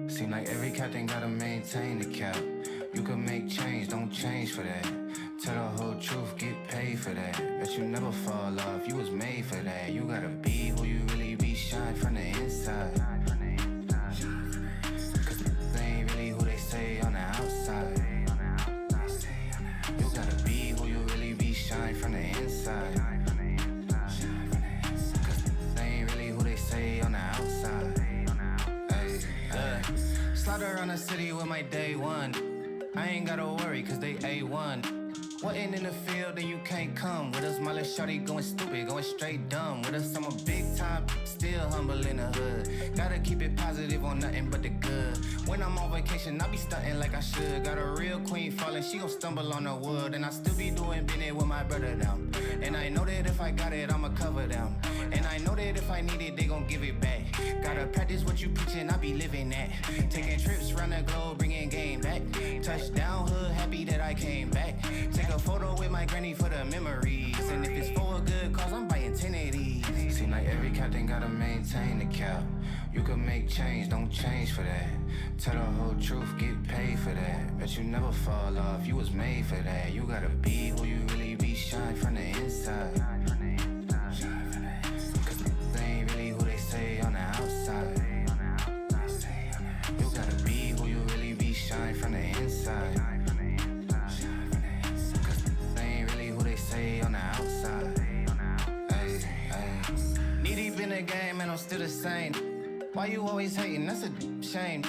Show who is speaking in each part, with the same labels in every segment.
Speaker 1: Seem like every captain gotta maintain the cap. You can make change, don't change for that. Tell the whole truth, get paid for that. Bet you never fall off, you was made for that. You gotta be who you really be, shine from the inside. Cause they ain't really who they say on the outside. You gotta be who you really be, shine from the inside. Cause they ain't really who they say on the outside. Slaughter around the city with my day one. I ain't gotta worry cause they A1. Wasn't in the field then you can't come. With us my little shorty going stupid, going straight dumb. With us I'm a big time, still humble in the hood. Gotta keep it positive on nothing but the good. When I'm on vacation I be stunting like I should. Got a real queen falling, she gon' stumble on the wood. And I still be doing business with my brother down. And I know that if I got it I'ma cover them. And I know that if I need it they gon' give it back. Gotta practice what you preachin', I be living that. Taking trips round the globe, bringing game back. Touchdown hood, happy that I came back. Take a photo with my granny for the memories. And if it's for a good cause, I'm buying 10 of these. Seem like every captain gotta maintain the cap. You can make change, don't change for that. Tell the whole truth, get paid for that. Bet you never fall off, you was made for that. You gotta be who you really be, shine from the inside. Cause they ain't really who they say on the outside. You gotta be who you really be, shine from the inside. Cause they ain't really who they say on the outside. Knee deep in the game and I'm still the same. Why you always hating? That's a shame.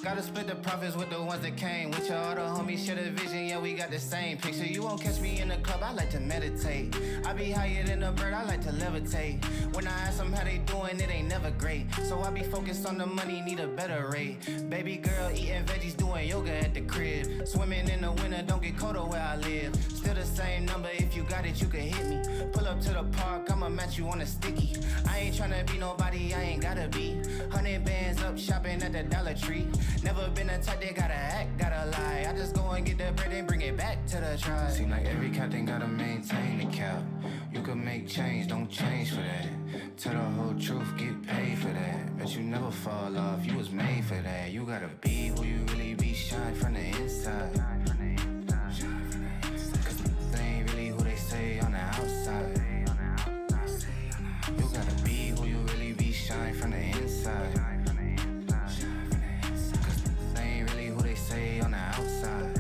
Speaker 1: Gotta split the profits with the ones that came. With your other homies, share the vision, yeah, we got the same picture. You won't catch me in the club, I like to meditate. I be higher than a bird, I like to levitate. When I ask them how they doing, it ain't never great. So I be focused on the money, need a better rate. Baby girl eating veggies, doing yoga at the crib. Swimming in the winter, don't get colder where I live. Still the same number, if you got it, you can hit me. Pull up to the park, I'ma match you on a sticky. I ain't tryna be nobody, I ain't gotta be. 100 bands up, shopping at the Dollar Tree. Never been a type that gotta act, gotta lie. I just go and get the bread and bring it back to the tribe. Seem like every captain gotta maintain the cap. You can make change, don't change for that. Tell the whole truth, get paid for that. Bet you never fall off, you was made for that. You gotta be who you really be, shine from the inside. Cause they ain't really who they say on the outside. You gotta be who you really be, shine from the inside. Say on the outside.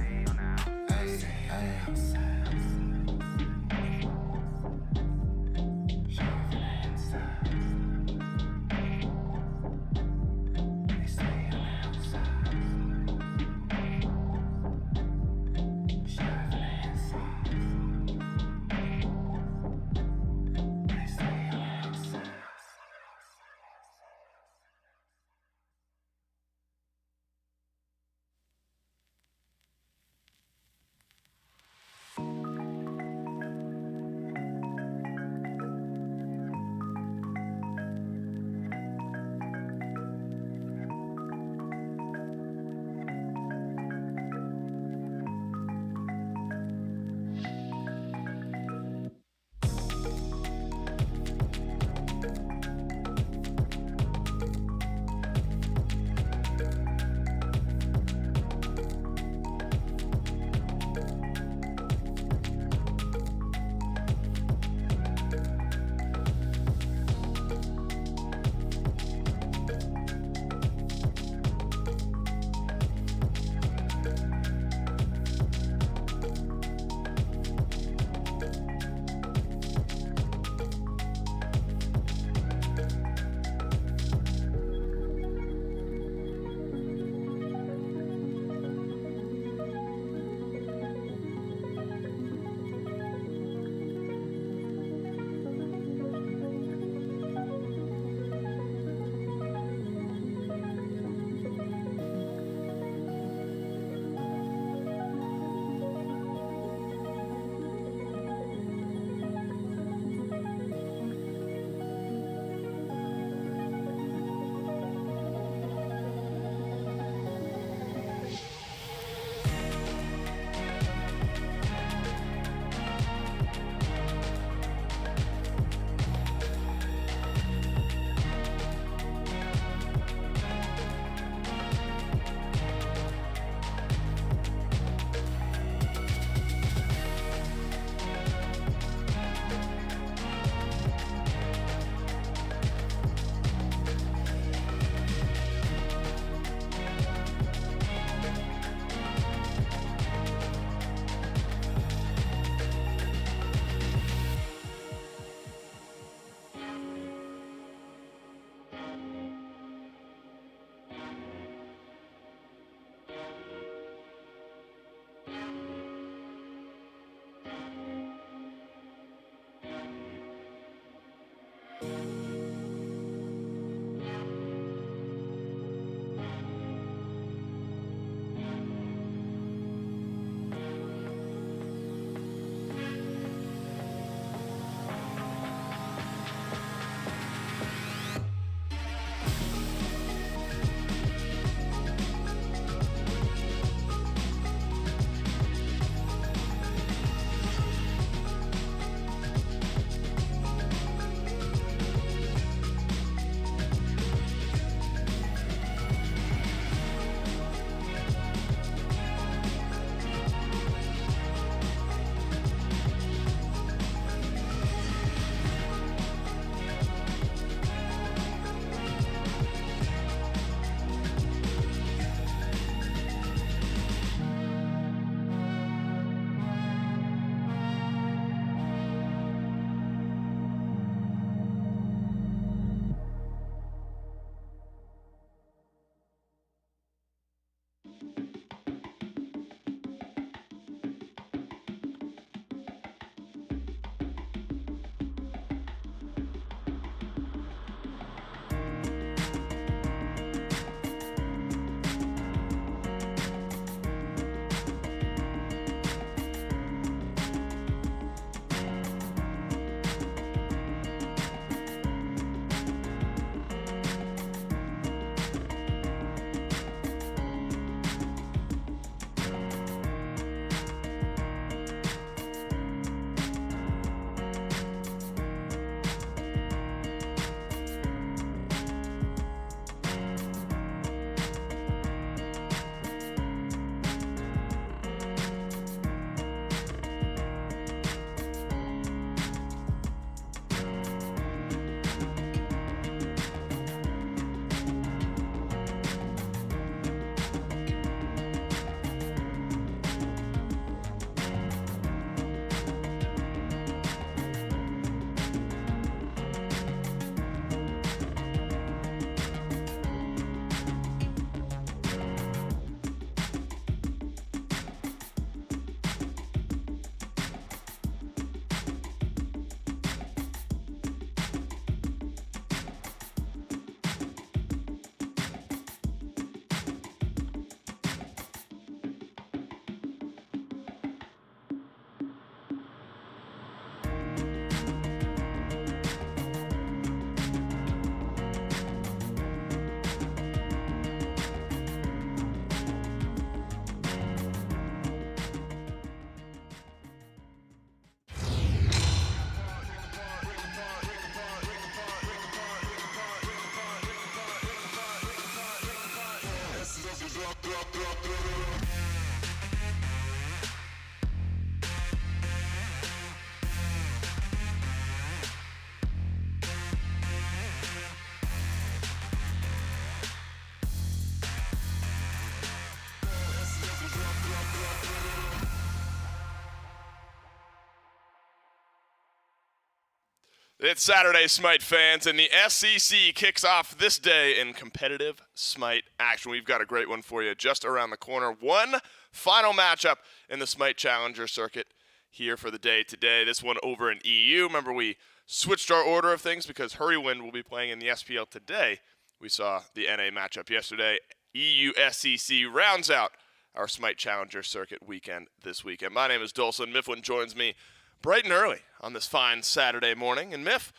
Speaker 2: It's Saturday, Smite fans, and the SEC kicks off this day in competitive Smite action. We've got a great one for you just around the corner. One final matchup in the Smite Challenger circuit here for the day today. This one over in EU. Remember, we switched our order of things because Hurrywind will be playing in the SPL today. We saw the NA matchup yesterday. EU SEC rounds out our Smite Challenger circuit weekend this weekend. My name is Dolson. Mifflin joins me bright and early on this fine Saturday morning. And Miff,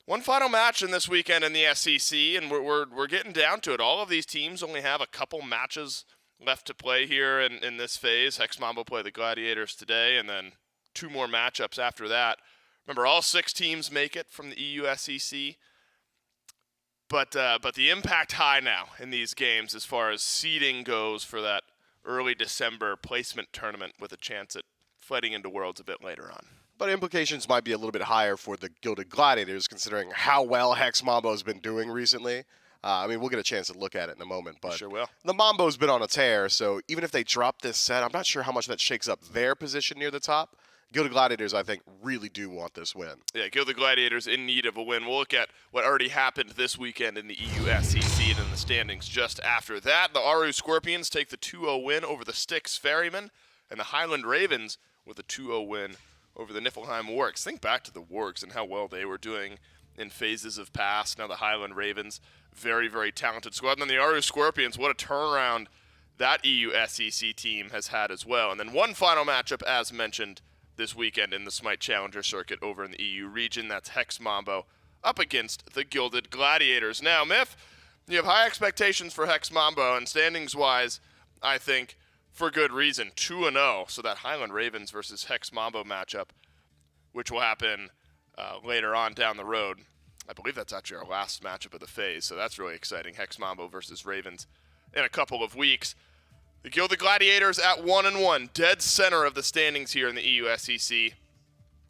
Speaker 2: one final match in this weekend in the SEC, and we're getting down to it. All of these teams only have a couple matches left to play here in this phase. Hex Mambo play the Gladiators today, and then two more matchups after that. Remember, all 6 teams make it from the EU SEC. But the impact high now in these games as far as seeding goes for that early December placement tournament with a chance at fighting into Worlds a bit later on.
Speaker 3: But implications might be a little bit higher for the Gilded Gladiators, considering how well Hex Mambo has been doing recently. I mean, we'll get a chance to look at it in a moment, but
Speaker 2: sure will.
Speaker 3: The Mambo's been on a tear, so even if they drop this set, I'm not sure how much that shakes up their position near the top. Gilded Gladiators, I think, really do want this win.
Speaker 2: Yeah, Gilded Gladiators in need of a win. We'll look at what already happened this weekend in the EU SEC and in the standings just after that. The Aru Scorpions take the 2-0 win over the Styx Ferrymen, and the Highland Ravens with a 2-0 win over the Niflheim Wargs. Think back to the Wargs and how well they were doing in phases of past. Now the Highland Ravens, very, very talented squad. And then the Aru Scorpions, what a turnaround that EU SEC team has had as well. And then one final matchup, as mentioned, this weekend in the Smite Challenger Circuit over in the EU region. That's Hex Mambo up against the Gilded Gladiators. Now, Myth, you have high expectations for Hex Mambo, and standings-wise, I think, for good reason, 2-0. So that Highland Ravens versus Hex Mambo matchup, which will happen later on down the road. I believe that's actually our last matchup of the phase, so that's really exciting. Hex Mambo versus Ravens in a couple of weeks. The Gilded Gladiators at 1-1, dead center of the standings here in the EU SEC.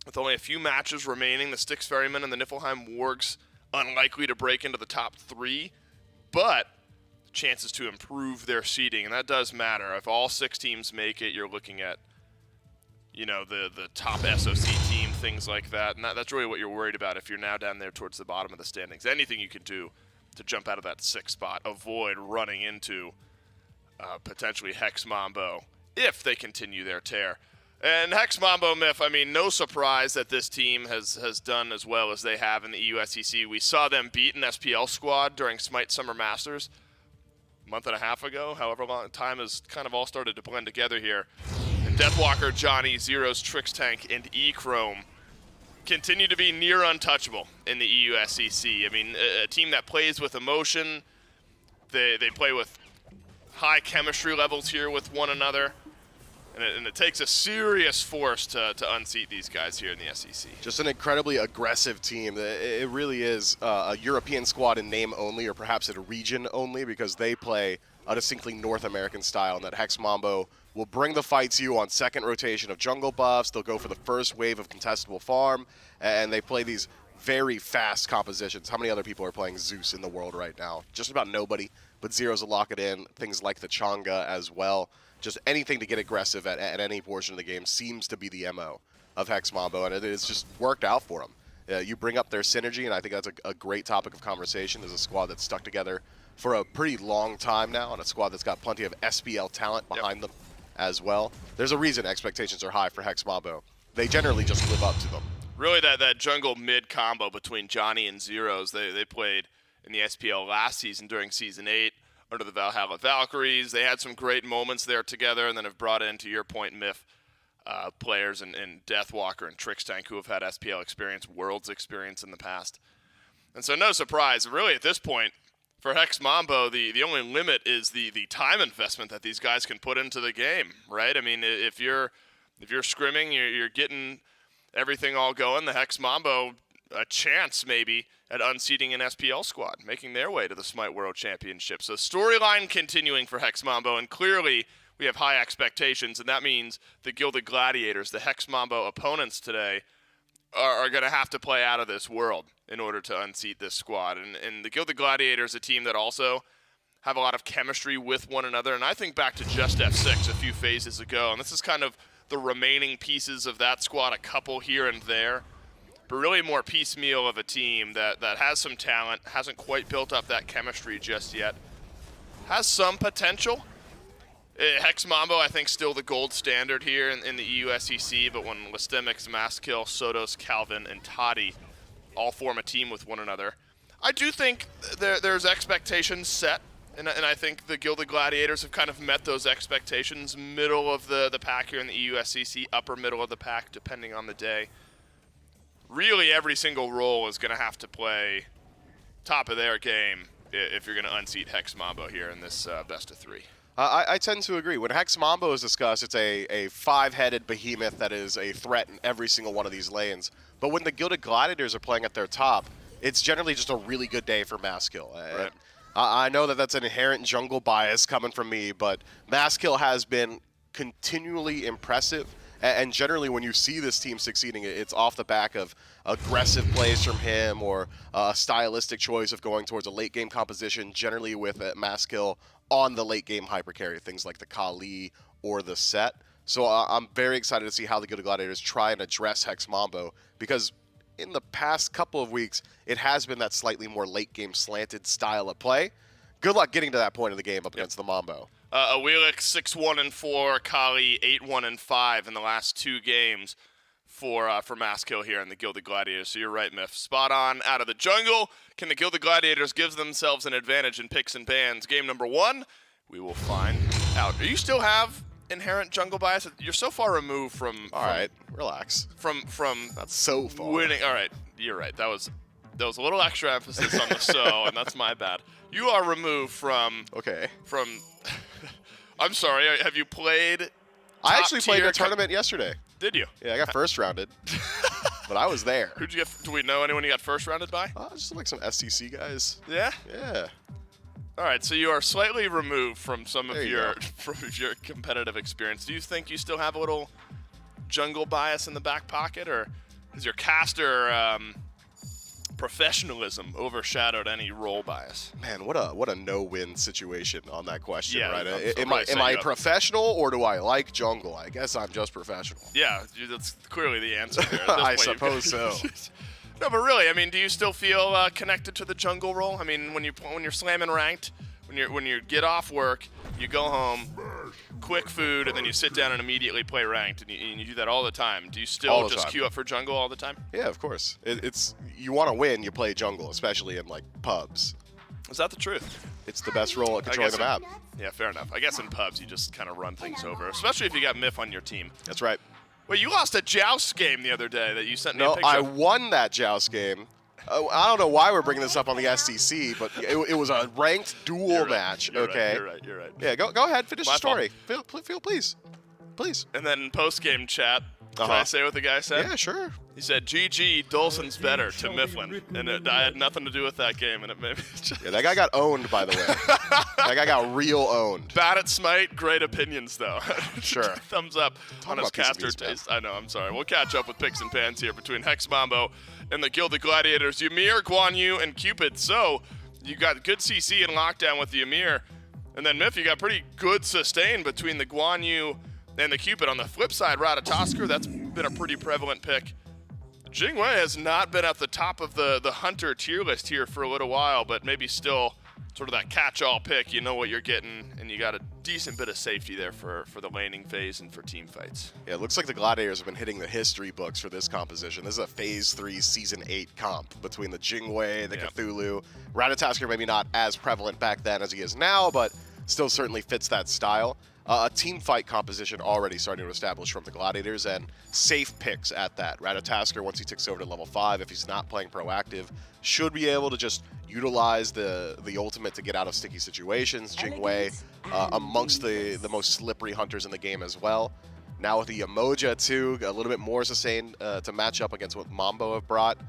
Speaker 2: With only a few matches remaining, the Styx Ferrymen and the Niflheim Wargs unlikely to break into the top 3, but chances to improve their seeding, and that does matter. If all 6 teams make it, you're looking at, you know, the top SOC team, things like that, and that's really what you're worried about if you're now down there towards the bottom of the standings. Anything you can do to jump out of that 6th spot, avoid running into potentially Hex Mambo if they continue their tear. And Hex Mambo, Myth, I mean, no surprise that this team has done as well as they have in the EU SEC. We saw them beat an SPL squad during Smite Summer Masters a month and a half ago. However long time has kind of all started to blend together here. And Deathwalker, Johnny, Zeros, Trix Tank, and E-Chrome continue to be near untouchable in the EU SEC. I mean, a team that plays with emotion. They play with high chemistry levels here with one another. And it takes a serious force to unseat these guys here in the SEC.
Speaker 3: Just an incredibly aggressive team. It really is a European squad in name only, or perhaps a region only, because they play a distinctly North American style, and that Hex Mambo will bring the fight to you on second rotation of jungle buffs. They'll go for the first wave of contestable farm, and they play these very fast compositions. How many other people are playing Zeus in the world right now? Just about nobody, but Zeros will lock it in. Things like the Changa as well. Just anything to get aggressive at any portion of the game seems to be the MO of Hex Mambo, and it has just worked out for them. You bring up their synergy, and I think that's a great topic of conversation. There's a squad that's stuck together for a pretty long time now, and a squad that's got plenty of SPL talent behind them as well. There's a reason expectations are high for Hex Mambo. They generally just live up to them.
Speaker 2: Really, that jungle mid combo between Johnny and Zeros, they played in the SPL last season during Season 8 under the Valhalla Valkyries. They had some great moments there together, and then have brought in, to your point, Myth, players in Deathwalker and Trix Tank who have had SPL experience, Worlds experience in the past. And so no surprise, really at this point, for Hex Mambo, the only limit is the time investment that these guys can put into the game, right? I mean, if you're scrimming, you're getting everything all going, the Hex Mambo, a chance maybe at unseating an SPL squad, making their way to the Smite World Championship. So storyline continuing for Hex Mambo, and clearly we have high expectations, and that means the Gilded Gladiators, the Hex Mambo opponents today, are going to have to play out of this world in order to unseat this squad. And the Gilded Gladiators, a team that also have a lot of chemistry with one another, and I think back to Just F6 a few phases ago, and this is kind of the remaining pieces of that squad, a couple here and there, but really more piecemeal of a team that has some talent, hasn't quite built up that chemistry just yet, has some potential. Hex Mambo, I think, still the gold standard here in the EU SEC, but when Listemix, Maskill, Sotos, Calvin, and Toddy all form a team with one another, I do think there's expectations set, and I think the Gilded Gladiators have kind of met those expectations, middle of the pack here in the EU SEC, upper middle of the pack, depending on the day. Really, every single role is going to have to play top of their game if you're going to unseat Hex Mambo here in this best of 3.
Speaker 3: I tend to agree. When Hex Mambo is discussed, it's a 5-headed behemoth that is a threat in every single one of these lanes. But when the Gilded Gladiators are playing at their top, it's generally just a really good day for Maskill.
Speaker 2: Right.
Speaker 3: I know that's an inherent jungle bias coming from me, but Maskill has been continually impressive. And generally, when you see this team succeeding, it's off the back of aggressive plays from him, or a stylistic choice of going towards a late-game composition, generally with Maskill on the late-game hypercarry, things like the Kali or the Set. So I'm very excited to see how the Gilded Gladiators try and address Hex Mambo, because in the past couple of weeks, it has been that slightly more late-game slanted style of play. Good luck getting to that point of the game up against the Mambo.
Speaker 2: Awilix 6-1-4, Kali 8-1-5 in the last 2 games for mass kill here in the Gilded Gladiators. So you're right, Myth. Spot on out of the jungle. Can the Gilded Gladiators give themselves an advantage in picks and bans? Game number 1, we will find out. Do you still have inherent jungle bias? You're so far removed from.
Speaker 3: All right, relax.
Speaker 2: From
Speaker 3: That's so far.
Speaker 2: winning. All right, you're right. That was a little extra emphasis on the so, and that's my bad. You are removed from.
Speaker 3: Okay.
Speaker 2: From. I'm sorry. Have you played?
Speaker 3: I actually played a tournament yesterday.
Speaker 2: Did you?
Speaker 3: Yeah, I got first rounded, but I was there.
Speaker 2: Who'd you get? Do we know anyone you got first rounded by?
Speaker 3: Just like some STC guys.
Speaker 2: Yeah.
Speaker 3: Yeah.
Speaker 2: All right, so you are slightly removed from some of your
Speaker 3: go.
Speaker 2: competitive experience. Do you think you still have a little jungle bias in the back pocket, or has your caster professionalism overshadowed any role bias?
Speaker 3: Man, what a no-win situation on that question,
Speaker 2: Yeah,
Speaker 3: right?
Speaker 2: I'm
Speaker 3: Am I professional or do I like jungle? I guess I'm just professional.
Speaker 2: Yeah, that's clearly the answer there.
Speaker 3: I suppose so.
Speaker 2: No, but really, I mean, do you still feel connected to the jungle role? I mean, when you're slamming ranked, when you get off work, you go home, quick food, and then you sit down and immediately play ranked, and you do that all the time. Do you still just queue up for jungle all the time?
Speaker 3: Yeah, of course. It's you want to win, you play jungle, especially in like pubs.
Speaker 2: Is that the truth?
Speaker 3: It's the best role at controlling the map.
Speaker 2: Yeah, fair enough. I guess in pubs you just kind of run things over, especially if you got Myth on your team.
Speaker 3: That's right.
Speaker 2: Wait, you lost a joust game the other day that you sent me a
Speaker 3: No,
Speaker 2: picture
Speaker 3: I
Speaker 2: of.
Speaker 3: won that joust game. I don't know why we're bringing this up on the STC, but it was a ranked duel match.
Speaker 2: You're
Speaker 3: okay.
Speaker 2: Right, you're right.
Speaker 3: Yeah, go ahead, finish
Speaker 2: My
Speaker 3: the story. Feel please.
Speaker 2: And then post-game chat, can I say what the guy said?
Speaker 3: Yeah, sure.
Speaker 2: He said, GG, Dulcin's better to Mifflin. And I had nothing to do with that game, and it made me just...
Speaker 3: Yeah, that guy got owned, by the way. That guy got real owned.
Speaker 2: Bad at Smite, great opinions, though.
Speaker 3: Sure.
Speaker 2: Thumbs up on his
Speaker 3: about piece of
Speaker 2: caster
Speaker 3: meat, man.
Speaker 2: taste. I know, I'm sorry. We'll catch up with picks and pans here between Hex Mambo and the Gilded Gladiators. Ymir, Guan Yu, and Cupid. So, you got good CC and lockdown with the Ymir. And then, Myth, you got pretty good sustain between the Guan Yu and the Cupid. On the flip side, Ratatosker, that's been a pretty prevalent pick. Jingwei has not been at the top of the Hunter tier list here for a little while, but maybe still sort of that catch-all pick. You know what you're getting, and you got a decent bit of safety there for the laning phase and for team fights.
Speaker 3: Yeah, it looks like the Gladiators have been hitting the history books for this composition. This is a Phase 3 Season 8 comp between the Jingwei, the Cthulhu. Ratatosker maybe not as prevalent back then as he is now, but still certainly fits that style. A team fight composition already starting to establish from the Gladiators, and safe picks at that. Ratatosker, once he ticks over to level 5, if he's not playing proactive, should be able to just utilize the ultimate to get out of sticky situations. Jingwei, amongst the most slippery hunters in the game as well. Now with the Emoja too, a little bit more sustained to match up against what Mambo have brought.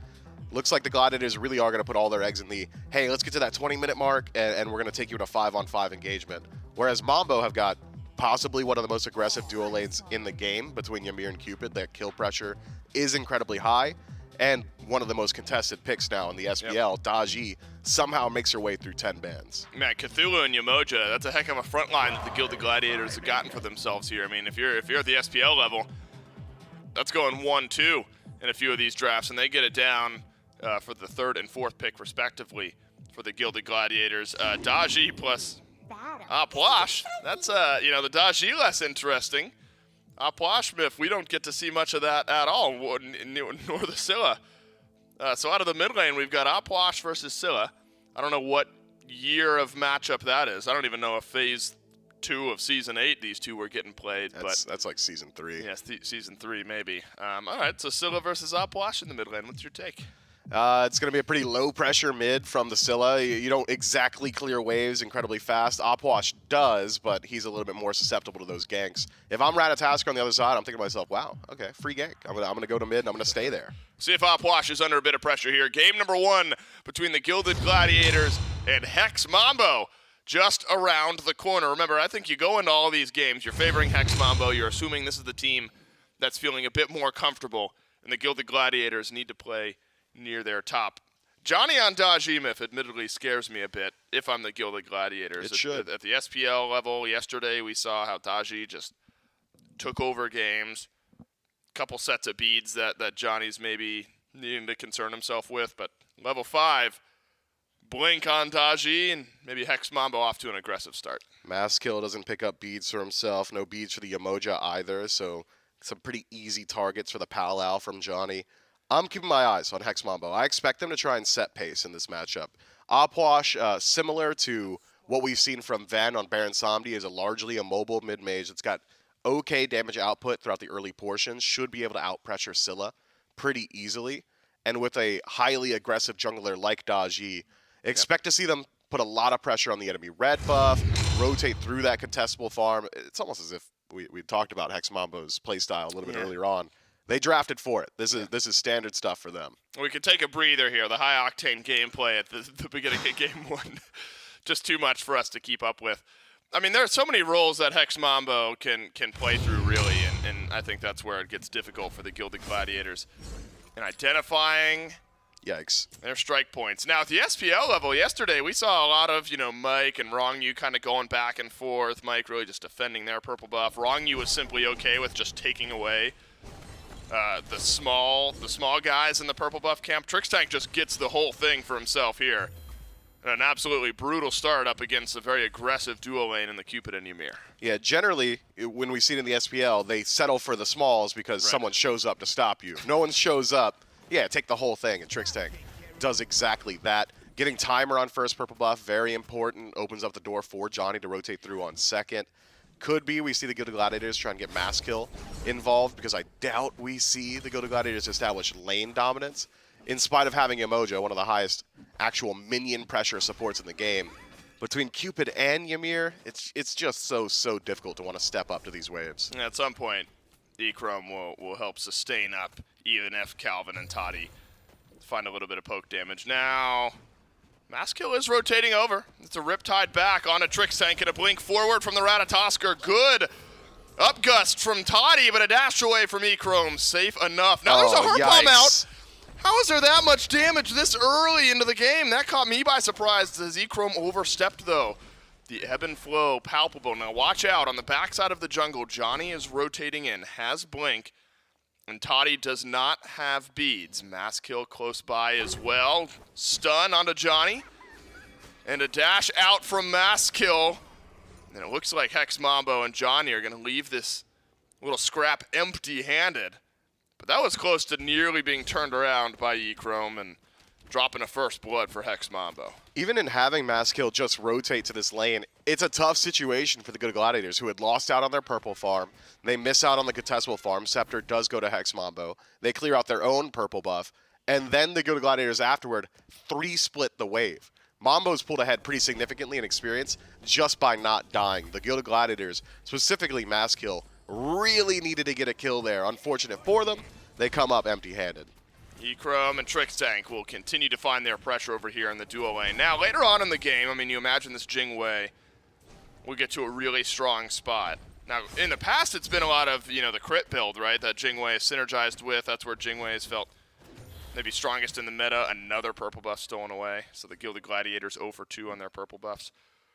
Speaker 3: Looks like the Gladiators really are going to put all their eggs in the, hey, let's get to that 20-minute mark, and we're going to take you to 5-on-5 engagement. Whereas Mambo have got possibly one of the most aggressive duo lanes in the game between Ymir and Cupid. Their kill pressure is incredibly high, and one of the most contested picks now in the SPL. Daji somehow makes her way through 10 bans.
Speaker 2: Man, Cthulhu and Yamoja, that's a heck of a front line that the Gilded Gladiators have gotten for themselves here. I mean, if you're at the SPL level, that's going 1-2 in a few of these drafts, and they get it down for the 3rd and 4th pick respectively for the Gilded Gladiators. Daji plus Aplash, that's, the Daji less interesting. Aplash, Myth, we don't get to see much of that at all, nor the Scylla. So out of the mid lane, we've got Aplash versus Scylla. I don't know what year of matchup that is. I don't even know if Phase 2 of Season 8 these two were getting played.
Speaker 3: That's like Season 3.
Speaker 2: Yeah, Season 3 maybe. All right, so Scylla versus Aplash in the mid lane. What's your take?
Speaker 3: It's going to be a pretty low-pressure mid from the Scylla. You don't exactly clear waves incredibly fast. Opwash does, but he's a little bit more susceptible to those ganks. If I'm Ratatasker on the other side, I'm thinking to myself, wow, okay, free gank. I'm gonna go to mid, and I'm going to stay there.
Speaker 2: See if Opwash is under a bit of pressure here. Game number 1 between the Gilded Gladiators and Hex Mambo just around the corner. Remember, I think you go into all these games, you're favoring Hex Mambo, you're assuming this is the team that's feeling a bit more comfortable, and the Gilded Gladiators need to play near their top. Johnny on Daji Myth admittedly scares me a bit if I'm the Gilded Gladiators.
Speaker 3: It should.
Speaker 2: At the SPL level yesterday, we saw how Daji just took over games. Couple sets of beads that Johnny's maybe needing to concern himself with, but level 5, blink on Daji, and maybe Hex Mambo off to an aggressive start.
Speaker 3: Mass Kill doesn't pick up beads for himself. No beads for the Yamoja either, so some pretty easy targets for the Pal from Johnny. I'm keeping my eyes on Hex Mambo. I expect them to try and set pace in this matchup. Opwash, similar to what we've seen from Ven on Baron Samdi, is largely a mobile mid-mage that's got okay damage output throughout the early portions, should be able to out-pressure Scylla pretty easily. And with a highly aggressive jungler like Daji, expect to see them put a lot of pressure on the enemy red buff, rotate through that contestable farm. It's almost as if we talked about Hex Mambo's playstyle a little bit earlier on. They drafted for it. This is standard stuff for them.
Speaker 2: We could take a breather here. The high-octane gameplay at the beginning of Game 1, just too much for us to keep up with. I mean, there are so many roles that Hex Mambo can play through, really, and I think that's where it gets difficult for the Gilded Gladiators. And identifying their strike points. Now, at the SPL level, yesterday, we saw a lot of, Mike and Rongyu kind of going back and forth. Mike really just defending their purple buff. Rongyu was simply okay with just taking away the small guys in the purple buff camp. Trixtank just gets the whole thing for himself here. And an absolutely brutal start up against a very aggressive duo lane in the Cupid and Ymir.
Speaker 3: Yeah, generally, when we see it in the SPL, they settle for the smalls because someone shows up to stop you. If no one shows up, take the whole thing, and Trixtank does exactly that. Getting timer on first purple buff, very important. Opens up the door for Johnny to rotate through on second. Could be we see the Gilded Gladiators try and get mass kill involved, because I doubt we see the Gilded Gladiators establish lane dominance, in spite of having Emojo, one of the highest actual minion pressure supports in the game. Between Cupid and Ymir, it's just so difficult to want to step up to these waves.
Speaker 2: At some point, Echrome will help sustain up, even if Calvin and Toddy find a little bit of poke damage. Now, Maskill is rotating over. It's a Riptide back on a Trixtank and a blink forward from the Ratatosker. Good upgust from Toddy, but a dash away from Echrome. Safe enough. Now there's a Heart Bomb out. How is there that much damage this early into the game? That caught me by surprise as Echrome overstepped, though. The ebb and flow palpable. Now watch out. On the backside of the jungle, Johnny is rotating in, has blink, and Toddy does not have beads. Mass kill close by as well. Stun onto Johnny. And a dash out from Mass kill. And it looks like Hex Mambo and Johnny are going to leave this little scrap empty-handed. But that was close to nearly being turned around by Echrome and dropping a first blood for Hex Mambo.
Speaker 3: Even in having Maskill just rotate to this lane, it's a tough situation for the Good Gladiators, who had lost out on their purple farm. They miss out on the contestable farm. Scepter does go to Hex Mambo. They clear out their own purple buff. And then the Good Gladiators afterward 3-split the wave. Mambo's pulled ahead pretty significantly in experience just by not dying. The Gilded Gladiators, specifically Maskill, really needed to get a kill there. Unfortunate for them, they come up empty-handed.
Speaker 2: Echrome and Trixtank will continue to find their pressure over here in the duo lane. Now, later on in the game, I mean, you imagine this Jingwei will get to a really strong spot. Now, in the past, it's been a lot of, the crit build, right, that Jingwei is synergized with. That's where Jingwei has felt maybe strongest in the meta. Another purple buff stolen away. So the Gilded Gladiators 0 for 2 on their purple buffs.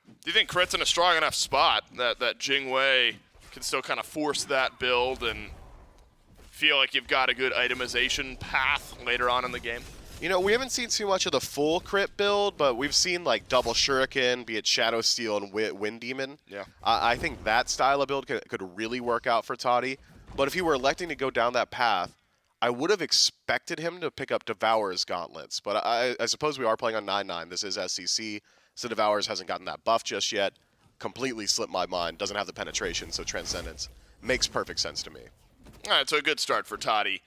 Speaker 2: Do you think Crit's in a strong enough spot that Jingwei can still kind of force that build and feel like you've got a good itemization path later on in the game?
Speaker 3: We haven't seen too much of the full crit build, but we've seen like double shuriken, be it Shadow Steel and Wind Demon.
Speaker 2: Yeah.
Speaker 3: I think that style of build could really work out for Toddy. But if he were electing to go down that path, I would have expected him to pick up Devourer's Gauntlets. But I suppose we are playing on 9-9. This is SCC, so Devourer's hasn't gotten that buff just yet. Completely slipped my mind. Doesn't have the penetration, so Transcendence makes perfect sense to me.
Speaker 2: All right, so a good start for Toddy,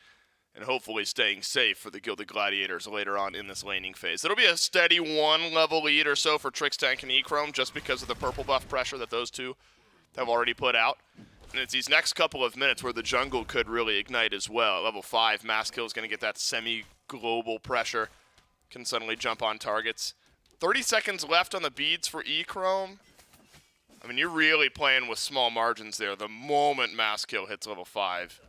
Speaker 2: and hopefully staying safe for the Gilded Gladiators later on in this laning phase. It'll be a steady 1-level lead or so for Trixtank and Echrome, just because of the purple buff pressure that those two have already put out. And it's these next couple of minutes where the jungle could really ignite as well. At level 5, Maskill is going to get that semi-global pressure, can suddenly jump on targets. 30 seconds left on the beads for Echrome. I mean, you're really playing with small margins there. The moment Maskill hits level 5,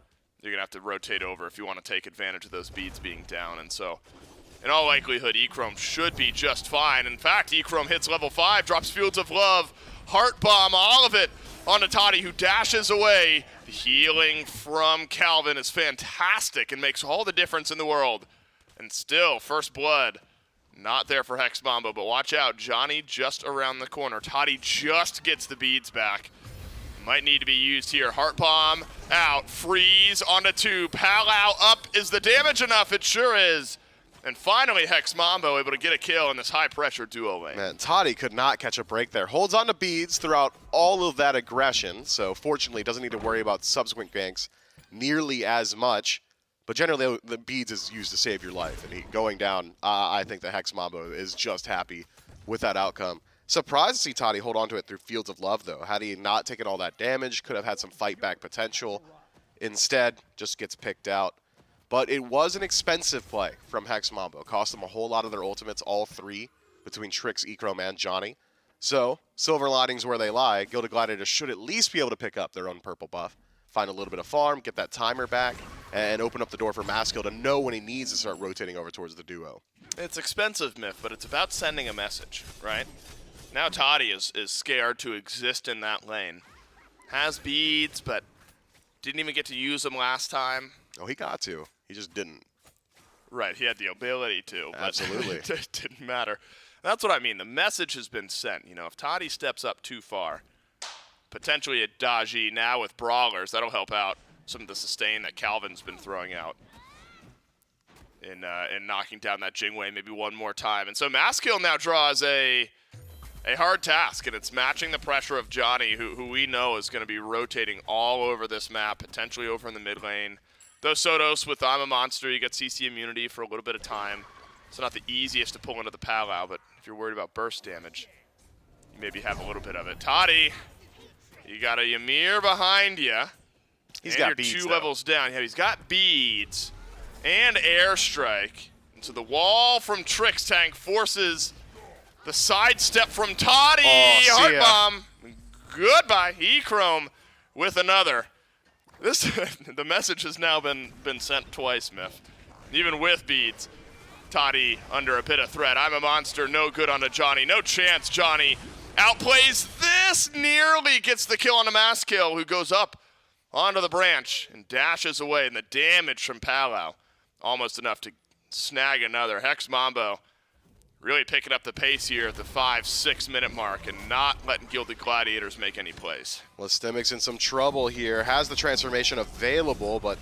Speaker 2: you're going to have to rotate over if you want to take advantage of those beads being down. And so, in all likelihood, Echrome should be just fine. In fact, Echrome hits level 5, drops Fields of Love, Heart Bomb, all of it onto Toddy, who dashes away. The healing from Calvin is fantastic and makes all the difference in the world. And still, first blood. Not there for Hex Mambo, but watch out. Johnny just around the corner. Toddy just gets the beads back. Might need to be used here. Heart Bomb out. Freeze onto 2. Palau up. Is the damage enough? It sure is. And finally, Hex Mambo able to get a kill in this high-pressure duo lane.
Speaker 3: Man, Toddy could not catch a break there. Holds on to beads throughout all of that aggression, so fortunately doesn't need to worry about subsequent ganks nearly as much. But generally, the beads is used to save your life. And going down, I think the Hex Mambo is just happy with that outcome. Surprised to see Toddy hold on to it through Fields of Love, though. Had he not taken all that damage, could have had some fight back potential. Instead, just gets picked out. But it was an expensive play from Hex Mambo. Cost them a whole lot of their ultimates, all 3, between Trix, Echrome, and Johnny. So, silver linings where they lie. Gilded Gladiators should at least be able to pick up their own purple buff, find a little bit of farm, get that timer back, and open up the door for Maskill to know when he needs to start rotating over towards the duo.
Speaker 2: It's expensive, Myth, but it's about sending a message, right? Now Toddy is scared to exist in that lane. Has beads, but didn't even get to use them last time.
Speaker 3: Oh, he got to. He just didn't.
Speaker 2: Right, he had the ability to, but
Speaker 3: Absolutely.
Speaker 2: it didn't matter. That's what I mean. The message has been sent. You know, if Toddy steps up too far, potentially a Daji now with Brawlers, that'll help out some of the sustain that Calvin's been throwing out in knocking down that Jingwei maybe one more time. And so Maskill now draws a hard task, and it's matching the pressure of Johnny, who we know is going to be rotating all over this map, potentially over in the mid lane. Though Sodos with I'm a Monster, you get CC immunity for a little bit of time. It's not the easiest to pull into the Palau, but if you're worried about burst damage, you maybe have a little bit of it. Toddy, you got a Ymir behind you.
Speaker 3: He's got
Speaker 2: you're
Speaker 3: beads,
Speaker 2: 2
Speaker 3: though.
Speaker 2: levels down. Yeah, he's got beads and airstrike. And so the wall from Trix Tank forces the sidestep from Toddy.
Speaker 3: Oh, see
Speaker 2: Heart
Speaker 3: ya.
Speaker 2: Bomb. Goodbye. Echrome with another. The message has now been sent twice, Myth. Even with beads. Toddy under a bit of threat. I'm a Monster, no good on a Johnny. No chance, Johnny outplays this. Nearly gets the kill on a Maskill, who goes up onto the branch and dashes away. And the damage from Palau, almost enough to snag another. Hex Mambo really picking up the pace here at the 5-6 minute mark and not letting Gilded Gladiators make any plays.
Speaker 3: Lystemic's in some trouble here. Has the transformation available, but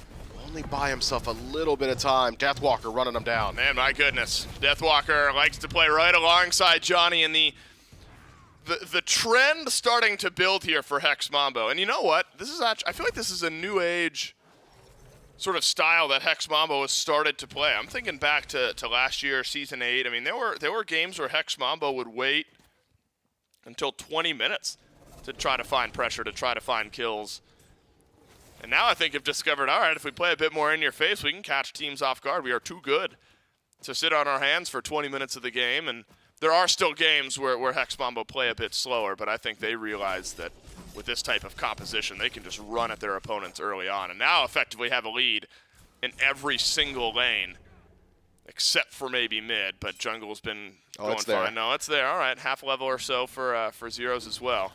Speaker 3: only buy himself a little bit of time. Deathwalker running him down.
Speaker 2: Man, my goodness. Deathwalker likes to play right alongside Johnny, and the trend starting to build here for Hex Mambo. And you know what? This is actually, I feel like this is a new age sort of style that Hex Mambo has started to play. I'm thinking back to last year, Season 8. I mean, there were games where Hex Mambo would wait until 20 minutes to try to find pressure, to try to find kills. And now I think you've discovered, all right, if we play a bit more in your face, we can catch teams off guard. We are too good to sit on our hands for 20 minutes of the game. And there are still games where Hex Mambo play a bit slower, but I think they realize that with this type of composition, they can just run at their opponents early on. And now effectively have a lead in every single lane, except for maybe mid, but jungle's been going fine. No, it's there. All right, half level or so for Zeros as well.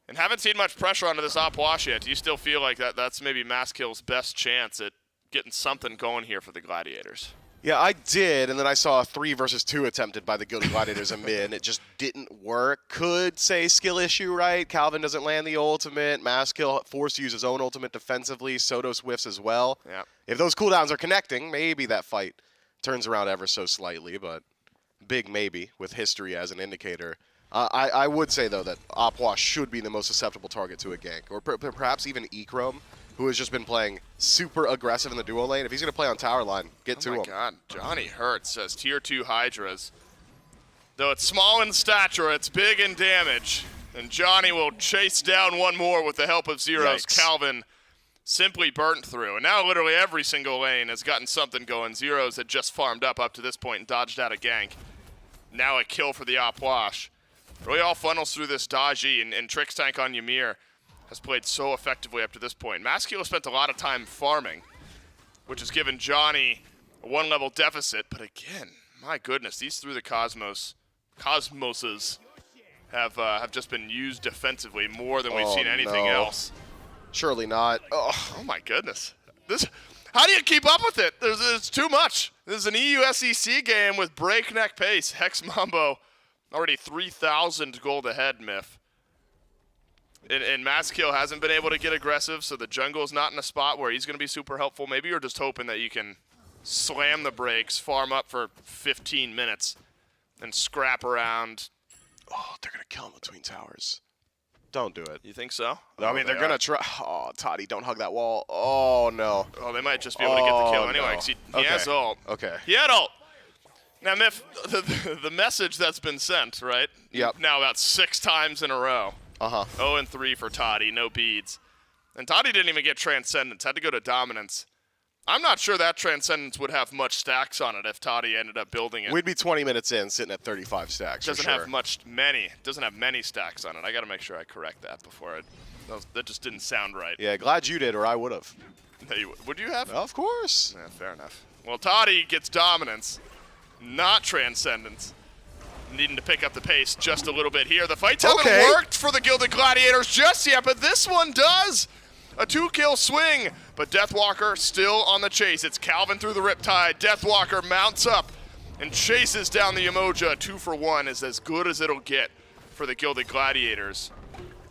Speaker 2: And haven't seen much pressure onto this op wash yet. Do you still feel like that's maybe Maskill's best chance at getting something going here for the Gladiators?
Speaker 3: Yeah, I did, and then I saw a 3 versus 2 attempted by the Gilded Gladiators in mid, and it just didn't work. Could say skill issue, right? Calvin doesn't land the ultimate. Maskill forced to use his own ultimate defensively. Sodos whiffs as well.
Speaker 2: Yeah.
Speaker 3: If those cooldowns are connecting, maybe that fight turns around ever so slightly, but big maybe with history as an indicator. I would say, though, that Opwash should be the most susceptible target to a gank, or perhaps even Echrome, who has just been playing super aggressive in the duo lane. If he's going to play on tower line, get to him.
Speaker 2: Oh, my God. Johnny Hurts says Tier 2 Hi-Rez. Though it's small in stature, it's big in damage. And Johnny will chase down one more with the help of Zeros.
Speaker 3: Yikes.
Speaker 2: Calvin simply burnt through. And now literally every single lane has gotten something going. Zeros had just farmed up to this point and dodged out a gank. Now a kill for the Opwash. Really all funnels through this Daji, and Trix Tank on Ymir has played so effectively up to this point. Maskill spent a lot of time farming, which has given Johnny a 1-level deficit. But again, my goodness, these Through the Cosmoses have just been used defensively more than we've seen anything else.
Speaker 3: Surely not.
Speaker 2: Oh my goodness. How do you keep up with it? There's too much. This is an EU SEC game with breakneck pace. Hex Mambo already 3,000 gold ahead, Myth. And Maskill hasn't been able to get aggressive, so the jungle's not in a spot where he's going to be super helpful. Maybe you're just hoping that you can slam the brakes, farm up for 15 minutes, and scrap around.
Speaker 3: Oh, they're going to kill him between towers. Don't do it.
Speaker 2: You think so?
Speaker 3: No, I mean, they're going to try. Oh, Toddy, don't hug that wall. Oh, no.
Speaker 2: Oh, they might just be able to get the kill anyway, because he has ult.
Speaker 3: Okay.
Speaker 2: He had ult. Now, Miff, the message that's been sent, right?
Speaker 3: Yep.
Speaker 2: Now about 6 times in a row. 0-3 for Toddy, no beads. And Toddy didn't even get Transcendence, had to go to Dominance. I'm not sure that Transcendence would have much stacks on it if Toddy ended up building it.
Speaker 3: We'd be 20 minutes in, sitting at 35 stacks.
Speaker 2: Doesn't have many stacks on it. I got to make sure I correct that before that just didn't sound right.
Speaker 3: Yeah, glad you did, or I would have.
Speaker 2: Would you have?
Speaker 3: Of course.
Speaker 2: Yeah, fair enough. Well, Toddy gets Dominance, not Transcendence. Needing to pick up the pace just a little bit here. The fights haven't worked for the Gilded Gladiators just yet, but this one does. A 2-kill swing, but Deathwalker still on the chase. It's Calvin through the Riptide. Deathwalker mounts up and chases down the Emoja. 2 for 1 is as good as it'll get for the Gilded Gladiators.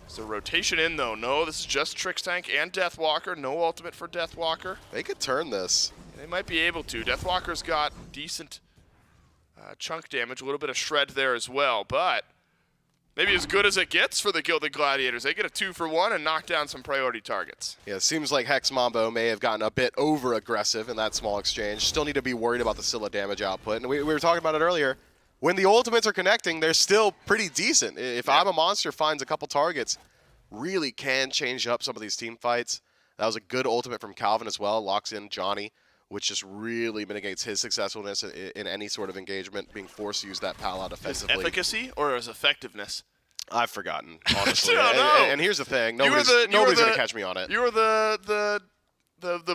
Speaker 2: So rotation in, though. No, this is just Trixtank and Deathwalker. No ultimate for Deathwalker.
Speaker 3: They could turn this.
Speaker 2: They might be able to. Deathwalker's got decent chunk damage, a little bit of shred there as well, but maybe as good as it gets for the Gilded Gladiators. They get a 2 for 1 and knock down some priority targets.
Speaker 3: Yeah, it seems like Hex Mambo may have gotten a bit over-aggressive in that small exchange. Still need to be worried about the Scylla damage output. And we were talking about it earlier. When the ultimates are connecting, they're still pretty decent. If I'm a Monster finds a couple targets, really can change up some of these team fights. That was a good ultimate from Calvin as well. Locks in Johnny, which just really mitigates his successfulness in any sort of engagement, being forced to use that pal out offensively.
Speaker 2: Is efficacy or is effectiveness?
Speaker 3: I've forgotten, honestly. And here's the thing. Nobody's going to catch me on it.
Speaker 2: You were the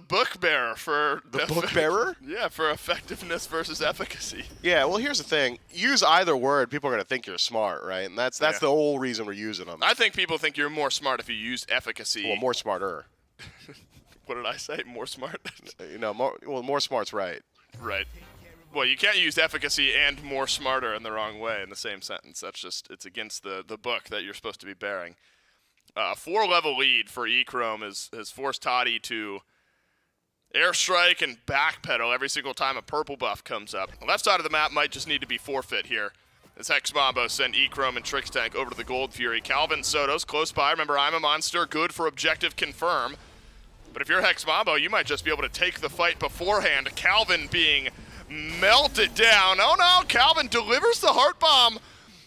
Speaker 2: book bearer for...
Speaker 3: The book bearer?
Speaker 2: Yeah, for effectiveness versus efficacy.
Speaker 3: Yeah, well, here's the thing. Use either word, people are going to think you're smart, right? And that's the whole reason we're using them.
Speaker 2: I think people think you're more smart if you use efficacy.
Speaker 3: Well, more smarter.
Speaker 2: What did I say? More smart?
Speaker 3: More smart's right.
Speaker 2: Right. Well, you can't use efficacy and more smarter in the wrong way in the same sentence. That's just, it's against the book that you're supposed to be bearing. 4-level lead for E-Chrome has forced Toddy to airstrike and backpedal every single time a purple buff comes up. The left side of the map might just need to be forfeit here, as Hex Mambo send E-Chrome and Trixtank over to the Gold Fury. Calvin Soto's close by. Remember, I'm a monster, good for objective confirm. But if you're Hex Mambo, you might just be able to take the fight beforehand. Calvin being melted down. Oh no, Calvin delivers the heart bomb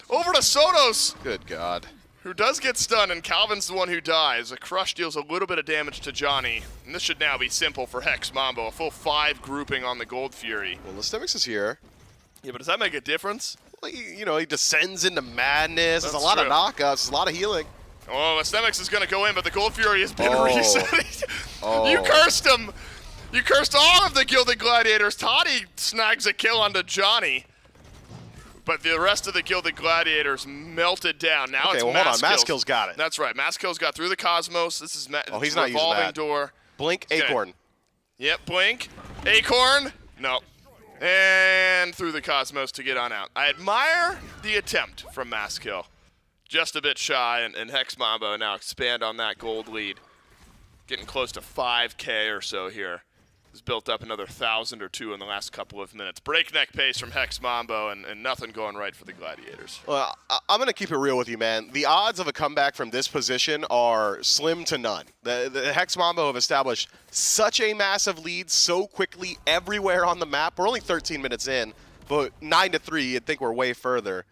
Speaker 2: over to Sotos.
Speaker 3: Good God.
Speaker 2: Who does get stunned, and Calvin's the one who dies. A crush deals a little bit of damage to Johnny. And this should now be simple for Hex Mambo. A full 5 grouping on the Gold Fury.
Speaker 3: Well, Lystemix is here.
Speaker 2: Yeah, but does that make a difference?
Speaker 3: Well, he descends into madness.
Speaker 2: That's
Speaker 3: There's a lot of
Speaker 2: true.
Speaker 3: knockouts. There's a lot of healing.
Speaker 2: Oh, Lystemix is going to go in, but the Gold Fury has been reset.
Speaker 3: Oh.
Speaker 2: You cursed him. You cursed all of the Gilded Gladiators. Toddy snags a kill onto Johnny. But the rest of the Gilded Gladiators melted down. Now it's
Speaker 3: hold on. Maskill's got it.
Speaker 2: That's right. Maskill's got through the Cosmos. This is
Speaker 3: he's not using
Speaker 2: revolving
Speaker 3: that.
Speaker 2: door.
Speaker 3: Blink, Acorn.
Speaker 2: Yep, blink. Acorn. No. And through the Cosmos to get on out. I admire the attempt from Maskill. Just a bit shy, and Hex Mambo now expand on that gold lead. Getting close to 5K or so here. Has built up another 1,000 or 2 in the last couple of minutes. Breakneck pace from Hex Mambo, and nothing going right for the Gladiators.
Speaker 3: Well, I'm going to keep it real with you, man. The odds of a comeback from this position are slim to none. The Hex Mambo have established such a massive lead so quickly everywhere on the map. We're only 13 minutes in, but 9-3, you'd think we're way further.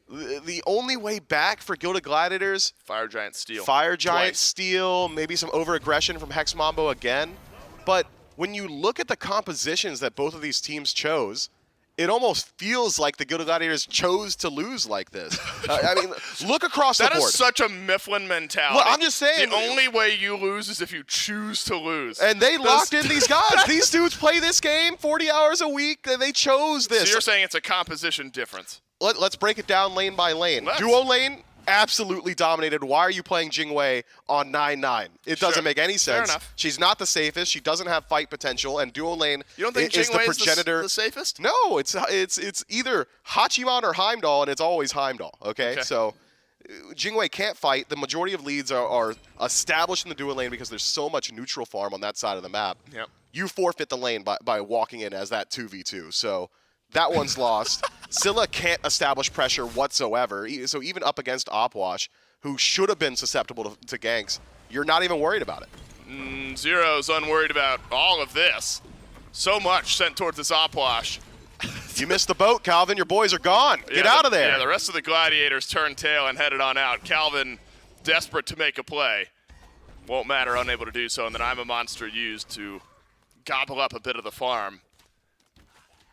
Speaker 3: The only way back for Gilded Gladiators...
Speaker 2: Fire Giant Steel.
Speaker 3: Fire Giant
Speaker 2: Twice.
Speaker 3: Steel, maybe some over-aggression from Hex Mambo again. But when you look at the compositions that both of these teams chose, it almost feels like the Gilded Gladiators chose to lose like this. I mean, look across the board.
Speaker 2: That is such a Mifflin mentality.
Speaker 3: Well, I'm just saying.
Speaker 2: The only way you lose is if you choose to lose.
Speaker 3: And they locked in these guys. These dudes play this game 40 hours a week. They chose this.
Speaker 2: So you're saying it's a composition difference.
Speaker 3: Let's break it down lane by lane. Duo lane, absolutely dominated. Why are you playing Jingwei on 9-9? It doesn't make any sense.
Speaker 2: Fair enough.
Speaker 3: She's not the safest. She doesn't have fight potential. And duo lane
Speaker 2: You don't think
Speaker 3: is the
Speaker 2: Jingwei
Speaker 3: progenitor.
Speaker 2: is the safest?
Speaker 3: No, it's either Hachiman or Heimdall, and it's always Heimdall. Okay, so Jingwei can't fight. The majority of leads are established in the dual lane because there's so much neutral farm on that side of the map.
Speaker 2: Yep.
Speaker 3: You forfeit the lane by walking in as that 2v2. So that one's lost. Scylla can't establish pressure whatsoever. So even up against Opwash, who should have been susceptible to ganks, you're not even worried about it.
Speaker 2: Zero's unworried about all of this. So much sent towards this Opwash.
Speaker 3: You missed the boat, Calvin. Your boys are gone. Get out of there.
Speaker 2: Yeah, the rest of the Gladiators turned tail and headed on out. Calvin, desperate to make a play. Won't matter, unable to do so. And then I'm a monster used to gobble up a bit of the farm.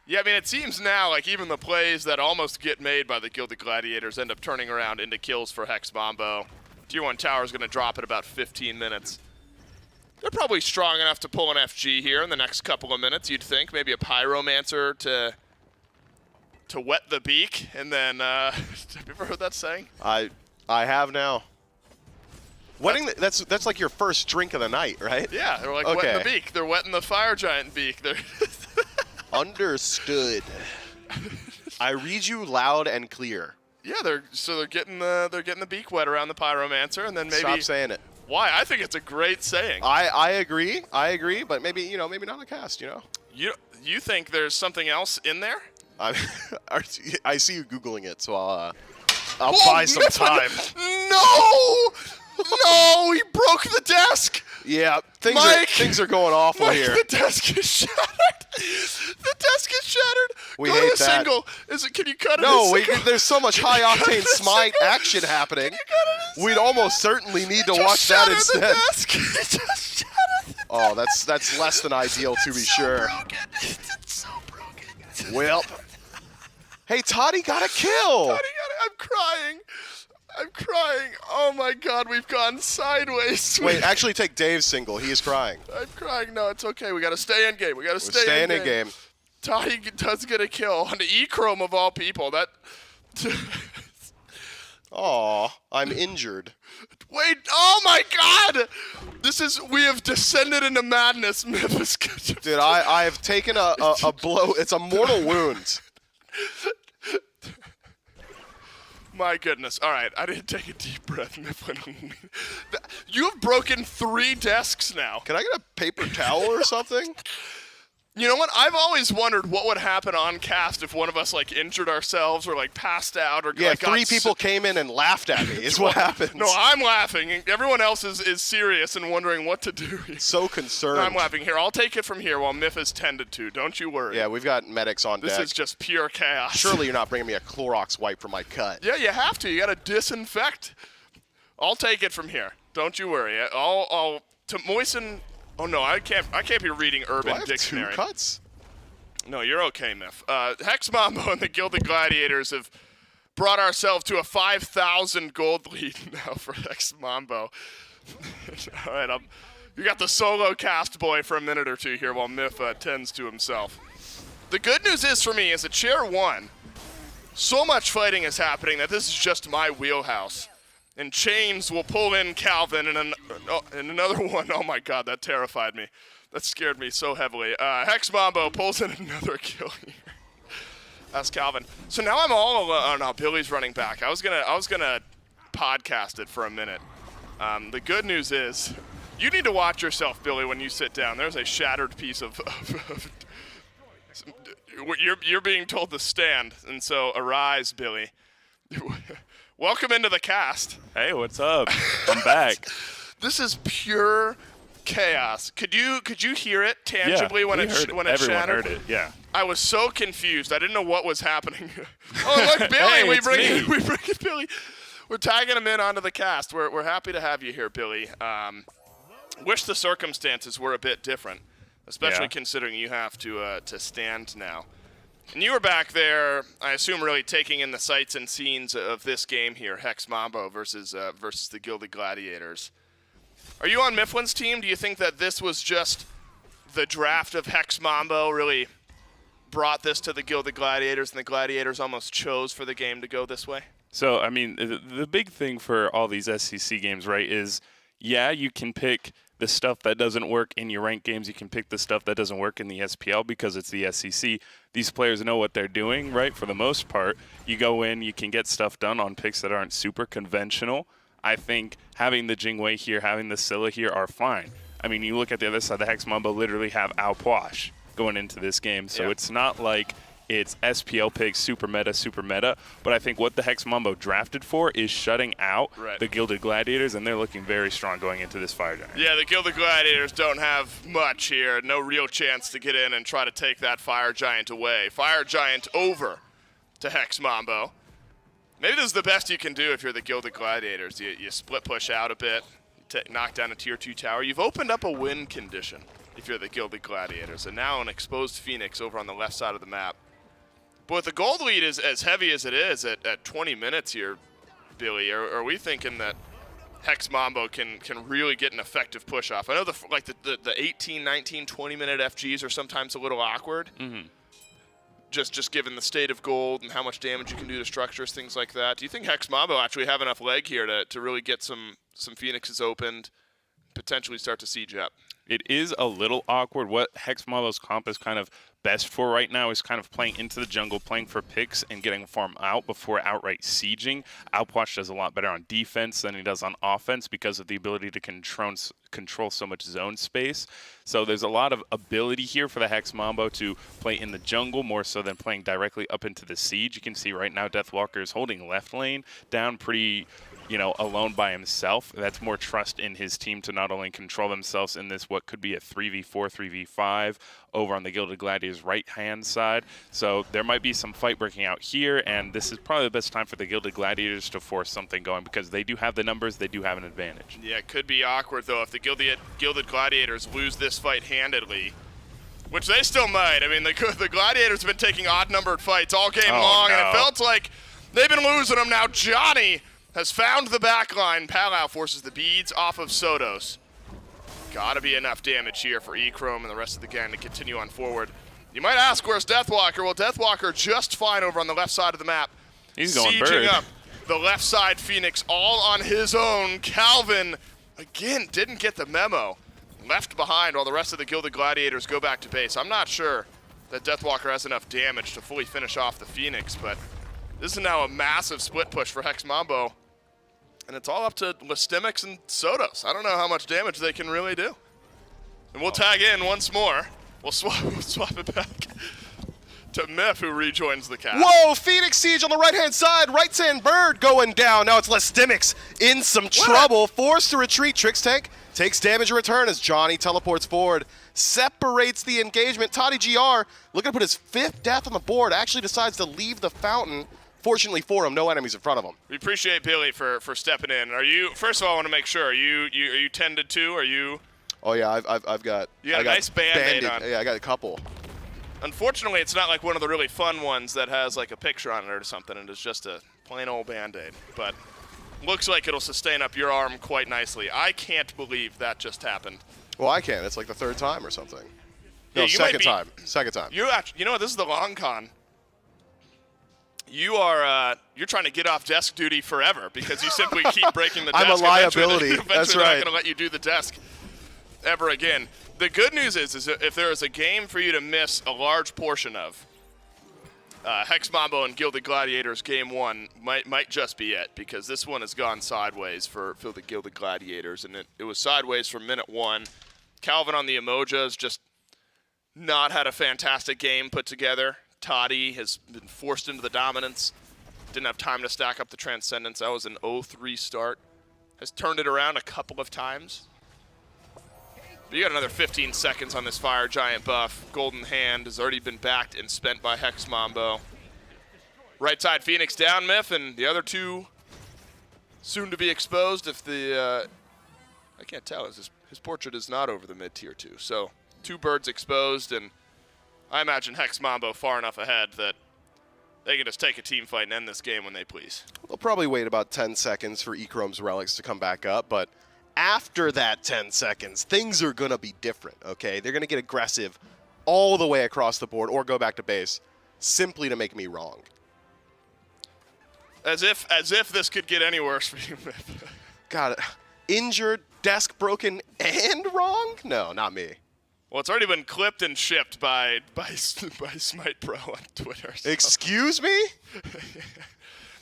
Speaker 2: Yeah, I mean, it seems now like even the plays that almost get made by the Gilded Gladiators end up turning around into kills for Hex Mambo. Tier 1 tower is going to drop in about 15 minutes. They're probably strong enough to pull an FG here in the next couple of minutes, you'd think. Maybe a Pyromancer to wet the beak, and then, have you ever heard that saying?
Speaker 3: I have now. Wetting that's like your first drink of the night, right?
Speaker 2: Yeah, they're like wetting the beak. They're wetting the fire giant beak. They're
Speaker 3: Understood. I read you loud and clear.
Speaker 2: Yeah, they're getting the beak wet around the Pyromancer, and then maybe
Speaker 3: Stop saying it.
Speaker 2: Why? I think it's a great saying.
Speaker 3: I agree, but maybe maybe not a cast.
Speaker 2: You think there's something else in there?
Speaker 3: I see you Googling it, so I'll buy some time.
Speaker 2: No, he broke the desk.
Speaker 3: Yeah,
Speaker 2: Mike,
Speaker 3: things are going awful
Speaker 2: Mike,
Speaker 3: here.
Speaker 2: The desk is shattered. The desk is shattered.
Speaker 3: We
Speaker 2: Go
Speaker 3: hate
Speaker 2: to
Speaker 3: that.
Speaker 2: Single. Can you cut it?
Speaker 3: No, there's so much high octane Smite action happening. We'd almost certainly need to watch that instead.
Speaker 2: The desk. He just shattered the
Speaker 3: Oh, that's less than ideal to be sure.
Speaker 2: broken. It's so broken.
Speaker 3: Well, hey, Toddy got a kill.
Speaker 2: I'm crying. Oh my God, we've gone sideways.
Speaker 3: Wait, actually take Dave's single. He is crying.
Speaker 2: I'm crying. No, it's okay. We got to stay in game.
Speaker 3: We're staying in game.
Speaker 2: Toddy does get a kill on the E-Chrome of all people. That.
Speaker 3: Aw, I'm injured.
Speaker 2: Wait, oh my God! We have descended into madness, Memphis.
Speaker 3: Dude, I have taken a blow. It's a mortal wound.
Speaker 2: My goodness. All right, I didn't take a deep breath, Mifflin. You have broken 3 desks now.
Speaker 3: Can I get a paper towel or something?
Speaker 2: You know what? I've always wondered what would happen on cast if one of us injured ourselves or passed out or
Speaker 3: yeah. 3 people came in and laughed at me. Is what happened.
Speaker 2: No, I'm laughing. Everyone else is serious and wondering what to do.
Speaker 3: So concerned.
Speaker 2: No, I'm laughing. Here, I'll take it from here while Miff is tended to. Don't you worry.
Speaker 3: Yeah, we've got medics on deck.
Speaker 2: This is just pure chaos.
Speaker 3: Surely you're not bringing me a Clorox wipe for my cut.
Speaker 2: Yeah, you have to. You got to disinfect. I'll take it from here. Don't you worry. I'll to moisten. Oh no, I can't be reading Urban Dictionary.
Speaker 3: 2 cuts?
Speaker 2: No, you're okay, Miff. Hex Mambo and the Gilded Gladiators have brought ourselves to a 5,000 gold lead now for Hex Mambo. All right, you got the solo cast boy for a minute or two here while Miff tends to himself. The good news is for me is that Chair 1, so much fighting is happening that this is just my wheelhouse. And Chains will pull in Calvin and another one. Oh my God, that terrified me. That scared me so heavily. Hex Mambo pulls in another kill here. That's Calvin. So now I'm all alone. Oh no, Billy's running back. I was gonna podcast it for a minute. The good news is, you need to watch yourself, Billy, when you sit down. There's a shattered piece of you're being told to stand, and so arise, Billy. Welcome into the cast.
Speaker 4: Hey, what's up? I'm back.
Speaker 2: This is pure chaos. Could you hear it tangibly when it
Speaker 4: everyone
Speaker 2: shattered?
Speaker 4: heard it. Yeah.
Speaker 2: I was so confused. I didn't know what was happening. Oh, look, Billy!
Speaker 4: Hey,
Speaker 2: we
Speaker 4: it's
Speaker 2: bring
Speaker 4: me.
Speaker 2: in Billy. We're tagging him in onto the cast. We're happy to have you here, Billy. Wish the circumstances were a bit different, especially considering you have to stand now. And you were back there, I assume, really taking in the sights and scenes of this game here, Hex Mambo versus the Gilded Gladiators. Are you on Mifflin's team? Do you think that this was just the draft of Hex Mambo really brought this to the Gilded Gladiators, and the Gladiators almost chose for the game to go this way?
Speaker 4: So, I mean, the big thing for all these SCC games, right, is, yeah, you can pick the stuff that doesn't work in your ranked games. You can pick the stuff that doesn't work in the SPL because it's the SEC. These players know what they're doing, right? For the most part, you go in, you can get stuff done on picks that aren't super conventional. I think having the Jingwei here, having the Scylla here are fine. I mean, you look at the other side, the Hex Mambo literally have Alpoash going into this game. So it's not like it's SPL picks, super meta, but I think what the Hex Mambo drafted for is shutting out the Gilded Gladiators, and they're looking very strong going into this Fire Giant.
Speaker 2: Yeah, the Gilded Gladiators don't have much here. No real chance to get in and try to take that Fire Giant away. Fire Giant over to Hex Mambo. Maybe this is the best you can do if you're the Gilded Gladiators. You split push out a bit, knock down a tier 2 tower. You've opened up a win condition if you're the Gilded Gladiators, and now an exposed Phoenix over on the left side of the map. But with the gold lead is as heavy as it is at 20 minutes here, Billy, are we thinking that Hex Mambo can really get an effective push off? I know the 18, 19, 20-minute FGs are sometimes a little awkward. Just given the state of gold and how much damage you can do to structures, things like that. Do you think Hex Mambo actually have enough leg here to really get some Phoenixes opened, potentially start to siege up?
Speaker 4: It is a little awkward. What Hex Mambo's comp is kind of best for right now is kind of playing into the jungle, playing for picks, and getting farm out before outright sieging. Alpoash does a lot better on defense than he does on offense because of the ability to control so much zone space. So there's a lot of ability here for the Hex Mambo to play in the jungle more so than playing directly up into the siege. You can see right now Deathwalker is holding left lane down pretty alone by himself. That's more trust in his team to not only control themselves in this what could be a 3v4, 3v5 over on the Gilded Gladiators right-hand side. So there might be some fight breaking out here, and this is probably the best time for the Gilded Gladiators to force something going because they do have the numbers, they do have an advantage.
Speaker 2: Yeah, it could be awkward, though, if the Gilded Gladiators lose this fight handedly, which they still might. I mean, the Gladiators have been taking odd-numbered fights all game long, and it felt like they've been losing them. Now Johnny has found the back line. Palau forces the beads off of Sodos. Gotta be enough damage here for E-Chrome and the rest of the gang to continue on forward. You might ask, where's Deathwalker? Well, Deathwalker just fine over on the left side of the map.
Speaker 4: He's going
Speaker 2: sieging
Speaker 4: bird.
Speaker 2: up the left side Phoenix all on his own. Calvin, again, didn't get the memo. Left behind while the rest of the Gilded Gladiators go back to base. I'm not sure that Deathwalker has enough damage to fully finish off the Phoenix, but this is now a massive split push for Hex Mambo. And it's all up to Listimics and Sodos. I don't know how much damage they can really do. And we'll tag in once more. We'll swap it back to Myth, who rejoins the cast.
Speaker 3: Whoa, Phoenix Siege on the right-hand side. Right-hand bird going down. Now it's Listimics in some trouble. Forced to retreat. Trix Tank takes damage in return as Johnny teleports forward. Separates the engagement. Toddy GR looking to put his 5th death on the board. Actually decides to leave the fountain. Fortunately for him, no enemies in front of him.
Speaker 2: We appreciate Billy for stepping in. Are you? First of all, I want to make sure. Are you tended to? Are you?
Speaker 3: Oh yeah, I've got.
Speaker 2: You got a nice band-aid on.
Speaker 3: Yeah, I got a couple.
Speaker 2: Unfortunately, it's not like one of the really fun ones that has like a picture on it or something, and it's just a plain old band-aid. But looks like it'll sustain up your arm quite nicely. I can't believe that just happened.
Speaker 3: Well, I can. It's like the 3rd time or something.
Speaker 2: Yeah,
Speaker 3: No, second time. Second time.
Speaker 2: You know what? This is the long con. You're trying to get off desk duty forever because you simply keep breaking the desk.
Speaker 3: I'm a liability.
Speaker 2: Eventually
Speaker 3: That's
Speaker 2: they're
Speaker 3: right.
Speaker 2: not going to let you do the desk ever again. The good news is if there is a game for you to miss a large portion of, Hex Mambo and Gilded Gladiators game 1 might just be it, because this one has gone sideways for the Gilded Gladiators, and it was sideways from minute 1. Calvin on the Emoja has just not had a fantastic game put together. Toddy has been forced into the dominance. Didn't have time to stack up the Transcendence. That was an 0-3 start. Has turned it around a couple of times. But you got another 15 seconds on this Fire Giant buff. Golden Hand has already been backed and spent by Hex Mambo. Right side Phoenix down, Myth, and the other two soon to be exposed if the... I can't tell. His portrait is not over the mid-tier 2. So 2 birds exposed, and I imagine Hex Mambo far enough ahead that they can just take a team fight and end this game when they please.
Speaker 3: They'll probably wait about 10 seconds for E-Chrome's relics to come back up, but after that 10 seconds, things are going to be different, okay? They're going to get aggressive all the way across the board or go back to base simply to make me wrong.
Speaker 2: As if this could get any worse for you, Myth.
Speaker 3: God, injured, desk broken, and wrong? No, not me.
Speaker 2: Well, it's already been clipped and shipped by Smite Pro on Twitter. So.
Speaker 3: Excuse me?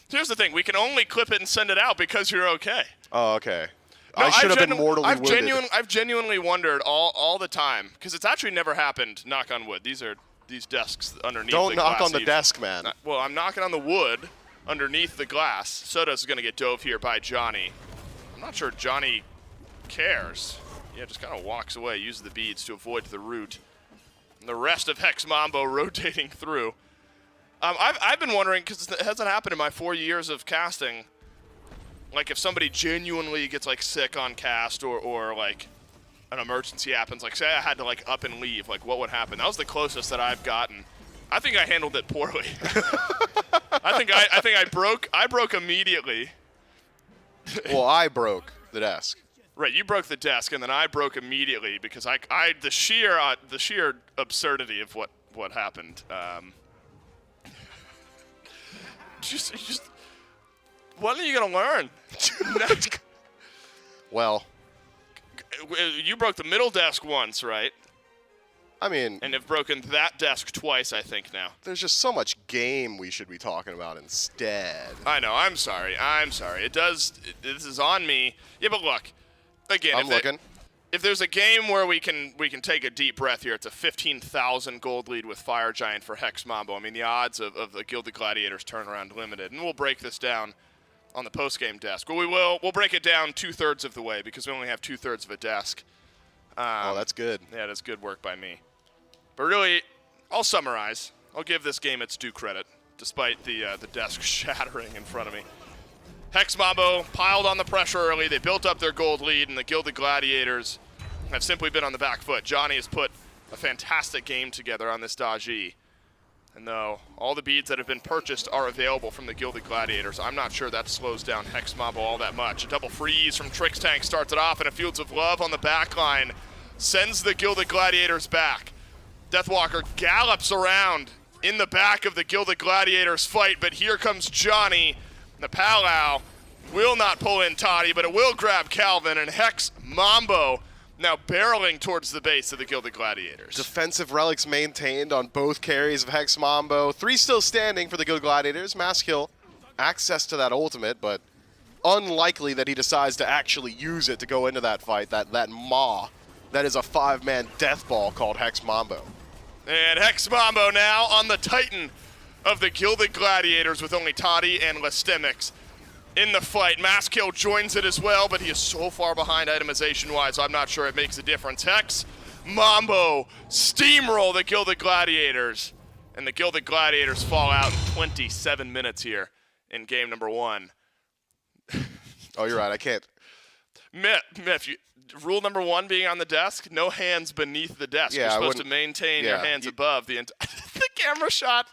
Speaker 2: Here's the thing: we can only clip it and send it out because you're okay.
Speaker 3: Oh, okay.
Speaker 2: No,
Speaker 3: I should have been mortally wounded.
Speaker 2: I've genuinely wondered all the time because it's actually never happened. Knock on wood. These desks underneath.
Speaker 3: Don't
Speaker 2: the
Speaker 3: knock
Speaker 2: glass
Speaker 3: on the desk, man.
Speaker 2: Well, I'm knocking on the wood underneath the glass. Soda's going to get dove here by Johnny. I'm not sure Johnny cares. Yeah, just kind of walks away, uses the beads to avoid the root. And the rest of Hex Mambo rotating through. I've been wondering, because it hasn't happened in my 4 years of casting, like if somebody genuinely gets like sick on cast or like an emergency happens, like say I had to like up and leave, like what would happen? That was the closest that I've gotten. I think I handled it poorly. I think I broke immediately.
Speaker 3: Well, I broke the desk.
Speaker 2: Right, you broke the desk, and then I broke immediately because the sheer absurdity of what happened. Just when are you gonna learn?
Speaker 3: Well,
Speaker 2: you broke the middle desk once, right?
Speaker 3: I mean,
Speaker 2: And have broken that desk twice, I think now.
Speaker 3: there's just so much game we should be talking about instead.
Speaker 2: I know. I'm sorry. This is on me. Yeah, but look. Again,
Speaker 3: I'm looking.
Speaker 2: If there's a game where we can take a deep breath here, it's a 15,000 gold lead with Fire Giant for Hex Mambo. I mean, the odds of the Gilded Gladiators turnaround limited, and we'll break this down on the post-game desk. Well, we'll break it down 2/3 of the way because we only have 2/3 of a desk.
Speaker 3: Oh, that's good.
Speaker 2: Yeah, that's good work by me. But really, I'll summarize. I'll give this game its due credit, despite the desk shattering in front of me. Hex Mambo piled on the pressure early. They built up their gold lead, and the Gilded Gladiators have simply been on the back foot. Johnny has put a fantastic game together on this Daji. And though all the beads that have been purchased are available from the Gilded Gladiators, I'm not sure that slows down Hex Mambo all that much. A double freeze from Trix Tank starts it off, and a Fields of Love on the back line sends the Gilded Gladiators back. Deathwalker gallops around in the back of the Gilded Gladiators fight, but here comes Johnny. The Palau will not pull in Toddy, but it will grab Calvin, and Hex Mambo now barreling towards the base of the Gilded Gladiators.
Speaker 3: Defensive relics maintained on both carries of Hex Mambo. 3 still standing for the Gilded Gladiators. Maskill access to that ultimate, but unlikely that he decides to actually use it to go into that fight. That Maw, that is a 5-man death ball called Hex Mambo.
Speaker 2: And Hex Mambo now on the Titan of the Gilded Gladiators with only Toddy and Lestemics in the fight. Maskill joins it as well, but he is so far behind itemization-wise, I'm not sure it makes a difference. Hex Mambo steamroll the Gilded Gladiators, and the Gilded Gladiators fall out in 27 minutes here in game number 1.
Speaker 3: Oh, you're right. I can't.
Speaker 2: Miff, rule number 1 being on the desk, no hands beneath the desk.
Speaker 3: Yeah,
Speaker 2: You're supposed to maintain your hands above the the camera shot.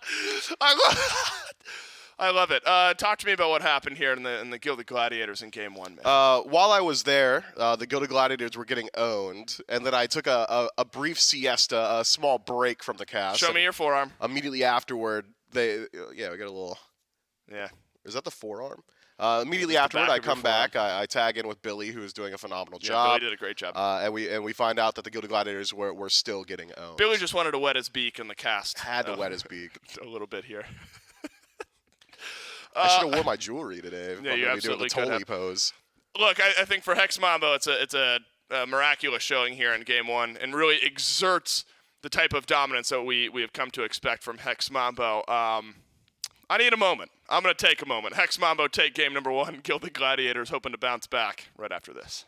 Speaker 2: I love it. Talk to me about what happened here in the Gilded Gladiators in game 1, man.
Speaker 3: While I was there, the Gilded Gladiators were getting owned, and then I took a brief siesta, a small break from the cast.
Speaker 2: Show me your forearm.
Speaker 3: Immediately afterward, we got a little.
Speaker 2: Yeah.
Speaker 3: Is that the forearm? Immediately afterward, I come back. I tag in with Billy, who is doing a phenomenal job.
Speaker 2: Billy did a great job.
Speaker 3: And we find out that the Gilded Gladiators were still getting owned.
Speaker 2: Billy just wanted to wet his beak in the cast.
Speaker 3: Had to wet his beak
Speaker 2: a little bit here.
Speaker 3: I should have worn my jewelry today.
Speaker 2: Yeah, you absolutely
Speaker 3: doing the
Speaker 2: could
Speaker 3: Toli
Speaker 2: have.
Speaker 3: pose.
Speaker 2: Look, I think for Hex Mambo, it's a miraculous showing here in game 1, and really exerts the type of dominance that we have come to expect from Hex Mambo. I need a moment. I'm going to take a moment. Hex Mambo take game number 1. Gilded Gladiators hoping to bounce back right after this.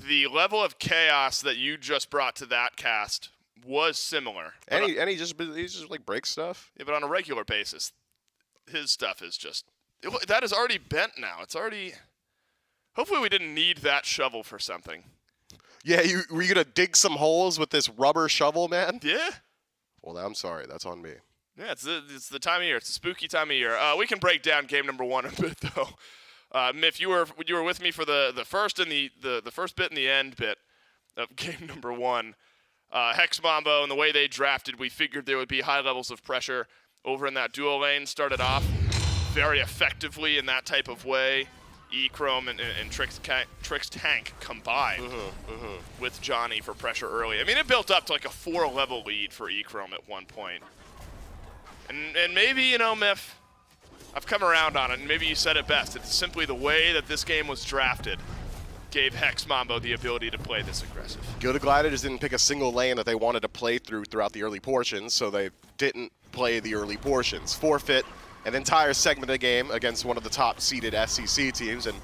Speaker 2: the level of chaos that you just brought to that cast was similar.
Speaker 3: And he just like breaks stuff.
Speaker 2: Yeah, but on a regular basis, his stuff is just that is already bent now. It's already. Hopefully, we didn't need that shovel for something.
Speaker 3: Yeah, were you gonna dig some holes with this rubber shovel, man?
Speaker 2: Yeah.
Speaker 3: Well, I'm sorry. That's on me.
Speaker 2: Yeah, it's the time of year. It's a spooky time of year. We can break down game number 1 a bit though. If you were with me for the first and the first bit and the end bit of game number 1, Hex Mambo and the way they drafted, we figured there would be high levels of pressure over in that duo lane. Started off very effectively in that type of way. E-Chrome and Trix Tank combined with Johnny for pressure early. I mean, it built up to like a 4-level lead for E-Chrome at one point. And maybe, you know, Miff, I've come around on it, and maybe you said it best. It's simply the way that this game was drafted gave Hex Mambo the ability to play this aggressive.
Speaker 3: Gilded Gladiators didn't pick a single lane that they wanted to play throughout the early portions, so they didn't play the early portions. Forfeit an entire segment of the game against one of the top-seeded SEC teams, and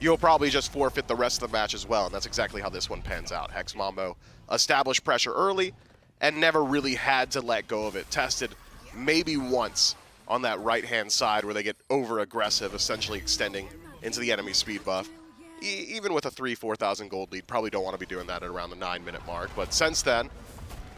Speaker 3: you'll probably just forfeit the rest of the match as well, and that's exactly how this one pans out. Hex Mambo established pressure early and never really had to let go of it. Tested maybe once on that right-hand side where they get over-aggressive, essentially extending into the enemy speed buff. Even with a 3,000-4,000 gold lead, probably don't want to be doing that at around the 9-minute mark, but since then,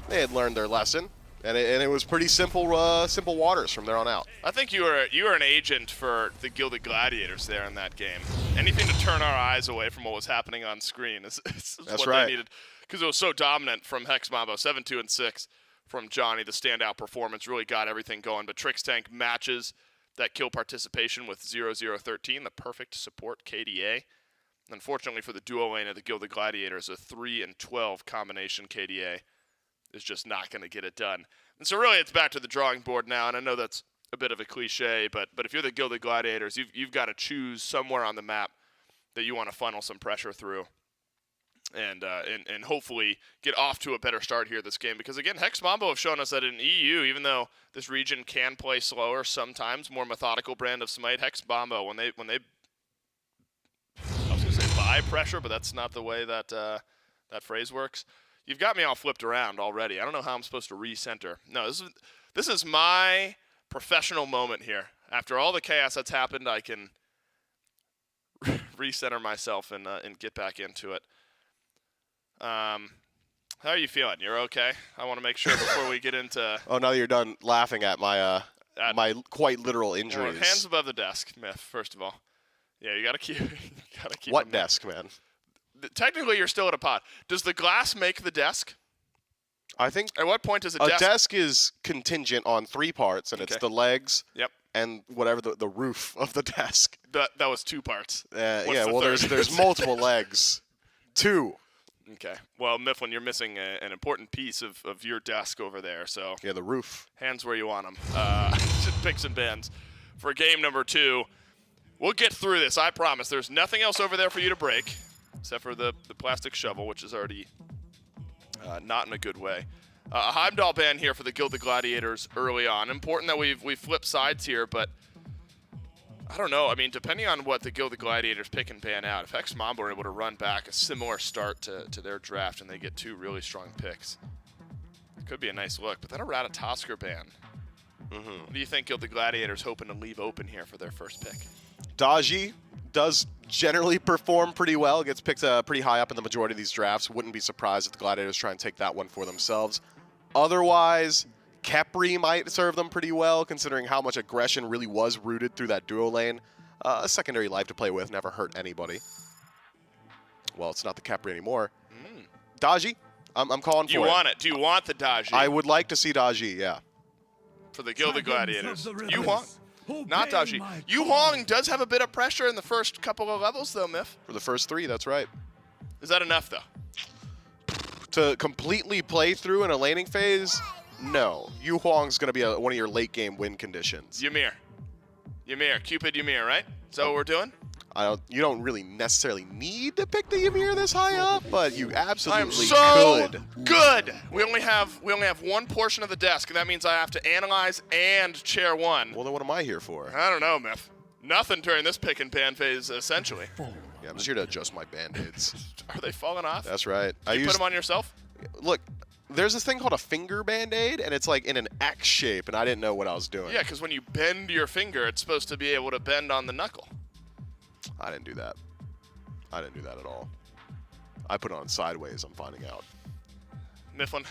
Speaker 3: they had learned their lesson. And it was pretty simple waters from there on out.
Speaker 2: I think you were an agent for the Gilded Gladiators there in that game. Anything to turn our eyes away from what was happening on screen is
Speaker 3: That's
Speaker 2: what
Speaker 3: right.
Speaker 2: they needed. Because it was so dominant from Hex Mambo, 7-2 and 6 from Johnny. The standout performance really got everything going. But Trix Tank matches that kill participation with 0-0-13, the perfect support KDA. Unfortunately for the duo lane of the Gilded Gladiators, a 3-12 combination KDA is just not going to get it done. And so really it's back to the drawing board now, and I know that's a bit of a cliche, but if you're the Gilded Gladiators, you've got to choose somewhere on the map that you want to funnel some pressure through and hopefully get off to a better start here this game. Because again, Hex Mambo have shown us that in EU, even though this region can play slower sometimes, more methodical brand of Smite, Hex Mambo, when they I was going to say buy pressure, but that's not the way that that phrase works. You've got me all flipped around already. I don't know how I'm supposed to recenter. No, this is my professional moment here. After all the chaos that's happened, I can recenter myself and get back into it. How are you feeling? You're okay? I want to make sure before we get into.
Speaker 3: Oh, now that you're done laughing at my my quite literal injuries.
Speaker 2: Hands above the desk, Myth. First of all, yeah, you gotta keep.
Speaker 3: What desk, man?
Speaker 2: Technically, you're still at a pod. Does the glass make the desk?
Speaker 3: I think.
Speaker 2: At what point does
Speaker 3: a desk is contingent on 3 parts, and it's the legs.
Speaker 2: Yep.
Speaker 3: And whatever the roof of the desk.
Speaker 2: That was 2 parts.
Speaker 3: Yeah. Well, there's multiple legs. 2.
Speaker 2: Okay. Well, Mifflin, you're missing an important piece of your desk over there. So
Speaker 3: yeah, the roof.
Speaker 2: Hands where you want them. Just picks and bends for game number 2. We'll get through this. I promise. There's nothing else over there for you to break. Except for the plastic shovel, which is already not in a good way. A Heimdall ban here for the Gilded Gladiators early on. Important that we've flipped sides here, but I don't know. I mean, depending on what the Gilded Gladiators pick and ban out, if Hex Mambo are able to run back a similar start to their draft and they get 2 really strong picks, it could be a nice look. But then a Ratatosker ban. What do you think Gilded Gladiators hoping to leave open here for their first pick?
Speaker 3: Daji does generally perform pretty well. Gets picked pretty high up in the majority of these drafts. Wouldn't be surprised if the Gladiators try and take that one for themselves. Otherwise, Khepri might serve them pretty well, considering how much aggression really was rooted through that duo lane. A secondary life to play with, never hurt anybody. Well, it's not the Khepri anymore. Daji, I'm calling for it.
Speaker 2: Do you want it? Do you want the Daji?
Speaker 3: I would like to see Daji, yeah.
Speaker 2: For the Gilded Gladiators. Yuhong. Not Daji. Yuhong does have a bit of pressure in the first couple of levels, though, Miff.
Speaker 3: For the first 3, that's right.
Speaker 2: Is that enough, though?
Speaker 3: To completely play through in a laning phase, no. Yuhuang's going to be one of your late-game win conditions.
Speaker 2: Ymir. Cupid Ymir, right? Is that what we're doing?
Speaker 3: You don't really necessarily need to pick the Ymir this high up, but you absolutely
Speaker 2: so
Speaker 3: could.
Speaker 2: Good. We only have one portion of the desk, and that means I have to analyze and chair one.
Speaker 3: Well, then what am I here for?
Speaker 2: I don't know, Miff. Nothing during this pick and pan phase, essentially.
Speaker 3: Yeah, I'm just here to adjust my band-aids.
Speaker 2: Are they falling off?
Speaker 3: That's right.
Speaker 2: Did you put them on yourself?
Speaker 3: Look, there's this thing called a finger band-aid, and it's like in an X shape, and I didn't know what I was doing.
Speaker 2: Yeah, because when you bend your finger, it's supposed to be able to bend on the knuckle.
Speaker 3: I didn't do that. I didn't do that at all. I put it on sideways, I'm finding out.
Speaker 2: Mifflin,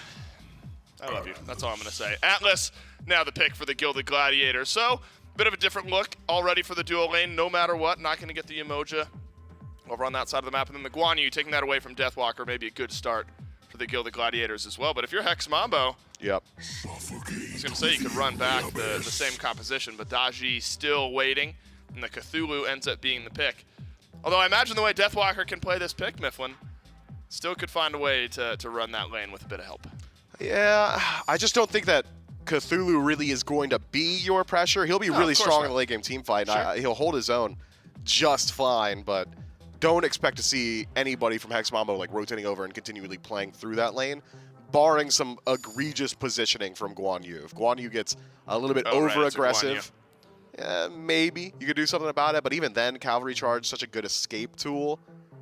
Speaker 2: I love you. That's all I'm going to say. Atlas, now the pick for the Gilded Gladiators. So, bit of a different look already for the duo lane, no matter what. Not going to get the Emoja over on that side of the map. And then the Guan Yu, taking that away from Deathwalker, maybe a good start for the Gilded Gladiators as well. But if you're Hex Mambo,
Speaker 3: yep.
Speaker 2: I was going to say you could run back the same composition, but Daji still waiting, and the Cthulhu ends up being the pick. Although I imagine the way Deathwalker can play this pick, Mifflin, still could find a way to run that lane with a bit of help.
Speaker 3: Yeah, I just don't think that Cthulhu really is going to be your pressure. He'll be really strong in the late game team fight.
Speaker 2: Sure.
Speaker 3: He'll hold his own just fine, but don't expect to see anybody from Hex Mambo like rotating over and continually playing through that lane, barring some egregious positioning from Guan Yu. If Guan Yu gets a little bit over-aggressive, maybe you could do something about it, but even then, Cavalry Charge is such a good escape tool.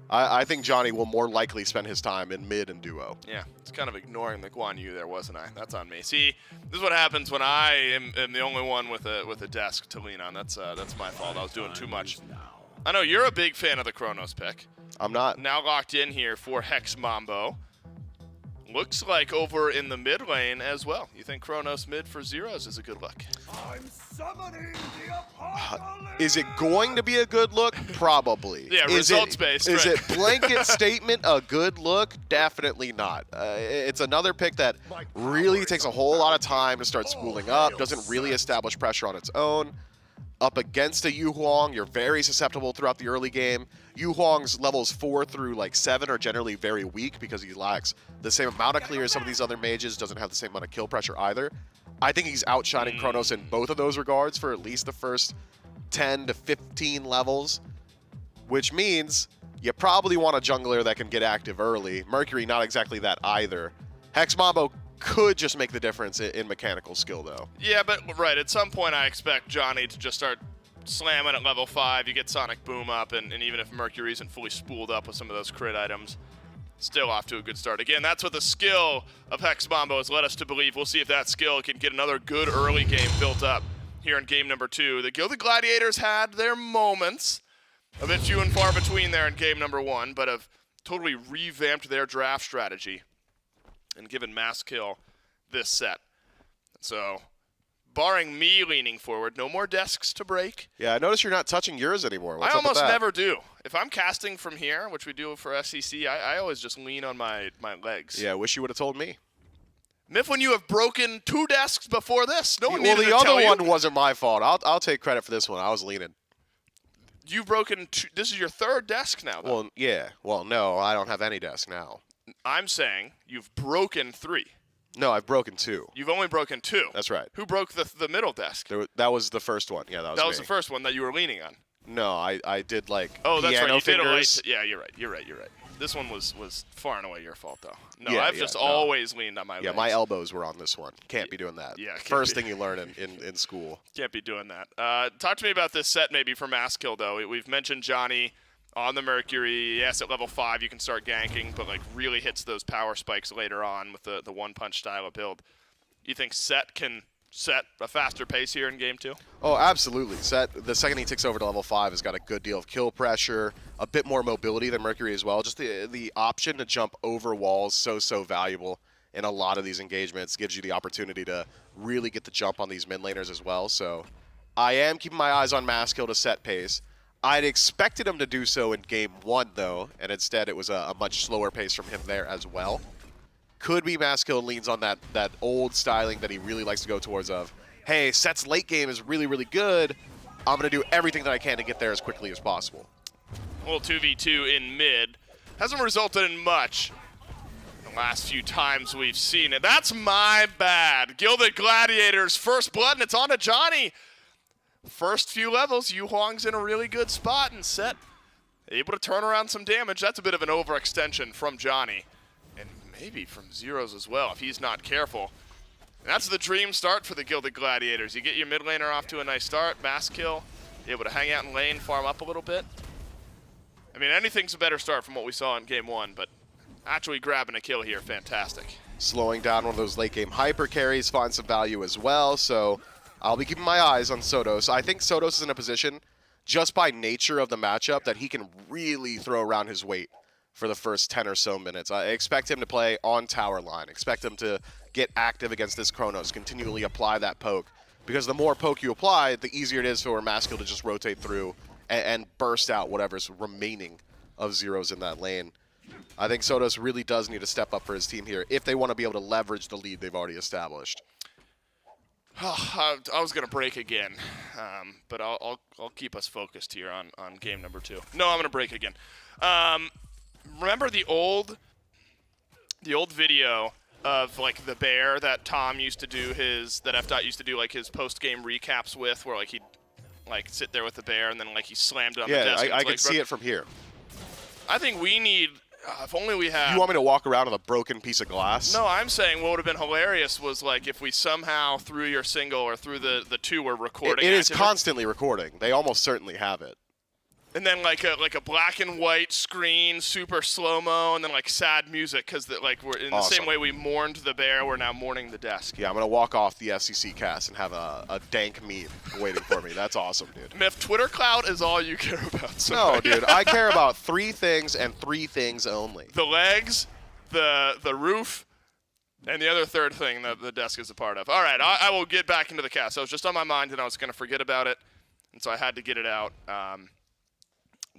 Speaker 3: I think Johnny will more likely spend his time in mid and duo.
Speaker 2: Yeah, it's kind of ignoring the Guan Yu there, wasn't I? That's on me. See, this is what happens when I am the only one with a desk to lean on. That's my fault. I was doing too much. I know you're a big fan of the Chronos pick. I'm not. Now locked in here for Hex Mambo. Looks like over in the mid lane as well. You think Chronos mid for zeros is a good look?
Speaker 5: I'm summoning the apocalypse.
Speaker 3: Is it going to be a good look? Probably.
Speaker 2: Yeah, results-based.
Speaker 3: Is
Speaker 2: right.
Speaker 3: it blanket statement a good look? Definitely not. It's another pick that really takes a whole lot of time to start spooling up, doesn't really establish pressure on its own. Up against a Yu Huang, you're very susceptible throughout the early game. Yu Huang's levels 4 through like 7 are generally very weak because he lacks the same amount of clear as some of these other mages, doesn't have the same amount of kill pressure either. I think he's outshining Chronos in both of those regards for at least the first 10 to 15 levels, which means you probably want a jungler that can get active early. Mercury, not exactly that either. Hex Mambo could just make the difference in mechanical skill, though.
Speaker 2: Yeah, but right, at some point I expect Johnny to just start slamming at level 5. You get Sonic Boom up, and even if Mercury isn't fully spooled up with some of those crit items, still off to a good start. Again, that's what the skill of Hex Mambo has led us to believe. We'll see if that skill can get another good early game built up here in game number 2. The Gilded Gladiators had their moments, a bit few and far between there in game number 1, but have totally revamped their draft strategy and given mass kill this set. So, barring me leaning forward, no more desks to break.
Speaker 3: Yeah, I notice you're not touching yours anymore. What's
Speaker 2: I
Speaker 3: up with
Speaker 2: almost
Speaker 3: that?
Speaker 2: never do. If I'm casting from here, which we do for SCC, I always just lean on my legs.
Speaker 3: Yeah, I wish you would have told me.
Speaker 2: Mifflin, you have broken 2 desks before this. No one
Speaker 3: Well,
Speaker 2: needed
Speaker 3: the
Speaker 2: to tell
Speaker 3: other
Speaker 2: you.
Speaker 3: one wasn't my fault. I'll take credit for this one. I was leaning.
Speaker 2: You've broken 2. This is your 3rd desk now, though.
Speaker 3: Well, yeah. Well, no, I don't have any desk now.
Speaker 2: I'm saying you've broken 3.
Speaker 3: No, I've broken 2.
Speaker 2: You've only broken 2.
Speaker 3: That's right.
Speaker 2: Who broke the middle desk?
Speaker 3: That was the first one. Yeah, that was
Speaker 2: That
Speaker 3: me.
Speaker 2: was the first one that you were leaning on.
Speaker 3: No, I did like
Speaker 2: Oh, that's right.
Speaker 3: piano
Speaker 2: You did a
Speaker 3: fingers.
Speaker 2: light. Yeah, you're right. This one was far and away your fault, though. No,
Speaker 3: Yeah,
Speaker 2: I've
Speaker 3: yeah,
Speaker 2: just
Speaker 3: no.
Speaker 2: always leaned on my
Speaker 3: Yeah,
Speaker 2: legs.
Speaker 3: my elbows were on this one. Can't be doing that.
Speaker 2: Yeah, can't
Speaker 3: First
Speaker 2: be.
Speaker 3: thing you learn in school.
Speaker 2: Can't be doing that. Talk to me about this set maybe for mass kill, though. We've mentioned Johnny on the Mercury. Yes, at level 5 you can start ganking, but like really hits those power spikes later on with the one-punch style of build. You think Set can set a faster pace here in game 2?
Speaker 3: Oh, absolutely. Set, the second he ticks over to level 5, has got a good deal of kill pressure, a bit more mobility than Mercury as well. Just the option to jump over walls, so valuable in a lot of these engagements. Gives you the opportunity to really get the jump on these mid laners as well. So I am keeping my eyes on Maskill to set pace. I'd expected him to do so in game 1, though, and instead it was a much slower pace from him there as well. Could be Maskill leans on that old styling that he really likes to go towards of, hey, Set's late game is really, really good. I'm going to do everything that I can to get there as quickly as possible.
Speaker 2: Well, 2v2 in mid. Hasn't resulted in much the last few times we've seen it. That's my bad. Gilded Gladiators, first blood, and it's on to Johnny. First few levels, Yu Huang's in a really good spot, and Set able to turn around some damage. That's a bit of an overextension from Johnny. And maybe from Zeros as well, if he's not careful. And that's the dream start for the Gilded Gladiators. You get your mid laner off to a nice start, mass kill, able to hang out in lane, farm up a little bit. I mean, anything's a better start from what we saw in game 1, but actually grabbing a kill here, fantastic.
Speaker 3: Slowing down one of those late game hyper carries finds some value as well, so I'll be keeping my eyes on Sotos. I think Sotos is in a position, just by nature of the matchup, that he can really throw around his weight for the first 10 or so minutes. I expect him to play on tower line, expect him to get active against this Chronos, continually apply that poke, because the more poke you apply, the easier it is for Maskell to just rotate through and burst out whatever's remaining of zeros in that lane. I think Sotos really does need to step up for his team here if they want to be able to leverage the lead they've already established.
Speaker 2: I was going to break again, but I'll keep us focused here on game number 2. No, I'm going to break again. Remember the old video of like the bear that Tom used to do that FDOT used to do like his post-game recaps with, where like he'd like sit there with the bear and then like he slammed it on the desk.
Speaker 3: Yeah, I can see it from here.
Speaker 2: I think we need, if only we had...
Speaker 3: You want me to walk around with a broken piece of glass?
Speaker 2: No, I'm saying what would have been hilarious was like if we somehow through your single or through the 2 were recording.
Speaker 3: It is constantly recording. They almost certainly have it.
Speaker 2: And then like a black and white screen, super slow-mo, and then like sad music, because like we're in the same way we mourned the bear, we're now mourning the desk.
Speaker 3: Yeah, I'm gonna walk off the FCC cast and have a dank meme waiting for me. That's awesome, dude.
Speaker 2: Myth, Twitter cloud is all you care about. So
Speaker 3: no, dude, I care about 3 things and 3 things only.
Speaker 2: The legs, the roof, and the other third thing that the desk is a part of. All right, I will get back into the cast. So it was just on my mind, and I was gonna forget about it, and so I had to get it out.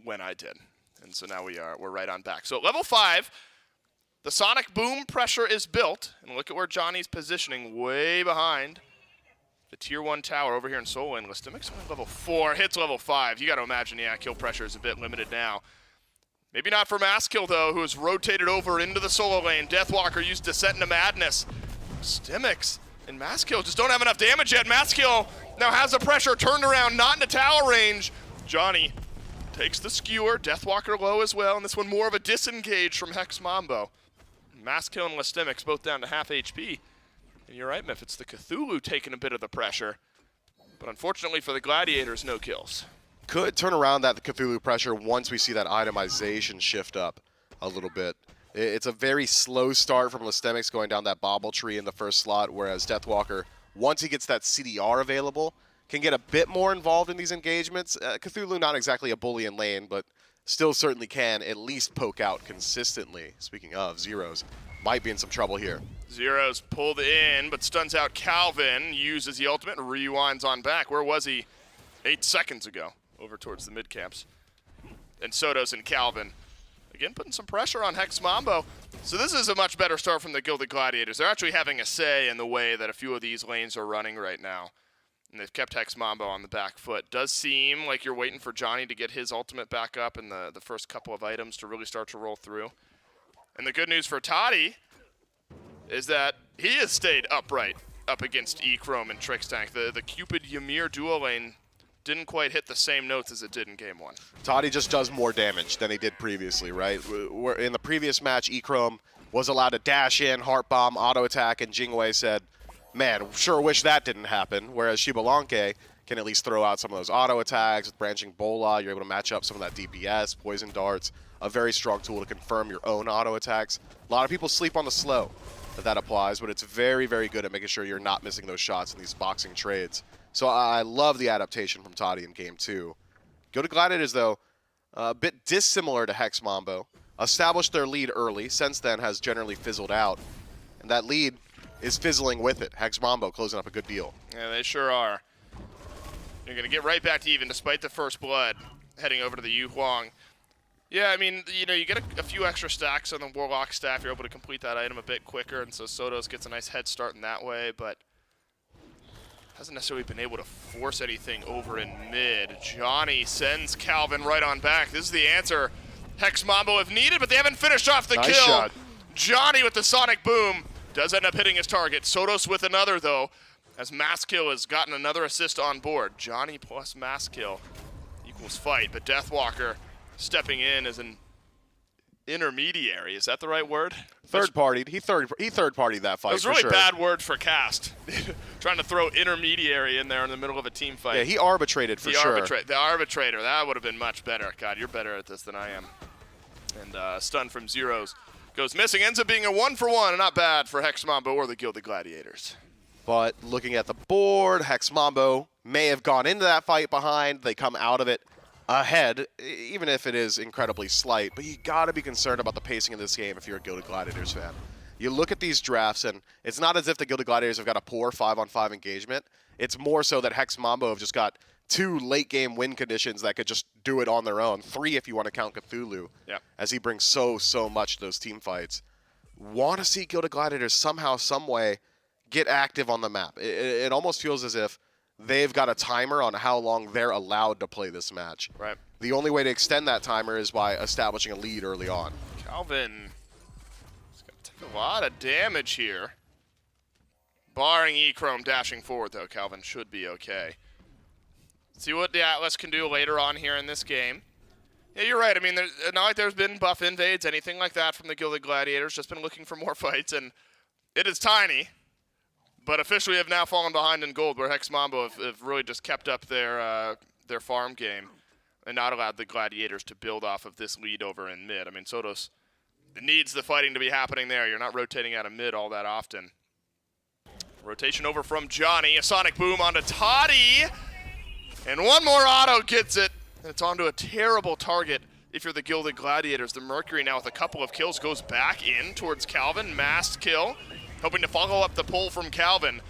Speaker 2: When I did. And so now we're right on back. So at level 5, the sonic boom pressure is built. And look at where Johnny's positioning, way behind the tier 1 tower over here in solo lane. Listimic's only level 4, hits level 5. You got to imagine, yeah, kill pressure is a bit limited now. Maybe not for Maskell, though, who has rotated over into the solo lane. Deathwalker used Descent into Madness. Stimmix and Maskell just don't have enough damage yet. Maskell now has the pressure turned around, not into tower range. Johnny takes the skewer, Deathwalker low as well, and this one more of a disengage from Hex Mambo. Maskell and Listimix both down to half HP. And you're right, Myth, it's the Cthulhu taking a bit of the pressure. But unfortunately for the Gladiators, no kills.
Speaker 3: Could turn around that Cthulhu pressure once we see that itemization shift up a little bit. It's a very slow start from Listimix going down that bobble tree in the first slot, whereas Deathwalker, once he gets that CDR available, can get a bit more involved in these engagements. Cthulhu not exactly a bully in lane, but still certainly can at least poke out consistently. Speaking of, Zeros might be in some trouble here.
Speaker 2: Zeros pulled in, but stuns out Calvin, uses the ultimate, rewinds on back. Where was he 8 seconds ago? Over towards the mid camps. And Sotos and Calvin, again, putting some pressure on Hex Mambo. So this is a much better start from the Gilded Gladiators. They're actually having a say in the way that a few of these lanes are running right now. And they've kept Hex Mambo on the back foot. Does seem like you're waiting for Johnny to get his ultimate back up and the first couple of ymits to really start to roll through. And the good news for Toddy is that he has stayed upright up against E-Chrome and Trixtank. The Cupid Ymir duo lane didn't quite hit the same notes as it did in game 1.
Speaker 3: Toddy just does more damage than he did previously, right? In the previous match, E-Chrome was allowed to dash in, heart bomb, auto attack, and Jingwei said, man, sure wish that didn't happen. Whereas Shibalanke can at least throw out some of those auto attacks. With branching Bola, you're able to match up some of that DPS, poison darts, a very strong tool to confirm your own auto attacks. A lot of people sleep on the slow that applies, but it's very, very good at making sure you're not missing those shots in these boxing trades. So I love the adaptation from Toddy in game 2. Gilded Gladiators, though, a bit dissimilar to Hex Mambo. Established their lead early, since then has generally fizzled out. And that lead is fizzling with it. Hex Mambo closing up a good deal.
Speaker 2: Yeah, they sure are. You're going to get right back to even despite the first blood, heading over to the Yu Huang. Yeah, I mean, you know, you get a few extra stacks on the Warlock staff. You're able to complete that item a bit quicker, and so Sotos gets a nice head start in that way, but hasn't necessarily been able to force anything over in mid. Johnny sends Calvin right on back. This is the answer Hex Mambo if needed, but they haven't finished off the
Speaker 3: nice
Speaker 2: kill.
Speaker 3: Shot.
Speaker 2: Johnny with the sonic boom does end up hitting his target. Sotos with another, though, as Maskell has gotten another assist on board. Johnny plus Maskell equals fight, but Deathwalker stepping in as an intermediary. Is that the right word?
Speaker 3: Third-partied. He third-partied that fight.
Speaker 2: It was a
Speaker 3: for
Speaker 2: really
Speaker 3: sure.
Speaker 2: bad word for cast. Trying to throw intermediary in there in the middle of a team fight.
Speaker 3: Yeah, he arbitrated for sure.
Speaker 2: The arbitrator. That would have been much better. God, you're better at this than I am. And stun from Zeros goes missing. Ends up being a 1-for-1. Not bad for Hex Mambo or the Gilded Gladiators.
Speaker 3: But looking at the board, Hex Mambo may have gone into that fight behind. They come out of it ahead, even if it is incredibly slight. But you got to be concerned about the pacing of this game if you're a Gilded Gladiators fan. You look at these drafts, and it's not as if the Gilded Gladiators have got a poor 5-on-5 engagement. It's more so that Hex Mambo have just got 2 late-game win conditions that could just do it on their own. 3 if you want to count Cthulhu, as he brings so much to those team fights. Want to see Gilded Gladiators somehow, some way, get active on the map. It almost feels as if they've got a timer on how long they're allowed to play this match.
Speaker 2: Right.
Speaker 3: The only way to extend that timer is by establishing a lead early on.
Speaker 2: Calvin is going to take a lot of damage here. Barring E-Chrome dashing forward, though, Calvin should be okay. See what the Atlas can do later on here in this game. Yeah, you're right. I mean, not like there's been buff invades, anything like that from the Gilded Gladiators. Just been looking for more fights, and it is tiny. But officially have now fallen behind in gold, where Hex Mambo have really just kept up their farm game and not allowed the Gladiators to build off of this lead over in mid. I mean, Sotos needs the fighting to be happening there. You're not rotating out of mid all that often. Rotation over from Johnny. A Sonic Boom onto Toddy. And one more auto gets it. And it's onto a terrible target if you're the Gilded Gladiators. The Mercury now with a couple of kills goes back in towards Calvin. Masked kill. Hoping to follow up the pull from Calvin.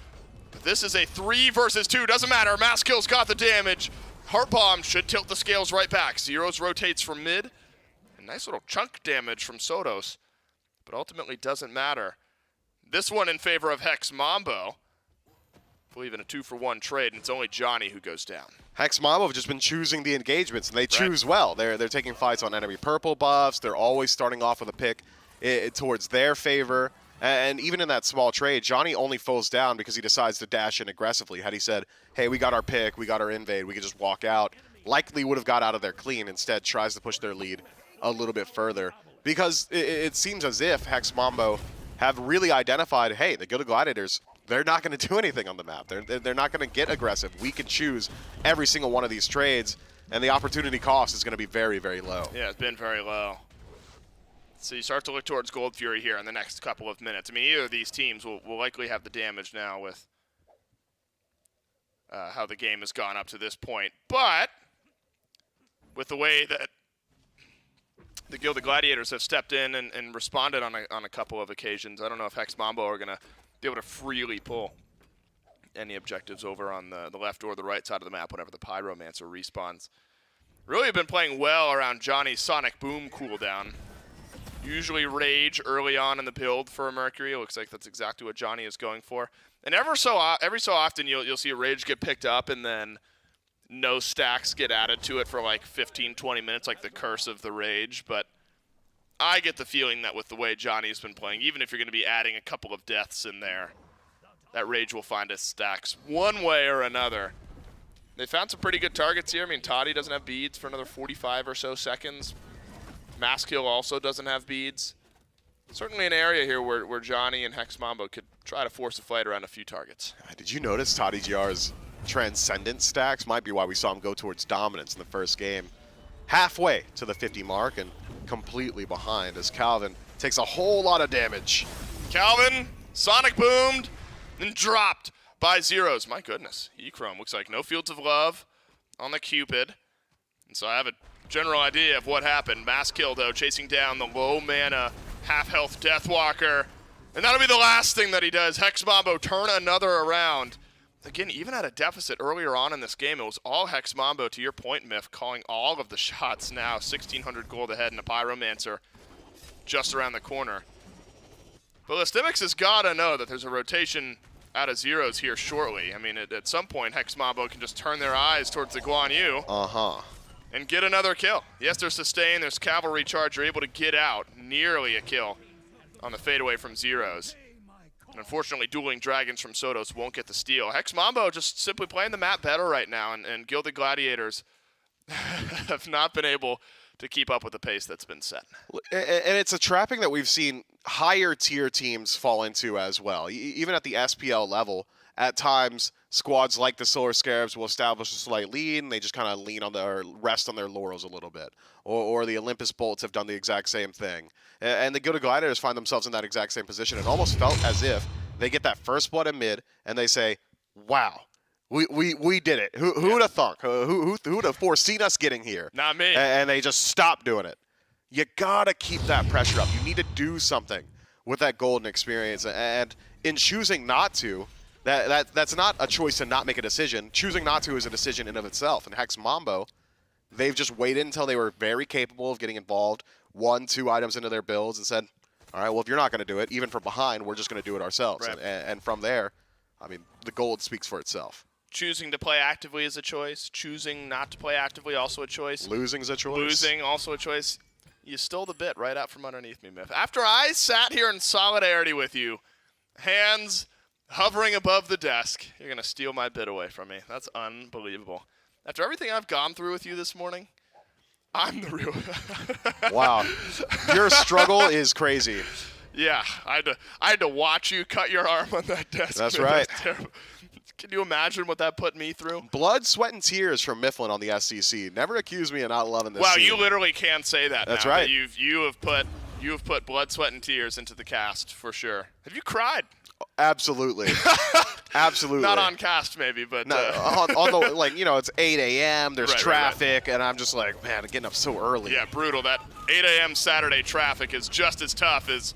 Speaker 2: But this is a 3 versus 2. Doesn't matter. Mass Kill's got the damage. Heart Bomb should tilt the scales right back. Zeros rotates from mid. A nice little chunk damage from Sotos. But ultimately doesn't matter. This one in favor of Hex Mambo. I believe in a 2-for-1 trade, and it's only Johnny who goes down.
Speaker 3: Hex Mambo have just been choosing the engagements, and they choose well. They're taking fights on enemy purple buffs. They're always starting off with a pick towards their favor. And even in that small trade, Johnny only falls down because he decides to dash in aggressively. Had he said, hey, we got our pick, we got our invade, we could just walk out, likely would have got out of there clean. Instead, tries to push their lead a little bit further. Because it seems as if Hex Mambo have really identified, hey, the Gilded Gladiators, they're not going to do anything on the map. They're not going to get aggressive. We can choose every single one of these trades, and the opportunity cost is going to be very, very low.
Speaker 2: Yeah, it's been very low. So you start to look towards Gold Fury here in the next couple of minutes. I mean, either of these teams will likely have the damage now with how the game has gone up to this point. But with the way that the Gilded Gladiators have stepped in and responded on a couple of occasions, I don't know if Hex Mambo are going to be able to freely pull any objectives over on the left or the right side of the map whenever the Pyromancer respawns. Really have been playing well around Johnny's Sonic Boom cooldown. Usually Rage early on in the build for a Mercury. It looks like that's exactly what Johnny is going for. And every so often you'll see a Rage get picked up and then no stacks get added to it for like 15, 20 minutes, like the curse of the Rage. But I get the feeling that with the way Johnny's been playing, even if you're going to be adding a couple of deaths in there, that Rage will find his stacks one way or another. They found some pretty good targets here. I mean, Toddy doesn't have beads for another 45 or so seconds. Maskill also doesn't have beads. Certainly an area here where Johnny and Hex Mambo could try to force a fight around a few targets.
Speaker 3: Did you notice Toddy GR's Transcendent stacks? Might be why we saw him go towards dominance in the first game. Halfway to the 50 mark and completely behind as Calvin takes a whole lot of damage.
Speaker 2: Calvin, Sonic Boomed, and dropped by Zeros. My goodness, E-Chrome looks like no Fields of Love on the Cupid. And so I have a general idea of what happened. Mass kill, though, chasing down the low mana, half-health Deathwalker. And that'll be the last thing that he does. Hex Mambo turn another around. Again, even at a deficit earlier on in this game, it was all Hex Mambo, to your point, Myth, calling all of the shots now. 1,600 gold ahead and a Pyromancer just around the corner. But Listimics has got to know that there's a rotation out of Zeros here shortly. I mean, at some point, Hex Mambo can just turn their eyes towards the Guan Yu. And get another kill. Yes, there's sustain, there's cavalry charge. You're able to get out. Nearly a kill on the fadeaway from Zeros. And unfortunately, Dueling Dragons from Sotos won't get the steal. Hex Mambo just simply playing the map better right now, and Gilded Gladiators have not been able to keep up with the pace that's been set.
Speaker 3: And it's a trapping that we've seen higher tier teams fall into as well. Even at the SPL level, at times squads like the Solar Scarabs will establish a slight lead, and they just kind of lean on or rest on their laurels a little bit. Or the Olympus Bolts have done the exact same thing. And the Gilded Gladiators find themselves in that exact same position. It almost felt as if they get that first blood in mid, and they say, wow, we did it. Who would have thunk? Who would have foreseen us getting here?
Speaker 2: Not me.
Speaker 3: And they just stop doing it. You got to keep that pressure up. You need to do something with that golden experience. And in choosing not to, that's not a choice to not make a decision. Choosing not to is a decision in of itself. And Hex Mambo, they've just waited until they were very capable of getting involved, 1-2 items into their builds, and said, all right, well, if you're not going to do it, even from behind, we're just going to do it ourselves.
Speaker 2: Right.
Speaker 3: And from there, I mean, the gold speaks for itself.
Speaker 2: Choosing to play actively is a choice. Choosing not to play actively, also a choice.
Speaker 3: Losing's a choice.
Speaker 2: Losing, also a choice. You stole the bit right out from underneath me, Myth. After I sat here in solidarity with you, hands hovering above the desk, you're going to steal my bit away from me. That's unbelievable. After everything I've gone through with you this morning, I'm the real...
Speaker 3: Wow. Your struggle is crazy.
Speaker 2: Yeah, I had to watch you cut your arm on that desk.
Speaker 3: That's
Speaker 2: man.
Speaker 3: right.
Speaker 2: That's terrible. Can you imagine what that put me through?
Speaker 3: Blood, sweat, and tears from Mifflin on the SCC. Never accuse me of not loving this
Speaker 2: Wow,
Speaker 3: scene.
Speaker 2: you literally can say that.
Speaker 3: That's
Speaker 2: now,
Speaker 3: right.
Speaker 2: That you have put blood, sweat, and tears into the cast for sure. Have you cried?
Speaker 3: Absolutely. Absolutely.
Speaker 2: Not on cast, maybe, but
Speaker 3: No, on the, like, you know, it's 8 a.m., there's
Speaker 2: Right,
Speaker 3: traffic, and I'm just like, man, I'm getting up so early.
Speaker 2: yeah, brutal. That 8 a.m. Saturday traffic is just as tough as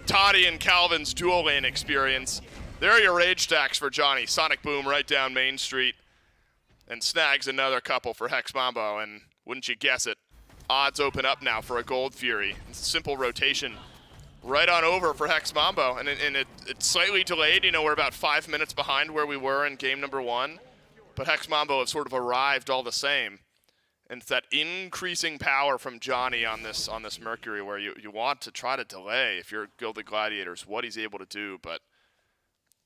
Speaker 2: Toddy and Calvin's dual lane experience. There are your rage stacks for Johnny. Sonic Boom right down Main Street, and snags another couple for Hex Mambo, and wouldn't you guess it, odds open up now for a Gold Fury. Simple rotation right on over for Hex Mambo, and it's slightly delayed. You know, we're about 5 minutes behind where we were in game number 1, but Hex Mambo have sort of arrived all the same. And it's that increasing power from Johnny on this Mercury where you want to try to delay if you're Gilded Gladiators what he's able to do, but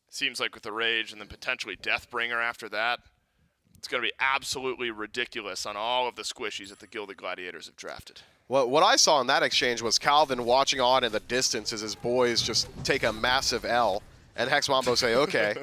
Speaker 2: it seems like with the Rage and then potentially Deathbringer after that, it's going to be absolutely ridiculous on all of the squishies that the Gilded Gladiators have drafted.
Speaker 3: Well, what I saw in that exchange was Calvin watching on in the distance as his boys just take a massive L, and Hex Mambo say, okay,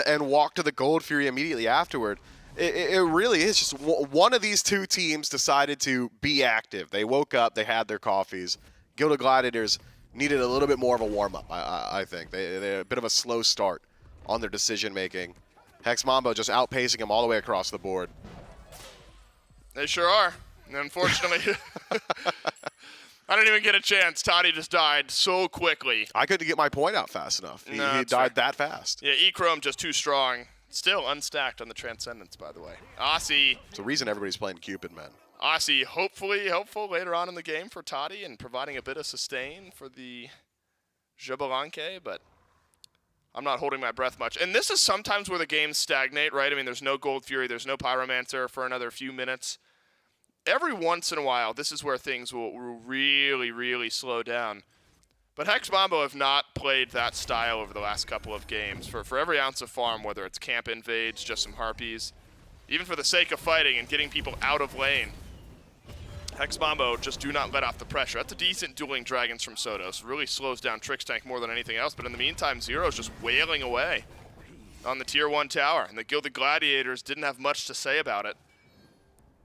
Speaker 3: and walk to the Gold Fury immediately afterward. It really is just one of these two teams decided to be active. They woke up, they had their coffees. Gilded Gladiators needed a little bit more of a warm-up, I think. They had a bit of a slow start on their decision-making. Hex Mambo just outpacing them all the way across the board.
Speaker 2: They sure are. And unfortunately, I didn't even get a chance. Toddy just died so quickly.
Speaker 3: I couldn't get my point out fast enough. He
Speaker 2: No,
Speaker 3: died that fast.
Speaker 2: Yeah, E-Chrome just too strong. Still unstacked on the Transcendence, by the way. Aussie.
Speaker 3: It's the reason everybody's playing Cupid, man.
Speaker 2: Aussie hopefully helpful later on in the game for Toddy and providing a bit of sustain for the Jabalanque, but I'm not holding my breath much. And this is sometimes where the games stagnate, right? I mean, there's no Gold Fury, there's no Pyromancer for another few minutes. Every once in a while, this is where things will really, really slow down. But Hex Mambo have not played that style over the last couple of games. For every ounce of farm, whether it's camp invades, just some harpies, even for the sake of fighting and getting people out of lane, Hex Mambo just do not let off the pressure. That's a decent dueling dragons from Sodos. Really slows down Trix Tank more than anything else, but in the meantime, Zero's just wailing away on the Tier 1 tower, and the Gilded Gladiators didn't have much to say about it.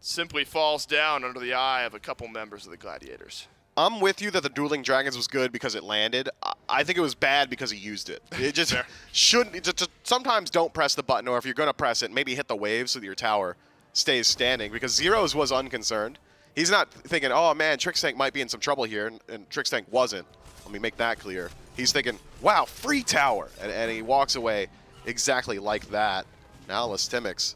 Speaker 2: Simply falls down under the eye of a couple members of the Gladiators.
Speaker 3: I'm with you that the Dueling Dragons was good because it landed. I think it was bad because he used it. It just shouldn't. Just sometimes don't press the button, or if you're going to press it, maybe hit the wave so that your tower stays standing, because Zeros was unconcerned. He's not thinking, oh man, Trix Tank might be in some trouble here, and Trix Tank wasn't. Let me make that clear. He's thinking, wow, free tower, and he walks away exactly like that. Now Listimics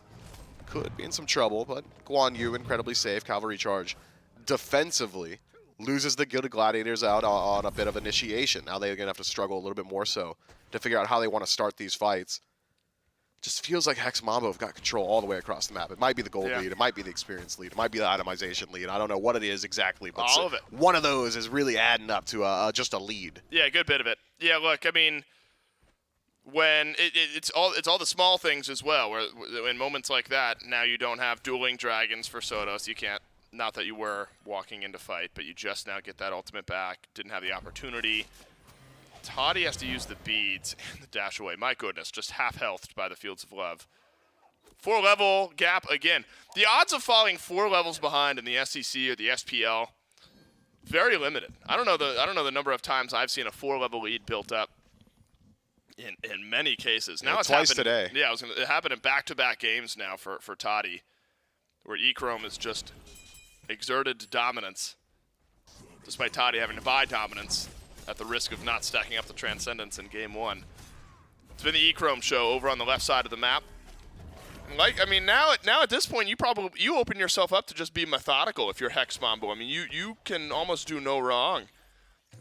Speaker 3: could be in some trouble, but Guan Yu incredibly safe. Cavalry Charge defensively loses the Gilded Gladiators out on a bit of initiation. Now they're going to have to struggle a little bit more so to figure out how they want to start these fights. Just feels like Hex Mambo have got control all the way across the map. It might be the gold lead, it might be the experience lead, it might be the itemization lead. I don't know what it is exactly, but
Speaker 2: all of it.
Speaker 3: One of those is really adding up to just a lead.
Speaker 2: Yeah, a good bit of it. Yeah, look, I mean, when it's all the small things as well, where in moments like that, now you don't have dueling dragons for Sodos. You can't Not that you were walking into fight, but you just now get that ultimate back. Didn't have the opportunity. Toddy has to use the beads and the dash away. My goodness, just half-healthed by the Fields of Love. 4-level gap again. The odds of falling 4 levels behind in the SEC or the SPL, very limited. I don't know the number of times I've seen a 4-level lead built up in many cases. Now
Speaker 3: yeah,
Speaker 2: it's
Speaker 3: twice
Speaker 2: happened,
Speaker 3: today.
Speaker 2: Yeah, it happened in back-to-back games now for Toddy, where Echrome has just exerted dominance, despite Toddy having to buy dominance at the risk of not stacking up the Transcendence in game 1. It's been the Echrome show over on the left side of the map. Now at this point, you open yourself up to just be methodical if you're Hex Mambo. I mean, you can almost do no wrong.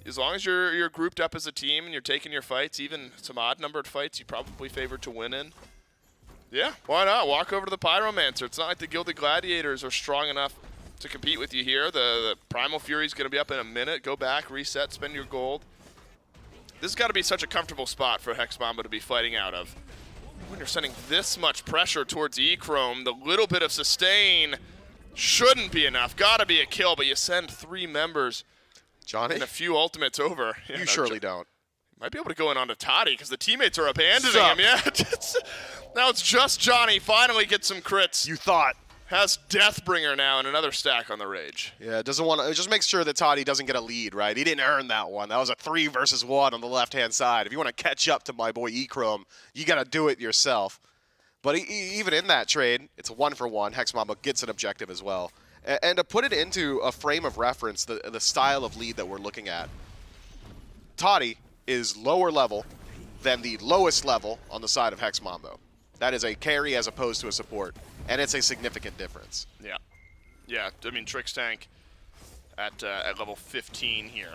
Speaker 2: As long as you're grouped up as a team and you're taking your fights, even some odd-numbered fights, you probably favored to win in. Yeah, why not? Walk over to the Pyromancer. It's not like the Gilded Gladiators are strong enough to compete with you here. The Primal Fury's going to be up in a minute. Go back, reset, spend your gold. This has got to be such a comfortable spot for Hex Mambo to be fighting out of. When you're sending this much pressure towards Echrome, the little bit of sustain shouldn't be enough. Got to be a kill, but you send 3 members
Speaker 3: Johnny?
Speaker 2: and a few ultimates over. Yeah,
Speaker 3: You surely don't.
Speaker 2: Might be able to go in onto Toddy because the teammates are abandoning him. Yeah. Now it's just Johnny. Finally gets some crits.
Speaker 3: You thought.
Speaker 2: Has Deathbringer now and another stack on the Rage.
Speaker 3: Yeah, doesn't want to. Just make sure that Toddy doesn't get a lead, right? He didn't earn that one. That was a 3 versus 1 on the left-hand side. If you want to catch up to my boy Echrome, you got to do it yourself. But even in that trade, it's a 1-for-1. Hex Mambo gets an objective as well. And to put it into a frame of reference, the style of lead that we're looking at, Toddy is lower level than the lowest level on the side of Hex Mambo. That is a carry as opposed to a support. And it's a significant difference.
Speaker 2: Yeah. Yeah, I mean, Trix Tank at level 15 here.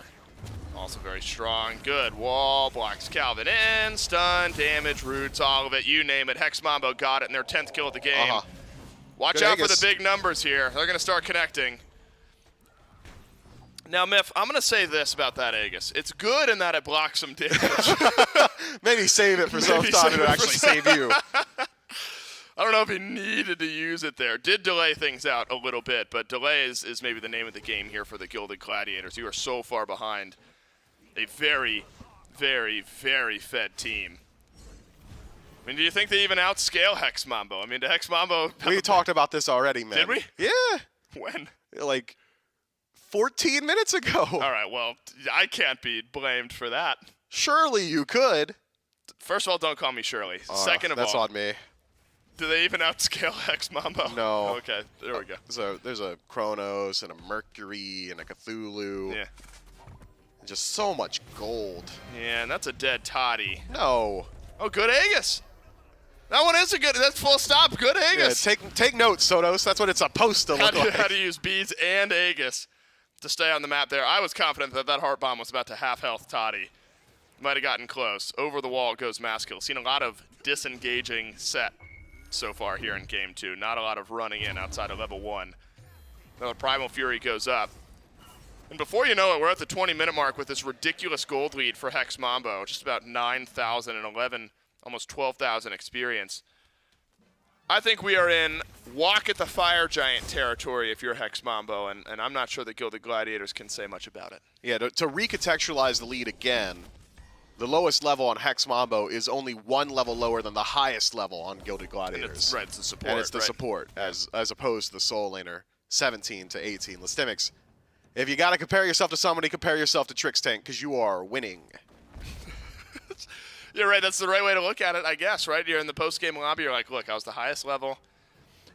Speaker 2: Also very strong. Good. Wall blocks Calvin in. Stun, damage, roots, all of it. You name it. Hex Mambo got it in their 10th kill of the game. Watch out for the big numbers here. They're going to start connecting. Now, Miff, I'm going to say this about that Aegis. It's good in that it blocks some damage.
Speaker 3: Maybe save it for some time to actually save you.
Speaker 2: I don't know if he needed to use it there. Did delay things out a little bit, but delay is maybe the name of the game here for the Gilded Gladiators. You are so far behind a very, very, very fed team. I mean, do you think they even outscale Hex Mambo? I mean, the Hex Mambo...
Speaker 3: We talked about this already, man.
Speaker 2: Did we?
Speaker 3: Yeah.
Speaker 2: When?
Speaker 3: Like 14 minutes ago.
Speaker 2: All right, well, I can't be blamed for that.
Speaker 3: Surely you could.
Speaker 2: First of all, don't call me Shirley. Second of all...
Speaker 3: That's on me.
Speaker 2: Do they even outscale Hex Mambo?
Speaker 3: No.
Speaker 2: Okay, there we go.
Speaker 3: So there's a Kronos and a Mercury and a Cthulhu.
Speaker 2: Yeah.
Speaker 3: And just so much gold.
Speaker 2: Yeah, and that's a dead Toddy.
Speaker 3: No.
Speaker 2: Oh, good Aegis. That one is a good, that's full stop. Good Aegis.
Speaker 3: Yeah, take notes, Sotos. That's what it's supposed to look like.
Speaker 2: How to use beads and Aegis to stay on the map there. I was confident that that heart bomb was about to half health Toddy. Might have gotten close. Over the wall goes Maskill. Seen a lot of disengaging set so far here in game 2. Not a lot of running in outside of level 1. Now the Primal Fury goes up. And before you know it, we're at the 20-minute mark with this ridiculous gold lead for Hex Mambo. Just about 9,000 and 11, almost 12,000 experience. I think we are in walk at the fire giant territory if you're Hex Mambo, and I'm not sure that Gilded Gladiators can say much about it.
Speaker 3: Yeah, to recontextualize the lead again, the lowest level on Hex Mambo is only 1 level lower than the highest level on Gilded Gladiators.
Speaker 2: Right, it's the support.
Speaker 3: And it's the support, as opposed to the Soul Laner, 17 to 18. Listimics, if you got to compare yourself to somebody, compare yourself to Trix Tank, because you are winning.
Speaker 2: You're right, that's the right way to look at it, I guess, right? You're in the post-game lobby, you're like, look, I was the highest level.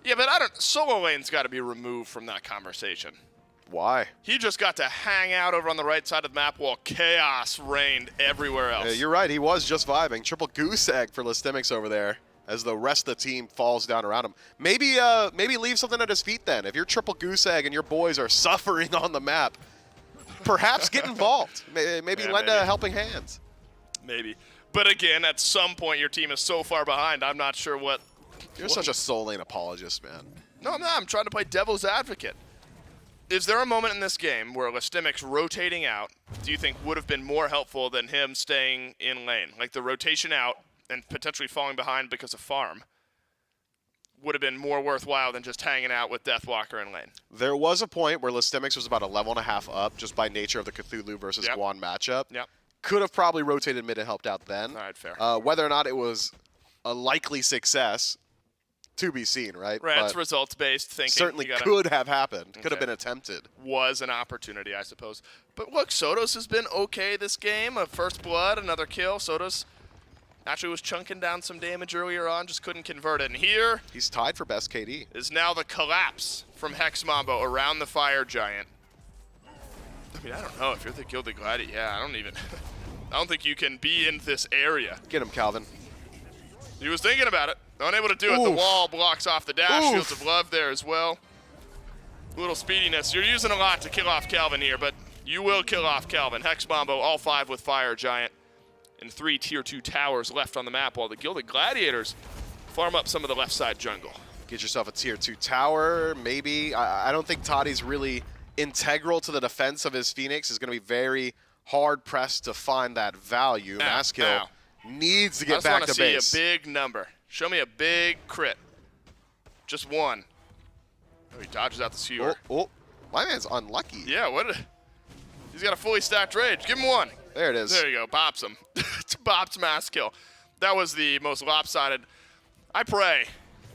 Speaker 2: Yeah, but solo lane's got to be removed from that conversation.
Speaker 3: Why?
Speaker 2: He just got to hang out over on the right side of the map while chaos reigned everywhere else.
Speaker 3: Yeah, you're right, he was just vibing. Triple goose egg for Listimics over there as the rest of the team falls down around him. Maybe leave something at his feet then. If you're triple goose egg and your boys are suffering on the map, perhaps get involved. Maybe lend a helping hand.
Speaker 2: Maybe. But again, at some point your team is so far behind, I'm not sure what...
Speaker 3: You're such a Soul Lane apologist, man.
Speaker 2: No, I'm not. I'm trying to play devil's advocate. Is there a moment in this game where Listimics rotating out, do you think would have been more helpful than him staying in lane? Like the rotation out and potentially falling behind because of farm. would have been more worthwhile than just hanging out with Deathwalker in lane.
Speaker 3: There was a point where Lystemix was about a level and a half up just by nature of the Cthulhu versus
Speaker 2: Yep.
Speaker 3: Guan matchup.
Speaker 2: Yep.
Speaker 3: Could have probably rotated mid and helped out then.
Speaker 2: All right, fair.
Speaker 3: Whether or not it was a likely success, to be seen, right?
Speaker 2: Right, it's
Speaker 3: But
Speaker 2: results-based thinking.
Speaker 3: certainly
Speaker 2: You gotta-
Speaker 3: could have happened. Could have
Speaker 2: Okay.
Speaker 3: been attempted.
Speaker 2: was an opportunity, I suppose. But look, Sotos has been okay this game. A first blood, another kill. Sotos actually was chunking down some damage earlier on, just couldn't convert it. And here
Speaker 3: He's tied for best KD.
Speaker 2: is now the collapse from Hex Mambo around the Fire Giant. I mean, I don't know if you're the Gilded Gladiator. Yeah, I don't think you can be in this area.
Speaker 3: Get him, Calvin.
Speaker 2: He was thinking about it. Unable to do it. The
Speaker 3: Oof.
Speaker 2: wall blocks off the dash.
Speaker 3: Oof.
Speaker 2: Shields of Love there as well. A little speediness. You're using a lot to kill off Calvin here, but you will kill off Calvin. Hex Mambo, all 5 with Fire Giant, and 3 tier 2 towers left on the map, while the Gilded Gladiators farm up some of the left side jungle.
Speaker 3: Get yourself a tier 2 tower, maybe. I don't think Toddy's really integral to the defense of his Phoenix. Is going to be very hard pressed to find that value. Maskill needs to
Speaker 2: I
Speaker 3: get
Speaker 2: just
Speaker 3: back
Speaker 2: want
Speaker 3: to
Speaker 2: to see
Speaker 3: base.
Speaker 2: a big number. Show me a big crit. Just one. Oh, he dodges out the skewer.
Speaker 3: Oh, my man's unlucky.
Speaker 2: Yeah, he's got a fully stacked rage. Give him one.
Speaker 3: There it is.
Speaker 2: There you go. Bops him. Bops mass kill. That was the most lopsided. I pray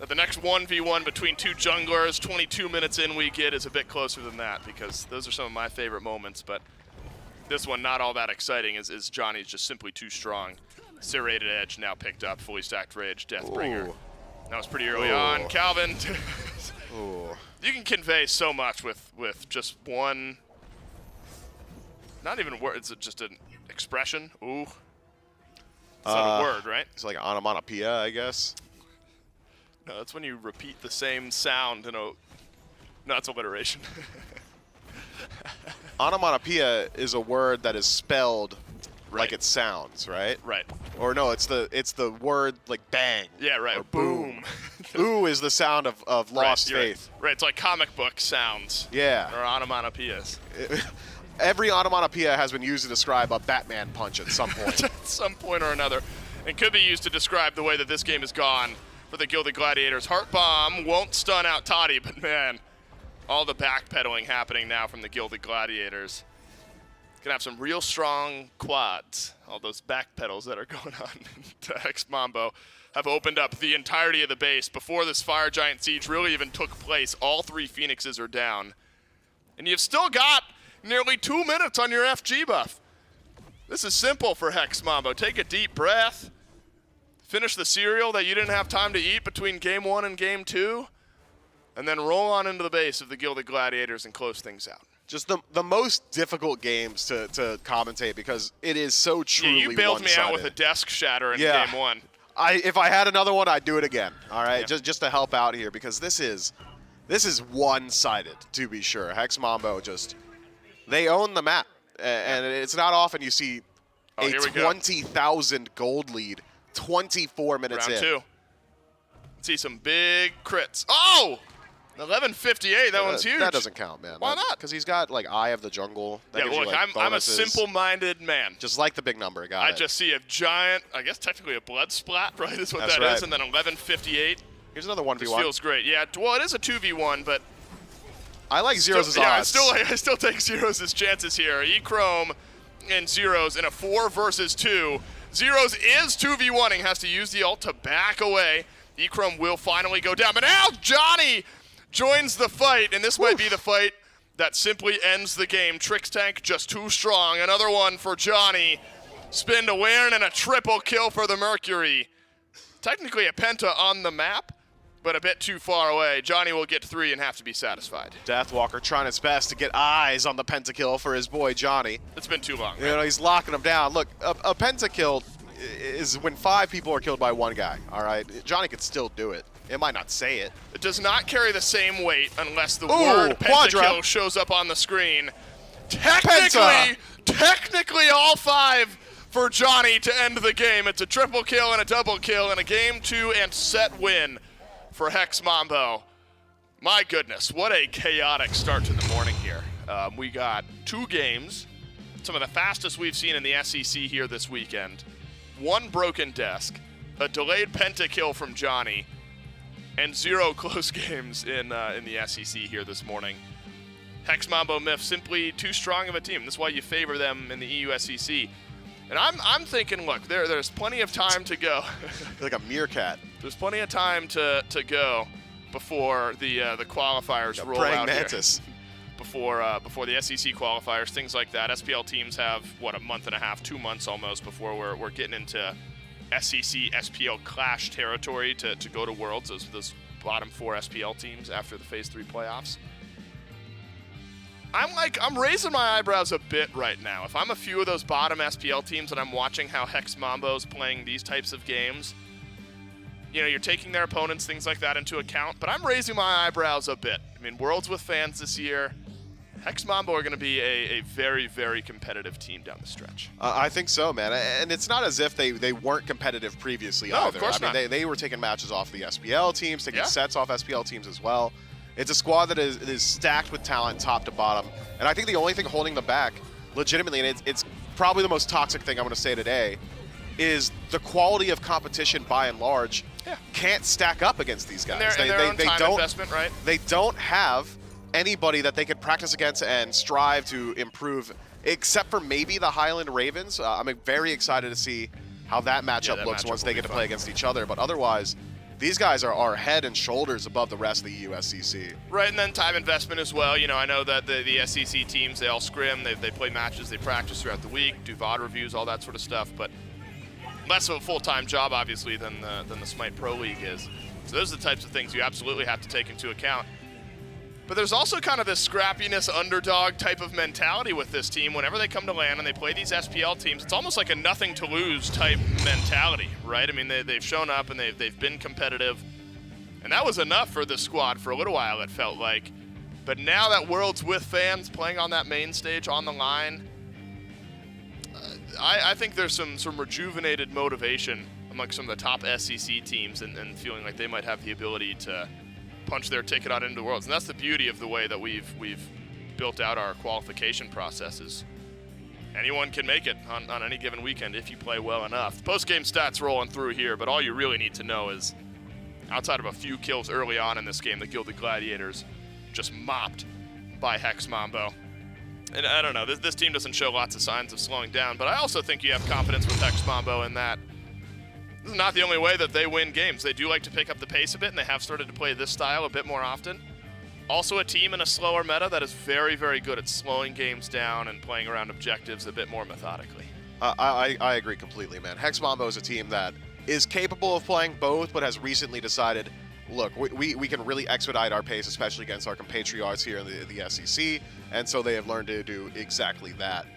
Speaker 2: that the next 1v1 between 2 junglers, 22 minutes in, we get is a bit closer than that, because those are some of my favorite moments. But this one, not all that exciting, as Johnny's just simply too strong. Serrated Edge now picked up. Fully stacked Rage. Deathbringer.
Speaker 3: Ooh.
Speaker 2: That was pretty early
Speaker 3: Ooh.
Speaker 2: on. Calvin.
Speaker 3: Ooh.
Speaker 2: You can convey so much with just one. Not even a word. It's just an expression. Ooh. It's not a word, right?
Speaker 3: It's like onomatopoeia, I guess.
Speaker 2: No, that's when you repeat the same sound in a. No, it's alliteration.
Speaker 3: Onomatopoeia is a word that is spelled
Speaker 2: Right.
Speaker 3: like it sounds, right?
Speaker 2: Right.
Speaker 3: Or no, it's the word like bang.
Speaker 2: Yeah, right.
Speaker 3: Or
Speaker 2: Boom.
Speaker 3: Ooh is the sound of lost
Speaker 2: Right, you're
Speaker 3: faith.
Speaker 2: Right. It's like comic book sounds.
Speaker 3: Yeah.
Speaker 2: Or onomatopoeias.
Speaker 3: Every onomatopoeia has been used to describe a Batman punch at some point.
Speaker 2: At some point or another. And could be used to describe the way that this game has gone for the Gilded Gladiators. Heart Bomb won't stun out Toddy, but man, all the backpedaling happening now from the Gilded Gladiators. Gonna have some real strong quads. All those back pedals that are going on to Hex Mambo have opened up the entirety of the base. Before this Fire Giant siege really even took place, all 3 Phoenixes are down. And you've still got nearly 2 minutes on your FG buff. This is simple for Hex Mambo. Take a deep breath. Finish the cereal that you didn't have time to eat between game 1 and game 2. And then roll on into the base of the Gilded Gladiators and close things out.
Speaker 3: Just the most difficult games to commentate because it is so truly
Speaker 2: Yeah, you bailed me out with a
Speaker 3: one-sided.
Speaker 2: desk shatter in
Speaker 3: Yeah.
Speaker 2: game 1.
Speaker 3: If I had another one, I'd do it again. All right,
Speaker 2: Yeah.
Speaker 3: just to help out here because this is one-sided to be sure. Hex Mambo they own the map, and it's not often you see
Speaker 2: Oh,
Speaker 3: a
Speaker 2: here we go.
Speaker 3: 20,000 gold lead 24 minutes
Speaker 2: Round
Speaker 3: in.
Speaker 2: 2. Let's see some big crits. Oh! 11:58. That one's huge.
Speaker 3: That doesn't count, man.
Speaker 2: Why not?
Speaker 3: Because he's got like Eye of the Jungle. That
Speaker 2: Yeah,
Speaker 3: gives you,
Speaker 2: look,
Speaker 3: like,
Speaker 2: I'm a
Speaker 3: bonuses.
Speaker 2: simple-minded man.
Speaker 3: Just like the big number, got
Speaker 2: I
Speaker 3: it.
Speaker 2: just see a giant, I guess technically a blood splat, right, is what
Speaker 3: That's
Speaker 2: that is,
Speaker 3: right.
Speaker 2: and then 11:58.
Speaker 3: Here's another
Speaker 2: This
Speaker 3: 1v1.
Speaker 2: feels great. Yeah, well, it is a 2v1, but
Speaker 3: I like Zeros'
Speaker 2: still, yeah,
Speaker 3: odds.
Speaker 2: I still take Zeros' chances here. E-Chrome and Zeros in a 4 versus 2. Zeros is 2v1ing, has to use the ult to back away. E-Chrome will finally go down, but now Johnny joins the fight, and this might be the fight that simply ends the game. Trix Tank just too strong. Another one for Johnny. Spin to Wern and a triple kill for the Mercury. Technically a penta on the map, but a bit too far away. Johnny will get 3 and have to be satisfied.
Speaker 3: Deathwalker trying his best to get eyes on the pentakill for his boy Johnny.
Speaker 2: It's been too long.
Speaker 3: You know, he's locking him down. Look, a pentakill is when 5 people are killed by 1 guy, all right? Johnny could still do it. It might not say it.
Speaker 2: It does not carry the same weight unless the
Speaker 3: Ooh,
Speaker 2: word
Speaker 3: quadra.
Speaker 2: pentakill shows up on the screen. Technically all 5 for Johnny to end the game. It's a triple kill and a double kill and a game 2 and set win for Hex Mambo. My goodness, what a chaotic start to the morning here. We got 2 games, some of the fastest we've seen in the SEC here this weekend. 1 broken desk, a delayed pentakill from Johnny, and 0 close games in the SEC here this morning. Hex Mambo Myth simply too strong of a team. That's why you favor them in the EU SEC. And I'm thinking, look, there's plenty of time to go.
Speaker 3: Like a meerkat.
Speaker 2: There's plenty of time to go before the qualifiers roll
Speaker 3: praying
Speaker 2: out
Speaker 3: mantis.
Speaker 2: here. Before the SEC qualifiers, things like that. SPL teams have a month and a half, 2 months almost before we're getting into SEC SPL clash territory to go to Worlds. Those bottom 4 SPL teams after the Phase 3 playoffs. I'm raising my eyebrows a bit right now. If I'm a few of those bottom SPL teams and I'm watching how Hex Mambo's playing these types of games, you're taking their opponents, things like that into account, but I'm raising my eyebrows a bit. I mean, Worlds with fans this year, Hex Mambo are going to be a very, very competitive team down the stretch.
Speaker 3: I think so, man. And it's not as if they weren't competitive previously either.
Speaker 2: Of course
Speaker 3: I mean,
Speaker 2: not.
Speaker 3: They were taking matches off the SPL teams, taking
Speaker 2: Yeah.
Speaker 3: sets off SPL teams as well. It's a squad that is stacked with talent top to bottom. And I think the only thing holding them back, legitimately, and it's probably the most toxic thing I'm going to say today, is the quality of competition by and large can't stack up against these guys.
Speaker 2: And their own time investment, right?
Speaker 3: They don't have anybody that they could practice against and strive to improve, except for maybe the Highland Ravens. I'm very excited to see how that matchup looks once they get to play against each other. But otherwise, these guys are head and shoulders above the rest of the USCC.
Speaker 2: Right, and then time investment as well. I know that the SEC teams, they all scrim, they play matches, they practice throughout the week, do VOD reviews, all that sort of stuff, but less of a full-time job, obviously, than the Smite Pro League is. So those are the types of things you absolutely have to take into account. But there's also kind of this scrappiness, underdog type of mentality with this team. Whenever they come to LAN and they play these SPL teams, it's almost like a nothing-to-lose type mentality, right? I mean, they've shown up and they've been competitive. And that was enough for this squad for a little while, it felt like. But now that World's with fans playing on that main stage on the line, I think there's some rejuvenated motivation among some of the top SEC teams and feeling like they might have the ability to punch their ticket out into the Worlds. And that's the beauty of the way that we've built out our qualification processes. Anyone can make it on any given weekend if you play well enough. The post-game stats rolling through here, but all you really need to know is, outside of a few kills early on in this game, the Gilded Gladiators just mopped by Hex Mambo. And I don't know, this team doesn't show lots of signs of slowing down, but I also think you have confidence with Hex Mambo in that this is not the only way that they win games. They do like to pick up the pace a bit, and they have started to play this style a bit more often. Also a team in a slower meta that is very, very good at slowing games down and playing around objectives a bit more methodically.
Speaker 3: I agree completely, man. Hex Mambo is a team that is capable of playing both, but has recently decided, look, we can really expedite our pace, especially against our compatriots here in the SEC, and so they have learned to do exactly that.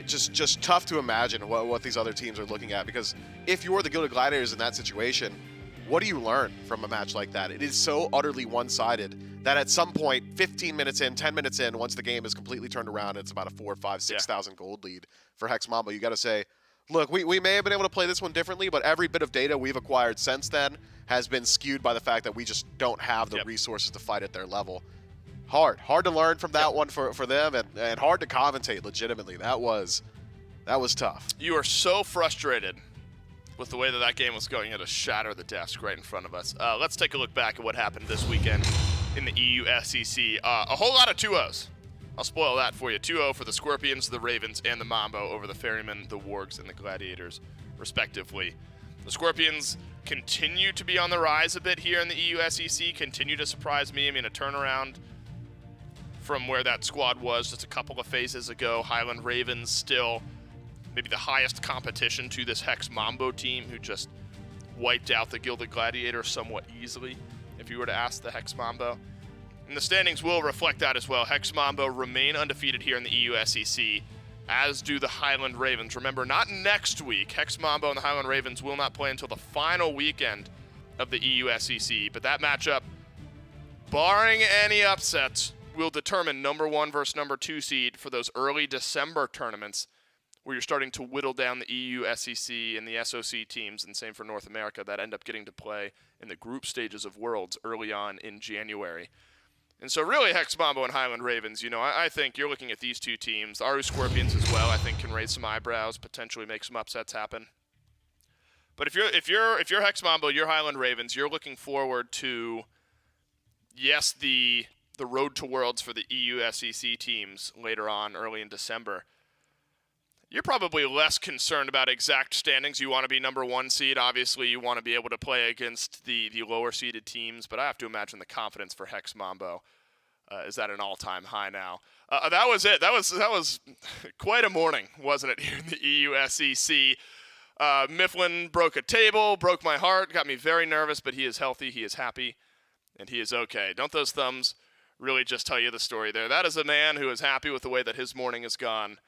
Speaker 3: Just tough to imagine what these other teams are looking at, because if you're the Gilded Gladiators in that situation, what do you learn from a match like that? It is so utterly one-sided that at some point, 15 minutes in, 10 minutes in, once the game is completely turned around, it's about a 4, 5, 6,000 gold lead for Hex Mambo. You got to say, look, we may have been able to play this one differently, but every bit of data we've acquired since then has been skewed by the fact that we just don't have the resources to fight at their level. Hard to learn from that one for them, and hard to commentate legitimately. That was tough.
Speaker 2: You are so frustrated with the way that game was going. You had to shatter the desk right in front of us. Let's take a look back at what happened this weekend in the EU SEC. A whole lot of 2-0s. I'll spoil that for you. 2-0 for the Scorpions, the Ravens, and the Mambo over the Ferrymen, the Wargs, and the Gladiators, respectively. The Scorpions continue to be on the rise a bit here in the EU SEC, continue to surprise me. I mean, a turnaround from where that squad was just a couple of phases ago. Highland Ravens still maybe the highest competition to this Hex Mambo team, who just wiped out the Gilded Gladiator somewhat easily, if you were to ask the Hex Mambo. And the standings will reflect that as well. Hex Mambo remain undefeated here in the EU SEC, as do the Highland Ravens. Remember, not next week. Hex Mambo and the Highland Ravens will not play until the final weekend of the EU SEC, but that matchup, barring any upsets, will determine number 1 versus number 2 seed for those early December tournaments where you're starting to whittle down the EU, SEC, and the SOC teams, and same for North America, that end up getting to play in the group stages of Worlds early on in January. And so really Hex Mambo and Highland Ravens, I think you're looking at these two teams. Aru Scorpions as well, I think, can raise some eyebrows, potentially make some upsets happen. But if you're Hex Mambo, you're Highland Ravens, you're looking forward to, yes, the Road to Worlds for the EU SEC teams later on, early in December. You're probably less concerned about exact standings. You want to be number 1 seed. Obviously, you want to be able to play against the lower seeded teams. But I have to imagine the confidence for Hex Mambo is at an all-time high now. That was it. That was quite a morning, wasn't it, here in the EU SEC? Mifflin broke a table, broke my heart, got me very nervous, but he is healthy, he is happy, and he is okay. Don't those thumbs really just tell you the story there? That is a man who is happy with the way that his morning has gone.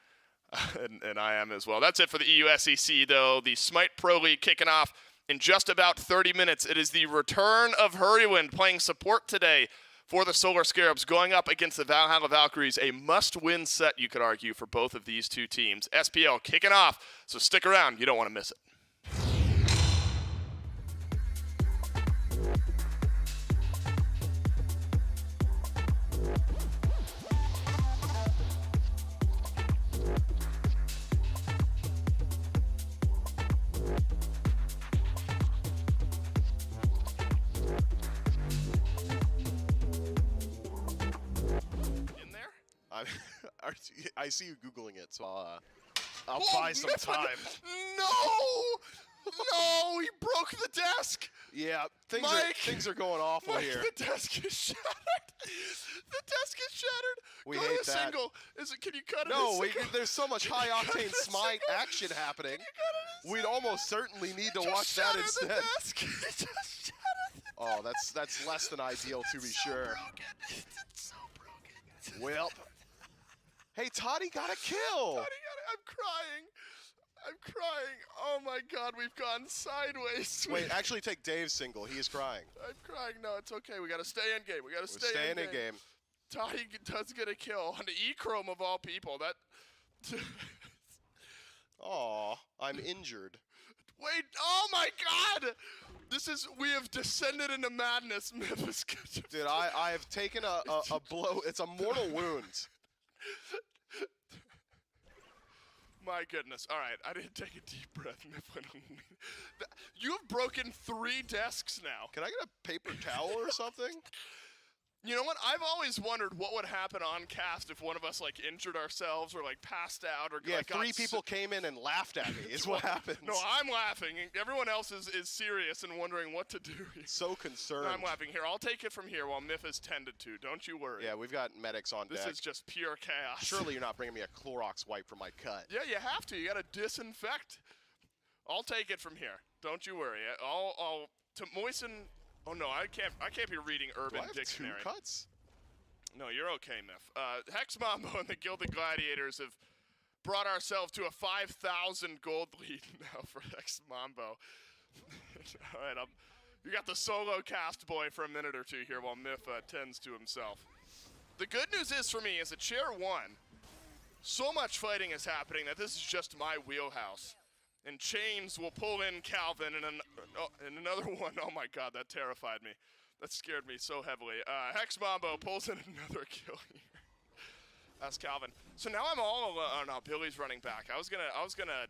Speaker 2: And I am as well. That's it for the EU SEC, though. The Smite Pro League kicking off in just about 30 minutes. It is the return of Hurrywind playing support today for the Solar Scarabs, going up against the Valhalla Valkyries. A must-win set, you could argue, for both of these two teams. SPL kicking off, so stick around. You don't want to miss it.
Speaker 3: I see you Googling it, so I'll buy some time.
Speaker 2: No, he broke the desk.
Speaker 3: Yeah,
Speaker 2: Mike,
Speaker 3: things are going awful
Speaker 2: Mike,
Speaker 3: here.
Speaker 2: the desk is shattered. The desk is shattered.
Speaker 3: We
Speaker 2: Go
Speaker 3: hate
Speaker 2: to
Speaker 3: that.
Speaker 2: single. Can you cut it?
Speaker 3: No,
Speaker 2: to single?
Speaker 3: there's so much high-octane Smite action happening. We'd almost certainly need to watch that instead.
Speaker 2: The desk. He just shattered.
Speaker 3: Oh, that's less than ideal, to be sure.
Speaker 2: Broken. It's so broken.
Speaker 3: Well, hey, Toddy got a kill.
Speaker 2: I'm crying. Oh my God, we've gone sideways.
Speaker 3: Wait, actually take Dave's single. He is crying.
Speaker 2: I'm crying. No, it's okay. We got to stay in game.
Speaker 3: We're staying in game.
Speaker 2: Toddy does get a kill on the E-Chrome of all people. That.
Speaker 3: Aw, I'm injured.
Speaker 2: Wait, oh my God! We have descended into madness, Memphis.
Speaker 3: Dude, I have taken a blow. It's a mortal wound.
Speaker 2: My goodness. All right, I didn't take a deep breath, Mifflin. You have broken 3 desks now.
Speaker 3: Can I get a paper towel or something?
Speaker 2: You know what? I've always wondered what would happen on cast if one of us injured ourselves or passed out or
Speaker 3: yeah. 3 people came in and laughed at me. Is what happened.
Speaker 2: No, I'm laughing. Everyone else is serious and wondering what to do.
Speaker 3: So concerned.
Speaker 2: No, I'm laughing. Here, I'll take it from here while Miff is tended to. Don't you worry.
Speaker 3: Yeah, we've got medics on deck.
Speaker 2: This is just pure chaos.
Speaker 3: Surely you're not bringing me a Clorox wipe for my cut.
Speaker 2: Yeah, you have to. You got to disinfect. I'll take it from here. Don't you worry. I'll to moisten. Oh no, I can't be reading Urban Dictionary.
Speaker 3: 2 cuts?
Speaker 2: No, you're okay, Miff. Hex Mambo and the Gilded Gladiators have brought ourselves to a 5,000 gold lead now for Hex Mambo. All right, you got the solo cast boy for a minute or two here while Miff tends to himself. The good news is for me is that Chair 1, so much fighting is happening that this is just my wheelhouse. And Chains will pull in Calvin and another one. Oh my God, that terrified me. That scared me so heavily. Hex Mambo pulls in another kill here. That's Calvin. So now I'm all alone. Oh no, Billy's running back. I was gonna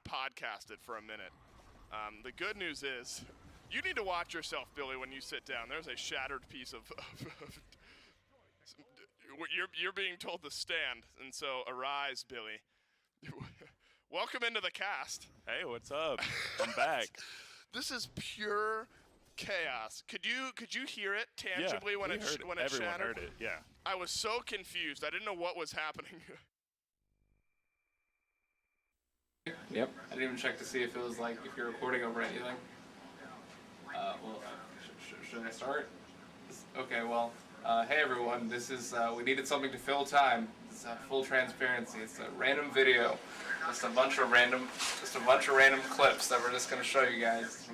Speaker 2: podcast it for a minute. The good news is, you need to watch yourself, Billy, when you sit down. There's a shattered piece of you're being told to stand, and so arise, Billy. Welcome into the cast.
Speaker 4: Hey, what's up? I'm back.
Speaker 2: This is pure chaos. Could you hear it tangibly when it
Speaker 4: everyone
Speaker 2: shattered?
Speaker 4: heard it. Yeah.
Speaker 2: I was so confused. I didn't know what was happening.
Speaker 6: Yep. I didn't even check to see if it was if you're recording over anything. Should I start? Okay. Well. Hey everyone. This is we needed something to fill time. It's full transparency. It's a random video. Just a bunch of random clips that we're just gonna show you guys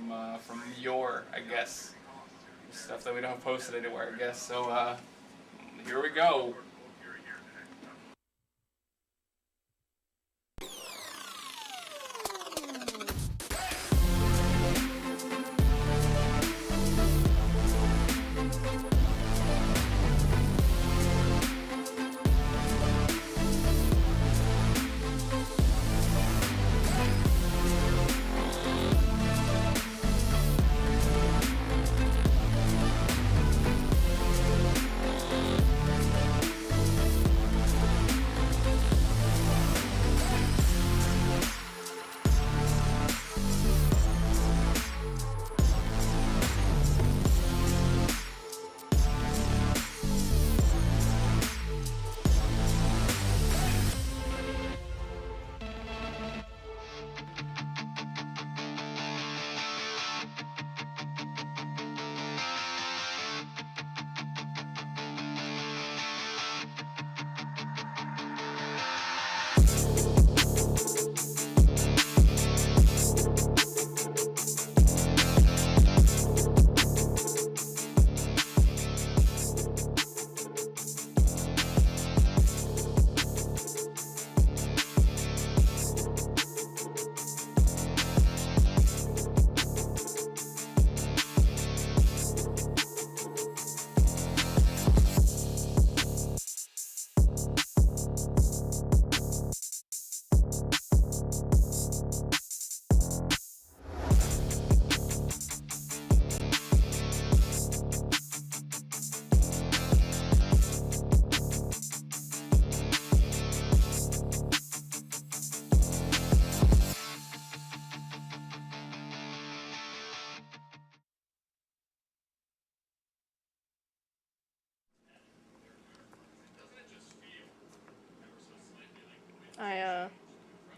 Speaker 6: from your, I guess, stuff that we don't post it anywhere, I guess. So here we go.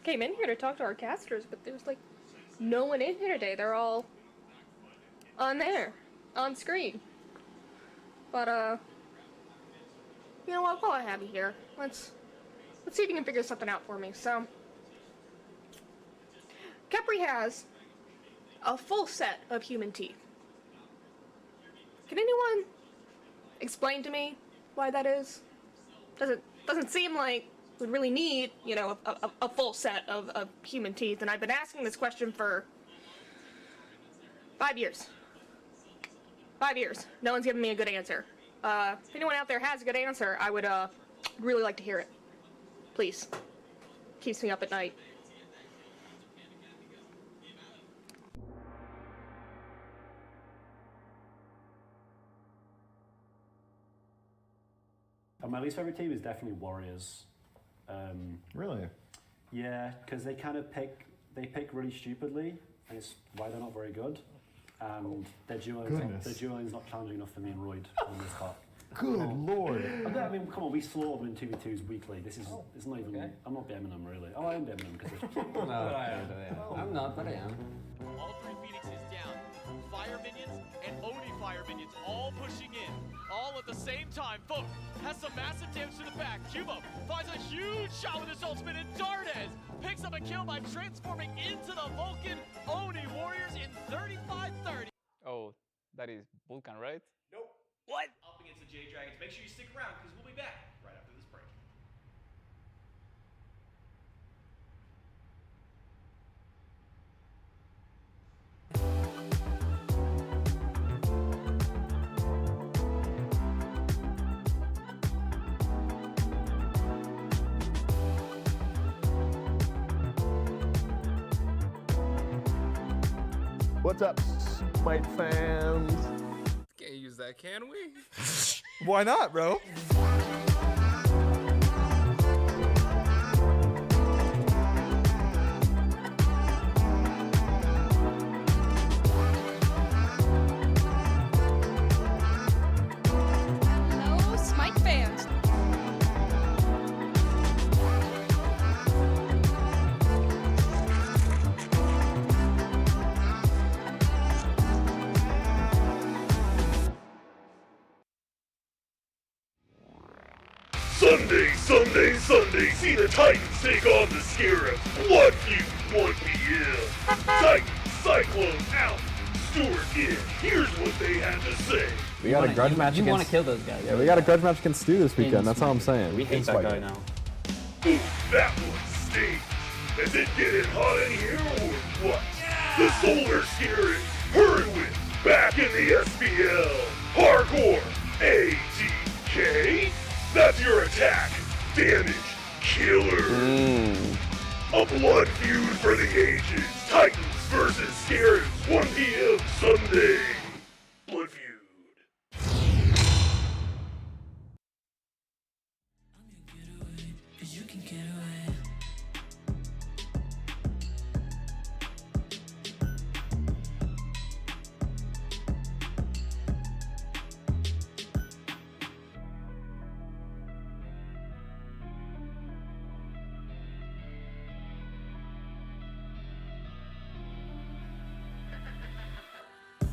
Speaker 7: came in here to talk to our casters, but there's like no one in here today. They're all on there, on screen. But you know what? While I have you here, let's see if you can figure something out for me. So, Capri has a full set of human teeth. Can anyone explain to me why that is? Doesn't seem like we'd really need, you know, a full set of human teeth, and I've been asking this question for 5 years. 5 years. No one's given me a good answer. If anyone out there has a good answer, I would really like to hear it. Please. Keeps me up at night.
Speaker 8: My least favorite team is definitely Warriors.
Speaker 9: Really?
Speaker 8: Yeah, because they kind of pick really stupidly, and it's why they're not very good. And their dueling's not challenging enough for me and Royd on this part.
Speaker 9: Good lord.
Speaker 8: I mean, come on, we slaughter them in 2v2s weekly. This is it's not even. Okay. I'm not BMing them really. Oh, I am BMing them because
Speaker 10: I'm not, but I am.
Speaker 11: All 3 Phoenixes down. Fire minions and Oni fire minions all pushing in. All at the same time. Folk has some massive damage to the back. Cubo finds a huge shot with his ultimate, and Dardes picks up a kill by transforming into the Vulcan Oni Warriors in 35-30.
Speaker 6: Oh, that is Vulcan, right?
Speaker 11: Nope. What? Up against the Jade Dragons. Make sure you stick around because we'll be back right after this break.
Speaker 9: What's up, Smite fans?
Speaker 6: Can't use that, can we?
Speaker 9: Why not, bro?
Speaker 7: Hello, Smite fans.
Speaker 5: Sunday, see the Titans take on the Scarabs. Blood Feud, 1 p.m. Titans, Cyclone out, Stewart in. Here's what they had to say.
Speaker 10: We got a grudge match against... You want to kill those guys.
Speaker 9: Yeah, we got a grudge match against Stu this weekend. That's all I'm saying.
Speaker 10: We hate that guy now.
Speaker 5: Ooh, that one stings. Is it getting hot in here or what? Yeah. The Solar Scarab, Hurricane, back in the SPL. Hardcore, ATK. That's your attack, damage, killer. A blood feud for the ages. Titans versus Scarabs, 1 p.m. Sunday. Blood feud.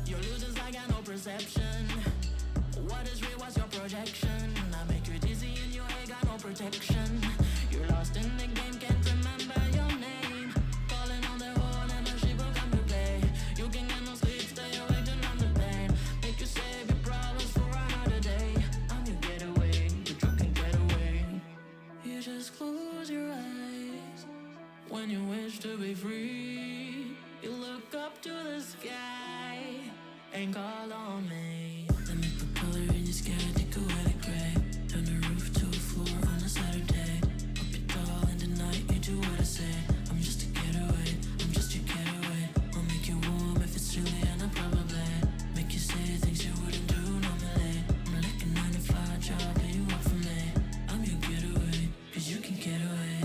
Speaker 12: You're losing, I got no perception. What is real, what's your projection? I make you dizzy and you ain't got no protection. You're lost in the game, can't remember your name. Calling on the horn and a sheep will come to play. You can get no sleep, stay awake and on the pain. Make you save your problems for another day. I'm your getaway, but you can get away. You just close your eyes when you wish to be free. You look up to the sky and call on me. Let me put color in your sky, take away the gray. Turn the roof to a floor on a Saturday. Up your tall in the night, you do what I say. I'm just a getaway, I'm just your getaway. I'll make you warm if it's chilly and I probably make you say things you wouldn't do normally. I'm like a 9-to-5 job, pay you up for me. I'm your getaway, 'cause you can get away.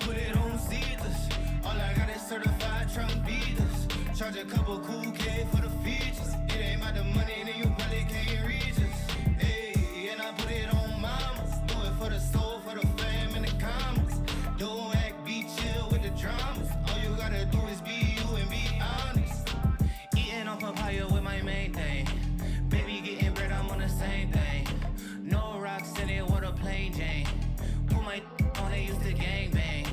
Speaker 1: put it on Caesars. All I got is certified Trump beaters. Charge a couple cool K for the features. It ain't about the money, then you probably can't reach us. Hey, and I put it on mamas. Do it for the soul, for the fam, and the commas. Don't act, be chill with the dramas. All you gotta do is be you and be honest. Eating on papaya with my main thing. Baby getting bread, I'm on the same thing. No rocks in it, what a plain Jane. Put my on, they used to gangbang.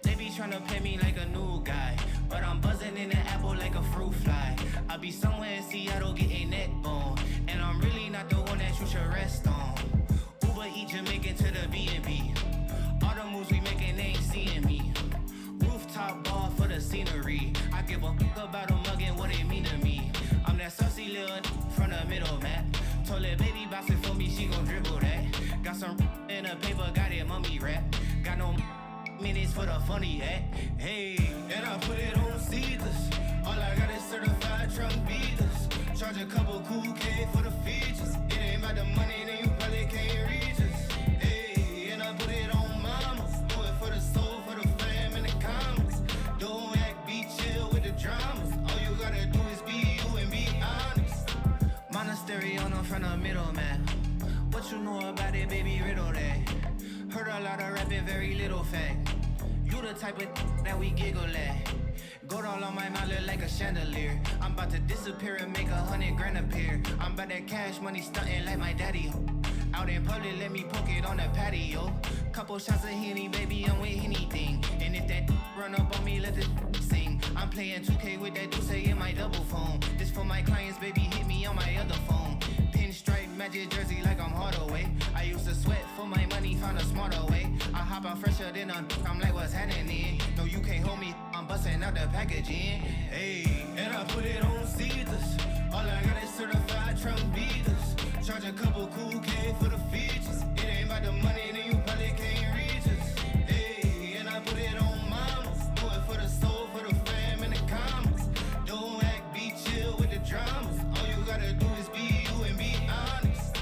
Speaker 1: They be tryna pay me like a new guy, but I'm buzzing in the apple like a fruit fly. I be somewhere in Seattle getting neck bone, and I'm really not the one that you should rest on. Uber eat Jamaican to the B&B. All the moves we making, they ain't seeing me. Rooftop bar for the scenery. I give a fuck about a mug and what it mean to me. I'm that saucy little from the middle, map. Told that baby bounce it for me, she gon' dribble that. Got some in the paper, got it mummy wrap. Got no minutes for the funny hat. Hey, and I put it on Caesars. All I got is certified Trump beaters. Charge a couple cool K for the features. It ain't about the money, then you probably can't reach us. Hey, and I put it on mamas. Do it for the soul, for the fam, and the commas. Don't act, be chill with the dramas. All you gotta do is be you and be honest. Monastery on the front of middleman. What you know about it, baby, riddle that. Heard a lot of rapping, very little fact. You the type of that we giggle at. Gold all on my mouth look like a chandelier. I'm about to disappear and make 100 grand appear. I'm about that cash money stunting like my daddy. Out in public, let me poke it on the patio. Couple shots of Henny, baby, I'm with anything. And if that run up on me, let the sing. I'm playing 2K with that Duce in my double phone. This for my clients, baby, hit me on my other phone. Pinstripe magic jersey like I'm Hardaway. I used to sweat for my money, found a smarter way. I hop out fresher than I'm like, what's happening? No, you can't hold me, I'm busting out the packaging. Hey, and I put it on Caesars. All I got is certified Trump beaters. Charge a couple cool K for the features. It ain't about the money, then you probably can't reach us. Hey, and I put it on mamas. Do it for the soul, for the fam, and the commas. Don't act, be chill with the dramas. All you gotta do is be you and be honest.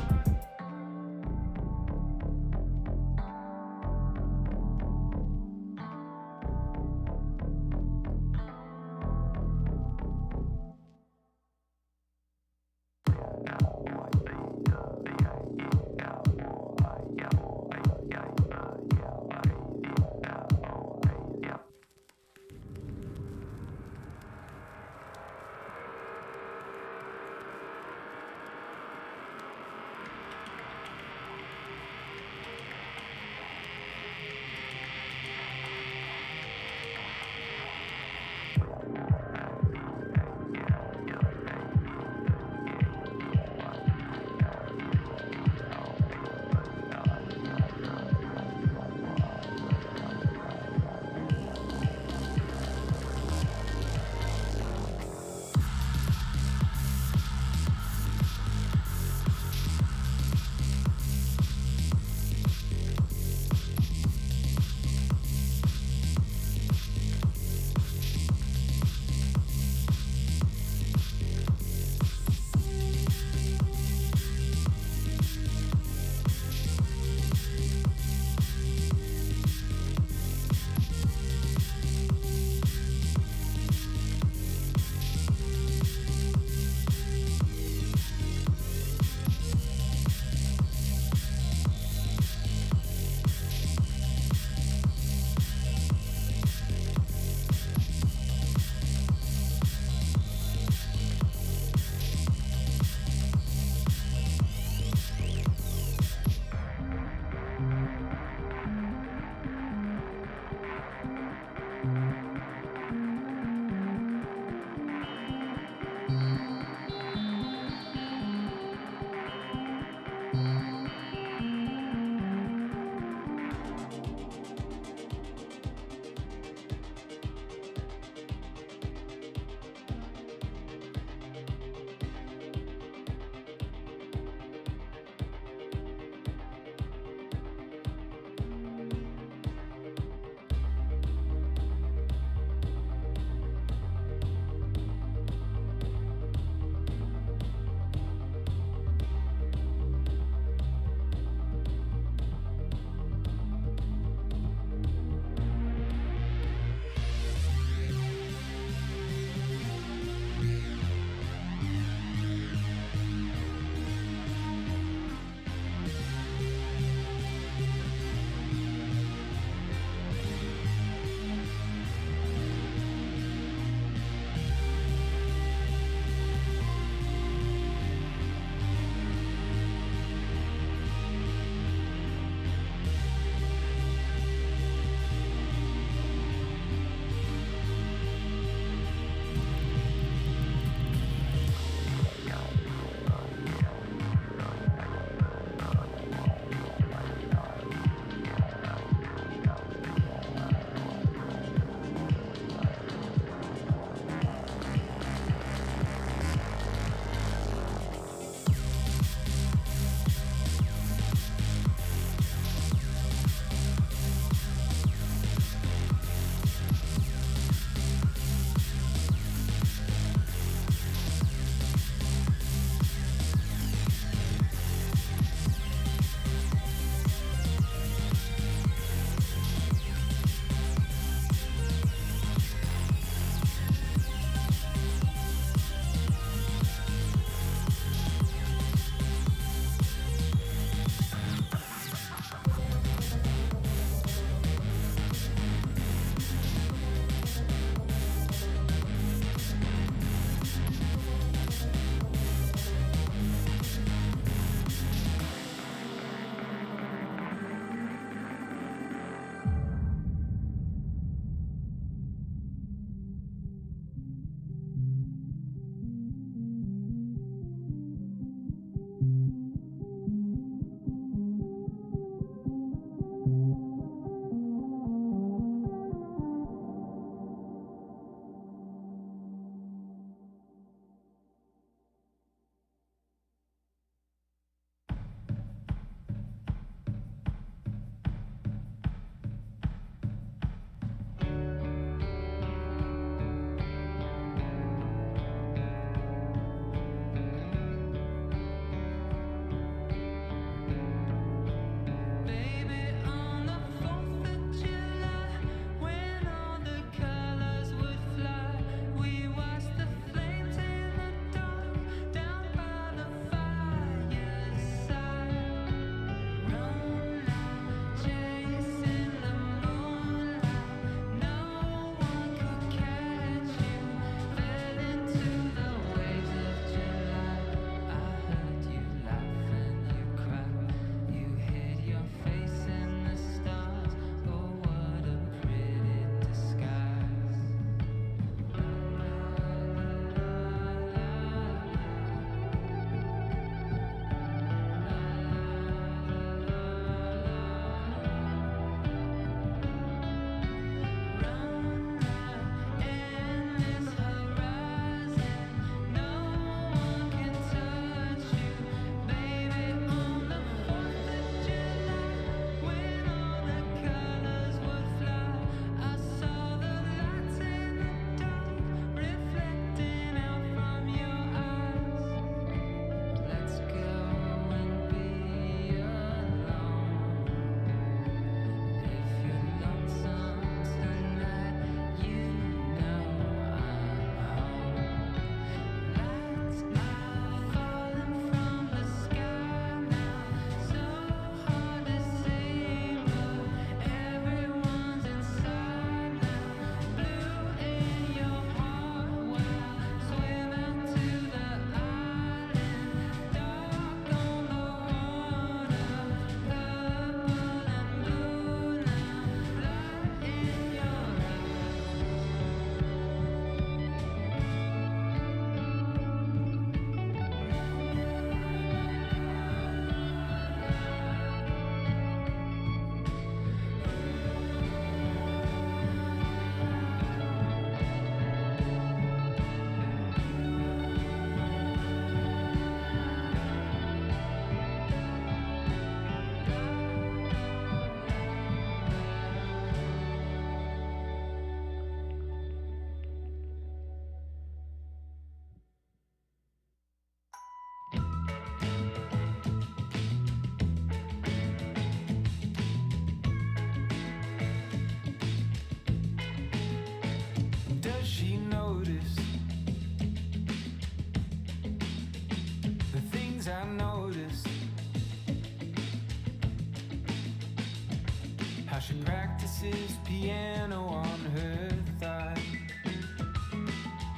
Speaker 13: faces, piano on her thigh.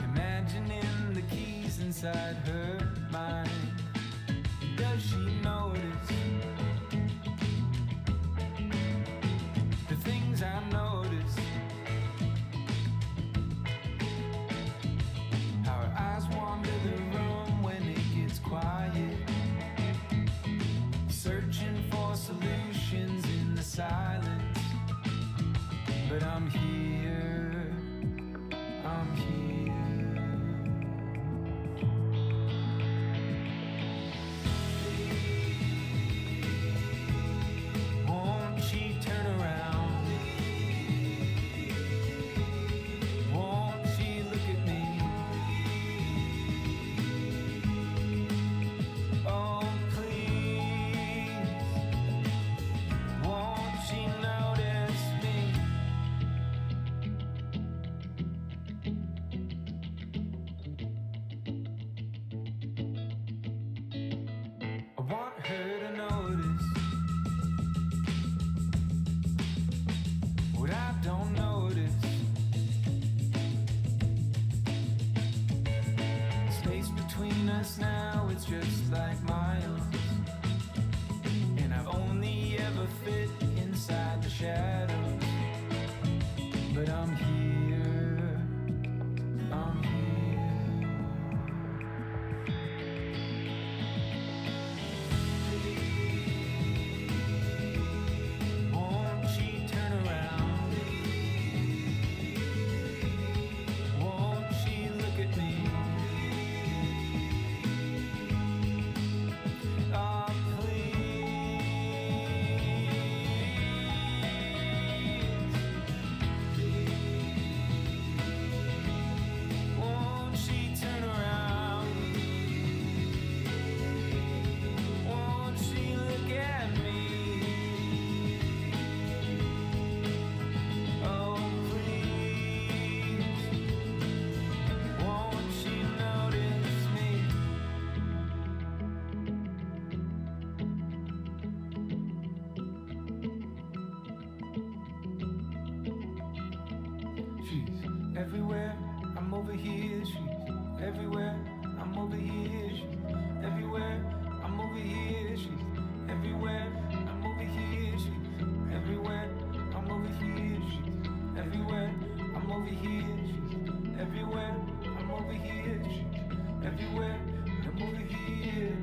Speaker 13: Imagining the keys inside her mind. Does she notice the things I notice? How her eyes wander the room when it gets quiet, searching for solutions in the silence. But I'm here, I'm here. Won't she turn around? Won't she look at me? Oh, please, won't she notice me? I want her to notice what I don't notice. Space between us now, it's just like miles. And I've only ever fit inside the shadows. But I'm here, I'm here. Won't she turn around? Won't she look at me? Oh, please. Won't she turn around? Won't she look at me? Oh, please, won't she notice me? She's everywhere, I'm over here. She's everywhere, I'm over here. She's everywhere, I'm over here. She's everywhere, I'm over here. She's everywhere, I'm over here. She's everywhere, I'm over here. She's everywhere, I'm over here. She's everywhere, I'm over here.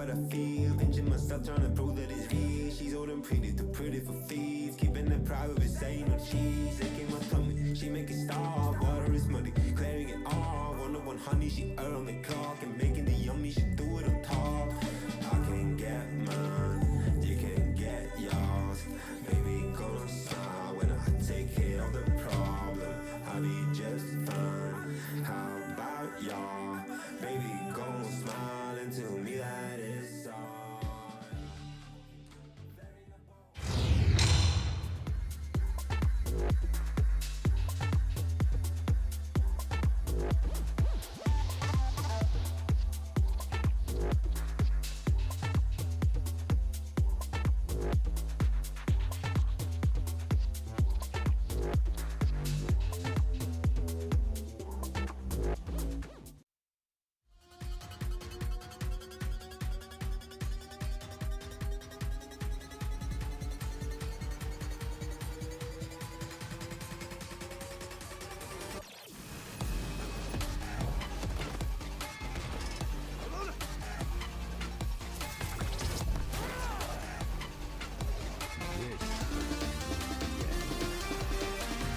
Speaker 13: what I feel. Pinching myself, trying to prove that it's real. She's old and pretty, too pretty for thieves. Keeping it private, saying no cheese. Aching my tummy, she make it stop. Water is muddy, clearing it off. 101 honey, she earn on the clock. And making the yummy, she do it on top. I can get mine, you can get yours. Baby, gonna smile when I take care of the problem. I'll be just fine. How about y'all? Baby, gonna smile and tell me that it's all.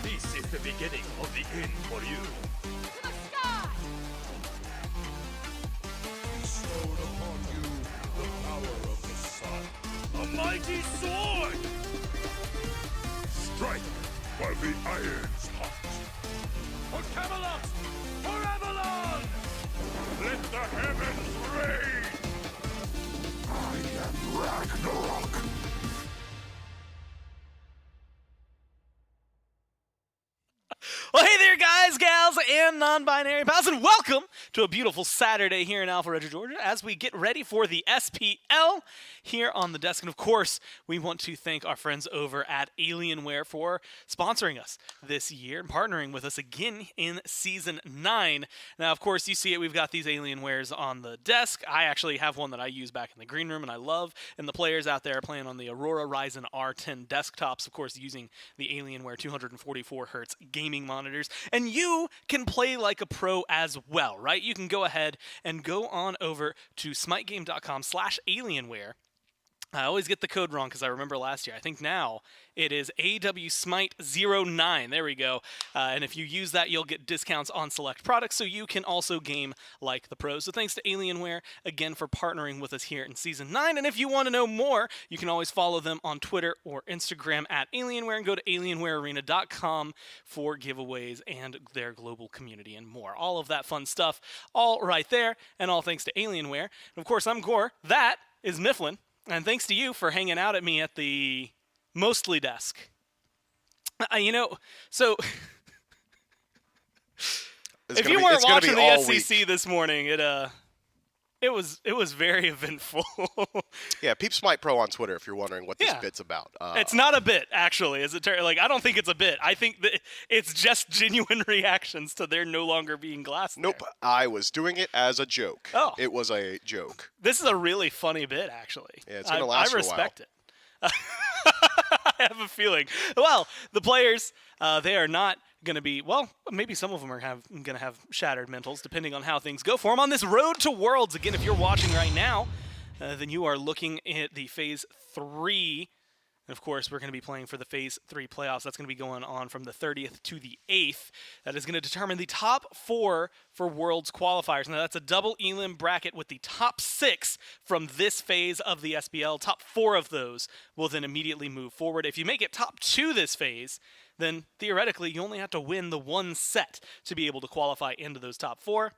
Speaker 5: This is the beginning of the end for you.
Speaker 11: To the sky!
Speaker 5: Bestowed upon you the power of the sun. A mighty sword! Strike while the iron's hot. For Camelot! For Avalon! Let the heavens rain! I am Ragnarok!
Speaker 14: Well, hey there, guys, gals, and non-binary pals, and welcome to a beautiful Saturday here in Alpharetta, Georgia, as we get ready for the SPL here on the desk. And, of course, we want to thank our friends over at Alienware for sponsoring us this year and partnering with us again in Season 9. Now, of course, you see it. We've got these Alienwares on the desk. I actually have one that I use back in the green room and I love. And the players out there are playing on the Aurora Ryzen R10 desktops, of course, using the Alienware 244Hz gaming monitors. And you can play like a pro as well, right? You can go ahead and go on over to smitegame.com/Alienware. I always get the code wrong because I remember last year. I think now it is AWSmite09. There we go. And if you use that, you'll get discounts on select products, so you can also game like the pros. So thanks to Alienware, again, for partnering with us here in Season 9. And if you want to know more, you can always follow them on Twitter or Instagram at Alienware and go to alienwarearena.com for giveaways and their global community and more. All of that fun stuff, all right there, and all thanks to Alienware. And of course, I'm Gore. That is Mifflin. And thanks to you for hanging out at me at the Mostly desk. So if you weren't watching the SEC this morning, it was very eventful.
Speaker 3: Yeah, peep Smite Pro on Twitter if you're wondering what this bit's about.
Speaker 14: It's not a bit, actually. I don't think it's a bit. I think that it's just genuine reactions to there no longer being glass.
Speaker 3: Nope, I was doing it as a joke.
Speaker 14: Oh.
Speaker 3: It was a joke.
Speaker 14: This is a really funny bit, actually.
Speaker 3: Yeah, it's going to last for a while.
Speaker 14: I respect it. I have a feeling. Well, the players, they are not going to be, well, maybe some of them are going to have shattered mentals, depending on how things go for them on this road to Worlds. Again, if you're watching right now, then you are looking at the Phase 3. And of course, we're going to be playing for the Phase 3 playoffs. That's going to be going on from the 30th to the 8th. That is going to determine the top 4 for Worlds qualifiers. Now, that's a double elim bracket with the top 6 from this phase of the SPL. Top 4 of those will then immediately move forward. If you make it top 2 this phase, then theoretically, you only have to win the one set to be able to qualify into those top 4.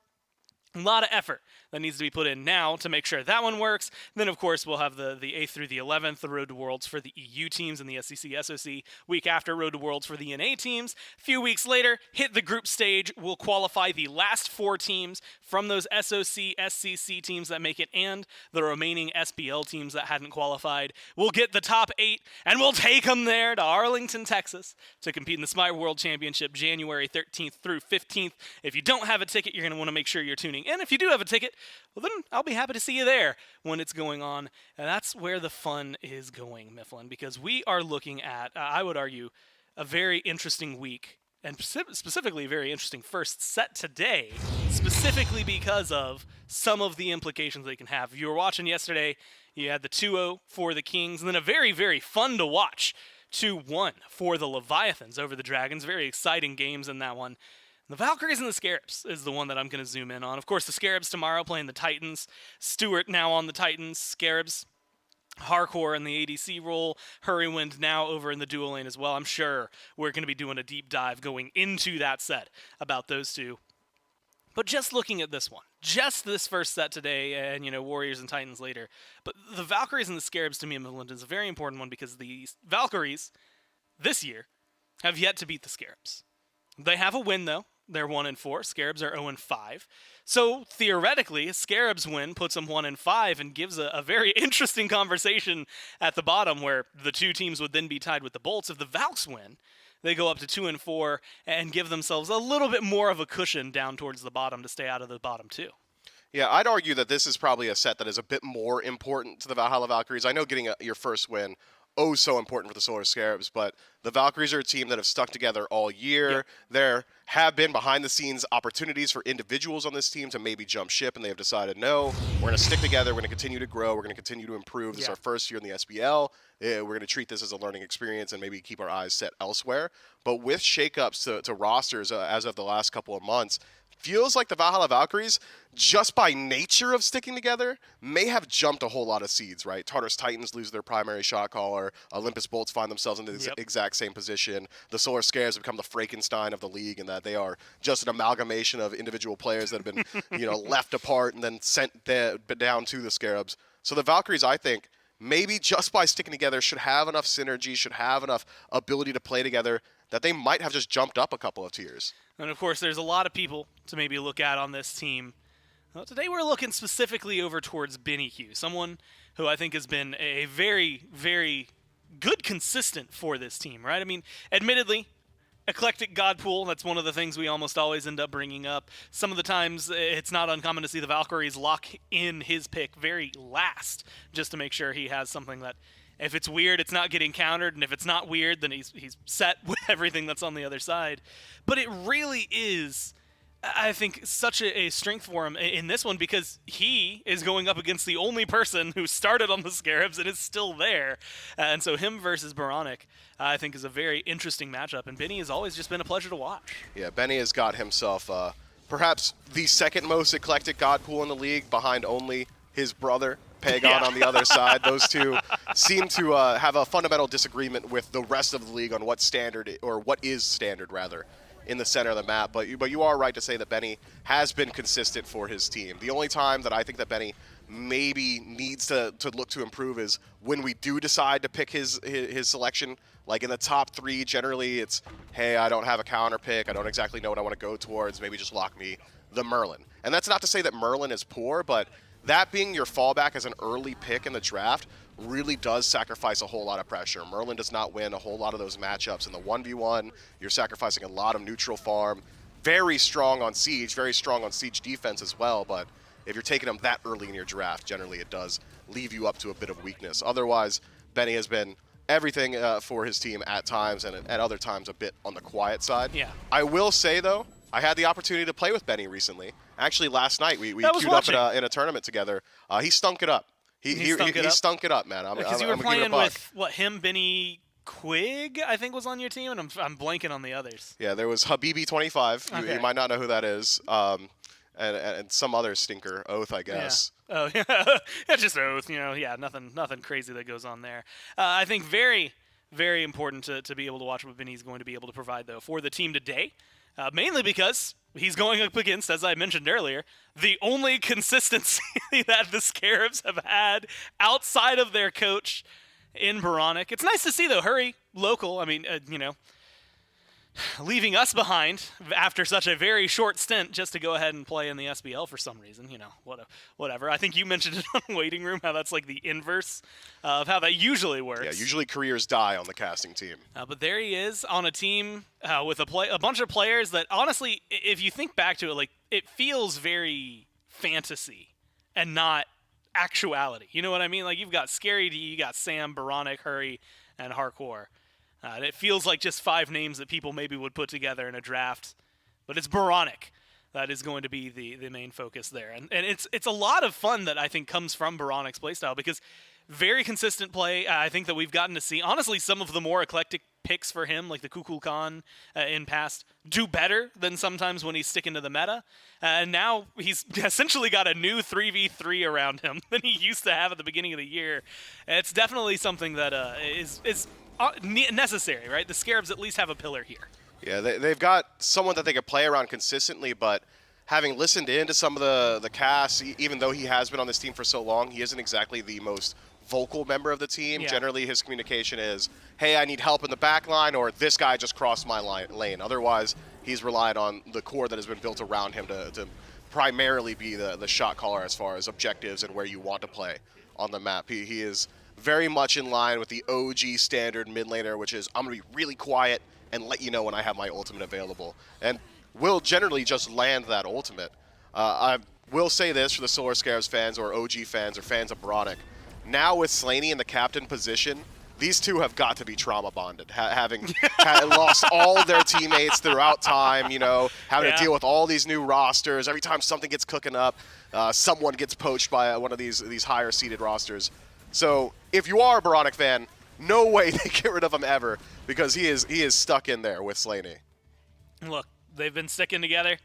Speaker 14: A lot of effort that needs to be put in now to make sure that one works. Then, of course, we'll have the 8th through the 11th, the Road to Worlds for the EU teams and the SEC, SOC. Week after, Road to Worlds for the NA teams. A few weeks later, hit the group stage. We'll qualify the last 4 teams from those SOC, SCC teams that make it and the remaining SPL teams that hadn't qualified. We'll get the top 8, and we'll take them there to Arlington, Texas to compete in the Smite World Championship January 13th through 15th. If you don't have a ticket, you're going to want to make sure you're tuning in. And if you do have a ticket, well, then I'll be happy to see you there when it's going on. And that's where the fun is going, Mifflin, because we are looking at, I would argue, a very interesting week and specifically a very interesting first set today, specifically because of some of the implications they can have. If you were watching yesterday, you had the 2-0 for the Kings, and then a very, very fun to watch 2-1 for the Leviathans over the Dragons. Very exciting games in that one. The Valkyries and the Scarabs is the one that I'm going to zoom in on. Of course, the Scarabs tomorrow playing the Titans. Stewart now on the Titans. Scarabs, Hardcore in the ADC role. Hurrywind now over in the dual lane as well. I'm sure we're going to be doing a deep dive going into that set about those two. But just looking at this one, just this first set today, and, Warriors and Titans later. But the Valkyries and the Scarabs to me in Midland is a very important one because the Valkyries this year have yet to beat the Scarabs. They have a win, though. They're 1-4. Scarabs are 0-5. So theoretically, a Scarabs win puts them 1-5 and gives a very interesting conversation at the bottom where the two teams would then be tied with the Bolts. If the Valks win, they go up to 2-4 and give themselves a little bit more of a cushion down towards the bottom to stay out of the bottom two.
Speaker 3: Yeah, I'd argue that this is probably a set that is a bit more important to the Valhalla Valkyries. I know getting your first win, so important for the Solar Scarabs, but the Valkyries are a team that have stuck together all year.
Speaker 14: Yep.
Speaker 3: There have been behind-the-scenes opportunities for individuals on this team to maybe jump ship, and they have decided, no, we're going to stick together, we're going to continue to grow, we're going to continue to improve. This is our first year in the SBL. We're going to treat this as a learning experience and maybe keep our eyes set elsewhere. But with shakeups to rosters as of the last couple of months, feels like the Valhalla Valkyries, just by nature of sticking together, may have jumped a whole lot of seeds, right? Tartarus Titans lose their primary shot caller. Olympus Bolts find themselves in the exact same position. The Solar Scares have become the Frankenstein of the league in that they are just an amalgamation of individual players that have been left apart and then sent down to the Scarabs. So the Valkyries, I think, maybe just by sticking together should have enough synergy, should have enough ability to play together that they might have just jumped up a couple of tiers.
Speaker 14: And of course, there's a lot of people to maybe look at on this team. Well, today we're looking specifically over towards Benny Q, someone who I think has been a very, very good consistent for this team, right? I mean, admittedly, eclectic god pool, that's one of the things we almost always end up bringing up. Some of the times it's not uncommon to see the Valkyries lock in his pick very last just to make sure he has something that if it's weird, it's not getting countered, and if it's not weird, then he's set with everything that's on the other side. But it really is, I think, such a strength for him in this one because he is going up against the only person who started on the Scarabs and is still there. And so him versus Baronic, I think, is a very interesting matchup. And Benny has always just been a pleasure to watch.
Speaker 3: Yeah, Benny has got himself perhaps the second most eclectic god pool in the league behind only his brother, Pagon, on the other side. Those two seem to have a fundamental disagreement with the rest of the league on what standard, or what is standard, rather, in the center of the map. But you are right to say that Benny has been consistent for his team. The only time that I think that Benny maybe needs to look to improve is when we do decide to pick his selection. Like in the top three, generally it's, hey, I don't have a counter pick, I don't exactly know what I want to go towards, maybe just lock me the Merlin. And that's not to say that Merlin is poor, but that being your fallback as an early pick in the draft really does sacrifice a whole lot of pressure. Merlin does not win a whole lot of those matchups. In the 1v1, you're sacrificing a lot of neutral farm. Very strong on Siege, very strong on Siege defense as well, but if you're taking him that early in your draft, generally it does leave you up to a bit of weakness. Otherwise, Benny has been everything for his team at times, and at other times a bit on the quiet side.
Speaker 14: Yeah.
Speaker 3: I will say, though, I had the opportunity to play with Benny recently. Actually, last night we queued up in a tournament together. He stunk it up. He stunk it up, man.
Speaker 14: Because you were playing with, him, Benny, Quig, I think, was on your team, and I'm blanking on the others.
Speaker 3: Yeah, there was Habibi25. Okay. You might not know who that is. And some other stinker, Oath, I guess.
Speaker 14: Yeah. Oh, yeah. It's just Oath, Yeah, nothing crazy that goes on there. I think very, very important to be able to watch what Benny's going to be able to provide, though, for the team today. Mainly because he's going up against, as I mentioned earlier, the only consistency that the Scarabs have had outside of their coach in Baronic. It's nice to see, though, Hurry, local. I mean, leaving us behind after such a very short stint just to go ahead and play in the SBL for some reason, whatever. I think you mentioned it on Waiting Room, how that's like the inverse of how that usually works.
Speaker 3: Yeah, usually careers die on the casting team.
Speaker 14: But there he is on a team with a bunch of players that, honestly, if you think back to it, it feels very fantasy and not actuality. You know what I mean? Like, you've got Scary D, you got Sam, Baronic, Hurry, and Hardcore. And it feels like just 5 names that people maybe would put together in a draft, but it's Boronic that is going to be the main focus there. And it's a lot of fun that I think comes from Boronic's playstyle, because very consistent play. I think that we've gotten to see, honestly, some of the more eclectic picks for him, like the Kukulkan in past, do better than sometimes when he's sticking to the meta. And now he's essentially got a new 3v3 around him than he used to have at the beginning of the year. It's definitely something that is necessary, right? The Scarabs at least have a pillar here.
Speaker 3: Yeah, they've got someone that they could play around consistently, but having listened into some of the casts, even though he has been on this team for so long, he isn't exactly the most vocal member of the team.
Speaker 14: Yeah.
Speaker 3: Generally, his communication is, hey, I need help in the back line, or this guy just crossed my lane. Otherwise, he's relied on the core that has been built around him to primarily be the shot caller as far as objectives and where you want to play on the map. He is very much in line with the OG standard mid laner, which is, I'm going to be really quiet and let you know when I have my ultimate available. And will generally just land that ultimate. I will say this for the Solar Scarabs fans or OG fans or fans of Boronic. Now with Slaney in the captain position, these two have got to be trauma bonded, having lost all their teammates throughout time, you know, having to deal with all these new rosters. Every time something gets cooking up, someone gets poached by one of these higher seeded rosters. So if you are a Boronic fan, no way they get rid of him ever, because he is stuck in there with Slaney.
Speaker 14: Look, they've been sticking together,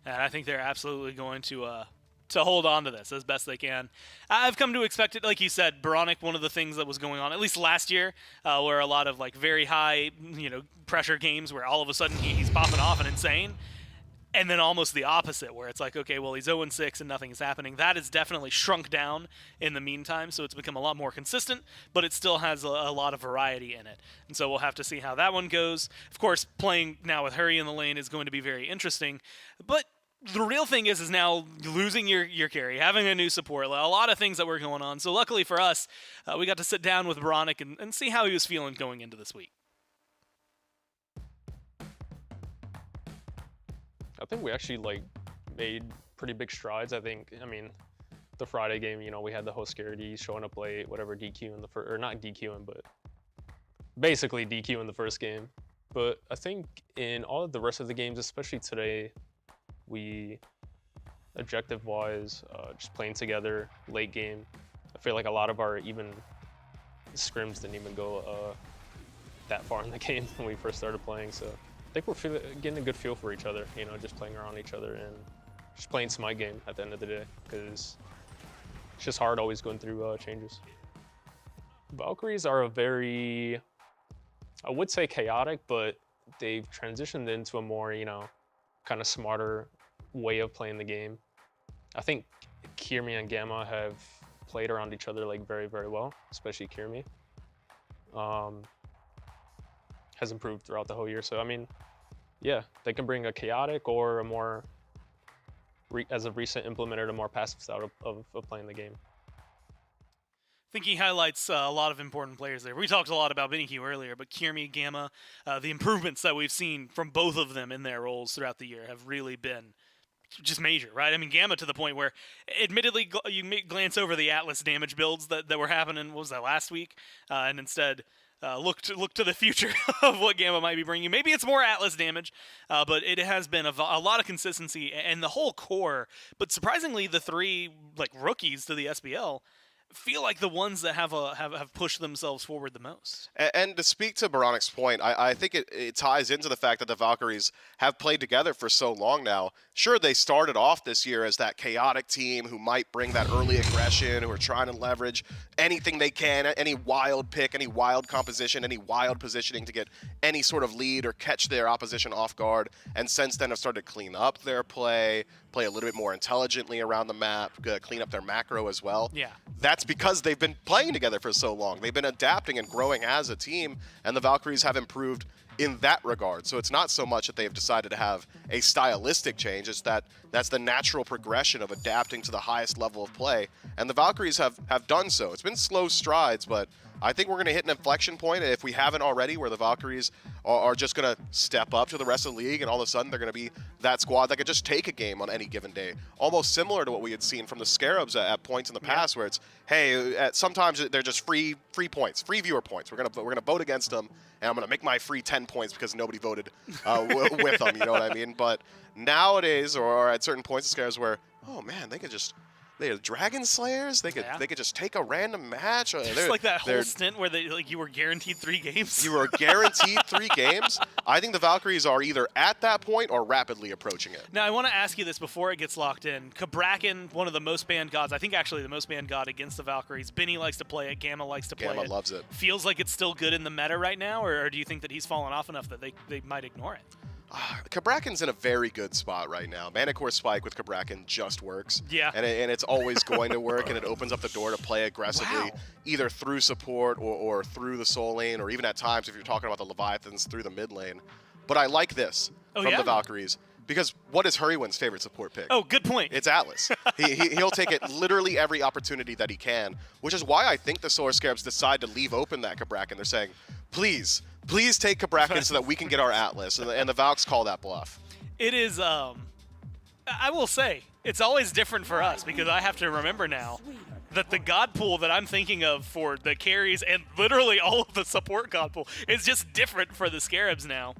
Speaker 14: and I think they're absolutely going to hold on to this as best they can. I've come to expect it, like you said, Boronic, one of the things that was going on, at least last year, were a lot of like very high, pressure games where all of a sudden he's popping off and insane. And then almost the opposite, where it's like, okay, well, he's 0-6 and nothing is happening. That has definitely shrunk down in the meantime, so it's become a lot more consistent, but it still has a lot of variety in it. And so we'll have to see how that one goes. Of course, playing now with Hurry in the lane is going to be very interesting, but the real thing is now losing your carry, having a new support, a lot of things that were going on. So luckily for us, we got to sit down with Boronic and see how he was feeling going into this week.
Speaker 15: I think we actually made pretty big strides. I mean, the Friday game, we had the host Scaredy showing up late, whatever, DQ in the first, or not DQing, but basically DQ in the first game. But I think in all of the rest of the games, especially today, we, objective-wise, just playing together, late game, I feel like a lot of our even scrims didn't even go that far in the game when we first started playing. So I think we're getting a good feel for each other, just playing around each other and just playing Smite game at the end of the day, because it's just hard always going through changes. Valkyries are a very, I would say chaotic, but they've transitioned into a more, kind of smarter way of playing the game. I think Kirmi and Gamma have played around each other very, very well, especially Kirmi. Has improved throughout the whole year. So, I mean, yeah, they can bring a chaotic or a more, as of recent, implemented a more passive style of playing the game.
Speaker 14: I think he highlights a lot of important players there. We talked a lot about Binniq earlier, but Kirmi, Gamma, the improvements that we've seen from both of them in their roles throughout the year have really been just major, right? I mean, Gamma to the point where, admittedly, you may glance over the Atlas damage builds that were happening, what was that, last week? And instead look to the future of what Gamma might be bringing. Maybe it's more Atlas damage, but it has been a lot of consistency and the whole core. But surprisingly, the 3 rookies to the SBL feel like the ones that have pushed themselves forward the most.
Speaker 3: And to speak to Boronic's point, I think it ties into the fact that the Valkyries have played together for so long now. Sure, they started off this year as that chaotic team who might bring that early aggression, who are trying to leverage anything they can, any wild pick, any wild composition, any wild positioning to get any sort of lead or catch their opposition off guard. And since then have started to clean up their play a little bit more intelligently around the map, clean up their macro as well.
Speaker 14: Yeah.
Speaker 3: That's because they've been playing together for so long. They've been adapting and growing as a team, and the Valkyries have improved in that regard. So it's not so much that they've decided to have a stylistic change, it's that's the natural progression of adapting to the highest level of play, and the Valkyries have done so. It's been slow strides, but I think we're going to hit an inflection point, if we haven't already, where the Valkyries are just going to step up to the rest of the league, and all of a sudden they're going to be that squad that could just take a game on any given day. Almost similar to what we had seen from the Scarabs at points in the past, where it's, hey, sometimes they're just free points, free viewer points. We're gonna vote against them, and I'm gonna make my free 10 points because nobody voted with them. You know what I mean? But nowadays, or at certain points of Scarabs, where man, they are Dragon Slayers. They could just take a random match.
Speaker 14: Just like that whole stint where you were guaranteed 3 games.
Speaker 3: You were guaranteed 3 games. I think the Valkyries are either at that point or rapidly approaching it.
Speaker 14: Now I want to ask you this before it gets locked in. Kabrakan, one of the most banned gods. I think actually the most banned god against the Valkyries. Benny likes to play it. Gamma likes to play it.
Speaker 3: Gamma loves it.
Speaker 14: Feels like it's still good in the meta right now, or do you think that he's fallen off enough that they might ignore it?
Speaker 3: Kabrakan's in a very good spot right now. Manicore Spike with Kabrakan just works.
Speaker 14: Yeah.
Speaker 3: And it's always going to work, and it opens up the door to play aggressively, either through support or through the soul lane, or even at times, if you're talking about the Leviathans, through the mid lane. But I like this from the Valkyries, because what is Hurrywin's favorite support pick?
Speaker 14: Oh, good point.
Speaker 3: It's Atlas. He'll take it literally every opportunity that he can, which is why I think the Solar Scarabs decide to leave open that Kabrakan. They're saying, please take Kabrakan so that we can get our Atlas. And the Valks call that bluff.
Speaker 14: It is, I will say, it's always different for us because I have to remember now that the god pool that I'm thinking of for the carries and literally all of the support god pool is just different for the Scarabs now.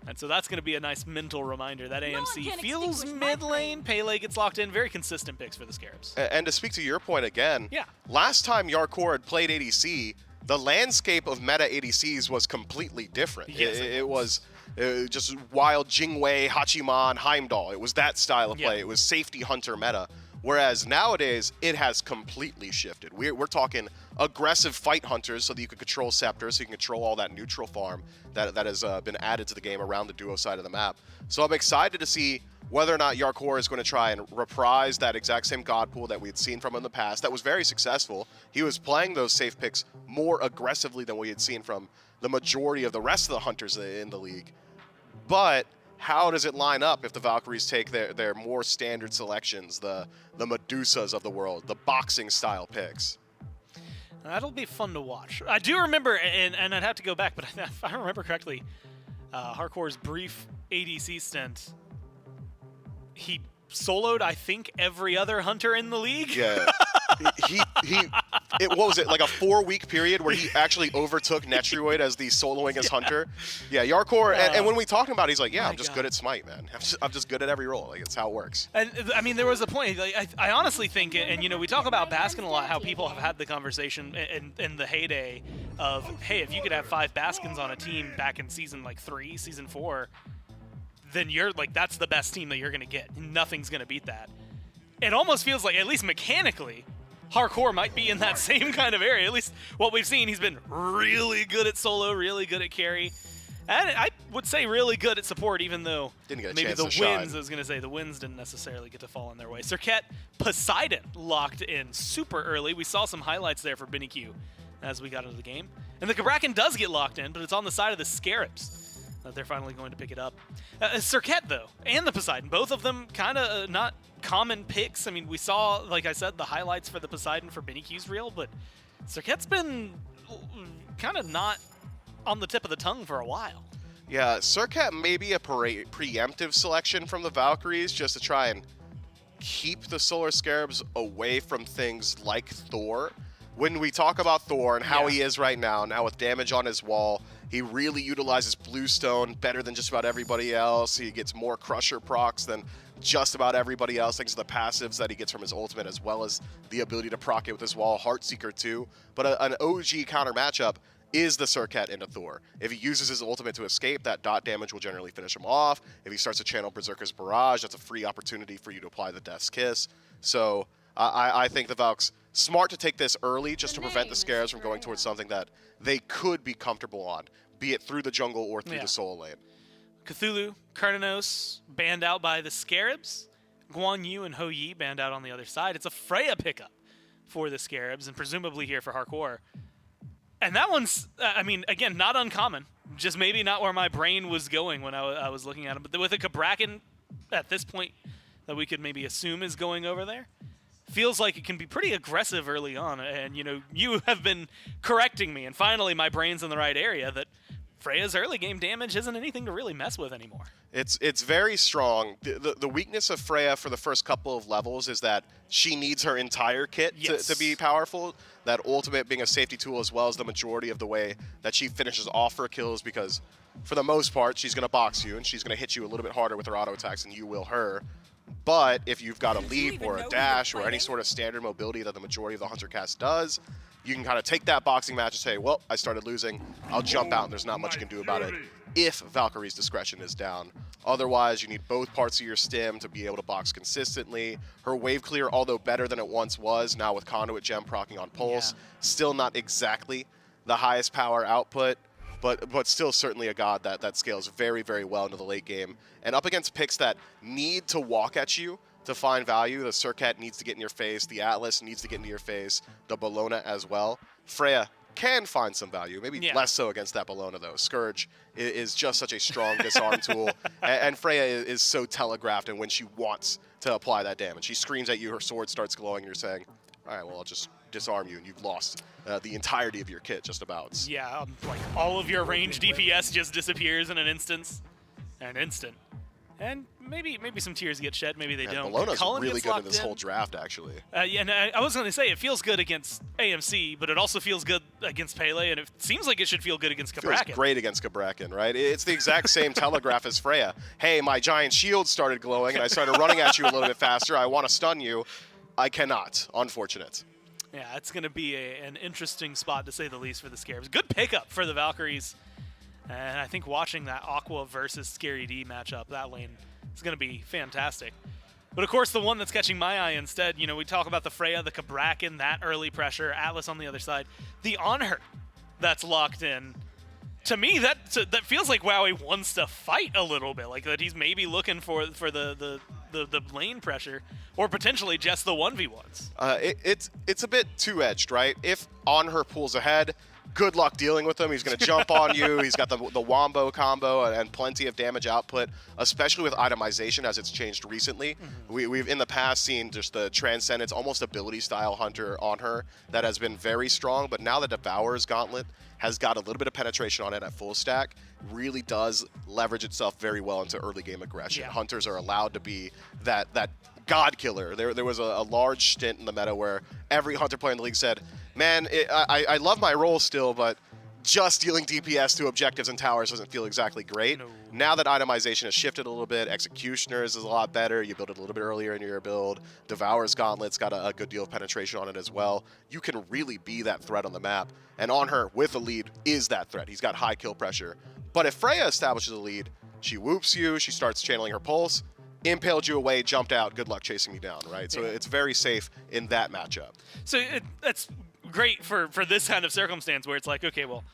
Speaker 14: And so that's going to be a nice mental reminder. That AMC feels mid lane. Pele gets locked in. Very consistent picks for the Scarabs.
Speaker 3: And to speak to your point again, last time Yarkor had played ADC, the landscape of meta ADCs was completely different.
Speaker 14: Yes,
Speaker 3: it was just wild Jingwei, Hachiman, Heimdall. It was that style of play. It was safety hunter meta. Whereas nowadays, it has completely shifted. We're talking aggressive fight hunters so that you can control Scepter, so you can control all that neutral farm that has been added to the game around the duo side of the map. So I'm excited to see whether or not Yarkor is going to try and reprise that exact same god pool that we had seen from him in the past. That was very successful. He was playing those safe picks more aggressively than we had seen from the majority of the rest of the hunters in the league. But how does it line up if the Valkyries take their more standard selections, the Medusas of the world, the boxing style picks?
Speaker 14: That'll be fun to watch. I do remember, and I'd have to go back, but if I remember correctly, Hardcore's brief ADC stint, he soloed, I think, every other hunter in the league.
Speaker 3: Yeah. What was it, like a 4-week period where he actually overtook Netroid as the soloingest hunter? Yeah, Yarkor, and when we talked about it, he's like, I'm just good at Smite, man. I'm just good at every role. Like, it's how it works.
Speaker 14: And, I mean, there was a point, like, I honestly think, and, we talk about Baskin a lot, how people have had the conversation in the heyday of, hey, if you could have 5 Baskins on a team back in season, 3, season 4, then you're, that's the best team that you're going to get. Nothing's going to beat that. It almost feels like, at least mechanically, Hardcore might be in that same kind of area. At least what we've seen, he's been really good at solo, really good at carry. And I would say really good at support, even though maybe the wins, I was going to say, the wins didn't necessarily get to fall in their way. Serket Poseidon locked in super early. We saw some highlights there for Benny Q as we got into the game. And the Kabrakan does get locked in, but it's on the side of the Scarabs that they're finally going to pick it up. Serket, though, and the Poseidon, both of them kind of not common picks. I mean, we saw, like I said, the highlights for the Poseidon for Benny Q's reel, but Serket's been kind of not on the tip of the tongue for a while.
Speaker 3: Yeah, Serket may be a preemptive selection from the Valkyries just to try and keep the Solar Scarabs away from things like Thor. When we talk about Thor and how he is right now with damage on his wall, he really utilizes Bluestone better than just about everybody else. He gets more Crusher procs than just about everybody else, thanks to the passives that he gets from his ultimate, as well as the ability to proc it with his wall, Heartseeker too. But an OG counter matchup is the Serket into Thor. If he uses his ultimate to escape, that dot damage will generally finish him off. If he starts to channel Berserker's Barrage, that's a free opportunity for you to apply the Death's Kiss. So I think the Valks smart to take this early just to prevent the Scarabs from going towards something that they could be comfortable on, be it through the jungle or through the soul lane.
Speaker 14: Cthulhu, Cardanos banned out by the Scarabs. Guan Yu and Ho Yi banned out on the other side. It's a Freya pickup for the Scarabs, and presumably here for Hardcore. And that one's, I mean, again, not uncommon. Just maybe not where my brain was going when I was looking at him. But with a Kabrakan at this point that we could maybe assume is going over there, feels like it can be pretty aggressive early on. And, you have been correcting me. And finally, my brain's in the right area that Freya's early game damage isn't anything to really mess with anymore.
Speaker 3: It's very strong. The weakness of Freya for the first couple of levels is that she needs her entire kit to be powerful. That ultimate being a safety tool as well as the majority of the way that she finishes off her kills, because for the most part, she's going to box you and she's going to hit you a little bit harder with her auto attacks than you will her. But if you've got a leap or a dash or any sort of standard mobility that the majority of the Hunter cast does, you can kind of take that boxing match and say, well, I started losing. I'll jump out and there's not much you can do about it if Valkyrie's discretion is down. Otherwise, you need both parts of your stim to be able to box consistently. Her wave clear, although better than it once was, now with Conduit Gem proccing on Pulse, still not exactly the highest power output, but still certainly a god that scales very, very well into the late game. And up against picks that need to walk at you to find value, the Surcat needs to get in your face, the Atlas needs to get into your face, the Bellona as well. Freya can find some value, maybe less so against that Bellona though. Scourge is just such a strong disarm tool, and Freya is so telegraphed and when she wants to apply that damage. She screams at you, her sword starts glowing, and you're saying, all right, well, I'll just disarm you, and you've lost the entirety of your kit just about.
Speaker 14: Yeah, like all of your range DPS just disappears in an instant. And maybe some tears get shed, maybe they don't.
Speaker 3: Bellona's really good in this whole draft, actually.
Speaker 14: Yeah, and I was going to say, it feels good against AMC, but it also feels good against Pele, and it seems like it should feel good against Cabrakan.
Speaker 3: Feels great against Cabrakan, right? It's the exact same telegraph as Freya. Hey, my giant shield started glowing, and I started running at you a little bit faster. I want to stun you. I cannot. Unfortunate.
Speaker 14: Yeah, it's going to be an interesting spot, to say the least, for the Scarabs. Good pickup for the Valkyries. And I think watching that Aqua versus Scary D matchup, that lane, is going to be fantastic. But of course, the one that's catching my eye instead, you know, we talk about the Freya, the Cabrakan, that early pressure, Atlas on the other side. The Honor that's locked in. To me, that feels like Wowie wants to fight a little bit, like that he's maybe looking for the lane pressure, or potentially just the 1v1s.
Speaker 3: It's a bit two-edged, right? If Honor pulls ahead, good luck dealing with him. He's going to jump on you. He's got the Wombo combo and plenty of damage output, especially with itemization as it's changed recently. We've in the past seen just the Transcendence, almost ability style Hunter on her that has been very strong, but now the Devourer's Gauntlet has got a little bit of penetration on it at full stack, really does leverage itself very well into early game aggression.
Speaker 14: Yeah.
Speaker 3: Hunters are allowed to be that god killer. There was a large stint in the meta where every Hunter player in the league said, man, I love my role still, but just dealing DPS to objectives and towers doesn't feel exactly great. Now that itemization has shifted a little bit, Executioners is a lot better. You build it a little bit earlier in your build. Devourer's Gauntlet's got a good deal of penetration on it as well. You can really be that threat on the map. And on her, with a lead, is that threat. He's got high kill pressure. But if Freya establishes a lead, she whoops you, she starts channeling her pulse, impaled you away, jumped out, good luck chasing me down, right? So it's very safe in that matchup.
Speaker 14: So that's great for this kind of circumstance where it's like, okay, well,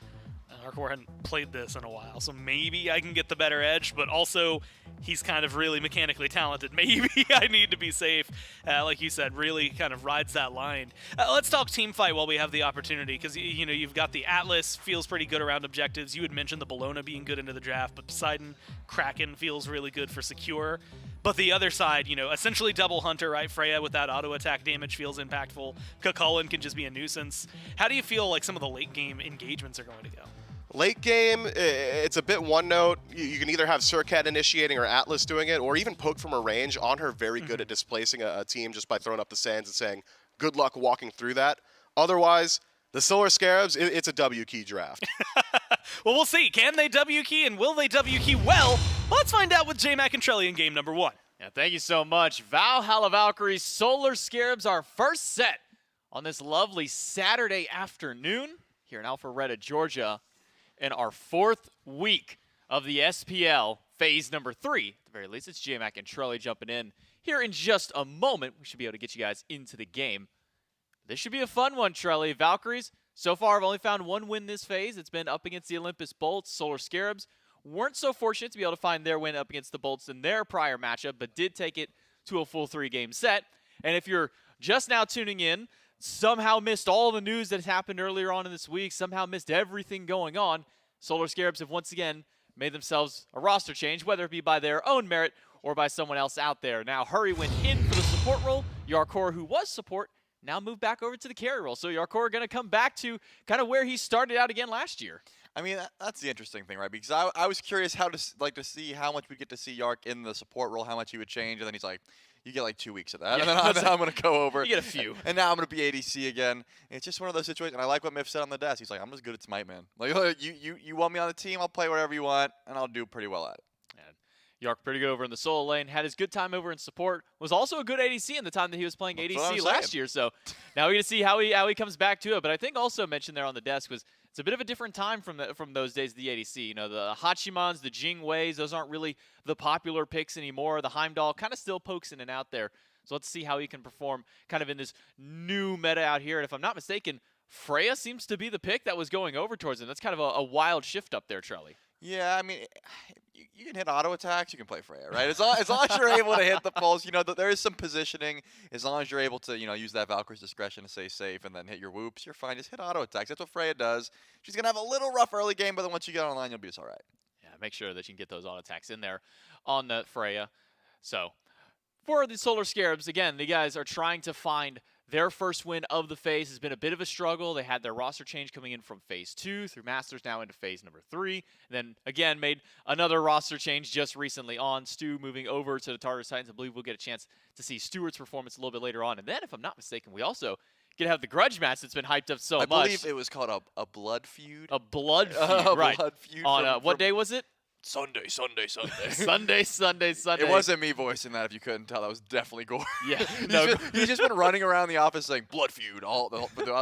Speaker 14: Hardcore hadn't played this in a while, so maybe I can get the better edge, but also he's kind of really mechanically talented. Maybe I need to be safe. Like you said, really kind of rides that line. Let's talk team fight while we have the opportunity, because you know you've got the Atlas, feels pretty good around objectives. You had mentioned the Bellona being good into the draft, but Poseidon, Kraken feels really good for secure. But the other side, you know, essentially double Hunter, right? Freya with that auto attack damage feels impactful. Cucullin can just be a nuisance. How do you feel like some of the late game engagements are going to go?
Speaker 3: Late game, it's a bit one note. You can either have Surcat initiating or Atlas doing it, or even poke from a range. On her, very good at displacing a team just by throwing up the sands and saying, good luck walking through that. Otherwise, the Solar Scarabs, it's a W key draft.
Speaker 14: Well, we'll see. Can they W key, and will they W key well? Let's find out with J-Mac and Trelly in game number 1.
Speaker 16: Yeah, thank you so much. Valhalla Valkyries, Solar Scarabs, our first set on this lovely Saturday afternoon here in Alpharetta, Georgia, in our 4th week of the SPL phase number 3. At the very least, it's J-Mac and Trelly jumping in here in just a moment. We should be able to get you guys into the game. This should be a fun one, Trelly. Valkyries, so far, I've only found one win this phase. It's been up against the Olympus Bolts. Solar Scarabs weren't so fortunate to be able to find their win up against the Bolts in their prior matchup, but did take it to a full 3-game set. And if you're just now tuning in, somehow missed all the news that has happened earlier on in this week, somehow missed everything going on, Solar Scarabs have once again made themselves a roster change, whether it be by their own merit or by someone else out there. Now, Hurry went in for the support role. Yarkor, who was support, now moved back over to the carry role. So Yarkor going to come back to kind of where he started out again last year.
Speaker 17: I mean, that's the interesting thing, right? Because I was curious how to see how much we get to see Yark in the support role, how much he would change, and then he's like, "You get like 2 weeks of that, and then I'm going to go over."
Speaker 16: You get a few.
Speaker 17: And now I'm going to be ADC again. It's just one of those situations. And I like what Miff said on the desk. He's like, "I'm just good at Smite, man. Like, you want me on the team? I'll play whatever you want, and I'll do pretty well at it."
Speaker 16: Yark pretty good over in the solo lane, had his good time over in support, was also a good ADC in the time that he was playing ADC last year. So now we're going to see how he comes back to it. But I think also mentioned there on the desk was it's a bit of a different time from those days of the ADC. You know, the Hachimans, the Jing Weis, those aren't really the popular picks anymore. The Heimdall kind of still pokes in and out there. So let's see how he can perform kind of in this new meta out here. And if I'm not mistaken, Freya seems to be the pick that was going over towards him. That's kind of a wild shift up there, Charlie.
Speaker 17: Yeah, I mean, you can hit auto attacks, you can play Freya, right? As long as you're able to hit the pulse, there is some positioning. As long as you're able to, use that Valkyrie's discretion to stay safe and then hit your whoops, you're fine. Just hit auto attacks. That's what Freya does. She's going to have a little rough early game, but then once you get online, you'll be just all right.
Speaker 16: Yeah, make sure that you can get those auto attacks in there on the Freya. So, for the Solar Scarabs, again, the guys are trying to find their first win of the phase. Has been a bit of a struggle. They had their roster change coming in from phase 2 through Masters, now into phase number 3. And then again made another roster change just recently on Stu moving over to the Tartarus Titans. I believe we'll get a chance to see Stewart's performance a little bit later on. And then, if I'm not mistaken, we also get to have the grudge match that's been hyped up so much.
Speaker 17: I believe it was called a blood feud.
Speaker 16: A blood feud, right.
Speaker 17: Blood feud
Speaker 16: on what day was it?
Speaker 17: Sunday.
Speaker 16: Sunday.
Speaker 17: It wasn't me voicing that, if you couldn't tell. That was definitely Gore.
Speaker 16: Yeah.
Speaker 17: He's just been running around the office saying blood feud throughout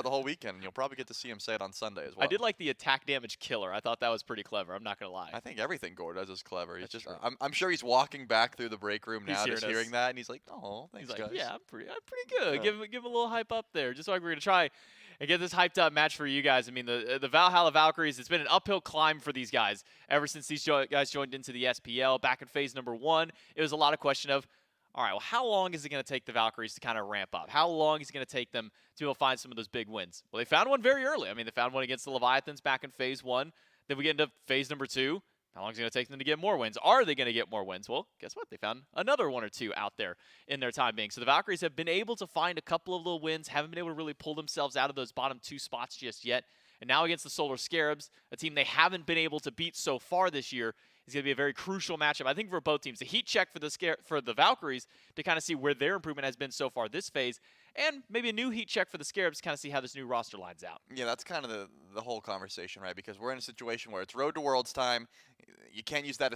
Speaker 17: the whole weekend. And you'll probably get to see him say it on Sunday as well.
Speaker 16: I did like the attack damage killer. I thought that was pretty clever. I'm not going to lie.
Speaker 17: I think everything Gore does is clever. He's just, I'm sure he's walking back through the break room now, just hearing that, and he's like, "Oh, thanks,
Speaker 16: he's
Speaker 17: guys."
Speaker 16: Like, yeah, I'm pretty good. Yeah. Give him a little hype up there, just like we're going to try and get this hyped up match for you guys. I mean, the Valhalla Valkyries, it's been an uphill climb for these guys ever since these guys joined into the SPL. Back in phase number 1, it was a lot of question of, all right, well, how long is it going to take the Valkyries to kind of ramp up? How long is it going to take them to be able to find some of those big wins? Well, they found one very early. I mean, they found one against the Leviathans back in phase 1. Then we get into phase number 2. How long is it going to take them to get more wins? Are they going to get more wins? Well, guess what? They found another 1 or 2 out there in their time being. So the Valkyries have been able to find a couple of little wins, haven't been able to really pull themselves out of those bottom 2 spots just yet. And now against the Solar Scarabs, a team they haven't been able to beat so far this year, is going to be a very crucial matchup, I think, for both teams. A heat check for the Valkyries to kind of see where their improvement has been so far this phase, and maybe a new heat check for the Scarabs to kind of see how this new roster lines out.
Speaker 17: Yeah, that's kind of the whole conversation, right? Because we're in a situation where it's Road to Worlds time. You can't use that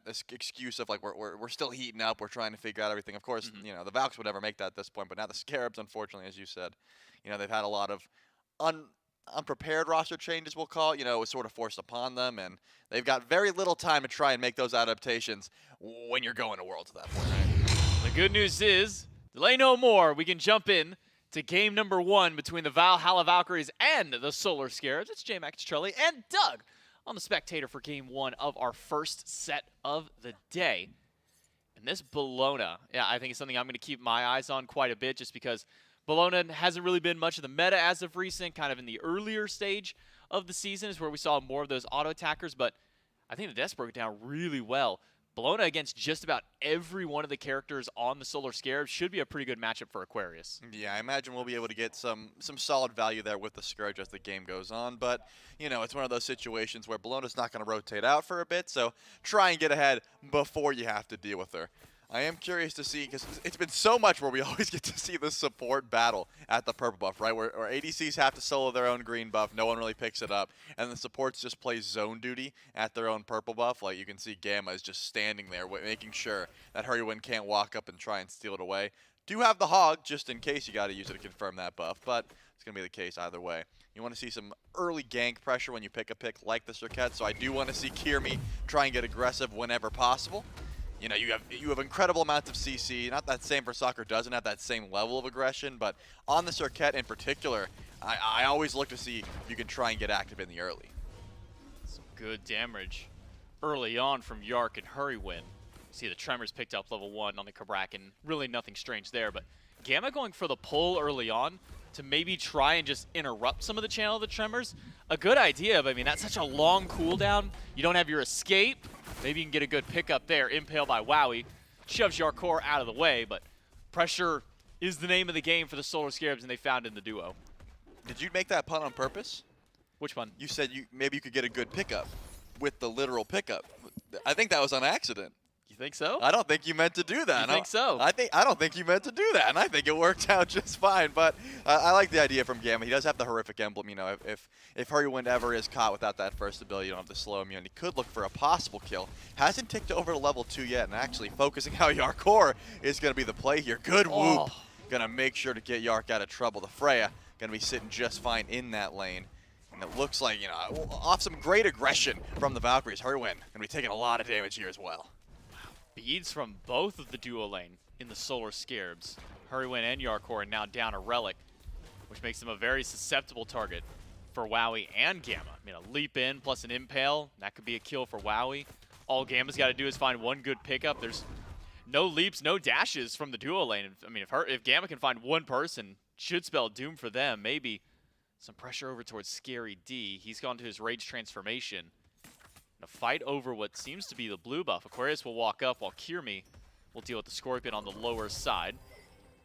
Speaker 17: excuse of, like, we're still heating up, we're trying to figure out everything. Of course, the Valks would never make that at this point, but now the Scarabs, unfortunately, as you said, they've had a lot of unprepared roster changes, we'll call it. It was sort of forced upon them, and they've got very little time to try and make those adaptations when you're going to Worlds at that point, right?
Speaker 16: The good news is, delay no more. We can jump in to game number 1 between the Valhalla Valkyries and the Solar Scarabs. It's J-Max, Charlie, and Doug on the Spectator for game 1 of our first set of the day. And this Bologna, I think it's something I'm going to keep my eyes on quite a bit, just because Bologna hasn't really been much of the meta as of recent. Kind of in the earlier stage of the season is where we saw more of those auto attackers, but I think the desk broke it down really well. Bologna against just about every one of the characters on the Solar Scarab should be a pretty good matchup for Aquarius.
Speaker 17: Yeah, I imagine we'll be able to get some solid value there with the Scourge as the game goes on, but, it's one of those situations where Bologna's not going to rotate out for a bit, so try and get ahead before you have to deal with her. I am curious to see, because it's been so much where we always get to see the support battle at the purple buff, right? Where ADCs have to solo their own green buff, no one really picks it up, and the supports just play zone duty at their own purple buff. Like, you can see Gamma is just standing there making sure that Hurrywin can't walk up and try and steal it away. Do have the Hog, just in case you got to use it to confirm that buff, but it's going to be the case either way. You want to see some early gank pressure when you pick a pick like the Circuit, so I do want to see Kirmi try and get aggressive whenever possible. You have incredible amounts of CC. Not that same for Soccer doesn't have that same level of aggression, but on the Circuit in particular, I always look to see if you can try and get active in the early.
Speaker 16: Some good damage early on from Yark and Hurrywin. See the Tremors picked up level 1 on the Kabrakan. Really nothing strange there, but Gamma going for the pull early on to maybe try and just interrupt some of the channel of the Tremors. A good idea, but I mean, that's such a long cooldown. You don't have your escape. Maybe you can get a good pickup there. Impale by Wowie. Shoves Yarkor out of the way, but pressure is the name of the game for the Solar Scarabs, and they found in the duo.
Speaker 17: Did you make that pun on purpose?
Speaker 16: Which one?
Speaker 17: You said maybe you could get a good pickup with the literal pickup. I think that was on accident.
Speaker 16: You think so?
Speaker 17: I don't think you meant to do that.
Speaker 16: You think so?
Speaker 17: I don't think you meant to do that, and I think it worked out just fine. But I like the idea from Gamma. He does have the horrific emblem. You know, if Hurrywind ever is caught without that first ability, you don't have to slow him. And he could look for a possible kill. Hasn't ticked over to level 2 yet, and actually focusing how Yarkor is going to be the play here. Good whoop. Going to make sure to get Yark out of trouble. The Freya going to be sitting just fine in that lane. And it looks like, you know, off some great aggression from the Valkyries, Hurrywind going to be taking a lot of damage here as well.
Speaker 16: Beads from both of the duo lane in the Solar Scarabs. Hurrywind and Yarkor are now down a Relic, which makes them a very susceptible target for Wowie and Gamma. I mean, a leap in plus an Impale, that could be a kill for Wowie. All Gamma's got to do is find one good pickup. There's no leaps, no dashes from the duo lane. I mean, if Gamma can find one person, should spell doom for them. Maybe some pressure over towards Scary D. He's gone to his Rage Transformation. A fight over what seems to be the blue buff. Aquarius will walk up while Kirmi will deal with the Scorpion on the lower side.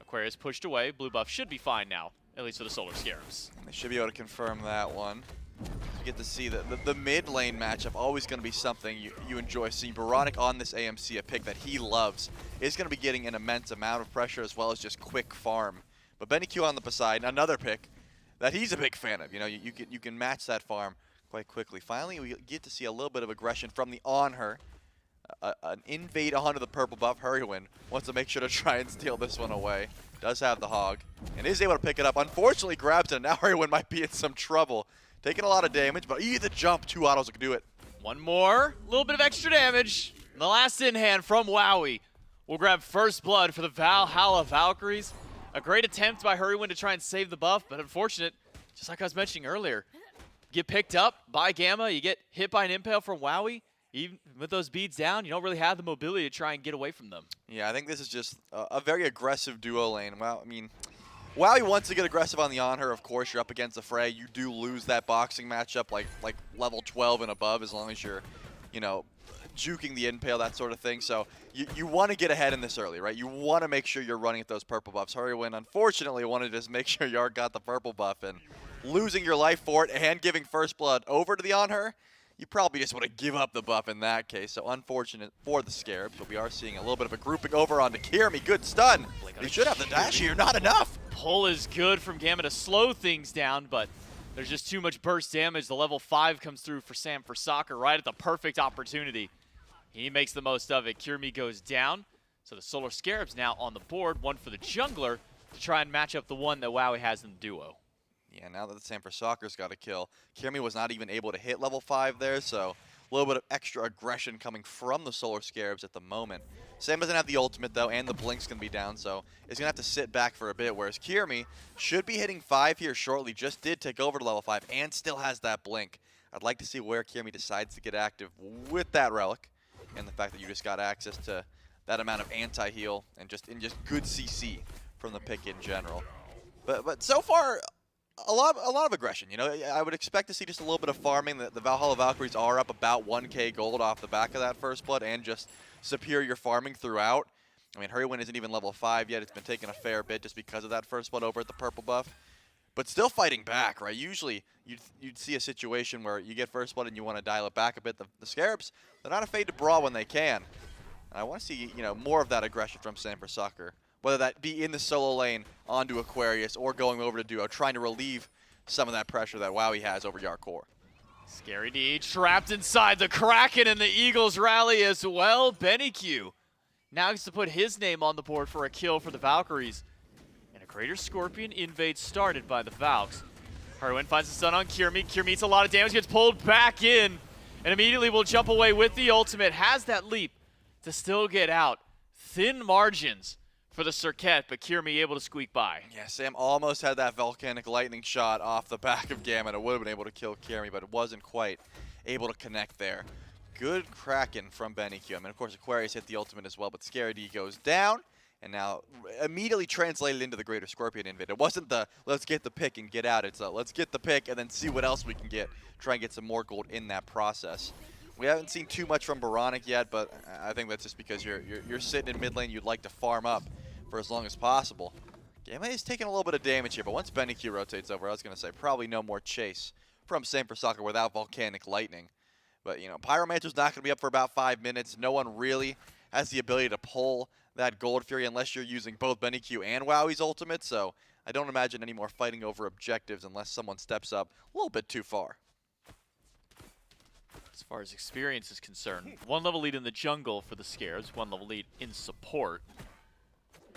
Speaker 16: Aquarius pushed away. Blue buff should be fine now, at least for the Solar Scarabs.
Speaker 17: They should be able to confirm that one. You get to see that the mid lane matchup always going to be something you enjoy seeing. Baronic on this AMC, a pick that he loves, is going to be getting an immense amount of pressure as well as just quick farm. But Benny Q on the Poseidon, another pick that he's a big fan of. You know, you can match that farm quite quickly. Finally, we get to see a little bit of aggression from the On Her. An invade onto the purple buff. Hurrywind wants to make sure to try and steal this one away. Does have the hog and is able to pick it up. Unfortunately, grabs it. And now Hurrywind might be in some trouble. Taking a lot of damage, but the jump. 2 autos can do it.
Speaker 16: One more. A little bit of extra damage. And the last in hand from Wowie will grab first blood for the Valhalla Valkyries. A great attempt by Hurrywind to try and save the buff, but unfortunate, just like I was mentioning earlier. Get picked up by Gamma, you get hit by an Impale from Wowie. Even with those beads down, you don't really have the mobility to try and get away from them.
Speaker 17: Yeah, I think this is just a very aggressive duo lane. Well, I mean, Wowie wants to get aggressive on the On Her. Of course, you're up against the Frey. You do lose that boxing matchup like level 12 and above as long as you're, you know, juking the Impale, that sort of thing. So you want to get ahead in this early, right? You want to make sure you're running at those purple buffs. Hurrywind, unfortunately, wanted to just make sure Yark got the purple buff, and losing your life for it and giving first blood over to the On Her, you probably just want to give up the buff in that case. So unfortunate for the Scarabs, but we are seeing a little bit of a grouping over onto Kirmi. Good stun. He should have the dash here. Not enough.
Speaker 16: Pull is good from Gamma to slow things down, but there's just too much burst damage. The level 5 comes through for Sam for Soccer right at the perfect opportunity. He makes the most of it. Kirmi goes down. So the Solar Scarabs now on the board. One for the jungler to try and match up the one that Wowie has in the duo.
Speaker 17: Yeah, now that the Sam for Soccer's got a kill, Kirmi was not even able to hit level 5 there, so a little bit of extra aggression coming from the Solar Scarabs at the moment. Sam doesn't have the ultimate, though, and the Blink's going to be down, so he's going to have to sit back for a bit, whereas Kirmi should be hitting 5 here shortly, just did take over to level 5, and still has that Blink. I'd like to see where Kirmi decides to get active with that Relic, and the fact that you just got access to that amount of anti-heal and just good CC from the pick in general. But so far, a lot of aggression. You know, I would expect to see just a little bit of farming. The Valhalla Valkyries are up about 1k gold off the back of that first blood, and just superior farming throughout. I mean, Hurrywind isn't even level 5 yet. It's been taking a fair bit just because of that first blood over at the purple buff. But still fighting back, right? Usually, you'd see a situation where you get first blood and you want to dial it back a bit. The Scarabs, they're not afraid to brawl when they can. And I want to see, you know, more of that aggression from Sam for Soccer. Whether that be in the solo lane onto Aquarius or going over to duo, trying to relieve some of that pressure that Wowie has over Yarkor.
Speaker 16: Scary D trapped inside the Kraken, and the Eagles rally as well. Benny Q now gets to put his name on the board for a kill for the Valkyries. And a Greater Scorpion invade started by the Valks. Hurrywind finds the stun on Kirmi. Kirmi eats a lot of damage, gets pulled back in, and immediately will jump away with the ultimate. Has that leap to still get out. Thin margins for the Circuit, but Kirmi able to squeak by.
Speaker 17: Yeah, Sam almost had that volcanic lightning shot off the back of Gamma. It would have been able to kill Kirmi, but it wasn't quite able to connect there. Good Kraken from Benny Q. I mean, of course, Aquarius hit the ultimate as well, but Scary D goes down, and now immediately translated into the Greater Scorpion invade. It wasn't the let's get the pick and get out. It's a let's get the pick and then see what else we can get. Try and get some more gold in that process. We haven't seen too much from Baronic yet, but I think that's just because you're sitting in mid lane. You'd like to farm up for as long as possible. Gamma is taking a little bit of damage here, but once Benny Q rotates over, I was going to say probably no more chase from Sam for Soccer without Volcanic Lightning. But, you know, Pyromancer's not going to be up for about 5 minutes. No one really has the ability to pull that Gold Fury unless you're using both Benny Q and Wowie's ultimate. So I don't imagine any more fighting over objectives unless someone steps up a little bit too far.
Speaker 16: As far as experience is concerned, 1 level lead in the jungle for the Scarabs, 1 level lead in support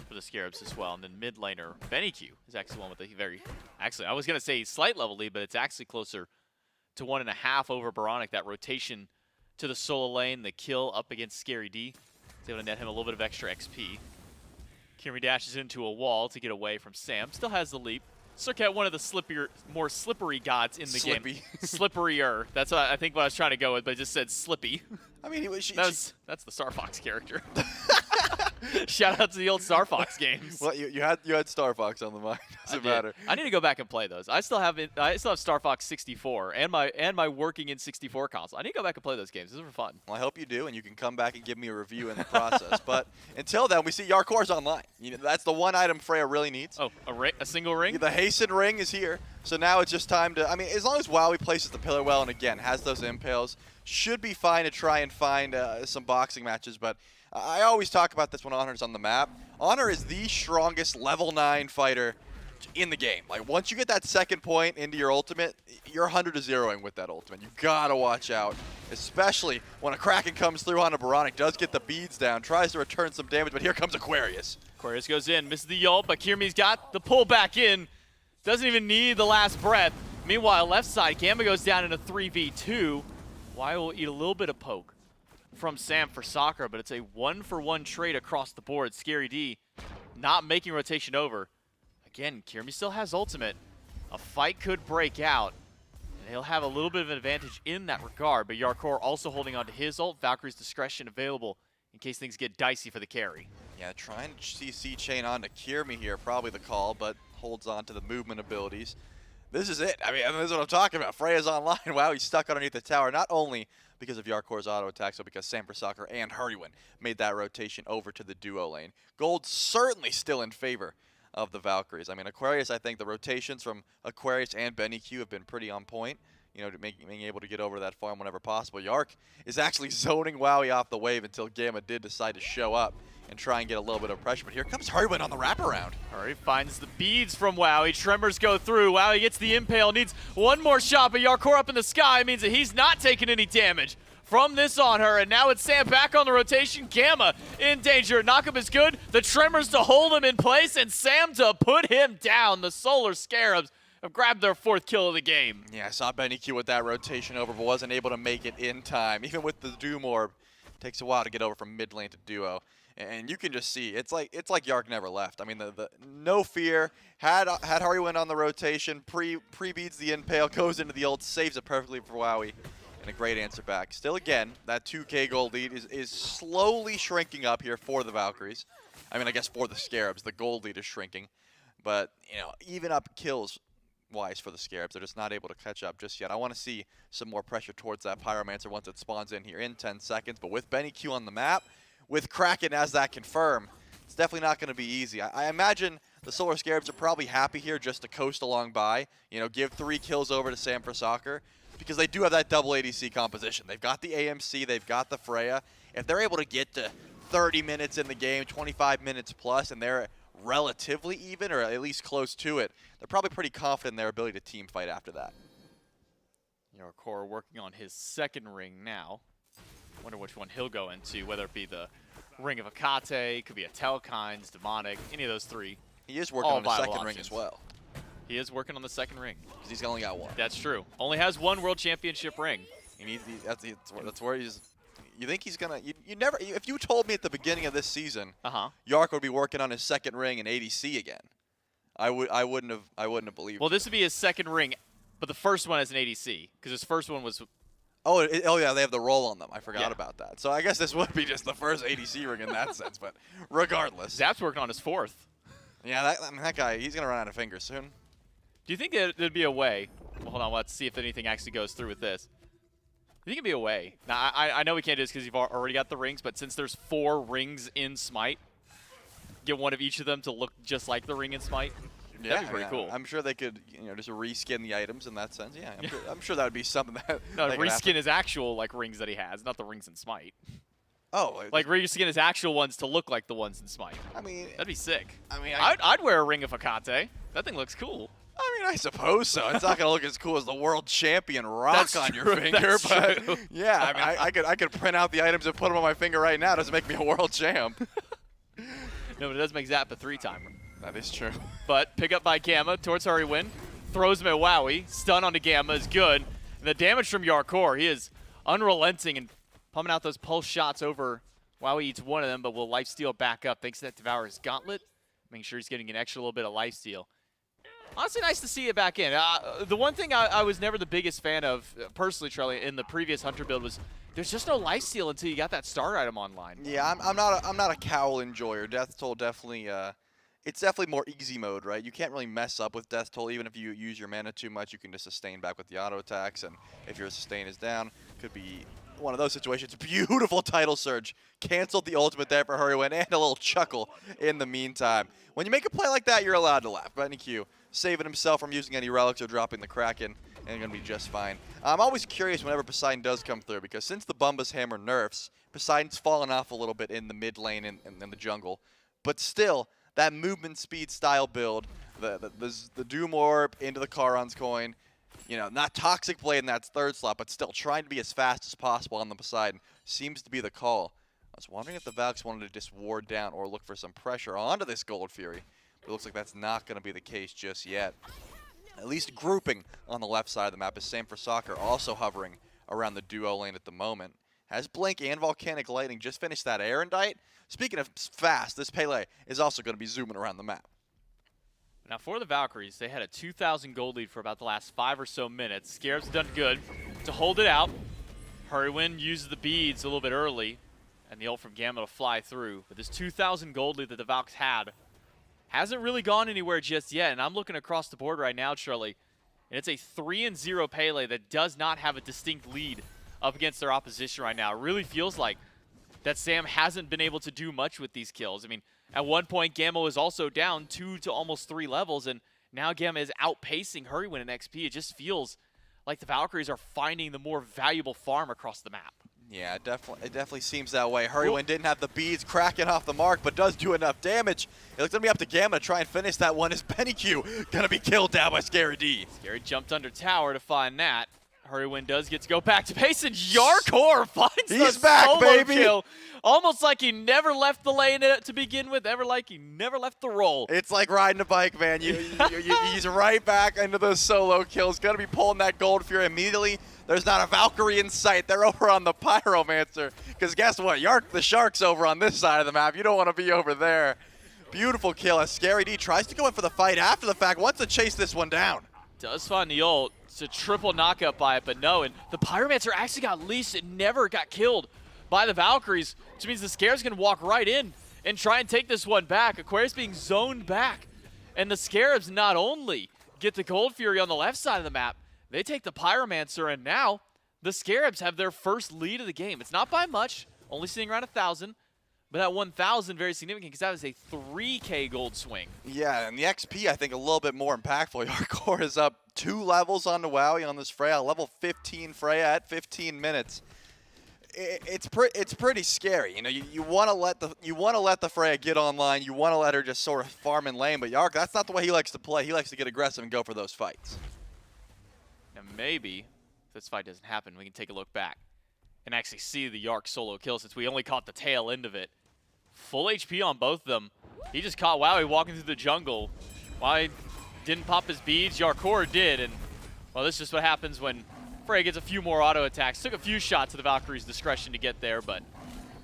Speaker 16: for the Scarabs as well. And then mid laner, Benny Q is actually one with a very, actually, I was going to say slight level lead, but it's actually closer to 1.5 over Baronic. That rotation to the solo lane, the kill up against Scary D. It's able to net him a little bit of extra XP. Kiri dashes into a wall to get away from Sam. Still has the leap. Circat, one of the more slippery gods in the game. Slipperier. That's what I think what I was trying to go with, but it just said Slippy.
Speaker 17: I mean,
Speaker 16: that's the Star Fox character. Shout out to the old Star Fox games.
Speaker 17: Well, you had Star Fox on the mind. Doesn't matter.
Speaker 16: I need to go back and play those. I still have Star Fox 64 and my working in 64 console. I need to go back and play those games. Those are fun.
Speaker 17: Well, I hope you do, and you can come back and give me a review in the process. But until then, we see Yarkor's online. You know, that's the one item Freya really needs.
Speaker 16: Oh, a single ring?
Speaker 17: The Hasten ring is here. So now it's just time to, I mean, as long as Wowie places the pillar well and, again, has those impales, should be fine to try and find some boxing matches. But I always talk about this when Honor's on the map. Honor is the strongest level 9 fighter in the game. Like, once you get that second point into your ultimate, you're 100 to 0ing with that ultimate. You gotta watch out, especially when a Kraken comes through on a Baronic, does get the beads down, tries to return some damage, but here comes Aquarius.
Speaker 16: Aquarius goes in, misses the ult, but Kirmi's got the pull back in. Doesn't even need the last breath. Meanwhile, left side, Gamma goes down in a 3v2. Why will eat a little bit of poke from Sam for Soccer, but it's a 1-for-1 trade across the board. Scary D not making rotation over. Again, Kirmi still has ultimate. A fight could break out, and he'll have a little bit of an advantage in that regard, but Yarkor also holding on to his ult. Valkyrie's discretion available in case things get dicey for the carry.
Speaker 17: Yeah, trying to CC chain on to Kirmi here, probably the call, but holds on to the movement abilities. This is it. I mean, this is what I'm talking about. Freya's online. Wow, he's stuck underneath the tower, not only because of Yarkor's auto attack, so because Sam for Soccer and Hurrywin made that rotation over to the duo lane. Gold certainly still in favor of the Valkyries. I mean, Aquarius, I think the rotations from Aquarius and Benny Q have been pretty on point, you know, to being able to get over that farm whenever possible. Yark is actually zoning Wowie off the wave until Gamma did decide to show up and try and get a little bit of pressure. But here comes Hurrywin on the wraparound.
Speaker 16: Hurry finds the beads from Wowie. Tremors go through. Wowie gets the impale. Needs one more shot, but Yarkor up in the sky means that he's not taking any damage from this on her. And now it's Sam back on the rotation. Gamma in danger. Knockup is good. The Tremors to hold him in place, and Sam to put him down. The Solar Scarabs have grabbed their 4th kill of the game.
Speaker 17: Yeah, I saw Benny Q with that rotation over, but wasn't able to make it in time. Even with the Doom Orb, takes a while to get over from mid lane to duo. And you can just see, it's like Yark never left. I mean, the no fear, had Hurrywin on the rotation, pre-beats the impale, goes into the ult, saves it perfectly for Wowie, and a great answer back. Still, again, that 2k gold lead is slowly shrinking up here for the Valkyries. I mean, I guess for the Scarabs, the gold lead is shrinking. But, you know, even up kills-wise for the Scarabs, they're just not able to catch up just yet. I want to see some more pressure towards that Pyromancer once it spawns in here in 10 seconds. But with Benny Q on the map, with Kraken as that confirm, it's definitely not going to be easy. I imagine the Solar Scarabs are probably happy here just to coast along by, you know, give 3 kills over to Sam for Soccer, because they do have that double ADC composition. They've got the AMC, they've got the Freya. If they're able to get to 30 minutes in the game, 25 minutes plus, and they're relatively even, or at least close to it, they're probably pretty confident in their ability to team fight after that.
Speaker 16: Yarkor working on his 2nd ring now. Wonder which one he'll go into, whether it be the Ring of Akate, could be a Telkines, Demonic, any of those 3.
Speaker 17: He is working on the 2nd ring as well.
Speaker 16: He is working on the 2nd ring.
Speaker 17: Because he's only got 1.
Speaker 16: That's true. Only has 1 World Championship ring.
Speaker 17: He needs that's where he's. You think he's gonna? You never. If you told me at the beginning of this season, Yark would be working on his 2nd ring in ADC again, I wouldn't have believed.
Speaker 16: Well, this would be his 2nd ring, but the first one as an ADC, because his first one was.
Speaker 17: Oh yeah, they have the roll on them. I forgot about that. So I guess this would be just the first ADC ring in that sense. But regardless,
Speaker 16: Zap's working on his 4th.
Speaker 17: Yeah, that guy, he's gonna run out of fingers soon.
Speaker 16: Do you think there'd be a way? Well, hold on, let's see if anything actually goes through with this. Do you think it'd be a way? Now, I know we can't do this because you've already got the rings, but since there's 4 rings in Smite, get one of each of them to look just like the ring in Smite.
Speaker 17: Yeah,
Speaker 16: That'd be pretty cool.
Speaker 17: I'm sure they could, just reskin the items in that sense. Yeah, I'm sure that would be something that.
Speaker 16: No,
Speaker 17: that could
Speaker 16: reskin
Speaker 17: happen.
Speaker 16: his actual like rings that he has, not the rings in Smite.
Speaker 17: Oh,
Speaker 16: like reskin his actual ones to look like the ones in Smite.
Speaker 17: I mean,
Speaker 16: that'd be sick.
Speaker 17: I mean,
Speaker 16: I'd wear a ring of Akate. That thing looks cool.
Speaker 17: I suppose so. It's not gonna look as cool as the world champion rock
Speaker 16: That's
Speaker 17: on
Speaker 16: true,
Speaker 17: your finger,
Speaker 16: that's
Speaker 17: but
Speaker 16: true.
Speaker 17: yeah, I could print out the items and put them on my finger right now. It doesn't make me a world champ.
Speaker 16: No, but it does make Zap a 3-timer.
Speaker 17: That is true.
Speaker 16: But pick up by Gamma towards Hurrywin. Throws him at Wowie. Stun onto Gamma is good. And the damage from Yarkor, he is unrelenting and pumping out those pulse shots over. Wowie eats one of them, but will lifesteal back up thanks to that Devourer's Gauntlet. Making sure he's getting an extra little bit of lifesteal. Honestly, nice to see it back in. The one thing I was never the biggest fan of, personally, Charlie, in the previous Hunter build was there's just no lifesteal until you got that starter item online.
Speaker 17: Yeah, I'm not a cowl enjoyer. Death Toll definitely it's definitely more easy mode, right? You can't really mess up with Death Toll. Even if you use your mana too much, you can just sustain back with the auto attacks, and if your sustain is down, could be one of those situations. Beautiful title surge. Canceled the ultimate there for Hurrywin, and a little chuckle in the meantime. When you make a play like that, you're allowed to laugh. But NQ saving himself from using any relics or dropping the Kraken, and going to be just fine. I'm always curious whenever Poseidon does come through, because since the Bumbus Hammer nerfs, Poseidon's fallen off a little bit in the mid lane and in the jungle. But still, that movement speed style build, the Doom Orb into the Charon's coin, not Toxic Blade in that third slot, but still trying to be as fast as possible on the Poseidon seems to be the call. I was wondering if the Valks wanted to just ward down or look for some pressure onto this Gold Fury, but it looks like that's not going to be the case just yet. At least grouping on the left side of the map is same for Soccer, also hovering around the duo lane at the moment. Has Blink and Volcanic Lightning just finished that Erendite? Speaking of fast, this Pele is also going to be zooming around the map.
Speaker 16: Now for the Valkyries, they had a 2,000 gold lead for about the last 5 or so minutes. Scarab's done good to hold it out. Hurrywin uses the beads a little bit early, and the ult from Gamma to fly through. But this 2,000 gold lead that the Valks had hasn't really gone anywhere just yet. And I'm looking across the board right now, Charlie, and it's a 3-0 Pele that does not have a distinct lead up against their opposition right now. It really feels like that Sam hasn't been able to do much with these kills. I mean, at one point, Gamma was also down 2 to almost 3 levels, and now Gamma is outpacing Hurrywin in XP. It just feels like the Valkyries are finding the more valuable farm across the map.
Speaker 17: Yeah, it definitely seems that way. Hurrywin didn't have the beads cracking off the mark, but does do enough damage. It's going to be up to Gamma to try and finish that one as Penny Q going to be killed down by Scary D.
Speaker 16: Scary jumped under tower to find that. Hurrywin does get to go back to base, and Yarkor finds the
Speaker 17: back,
Speaker 16: solo
Speaker 17: baby.
Speaker 16: kill. Almost like he never left the lane to begin with, ever like he never left the roll.
Speaker 17: It's like riding a bike, man. He's right back into those solo kills. Going to be pulling that Gold Fury immediately. There's not a Valkyrie in sight. They're over on the Pyromancer. Because guess what? The Shark's over on this side of the map. You don't want to be over there. Beautiful kill as Scary D tries to go in for the fight after the fact. Wants to chase this one down.
Speaker 16: Does find the ult. It's a triple knockup by it, but no. And the Pyromancer actually got leashed and never got killed by the Valkyries, which means the Scarab's going to walk right in and try and take this one back. Aquarius being zoned back. And the Scarabs not only get the Gold Fury on the left side of the map, they take the Pyromancer, and now the Scarabs have their first lead of the game. It's not by much, only sitting around 1,000, but that 1,000 very significant because that was a 3K gold swing.
Speaker 17: Yeah, and the XP, I think, a little bit more impactful. Yarkor is up 2 levels on the Wowie on this Freya, level 15 Freya at 15 minutes. It's pretty scary. You want to let the Freya get online. You want to let her just sort of farm in lane, but Yark, that's not the way he likes to play. He likes to get aggressive and go for those fights.
Speaker 16: Now maybe if this fight doesn't happen, we can take a look back and actually see the Yark solo kill since we only caught the tail end of it. Full HP on both of them. He just caught Wowie walking through the jungle. Wowie didn't pop his beads. Yarkor did, and well, this is just what happens when Frey gets a few more auto attacks. Took a few shots to the Valkyrie's discretion to get there, but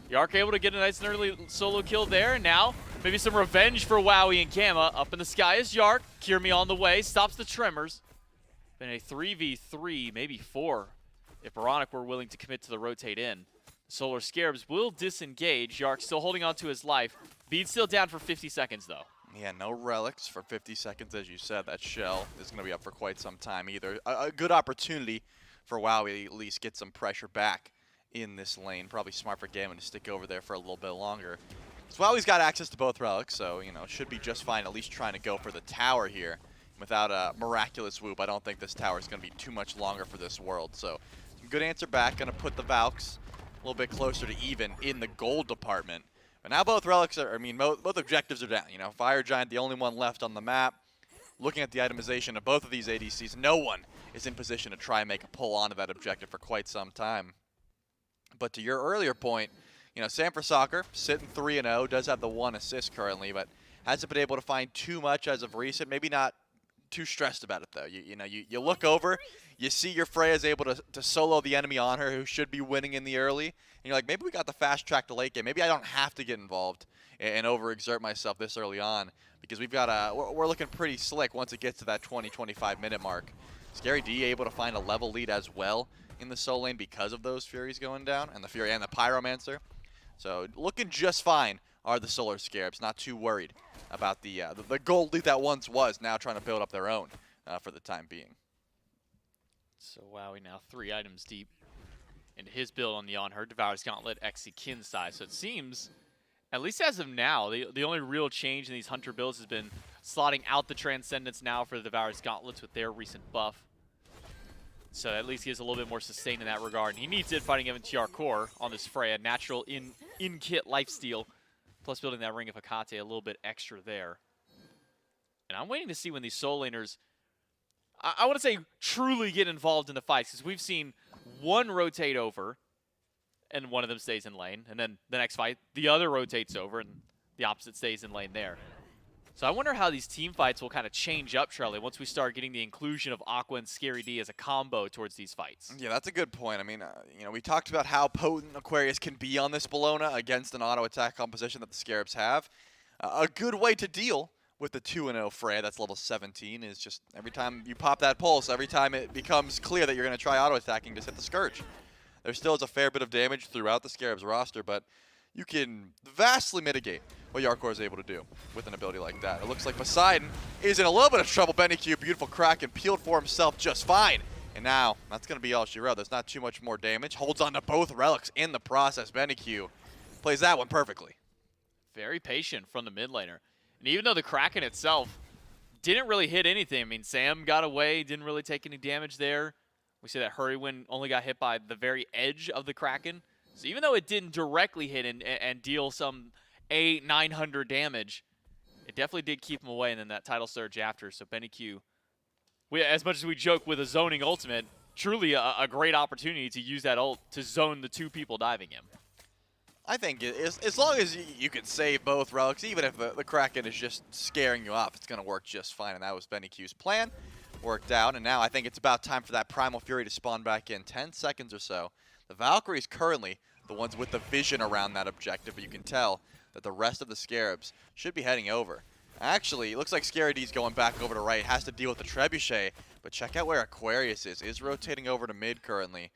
Speaker 16: Yark able to get a nice and early solo kill there. And now maybe some revenge for Wowie and Gamma. Up in the sky is Yark. Cure Me on the way. Stops the Tremors. Been a 3v3, maybe 4, if Baronic were willing to commit to the rotate in. The Solar Scarabs will disengage. Yark still holding on to his life. Bead still down for 50 seconds, though.
Speaker 17: Yeah, no relics for 50 seconds, as you said. That shell is going to be up for quite some time either. A good opportunity for Wowie to at least get some pressure back in this lane. Probably smart for Gamma to stick over there for a little bit longer. So Wowie's got access to both relics, so, you know, should be just fine at least trying to go for the tower here. Without a miraculous whoop, I don't think this tower is going to be too much longer for this world. So, some good answer back. Going to put the Valks a little bit closer to even in the gold department. But now both relics are, I mean, both objectives are down. You know, Fire Giant, the only one left on the map. Looking at the itemization of both of these ADCs, no one is in position to try and make a pull onto that objective for quite some time. But to your earlier point, you know, Sam for Soccer, sitting 3-0, does have the 1 assist currently, but hasn't been able to find too much as of recent. Maybe not too stressed about it, though. You look over, you see your Freya's able to solo the enemy on her, who should be winning in the early, and you're like, maybe we got the fast track to late game. Maybe I don't have to get involved and overexert myself this early on, because we've got we're looking pretty slick once it gets to that 20-25 minute mark. Scary D able to find a level lead as well in the soul lane because of those Furies going down, and the Fury and the Pyromancer. So looking just fine are the Solar Scarabs. Not too worried about the gold lead that once was, now trying to build up their own for the time being.
Speaker 16: So Wowie now 3 items deep into his build on the on-her. Devour's Gauntlet, Exi Kinsai. So it seems, at least as of now, the only real change in these Hunter builds has been slotting out the Transcendence now for the Devour's Gauntlets with their recent buff. So at least he has a little bit more sustain in that regard. And he needs it fighting MTR Core on this Freya. Natural in-kit lifesteal. Plus building that Ring of Hecate a little bit extra there. And I'm waiting to see when these soul laners, I want to say, truly get involved in the fights. Because we've seen one rotate over and one of them stays in lane. And then the next fight, the other rotates over and the opposite stays in lane there. So I wonder how these team fights will kind of change up, Charlie, once we start getting the inclusion of Aqua and Scary D as a combo towards these fights.
Speaker 17: Yeah, that's a good point. I mean, you know, we talked about how potent Aquarius can be on this Bellona against an auto attack composition that the Scarabs have. A good way to deal with the 2-0 Freya that's level 17 is just every time you pop that pulse, every time it becomes clear that you're going to try auto attacking, just hit the Scourge. There still is a fair bit of damage throughout the Scarabs roster, but you can vastly mitigate what Yarkor is able to do with an ability like that. It looks like Poseidon is in a little bit of trouble. BennyQ, beautiful Kraken, peeled for himself just fine. And now, that's going to be all she wrote. There's not too much more damage. Holds on to both relics in the process. BennyQ plays that one perfectly.
Speaker 16: Very patient from the mid laner. And even though the Kraken itself didn't really hit anything, I mean, Sam got away, didn't really take any damage there. We see that Hurrywin only got hit by the very edge of the Kraken. So even though it didn't directly hit and deal some 900 damage, it definitely did keep him away, and then that title surge after. So BennyQ, as much as we joke with a zoning ultimate, truly a great opportunity to use that ult to zone the 2 people diving him.
Speaker 17: I think as long as you can save both relics, even if the Kraken is just scaring you off, it's going to work just fine, and that was BennyQ's plan. Worked out, and now I think it's about time for that Primal Fury to spawn back in. 10 seconds or so. The Valkyries currently the ones with the vision around that objective, but you can tell that the rest of the Scarabs should be heading over. Actually, it looks like Scary D's going back over to right, has to deal with the Trebuchet, but check out where Aquarius is rotating over to mid currently.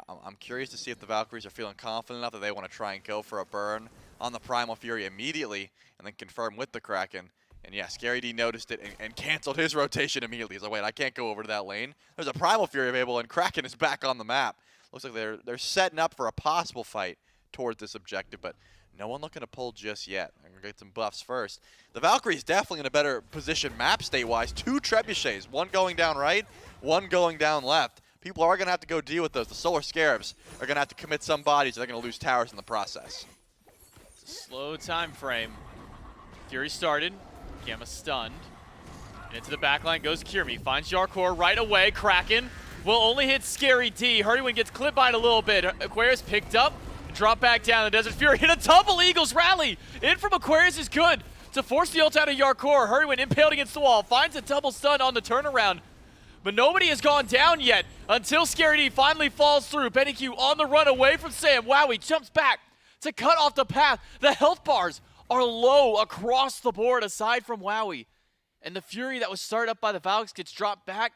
Speaker 17: I'm curious to see if the Valkyries are feeling confident enough that they want to try and go for a burn on the Primal Fury immediately and then confirm with the Kraken. And yeah, Scary D noticed it and canceled his rotation immediately. He's like, wait, I can't go over to that lane. There's a Primal Fury available, and Kraken is back on the map. Looks like they're setting up for a possible fight towards this objective, but no one looking to pull just yet. I'm going to get some buffs first. The Valkyrie's definitely in a better position map state-wise. 2 Trebuchets, one going down right, one going down left. People are going to have to go deal with those. The Solar Scarabs are going to have to commit some bodies. They're going to lose towers in the process.
Speaker 16: It's a slow time frame. Fury started. Gamma stunned. And into the backline goes Kirmi. Finds Yarkor right away. Kraken will only hit Scary D. Hurrywin gets clipped by it a little bit. Aquarius picked up. Drop back down. The Desert Fury hit a double Eagles rally. In from Aquarius is good to force the ult out of Yarkor. Hurrywin impaled against the wall. Finds a double stun on the turnaround. But nobody has gone down yet until Scary D finally falls through. BennyQ on the run away from Sam. Wow, he jumps back to cut off the path. The health bars are low across the board aside from Wowie. And the Fury that was started up by the Valks gets dropped back.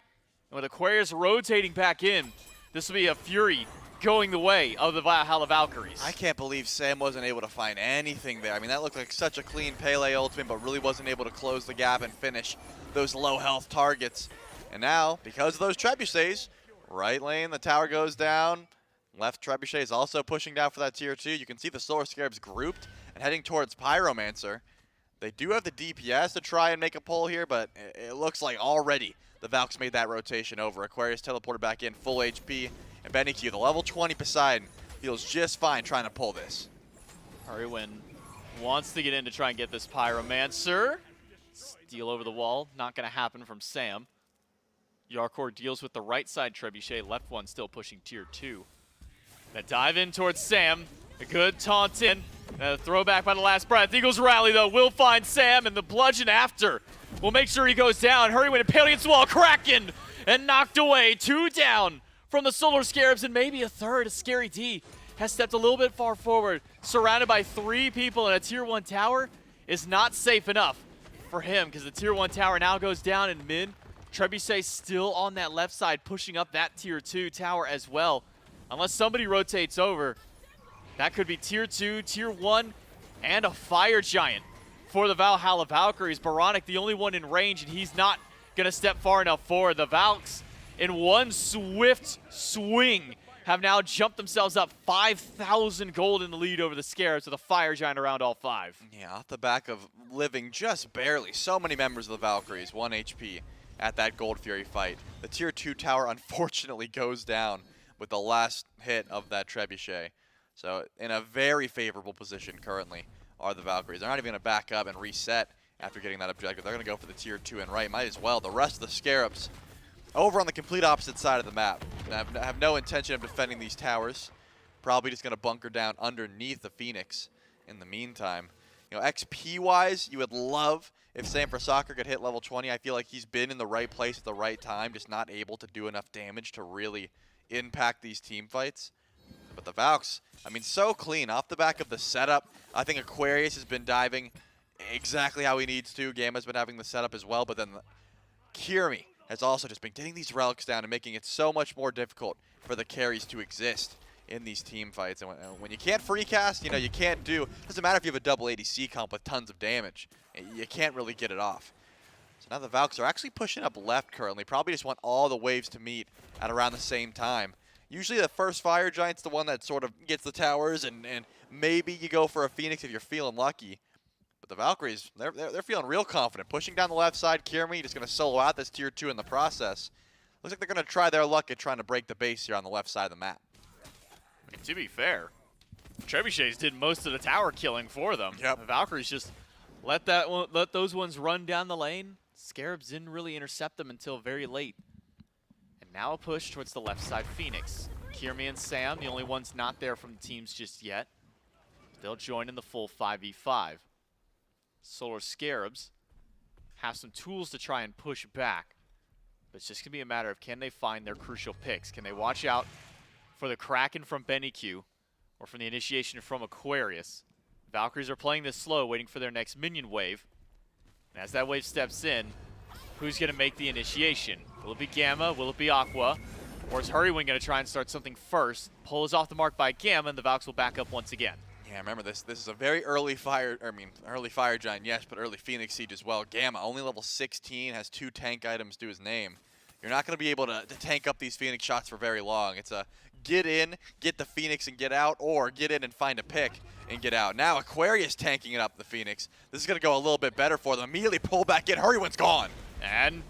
Speaker 16: And with Aquarius rotating back in, this will be a Fury going the way of the Valhalla Valkyries.
Speaker 17: I can't believe Sam wasn't able to find anything there. I mean, that looked like such a clean Pele ultimate, but really wasn't able to close the gap and finish those low health targets. And now, because of those trebuchets, right lane, the tower goes down. Left Trebuchet is also pushing down for that tier 2. You can see the Solar Scarabs grouped and heading towards Pyromancer. They do have the DPS to try and make a pull here, but it looks like already the Valks made that rotation over. Aquarius teleported back in, full HP, and BennyQ, the level 20 Poseidon, feels just fine trying to pull this.
Speaker 16: Hurrywin wants to get in to try and get this Pyromancer. Steal over the wall, not going to happen from Sam. Yarkor deals with the right side Trebuchet, left one still pushing tier 2. Gonna dive in towards Sam. A good taunt in. Throwback by the last breath. Eagles rally though, will find Sam, and the bludgeon after will make sure he goes down. Hurrywin impaled against the wall, Kraken, and knocked away. 2 down from the Solar Scarabs, and maybe a third. Scary D has stepped a little bit far forward, surrounded by 3 people in a tier 1 tower. Is not safe enough for him, because the tier 1 tower now goes down in mid. Trebuchet still on that left side, pushing up that tier 2 tower as well. Unless somebody rotates over, that could be tier 2, tier 1, and a Fire Giant for the Valhalla Valkyries. Baronic, the only one in range, and he's not going to step far enough forward. The Valks, in one swift swing, have now jumped themselves up 5,000 gold in the lead over the Scarabs with a Fire Giant around all 5.
Speaker 17: Yeah, off the back of living just barely. So many members of the Valkyries, 1 HP at that Gold Fury fight. The tier 2 tower unfortunately goes down with the last hit of that Trebuchet. So in a very favorable position currently are the Valkyries. They're not even going to back up and reset after getting that objective. They're going to go for the tier 2 and right. Might as well. The rest of the Scarabs over on the complete opposite side of the map. Have no intention of defending these towers. Probably just going to bunker down underneath the Phoenix in the meantime. You know, XP-wise, you would love if Sam for Soccer could hit level 20. I feel like he's been in the right place at the right time, just not able to do enough damage to really impact these team fights. But the Valks, I mean, so clean off the back of the setup. I think Aquarius has been diving exactly how he needs to. Gamma's been having the setup as well, but then Kirmi has also just been getting these relics down and making it so much more difficult for the carries to exist in these team fights. And when you can't free cast, you know, you can't do, doesn't matter if you have a double ADC comp with tons of damage, you can't really get it off. So now the Valks are actually pushing up left currently, probably just want all the waves to meet at around the same time. Usually the first Fire Giant's the one that sort of gets the towers, and maybe you go for a Phoenix if you're feeling lucky. But the Valkyries, they're feeling real confident. Pushing down the left side, Kirmi just going to solo out this tier 2 in the process. Looks like they're going to try their luck at trying to break the base here on the left side of the map.
Speaker 16: And to be fair, Trebuchets did most of the tower killing for them.
Speaker 17: Yep.
Speaker 16: The Valkyries just let those ones run down the lane. Scarabs didn't really intercept them until very late. And now a push towards the left side Phoenix. Kirmi and Sam, the only ones not there from the teams just yet. They'll join in the full 5v5. Solar Scarabs have some tools to try and push back. But it's just going to be a matter of, can they find their crucial picks? Can they watch out for the Kraken from BennyQ or from the initiation from Aquarius? Valkyries are playing this slow, waiting for their next minion wave. And as that wave steps in, who's going to make the initiation? Will it be Gamma? Will it be Aqua? Or is Hurrywin going to try and start something first? Pull is off the mark by Gamma, and the Valks will back up once again.
Speaker 17: Yeah, remember this is a very early Fire Giant, yes, but early Phoenix Siege as well. Gamma, only level 16, has 2 tank items to his name. You're not going to be able to tank up these Phoenix shots for very long. It's a get in, get the Phoenix and get out, or get in and find a pick and get out. Now Aquarius tanking it up the Phoenix. This is going to go a little bit better for them. Immediately pull back in. Hurrywin's gone.
Speaker 16: And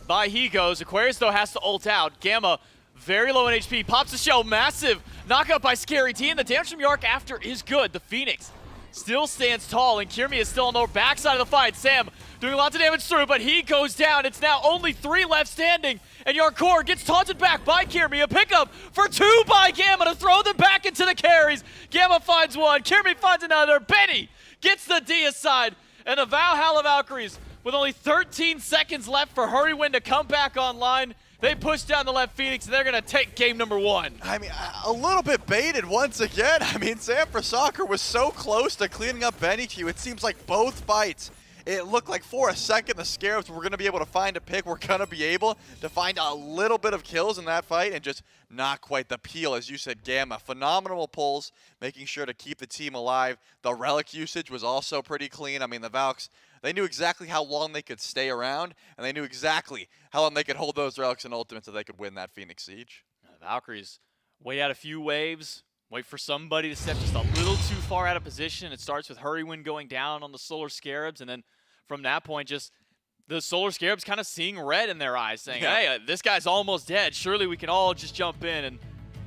Speaker 16: by he goes. Aquarius, though, has to ult out. Gamma, very low in HP, pops the shell. Massive knockout by Scary T, and the damage from Yark after is good. The Phoenix still stands tall, and Kirmi is still on the backside of the fight. Sam doing lots of damage through, but he goes down. It's now only 3 left standing, and Yarkor gets taunted back by Kirmi. A pickup for 2 by Gamma to throw them back into the carries. Gamma finds one, Kirmi finds another. Benny gets the D aside, and the Valhalla Valkyries, with only 13 seconds left for Hurrywin to come back online, they push down the left Phoenix, and they're going to take game number 1.
Speaker 17: I mean, a little bit baited once again. I mean, Sam for Soccer was so close to cleaning up BennyQ. It seems like both fights, it looked like for a second the Scarabs were going to be able to find a pick. We're going to be able to find a little bit of kills in that fight, and just not quite the peel, as you said, Gamma. Phenomenal pulls, making sure to keep the team alive. The relic usage was also pretty clean. I mean, the Valks, they knew exactly how long they could stay around, and they knew exactly how long they could hold those relics and ultimates so they could win that Phoenix Siege.
Speaker 16: The Valkyries wait out a few waves, wait for somebody to step just a little too far out of position. It starts with Hurrywin going down on the Solar Scarabs, and then from that point, just the Solar Scarabs kind of seeing red in their eyes, saying, hey, this guy's almost dead. Surely we can all just jump in. And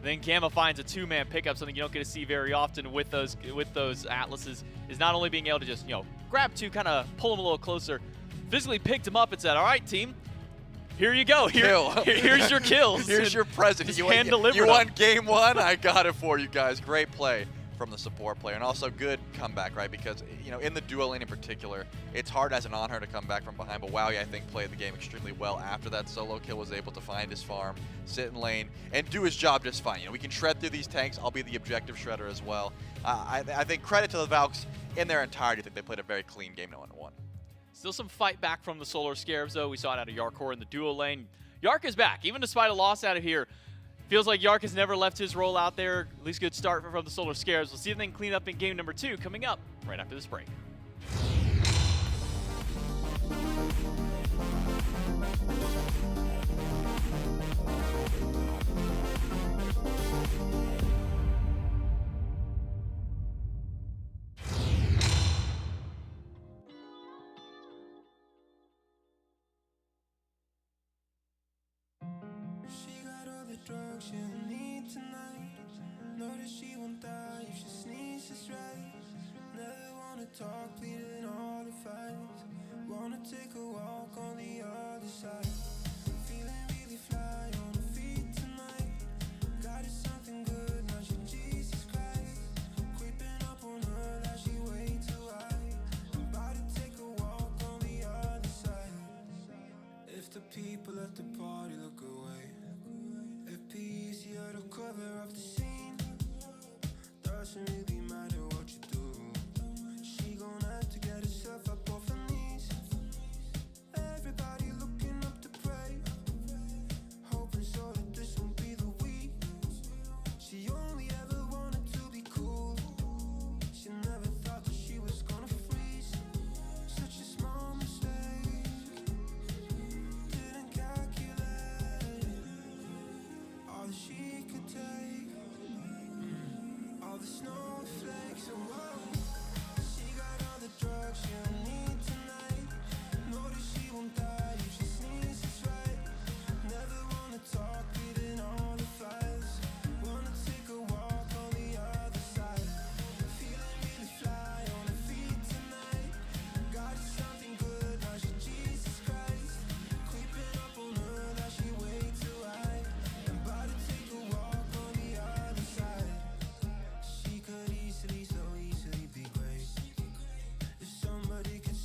Speaker 16: then Gamma finds a two-man pickup, something you don't get to see very often with those Atlases, is not only being able to just, grab two, kind of pull them a little closer, physically picked him up and said, all right, team, here you go. Here's your kills.
Speaker 17: Here's your present. You want game one? I got it for you guys. Great play from the support player, and also good comeback, right? Because, in the duo lane in particular, it's hard as an on-her to come back from behind, but Wowie, I think, played the game extremely well after that solo kill, was able to find his farm, sit in lane, and do his job just fine. We can shred through these tanks. I'll be the objective shredder as well. I think credit to the Valks in their entirety. I think they played a very clean game, 1-1.
Speaker 16: Still some fight back from the Solar Scarabs, though. We saw it out of Yarkor in the duo lane. Yark is back, even despite a loss out of here. Feels like Yark has never left his role out there. At least good start from the Solar Scarabs. We'll see if they can clean up in game number 2 coming up right after this break.
Speaker 13: Drugs she'll need tonight. Know that she won't die if she sneezes right. Never wanna talk, pleading all the fights. Wanna take a walk on the other side. Feeling really fly on her feet tonight. Got it something good, now she Jesus Christ. Creeping up on her like she way too high. I'm about to take a walk on the other side. If the people at the party look away, peace, you're the cover of the scene. Doesn't really matter what you do. She gon' have to get herself up off her knees. Everybody looking up to pray, hoping so that this won't be the week. She only ever wanted to be cool. She never thought that she was gonna freeze. Such a small mistake, didn't calculate all that she could take, all the snowflakes. Oh, whoa. She got all the drugs she'll need tonight. Know that she won't die if she sneezes right. Never wanna talk, reading all the files. Wanna take a walk on the other side. Feeling really fly on her feet tonight. Got something good, now she Jesus Christ. Creeping up on her like she way too high. About to take a walk on the other side. She could easily, so easily be great. If somebody could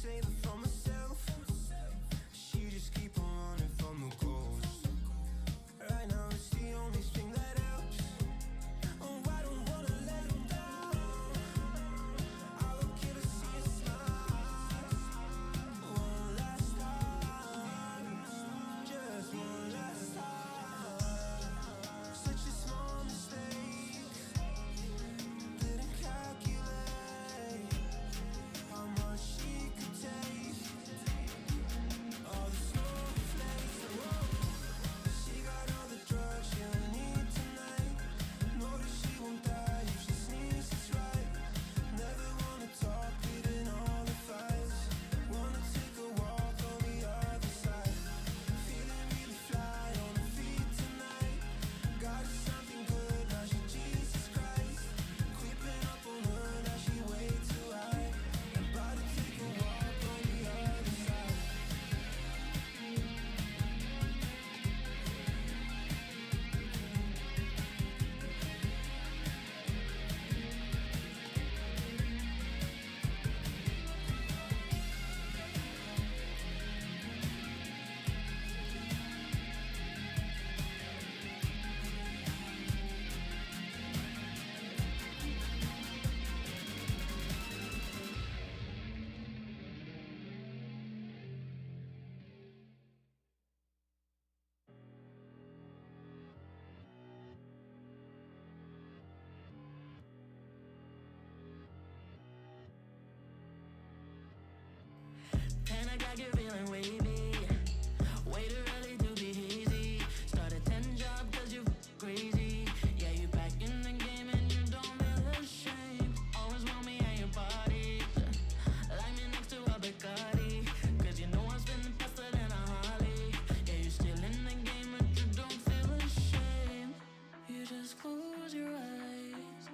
Speaker 12: just close your eyes.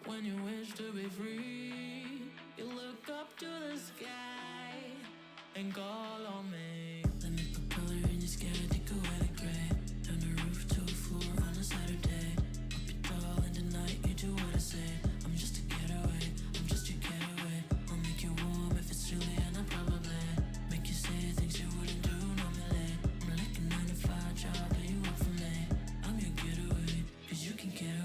Speaker 12: When you wish to be free, you look up to the sky and call on me. Let me put color in your sky, take away the gray. Turn the roof to a floor on a Saturday. Up your tall in the night, you do what I say. I'm just a getaway, I'm just your getaway. I'll make you warm if it's chilly, and I probably make you say things you wouldn't do normally. I'm like a 9 to 5 job, but you work for me. I'm your getaway, 'cause you can get away.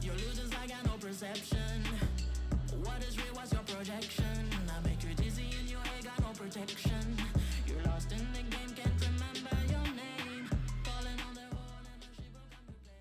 Speaker 12: Your illusions, I got no perception. What is real, what's your projection? I make you dizzy and you ain't got no protection. You're lost in the game, can't remember your name. Calling on the horn and the sheep will come to play.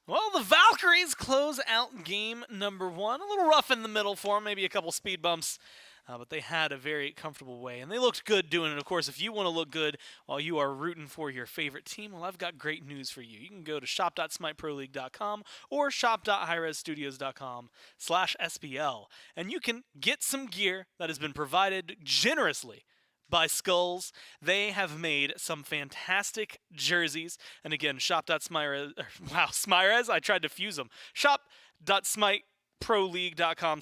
Speaker 14: Well, the Valkyries close out game number 1. A little rough in the middle for them, maybe a couple speed bumps, but they had a very comfortable way, and they looked good doing it. Of course, if you want to look good while you are rooting for your favorite team, well, I've got great news for you. You can go to shop.smiteproleague.com or shop.hirezstudios.com/SPL, and you can get some gear that has been provided generously by Skulls. They have made some fantastic jerseys. And again, shop.smyrez, wow, Smyrez, I tried to fuse them. Shop.smiteproleague.com/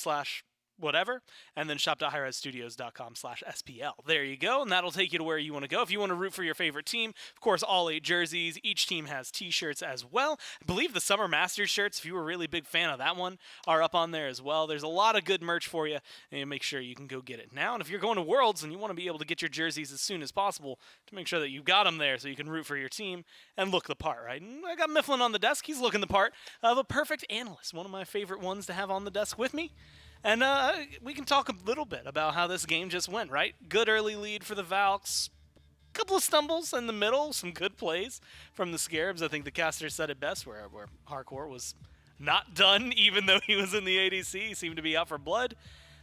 Speaker 14: whatever, and then shop.hirezstudios.com/SPL. There you go, and that'll take you to where you want to go. If you want to root for your favorite team, of course, all 8 jerseys. Each team has t-shirts as well. I believe the Summer Masters shirts, if you were a really big fan of that one, are up on there as well. There's a lot of good merch for you, and make sure you can go get it now. And if you're going to Worlds and you want to be able to get your jerseys as soon as possible, to make sure that you got them there so you can root for your team and look the part, right? And I got Mifflin on the desk. He's looking the part of a perfect analyst, one of my favorite ones to have on the desk with me. And we can talk a little bit about how this game just went, right? Good early lead for the Valks. Couple of stumbles in the middle, some good plays from the Scarabs. I think the caster said it best, where Hardcore was not done, even though he was in the ADC. He seemed to be out for blood.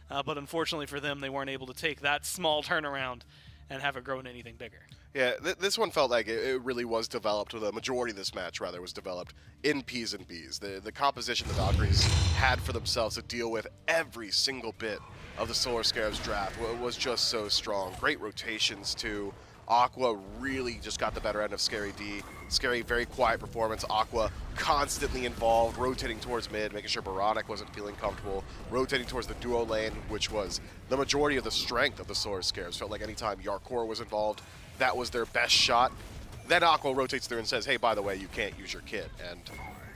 Speaker 14: But unfortunately for them, they weren't able to take that small turnaround and have it grow into anything bigger.
Speaker 3: Yeah, this one felt like it really was developed, or the majority of this match, rather, was developed in P's and B's. The composition the Valkyries had for themselves to deal with every single bit of the Solar Scarabs draft was just so strong. Great rotations, too. Aqua really just got the better end of Scary D. Scary, very quiet performance. Aqua constantly involved, rotating towards mid, making sure Baronic wasn't feeling comfortable, rotating towards the duo lane, which was the majority of the strength of the Solar Scarabs. Felt like anytime Yarkor was involved, that was their best shot. Then Aqua rotates through and says, hey, by the way, you can't use your kit. And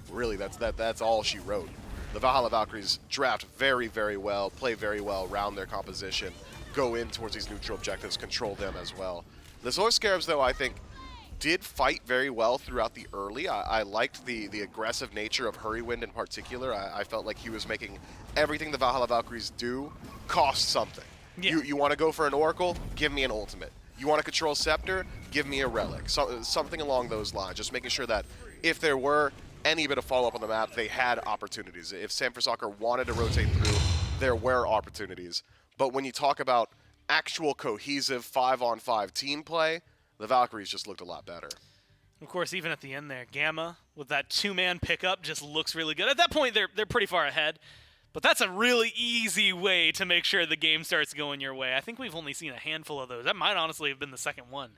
Speaker 3: really, that's all she wrote. The Valhalla Valkyries draft very, very well, play very well, round their composition, go in towards these neutral objectives, control them as well. The Solar Scarabs, though, I think, did fight very well throughout the early. I liked the aggressive nature of Hurrywind in particular. I felt like he was making everything the Valhalla Valkyries do cost something. Yeah. You want to go for an Oracle? Give me an ultimate. You want to control Scepter? Give me a Relic. Something along those lines. Just making sure that if there were any bit of follow-up on the map, they had opportunities. If Sanford Soccer wanted to rotate through, there were opportunities. But when you talk about actual cohesive 5-on-5 team play, the Valkyries just looked a lot better.
Speaker 14: Of course, even at the end there, Gamma with that 2-man pickup just looks really good. At that point, they're pretty far ahead, but that's a really easy way to make sure the game starts going your way. I think we've only seen a handful of those. That might honestly have been the second one,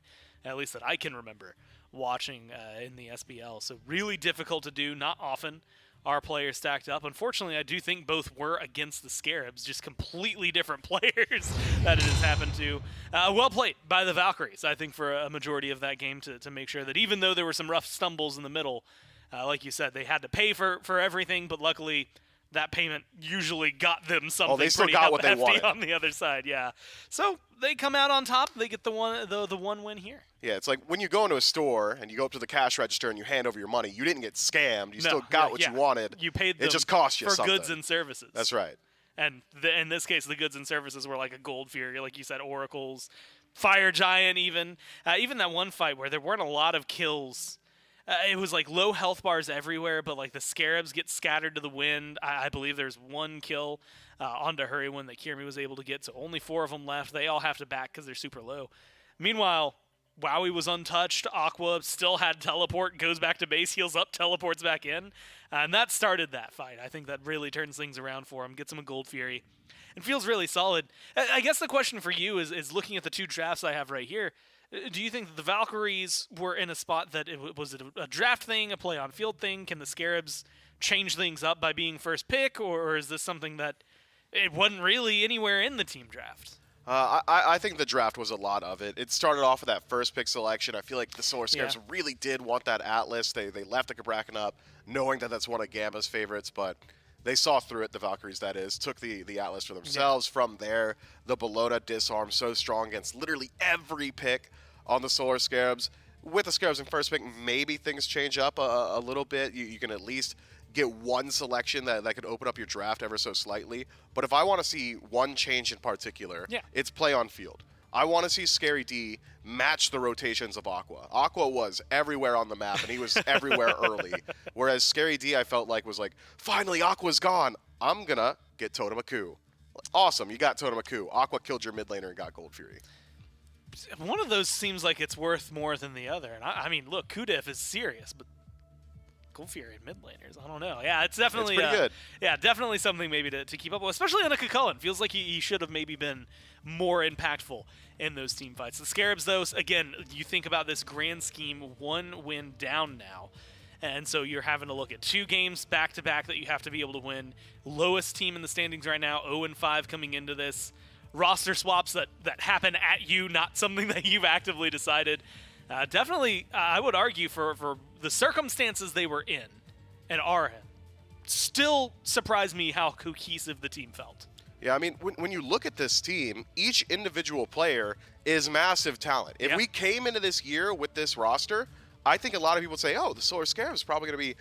Speaker 14: at least that I can remember watching in the SBL. So really difficult to do, not often our players stacked up. Unfortunately, I do think both were against the Scarabs, just completely different players that it has happened to. Well played by the Valkyries, I think, for a majority of that game to make sure that even though there were some rough stumbles in the middle, like you said, they had to pay for everything, but luckily that payment usually got them something
Speaker 3: they still
Speaker 14: pretty
Speaker 3: got what they
Speaker 14: hefty
Speaker 3: wanted.
Speaker 14: on the other side, yeah. So they come out on top. They get the one win here.
Speaker 3: Yeah, it's like when you go into a store and you go up to the cash register and you hand over your money, you didn't get scammed. You still got what you wanted.
Speaker 14: You paid them
Speaker 3: it just cost you
Speaker 14: for
Speaker 3: something.
Speaker 14: goods and services.
Speaker 3: That's right.
Speaker 14: And in this case, the goods and services were like a Gold Fury, like you said, Oracles, Fire Giant even. Even that one fight where there weren't a lot of kills. It was like low health bars everywhere, but like the Scarabs get scattered to the wind. I believe there's one kill onto Hurrywin that Kirmi was able to get, so only 4 of them left. They all have to back because they're super low. Meanwhile, Wowie was untouched. Aqua still had teleport, goes back to base, heals up, teleports back in. And that started that fight. I think that really turns things around for him, gets him a Gold Fury, and feels really solid. I guess the question for you is looking at the 2 drafts I have right here, do you think that the Valkyries were in a spot that was it a draft thing, a play on field thing? Can the Scarabs change things up by being first pick, or is this something that it wasn't really anywhere in the team draft?
Speaker 3: I think the draft was a lot of it. It started off with that first pick selection. I feel like the Solar Scarabs really did want that Atlas. They left the Cabrakan up knowing that that's one of Gamba's favorites, but they saw through it, the Valkyries that is, took the Atlas for themselves. From there, the Bellona disarm so strong against literally every pick on the Solar Scarabs. With the Scarabs in first pick, maybe things change up a little bit. You can at least get one selection that could open up your draft ever so slightly. But if I want to see one change in particular, it's play on field. I want to see Scary D match the rotations of Aqua. Aqua was everywhere on the map, and he was everywhere early. Whereas Scary D, I felt like, was like, finally, Aqua's gone. I'm going to get Totem Aku. Awesome, you got Totem Aku. Aqua killed your mid laner and got Gold Fury.
Speaker 14: One of those seems like it's worth more than the other. And I mean, look, Kudef is serious, but Gold Fury and mid laners, I don't know. Yeah, it's definitely
Speaker 3: pretty good.
Speaker 14: Yeah, definitely something maybe to keep up with, especially on a Kukulkan. Feels like he should have maybe been more impactful in those team fights. The Scarabs, though, again, you think about this grand scheme, 1 win down now. And so you're having to look at 2 games back-to-back that you have to be able to win. Lowest team in the standings right now, 0-5 coming into this. Roster swaps that happen at you, not something that you've actively decided. Definitely, I would argue for the circumstances they were in and are in, still surprised me how cohesive the team felt.
Speaker 3: Yeah, I mean, when you look at this team, each individual player is massive talent. If we came into this year with this roster, I think a lot of people would say, oh, the Solar Scarabs is probably going to be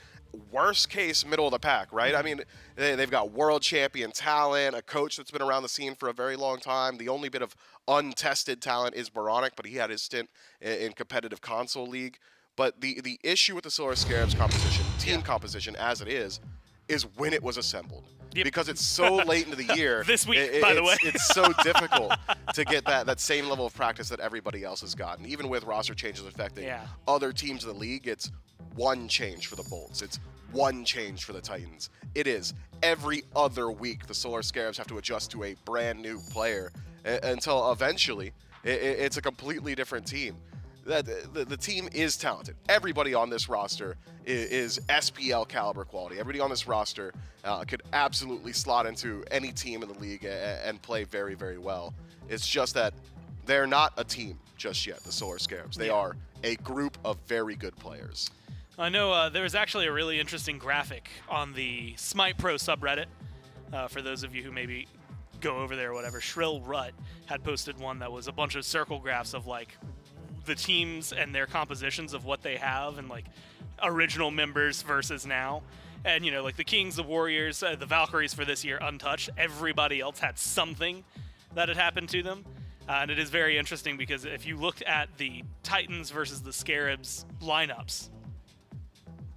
Speaker 3: worst case middle of the pack, right? I mean, they've got world champion talent, a coach that's been around the scene for a very long time. The only bit of untested talent is Boronic, but he had his stint in competitive console league. But the issue with the Solar Scarabs composition, team composition as it is when it was assembled. Because it's so late into the year.
Speaker 14: This week, by the way.
Speaker 3: It's so difficult to get that same level of practice that everybody else has gotten. Even with roster changes affecting other teams in the league, it's one change for the Bolts. It's one change for the Titans. It is every other week the Solar Scarabs have to adjust to a brand new player until eventually it's a completely different team. The team is talented. Everybody on this roster is SPL caliber quality. Everybody on this roster could absolutely slot into any team in the league and play very, very well. It's just that they're not a team just yet, the Solar Scarabs. They are a group of very good players.
Speaker 14: I know there was actually a really interesting graphic on the Smite Pro subreddit. For those of you who maybe go over there or whatever, Shrill Rut had posted one that was a bunch of circle graphs of like the teams and their compositions of what they have and like original members versus now. And, you know, like the Kings, the Warriors, the Valkyries for this year untouched. Everybody else had something that had happened to them. And it is very interesting because if you looked at the Titans versus the Scarabs lineups,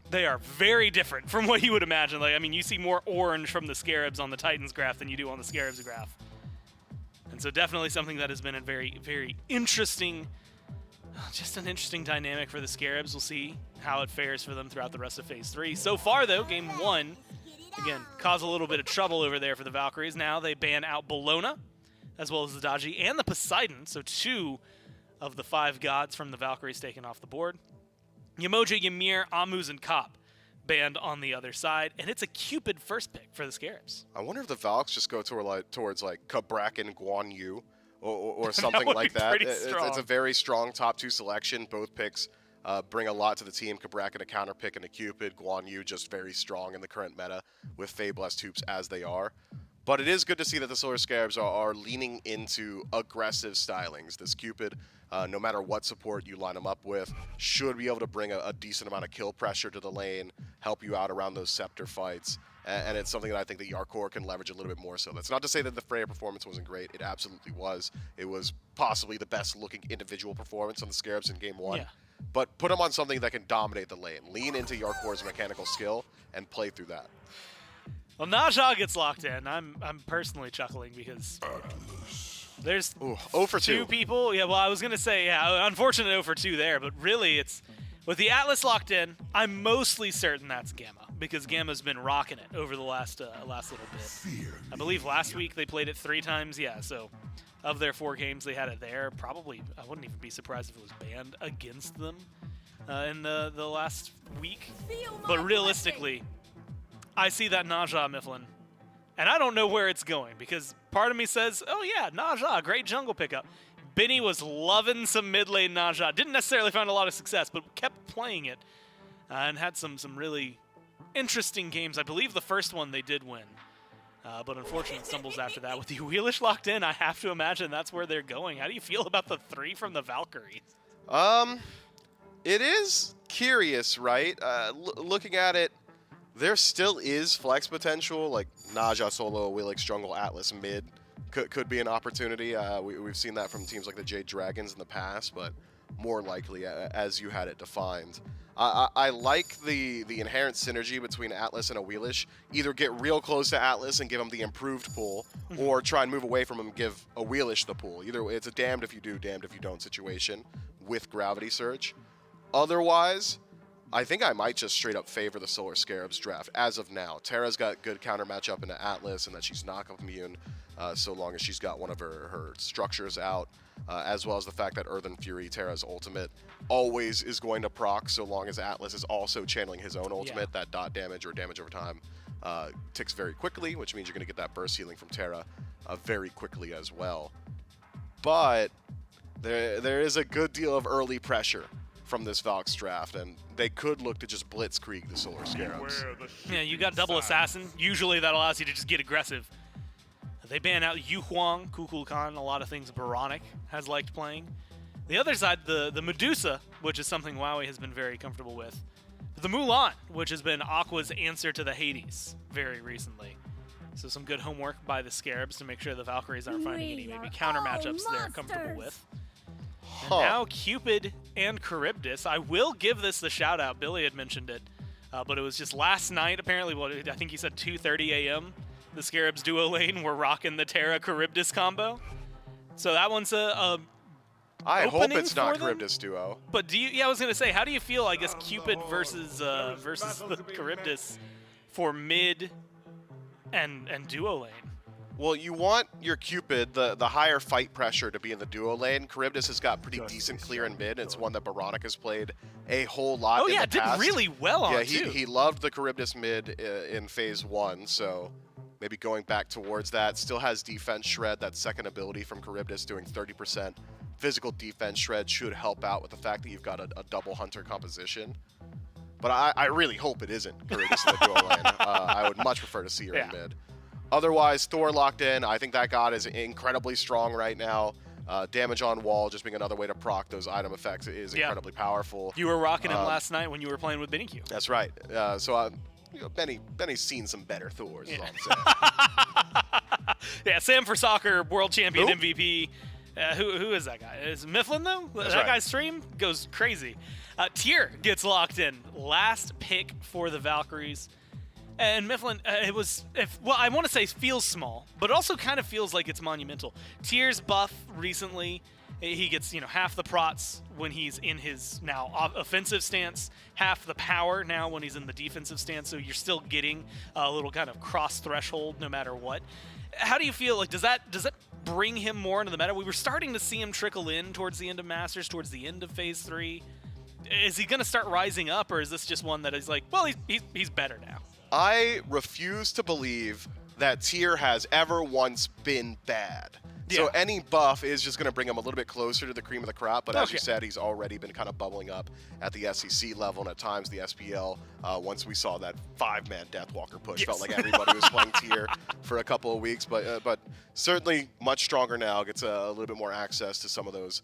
Speaker 14: they are very different from what you would imagine. Like, I mean, you see more orange from the Scarabs on the Titans graph than you do on the Scarabs graph. And so definitely something that has been a very, very interesting, just an interesting dynamic for the Scarabs. We'll see how it fares for them throughout the rest of Phase 3. So far, though, Game 1, again, caused a little bit of trouble over there for the Valkyries. Now they ban out Bellona, as well as the Daji and the Poseidon. So 2 of the 5 gods from the Valkyries taken off the board. Yamoja, Ymir, Amuz, and Kopp banned on the other side, and it's a Cupid first pick for the Scarabs.
Speaker 3: I wonder if the Valks just go towards like Cabrakan, Guan Yu, or something like that.
Speaker 14: It's
Speaker 3: a very strong top 2 selection. Both picks bring a lot to the team. Kabrak and a counter pick and a Cupid. Guan Yu just very strong in the current meta with Fae Blessed Hoops as they are. But it is good to see that the Solar Scarabs are leaning into aggressive stylings. This Cupid, no matter what support you line them up with, should be able to bring a decent amount of kill pressure to the lane, help you out around those Scepter fights. And it's something that I think that Yarkor can leverage a little bit more so. That's not to say that the Freya performance wasn't great. It absolutely was. It was possibly the best looking individual performance on the Scarabs in Game 1.
Speaker 14: Yeah.
Speaker 3: But put them on something that can dominate the lane. Lean into Yarkor's mechanical skill and play through that.
Speaker 14: Well, Naja gets locked in. I'm personally chuckling because there's
Speaker 3: 0 for 2
Speaker 14: two people. Yeah, well, I was going to say, yeah, unfortunate 0 for 2 there, but really it's with the Atlas locked in, I'm mostly certain that's Gamma because Gamma's been rocking it over the last little bit. I believe last week they played it 3 times. Yeah, so of their 4 games they had it there. Probably, I wouldn't even be surprised if it was banned against them in the last week. But realistically, I see that Naja Mifflin, and I don't know where it's going because part of me says, oh yeah, Naja, great jungle pickup. Benny was loving some mid lane Naja. Didn't necessarily find a lot of success, but kept playing it and had some really interesting games. I believe the first one they did win, but unfortunate stumbles after that. With the Wheelish locked in, I have to imagine that's where they're going. How do you feel about the 3 from the Valkyries?
Speaker 3: It is curious, right? Looking at it, there still is flex potential, like Naja solo, Willix jungle, Atlas mid could be an opportunity. We've seen that from teams like the Jade Dragons in the past, but more likely as you had it defined. I like the inherent synergy between Atlas and a Wheelish. Either get real close to Atlas and give him the improved pull, or try and move away from him and give a Wheelish the pull. Either way, it's a damned if you do, damned if you don't situation with Gravity Surge. Otherwise, I think I might just straight up favor the Solar Scarabs draft as of now. Terra's got good counter matchup into Atlas and that she's knockoff immune so long as she's got one of her structures out, as well as the fact that Earthen Fury, Terra's ultimate, always is going to proc so long as Atlas is also channeling his own ultimate. That dot damage or damage over time ticks very quickly, which means you're going to get that burst healing from Terra very quickly as well. But there is a good deal of early pressure from this Valks draft, and they could look to just blitzkrieg the Solar Scarabs.
Speaker 14: Yeah, you got double assassin. Usually that allows you to just get aggressive. They ban out Yu Huang, Kukulkan, a lot of things Baronic has liked playing. The other side, the Medusa, which is something Wowie has been very comfortable with. The Mulan, which has been Aqua's answer to the Hades very recently. So some good homework by the Scarabs to make sure the Valkyries aren't finding any maybe counter matchups they're comfortable with. And now Cupid and Charybdis. I will give this the shout out. Billy had mentioned it, but it was just last night. Apparently, I think he said 2:30 a.m. The Scarabs duo lane were rocking the Terra Charybdis combo. So that one's a
Speaker 3: I hope it's not
Speaker 14: them.
Speaker 3: Charybdis duo.
Speaker 14: But do you? Yeah, I was gonna say, how do you feel? I guess Cupid versus the Charybdis for mid and duo lane.
Speaker 3: Well, you want your Cupid, the higher fight pressure, to be in the duo lane. Charybdis has got pretty decent clear in mid. It's one that Baronic has played a whole lot in the past.
Speaker 14: Did really well on
Speaker 3: yeah,
Speaker 14: too.
Speaker 3: he loved the Charybdis mid in phase 1, so maybe going back towards that. Still has defense shred. That second ability from Charybdis doing 30% physical defense shred should help out with the fact that you've got a double hunter composition. But I really hope it isn't Charybdis in the duo lane. I would much prefer to see her in mid. Otherwise, Thor locked in. I think that god is incredibly strong right now. Damage on wall, just being another way to proc those item effects, is incredibly powerful.
Speaker 14: You were rocking him last night when you were playing with Benny Q.
Speaker 3: That's right. Benny's seen some better Thors, is all I'm saying.
Speaker 14: Yeah, Sam for Soccer, world champion MVP. Who is that guy? Is Mifflin, though?
Speaker 3: That's
Speaker 14: that
Speaker 3: right.
Speaker 14: guy's stream goes crazy. Tyr gets locked in. Last pick for the Valkyries. And Mifflin, I want to say feels small, but it also kind of feels like it's monumental. Tyr's buff recently, he gets half the prots when he's in his now offensive stance, half the power now when he's in the defensive stance, so you're still getting a little kind of cross threshold no matter what. How do you feel? Like, does that bring him more into the meta? We were starting to see him trickle in towards the end of Masters, towards the end of Phase 3. Is he going to start rising up, or is this just one that is like, well, he's better now?
Speaker 3: I refuse to believe that Tyr has ever once been bad. So any buff is just going to bring him a little bit closer to the cream of the crop. But as you
Speaker 14: Okay.
Speaker 3: said, he's already been kind of bubbling up at the SEC level and at times the SPL. Once we saw that 5-man Deathwalker push, felt like everybody was playing tier for a couple of weeks. But certainly much stronger now. Gets a little bit more access to some of those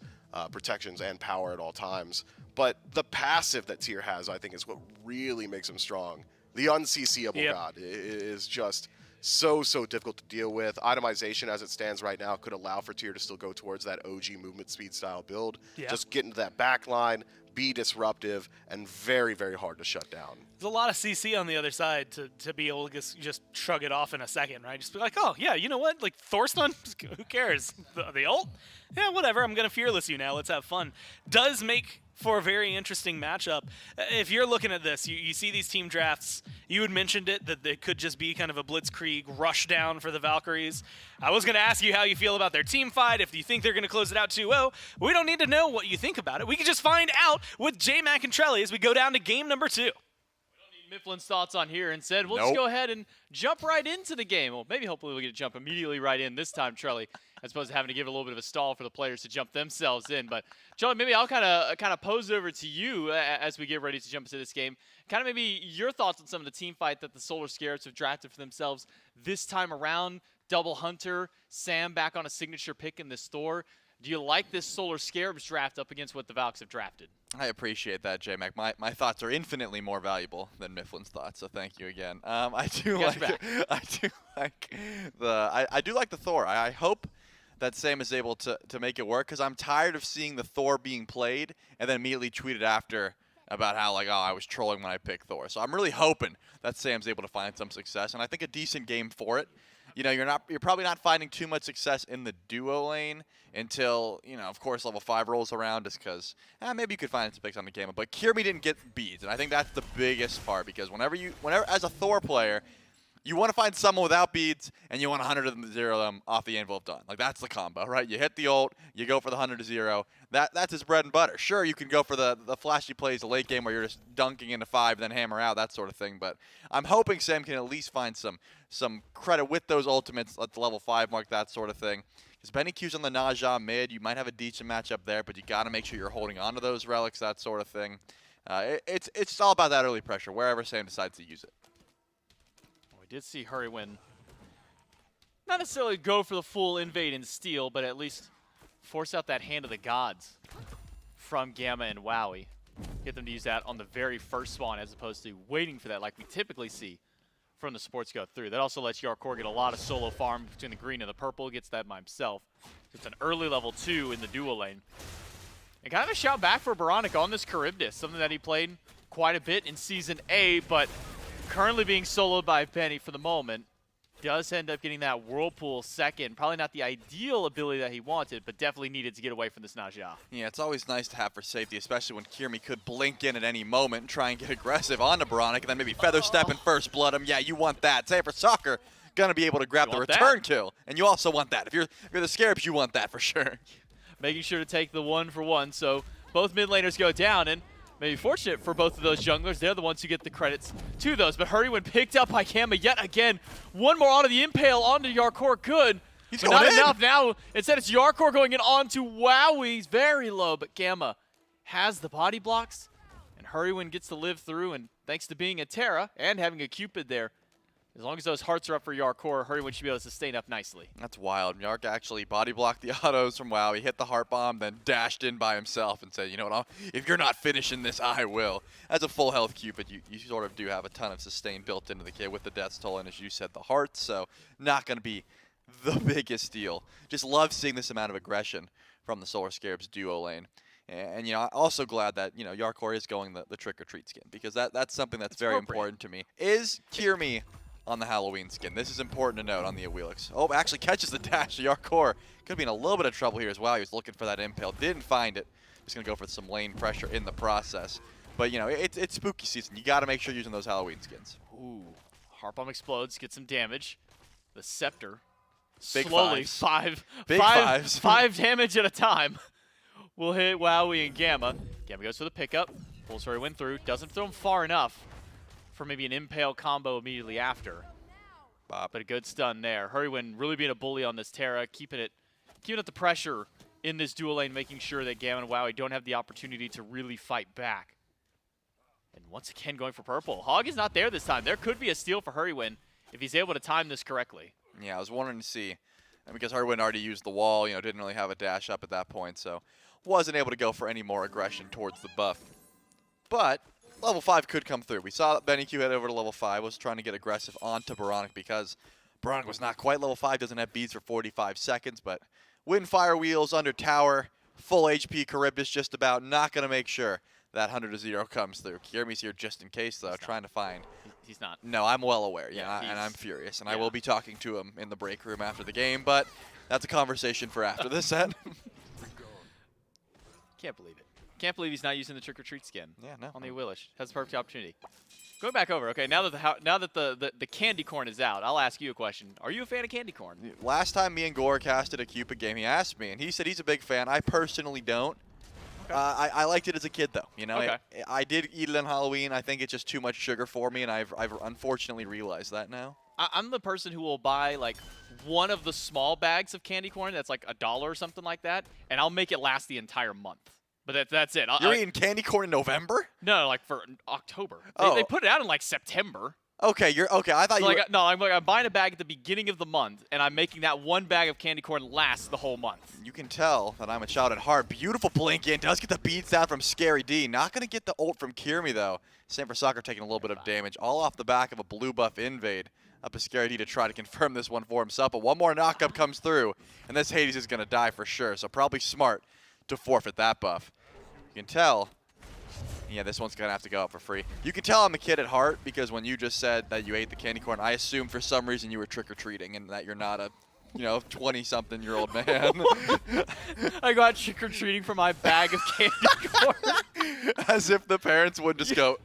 Speaker 3: protections and power at all times. But the passive that tier has, I think, is what really makes him strong. The unCCable God is just so difficult to deal with. Itemization as it stands right now could allow for tier to still go towards that OG movement speed style build. Just get into that back line, be disruptive, and very hard to shut down.
Speaker 14: There's a lot of CC on the other side to be able to just shrug it off in a second, right? Just be like, oh, yeah, you know what? Like, Thor stun? Who cares? The ult? Yeah, whatever. I'm going to Fearless you now. Let's have fun. Does make for a very interesting matchup. If you're looking at this, you see these team drafts. You had mentioned it, that it could just be kind of a blitzkrieg rush down for the Valkyries. I was going to ask you how you feel about their team fight, if you think they're going to close it out 2-0. We don't need to know what you think about it. We can just find out with J-Mac and Trelly as we go down to game number 2.
Speaker 16: Mifflin's thoughts on here and said, we'll just go ahead and jump right into the game. Well, maybe hopefully we'll get to jump immediately right in this time, Trelly, as opposed to having to give a little bit of a stall for the players to jump themselves in. But, Trelly, maybe I'll kind of pose it over to you as we get ready to jump into this game. Kind of maybe your thoughts on some of the team fight that the Solar Scarabs have drafted for themselves this time around. Double Hunter, Sam back on a signature pick in this Thor. Do you like this Solar Scarabs draft up against what the Valks have drafted?
Speaker 17: I appreciate that, J-Mac. My thoughts are infinitely more valuable than Mifflin's thoughts, so thank you again. I do like the Thor. I hope that Sam is able to make it work, because I'm tired of seeing the Thor being played and then immediately tweeted after about how, like, oh, I was trolling when I picked Thor. So I'm really hoping that Sam's able to find some success, and I think a decent game for it. You know, you're probably not finding too much success in the duo lane until, you know, of course, level 5 rolls around, just because maybe you could find some picks on the game. But Kirby didn't get beads, and I think that's the biggest part, because whenever as a Thor player, you want to find someone without beads, and you want 100 of them to 0 them off the anvil of done. Like, that's the combo, right? You hit the ult, you go for the 100 to 0. That's his bread and butter. Sure, you can go for the flashy plays, the late game where you're just dunking into 5, then hammer out, that sort of thing. But I'm hoping Sam can at least find some credit with those ultimates at the level 5 mark, that sort of thing. Because Benny Q's on the Naja mid, you might have a decent matchup there, but you got to make sure you're holding on to those relics, that sort of thing. It's all about that early pressure, wherever Sam decides to use it.
Speaker 16: We did see Hurrywin not necessarily go for the full invade and steal, but at least force out that Hand of the Gods from Gamma and Wowie. Get them to use that on the very first spawn as opposed to waiting for that like we typically see from the supports go through. That also lets Yarkor get a lot of solo farm between the green and the purple. Gets that by himself. It's an early level 2 in the dual lane. And kind of a shout back for Baronic on this Charybdis, something that he played quite a bit in Season A, but currently being soloed by Benny for the moment. Does end up getting that Whirlpool second. Probably not the ideal ability that he wanted, but definitely needed to get away from this Naja.
Speaker 17: Yeah, it's always nice to have for safety, especially when Kirmi could blink in at any moment and try and get aggressive onto Baronic, and then maybe Feather Step and first blood him. Yeah, you want that. Say for soccer, gonna be able to grab the return kill, and you also want that. If you're the Scarabs, you want that for sure.
Speaker 16: Making sure to take the 1-for-1, so both mid laners go down, and maybe fortunate for both of those junglers. They're the ones who get the credits to those. But Hurrywin picked up by Gamma yet again. One more onto the Impale onto Yarkor. Good.
Speaker 17: He's
Speaker 16: but
Speaker 17: going
Speaker 16: not
Speaker 17: in.
Speaker 16: enough now. Instead, it's Yarkor going in onto Wowie. He's very low, but Gamma has the body blocks. And Hurrywin gets to live through. And thanks to being a Terra and having a Cupid there, as long as those hearts are up for Yarkor, Hurrywin should be able to sustain up nicely.
Speaker 17: That's wild. Yark actually body blocked the autos from WoW. He hit the heart bomb, then dashed in by himself and said, you know what, if you're not finishing this, I will. As a full health Cupid, you sort of do have a ton of sustain built into the kit with the Death's Toll and, as you said, the hearts, so not going to be the biggest deal. Just love seeing this amount of aggression from the Solar Scarabs duo lane. And, you know, I'm also glad that, you know, Yarkor is going the trick-or-treat skin, because that's something that's very important to me. Is Kirmi on the Halloween skin? This is important to note on the Awilix. Oh, actually catches the dash. Yarkor could be in a little bit of trouble here as well. He was looking for that Impale. Didn't find it. Just going to go for some lane pressure in the process. But, you know, it's spooky season. You got to make sure you're using those Halloween skins.
Speaker 16: Ooh. Heart bomb explodes. Get some damage. The Scepter.
Speaker 17: Big
Speaker 16: slowly.
Speaker 17: fives.
Speaker 16: Five damage at a time. Will hit Wowie and Gamma. Gamma goes for the pickup. Pulls Hurrywin through. Doesn't throw him far enough for maybe an Impale combo immediately after. But a good stun there. Hurrywin really being a bully on this Terra, keeping it keeping up the pressure in this dual lane, making sure that Gamma and Wowie don't have the opportunity to really fight back. And once again, going for purple. Hog is not there this time. There could be a steal for Hurrywin if he's able to time this correctly.
Speaker 17: Yeah, I was wanting to see. And because Hurrywin already used the wall, you know, didn't really have a dash up at that point, so wasn't able to go for any more aggression towards the buff. But level 5 could come through. We saw that BennyQ head over to level 5, was trying to get aggressive onto Baronic because Baronic was not quite level 5, doesn't have beads for 45 seconds, but Windfire Wheels under tower, full HP Charybdis just about, not going to make sure that 100-0 comes through. Kiermi's here just in case, though, trying to find.
Speaker 16: He's not.
Speaker 17: No, I'm well aware, and I'm furious, and I will be talking to him in the break room after the game, but that's a conversation for after this set.
Speaker 16: Can't believe it. Can't believe he's not using the trick-or-treat skin.
Speaker 17: Yeah, no.
Speaker 16: On the Willish. Has the perfect opportunity. Going back over, okay, now that the candy corn is out, I'll ask you a question. Are you a fan of candy corn?
Speaker 17: Last time me and Gore casted a Cupid game, he asked me, and he said he's a big fan. I personally don't. Okay. I liked it as a kid, though. You know,
Speaker 16: okay.
Speaker 17: I did eat it on Halloween. I think it's just too much sugar for me, and I've unfortunately realized that now.
Speaker 16: I'm the person who will buy, like, one of the small bags of candy corn that's like $1 or something like that, and I'll make it last the entire month. But that's it.
Speaker 17: You're eating candy corn in November?
Speaker 16: No, like for October.
Speaker 17: Oh.
Speaker 16: They put it out in like September.
Speaker 17: Okay, okay. I thought
Speaker 16: so
Speaker 17: you.
Speaker 16: Like, no, I'm buying a bag at the beginning of the month, and I'm making that one bag of candy corn last the whole month.
Speaker 17: You can tell that I'm a child at heart. Beautiful blink in. Does get the beats down from Scary D. Not going to get the ult from Kiermi, though. Sam for Soccer taking a little bit of damage, all off the back of a blue buff invade. Up is Scary D to try to confirm this one for himself, but one more knockup comes through, and this Hades is going to die for sure, so probably smart to forfeit that buff. You can tell, yeah, this one's going to have to go up for free. You can tell I'm a kid at heart because when you just said that you ate the candy corn, I assumed for some reason you were trick-or-treating and that you're not a, 20-something-year-old man.
Speaker 16: I got trick-or-treating for my bag of candy corn.
Speaker 17: As if the parents would just go,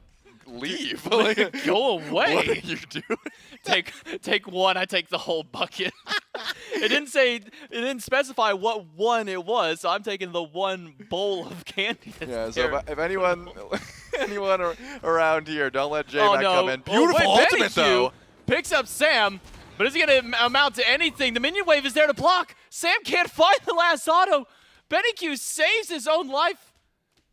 Speaker 17: leave.
Speaker 16: Like, go away.
Speaker 17: What are you doing?
Speaker 16: Take one, I take the whole bucket. It didn't specify what one it was, so I'm taking the one bowl of candy.
Speaker 17: Yeah, so if anyone around here, don't let J-Mac come in. Beautiful ultimate, though.
Speaker 16: Picks up Sam, but is he going to amount to anything? The minion wave is there to block. Sam can't find the last auto. BennyQ saves his own life.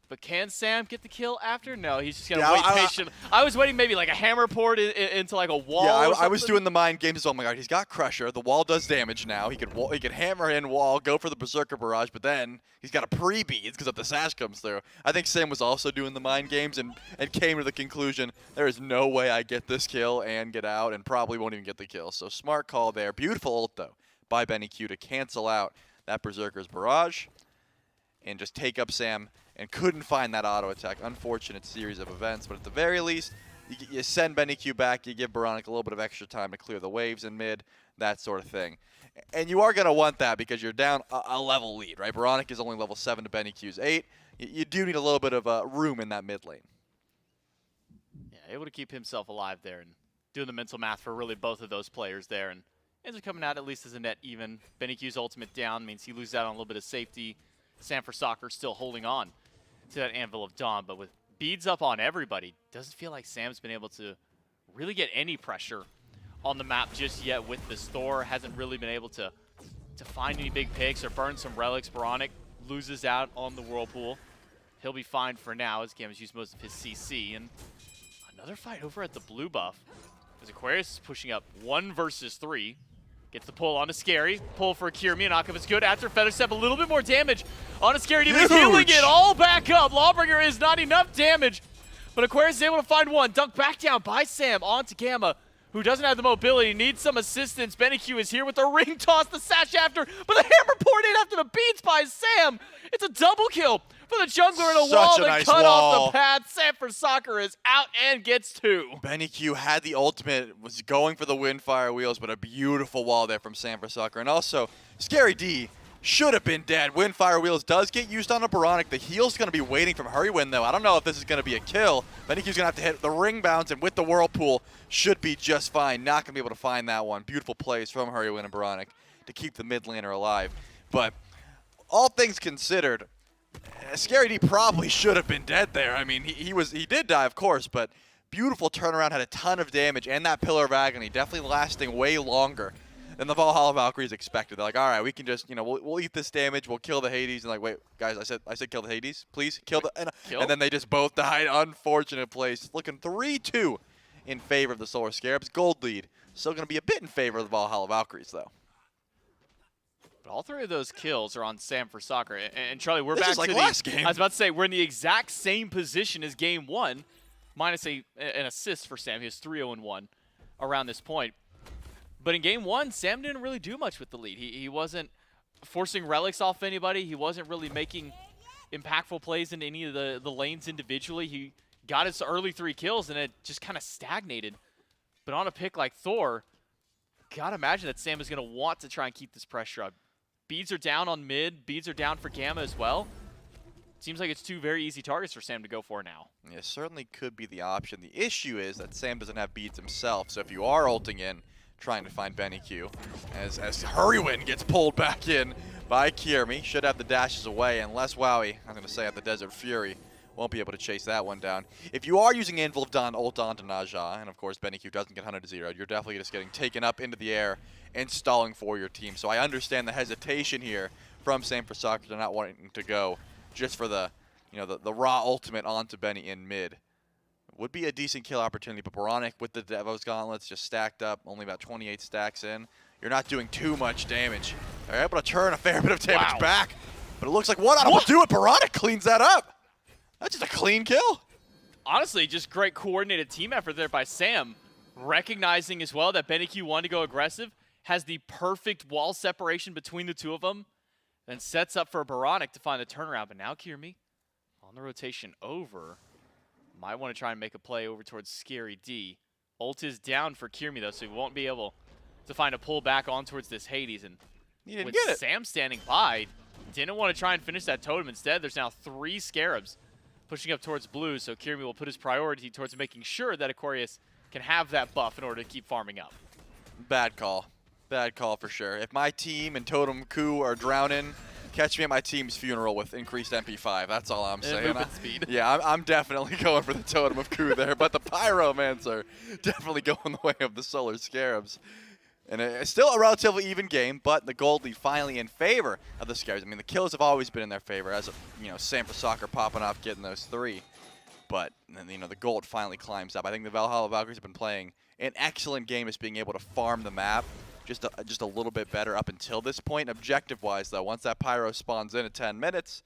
Speaker 16: But can Sam get the kill after? No, he's just going to wait patiently. I was waiting maybe like a hammer port into like a wall.
Speaker 17: Yeah, I was doing the mind games as well. Oh my god, he's got Crusher. The wall does damage now. He could hammer in wall, go for the Berserker Barrage, but then he's got a pre-beads because if the Sash comes through. I think Sam was also doing the mind games and came to the conclusion, there is no way I get this kill and get out and probably won't even get the kill. So smart call there. Beautiful ult, though, by BennyQ to cancel out that Berserker's Barrage and just take up Sam. And couldn't find that auto attack. Unfortunate series of events, but at the very least, you send BennyQ back, you give Baronic a little bit of extra time to clear the waves in mid, that sort of thing. And you are going to want that because you're down a level lead, right? Baronic is only level 7 to BennyQ's 8. You do need a little bit of room in that mid lane.
Speaker 16: Yeah, able to keep himself alive there and doing the mental math for really both of those players there. And ends up coming out at least as a net even. BennyQ's ultimate down means he loses out on a little bit of safety. Sam for Soccer still holding on to that Anvil of Dawn, but with beads up on everybody, doesn't feel like Sam's been able to really get any pressure on the map just yet with this Thor. Hasn't really been able to find any big picks or burn some relics. Baronic loses out on the Whirlpool. He'll be fine for now as Gam has used most of his CC. And another fight over at the blue buff as Aquarius is pushing up 1 versus 3. Gets the pull on a Scary. Pull for Kiermi. Knockup is good. After Feather Step, a little bit more damage on a Scary. He's healing it all back up. Lawbringer is not enough damage. But Aquarius is able to find one. Dunked back down by Sam onto Gamma, who doesn't have the mobility. Needs some assistance. BennyQ is here with the ring toss. The sash after. But the hammer poured in after the beats by Sam. It's a double kill for the jungler in a wall to cut off the path. Sam for Soccer is out and gets 2.
Speaker 17: BennyQ had the ultimate, was going for the Windfire Wheels, but a beautiful wall there from Sam for Soccer. And also, Scary D should have been dead. Windfire Wheels does get used on a Baronic. The heal's going to be waiting from Hurrywin, though. I don't know if this is going to be a kill. BennyQ's going to have to hit the ring bounce, and with the Whirlpool, should be just fine. Not going to be able to find that one. Beautiful plays from Hurrywin and Baronic to keep the mid laner alive. But all things considered, Scary D probably should have been dead there. I mean, he did die, of course, but beautiful turnaround, had a ton of damage, and that Pillar of Agony definitely lasting way longer than the Valhalla Valkyries expected. They're like, all right, we can just, you know, we'll eat this damage, we'll kill the Hades, and like, wait, guys, I said kill the Hades, please, kill the, and then they just both died. Unfortunate place. Looking 3-2 in favor of the Solar Scarabs. Gold lead. Still going to be a bit in favor of the Valhalla Valkyries, though.
Speaker 16: But all three of those kills are on Sam for Soccer. And Charlie, we're
Speaker 17: This
Speaker 16: back
Speaker 17: is like
Speaker 16: to
Speaker 17: last
Speaker 16: the,
Speaker 17: game.
Speaker 16: I was about to say, we're in the exact same position as game one, minus an assist for Sam. He was 3-0-1 around this point. But in game one, Sam didn't really do much with the lead. He wasn't forcing relics off anybody. He wasn't really making impactful plays in any of the lanes individually. He got his early 3 kills, and it just kind of stagnated. But on a pick like Thor, gotta imagine that Sam is going to want to try and keep this pressure up. Beads are down on mid. Beads are down for Gamma as well. Seems like it's 2 very easy targets for Sam to go for now.
Speaker 17: Yeah, certainly could be the option. The issue is that Sam doesn't have beads himself, so if you are ulting in, trying to find Benny Q, as Hurrywin gets pulled back in by Kiermi, should have the dashes away, unless Wowie, I'm going to say at the Desert Fury, won't be able to chase that one down. If you are using Anvil of Dawn ult onto Naja, and of course Benny Q doesn't get 100-0, you're definitely just getting taken up into the air and stalling for your team. So I understand the hesitation here from Sam for Soccer to not wanting to go just for the, you know, the raw ultimate onto Benny in mid. Would be a decent kill opportunity, but Baronic with the Devo's Gauntlets just stacked up, only about 28 stacks in. You're not doing too much damage. They're able to turn a fair bit of damage back, but it looks like one out of will do it. Baronic cleans that up. That's just a clean kill.
Speaker 16: Honestly, just great coordinated team effort there by Sam, recognizing as well that Benny Q wanted to go aggressive, has the perfect wall separation between the two of them, and sets up for Baronic to find the turnaround. But now Kiermi on the rotation over. Might want to try and make a play over towards Scary D. Ult is down for Kiermi though, so he won't be able to find a pull back on towards this Hades. And with Sam standing by, didn't want to try and finish that totem. Instead, there's now 3 Scarabs pushing up towards blue, so Kiermi will put his priority towards making sure that Aquarius can have that buff in order to keep farming up.
Speaker 17: Bad call. Bad call for sure. If my team and Totem Coup are drowning, catch me at my team's funeral with increased MP5. That's all I'm saying.
Speaker 16: Movement speed.
Speaker 17: Yeah, I'm definitely going for the Totem of Coup there, but the Pyromancer definitely going the way of the Solar Scarabs. And it's still a relatively even game, but the gold lead finally in favor of the Scarabs. I mean, the kills have always been in their favor, as you know, Sam for Soccer popping off, getting those 3. But then, you know, the gold finally climbs up. I think the Valhalla Valkyries have been playing an excellent game as being able to farm the map just a little bit better up until this point. Objective-wise, though, once that Pyro spawns in at 10 minutes,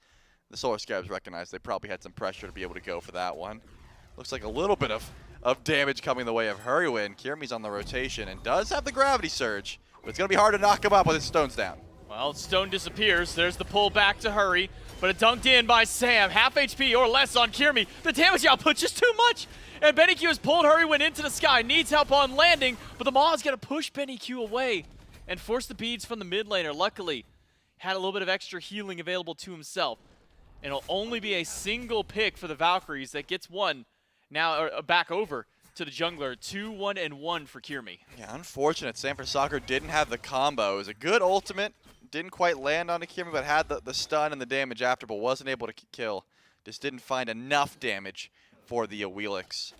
Speaker 17: the Solar Scarabs recognize they probably had some pressure to be able to go for that one. Looks like a little bit of damage coming the way of Hurrywin. Kiermi's on the rotation and does have the Gravity Surge, but it's going to be hard to knock him up with his stones down.
Speaker 16: Well, Stone disappears. There's the pull back to Hurry, but it dunked in by Sam. Half HP or less on Kiermi. The damage output just too much. And Benny Q has pulled Hurrywin into the sky. Needs help on landing, but the Maw's going to push Benny Q away and force the beads from the mid laner. Luckily, had a little bit of extra healing available to himself. And it'll only be a single pick for the Valkyries that gets one now back over to the jungler. 2-1-1 for Kiermi.
Speaker 17: Yeah, unfortunate. Sam for Soccer didn't have the combo. It was a good ultimate. Didn't quite land on Kiermi, but had the stun and the damage after, but wasn't able to kill. Just didn't find enough damage for the Wheelix.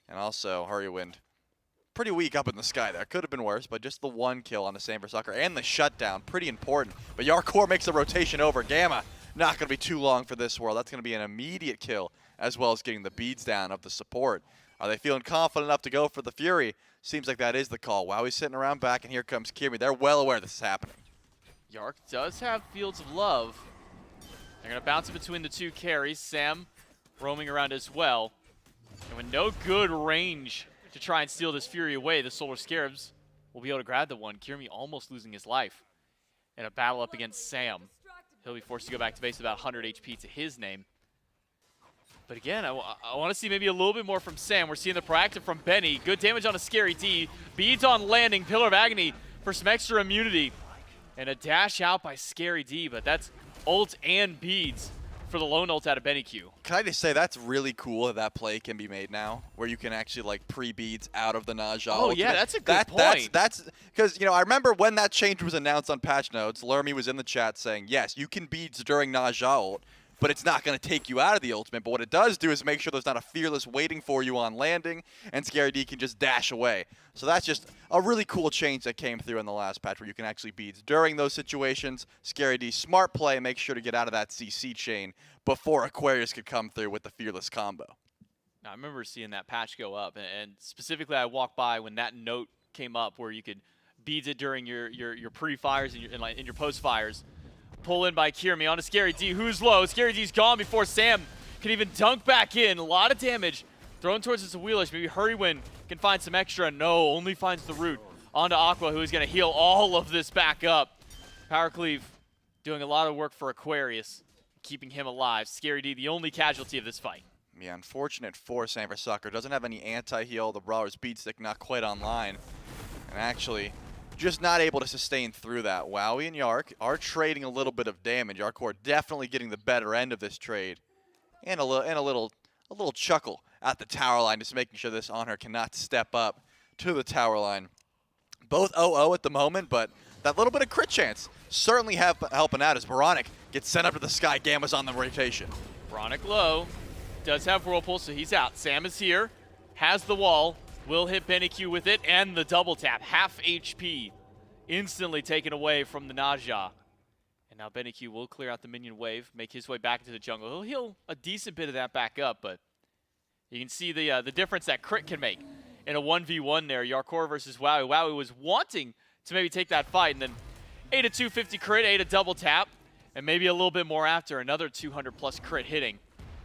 Speaker 17: And also, Hurrywin, pretty weak up in the sky there. Could have been worse, but just the 1 kill on the Sam for Soccer and the shutdown, pretty important. But Yarkor makes the rotation over. Gamma, not going to be too long for this world. That's going to be an immediate kill, as well as getting the beads down of the support. Are they feeling confident enough to go for the Fury? Seems like that is the call. Wow, he's sitting around back, and here comes Kiermi. They're well aware this is happening.
Speaker 16: Yark does have Fields of Love. They're going to bounce it between the 2 carries. Sam roaming around as well. And with no good range to try and steal this Fury away, the Solar Scarabs will be able to grab the one. Kiermi almost losing his life in a battle up against Sam. He'll be forced to go back to base with about 100 HP to his name. But again, I want to see maybe a little bit more from Sam. We're seeing the proactive from Benny. Good damage on a Scary D. Beads on landing. Pillar of Agony for some extra immunity. And a dash out by Scary D, but that's ult and beads for the lone ult out of Benny Q.
Speaker 17: Can I just say that's really cool that play can be made now, where you can actually like pre-beads out of the Naja.
Speaker 16: Oh
Speaker 17: ultimate.
Speaker 16: yeah, that's a good point.
Speaker 17: That's because, you know, I remember when that change was announced on patch notes, Lermy was in the chat saying, yes, you can beads during Naja ult, but it's not going to take you out of the ultimate. But what it does do is make sure there's not a Fearless waiting for you on landing, and Scary D can just dash away. So that's just a really cool change that came through in the last patch, where you can actually beads during those situations. Scary D, smart play, make sure to get out of that CC chain before Aquarius could come through with the Fearless combo.
Speaker 16: Now, I remember seeing that patch go up, and specifically I walked by when that note came up where you could beads it during your pre-fires and your post-fires. Pull in by Kirmi on to Scary D, who's low. Scary D's gone before Sam can even dunk back in. A lot of damage thrown towards his wheelish. Maybe Hurrywin can find some extra. No, only finds the root onto Aqua, who is going to heal all of this back up. Power Cleave doing a lot of work for Aquarius, keeping him alive. Scary D, the only casualty of this fight.
Speaker 17: Yeah, unfortunate for Sanford. Doesn't have any anti-heal. The Brawler's beat stick not quite online. And actually, just not able to sustain through that. Wowie and Yark are trading a little bit of damage. Yarkor definitely getting the better end of this trade. And a little chuckle at the tower line, just making sure this Honor cannot step up to the tower line. Both 0-0 at the moment, but that little bit of crit chance certainly helping out as Boronic gets sent up to the sky. Gamma's on the rotation.
Speaker 16: Boronic low. Does have Whirlpool, so he's out. Sam is here, has the wall, will hit BennyQ with it, and the double tap. Half HP instantly taken away from the Naja. And now BennyQ will clear out the minion wave, make his way back into the jungle. He'll heal a decent bit of that back up, but you can see the difference that crit can make in a 1v1 there. Yarkor versus Wowie. Wowie was wanting to maybe take that fight, and then 8 a 250 crit, 8 a double tap, and maybe a little bit more after, another 200 plus crit hitting.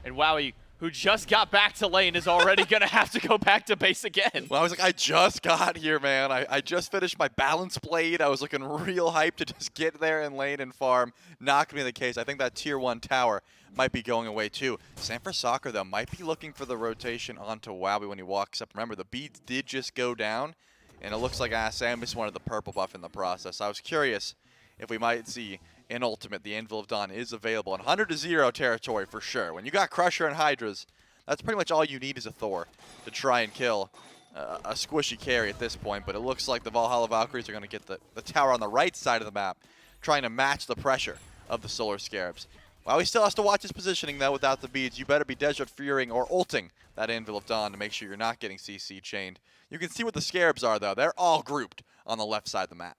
Speaker 16: And Wowie, who just got back to lane, is already going to have to go back to base again.
Speaker 17: Well, I was like, I just got here, man. I just finished my balance blade. I was looking real hyped to just get there and lane and farm. Not going to be the case. I think that tier 1 tower might be going away too. Sanford Soccer, though, might be looking for the rotation onto Wowie when he walks up. Remember, the beads did just go down, and it looks like Sam just wanted the purple buff in the process. I was curious if we might see an ultimate. The Anvil of Dawn is available in 100-0 territory for sure. When you got Crusher and Hydras, that's pretty much all you need is a Thor to try and kill a squishy carry at this point. But it looks like the Valhalla Valkyries are going to get the tower on the right side of the map, trying to match the pressure of the Solar Scarabs. While he still has to watch his positioning, though, without the beads, you better be Desert Furying or ulting that Anvil of Dawn to make sure you're not getting CC chained. You can see what the Scarabs are, though. They're all grouped on the left side of the map.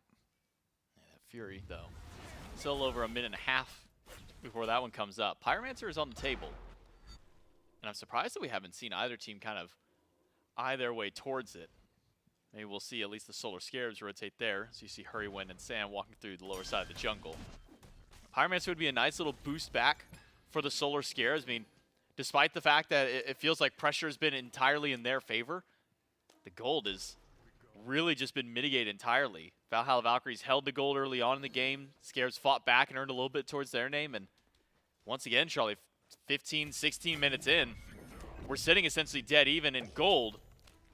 Speaker 16: Yeah, Fury, though. Still over a minute and a half before that one comes up. Pyromancer is on the table. And I'm surprised that we haven't seen either team kind of eye their way towards it. Maybe we'll see at least the Solar Scarabs rotate there. So you see Hurrywin and Sam walking through the lower side of the jungle. Pyromancer would be a nice little boost back for the Solar Scarabs. I mean, despite the fact that it feels like pressure has been entirely in their favor, the gold has really just been mitigated entirely. Valhalla Valkyries held the gold early on in the game. Scarabs fought back and earned a little bit towards their name. And once again, Charlie, 15, 16 minutes in, we're sitting essentially dead even in gold.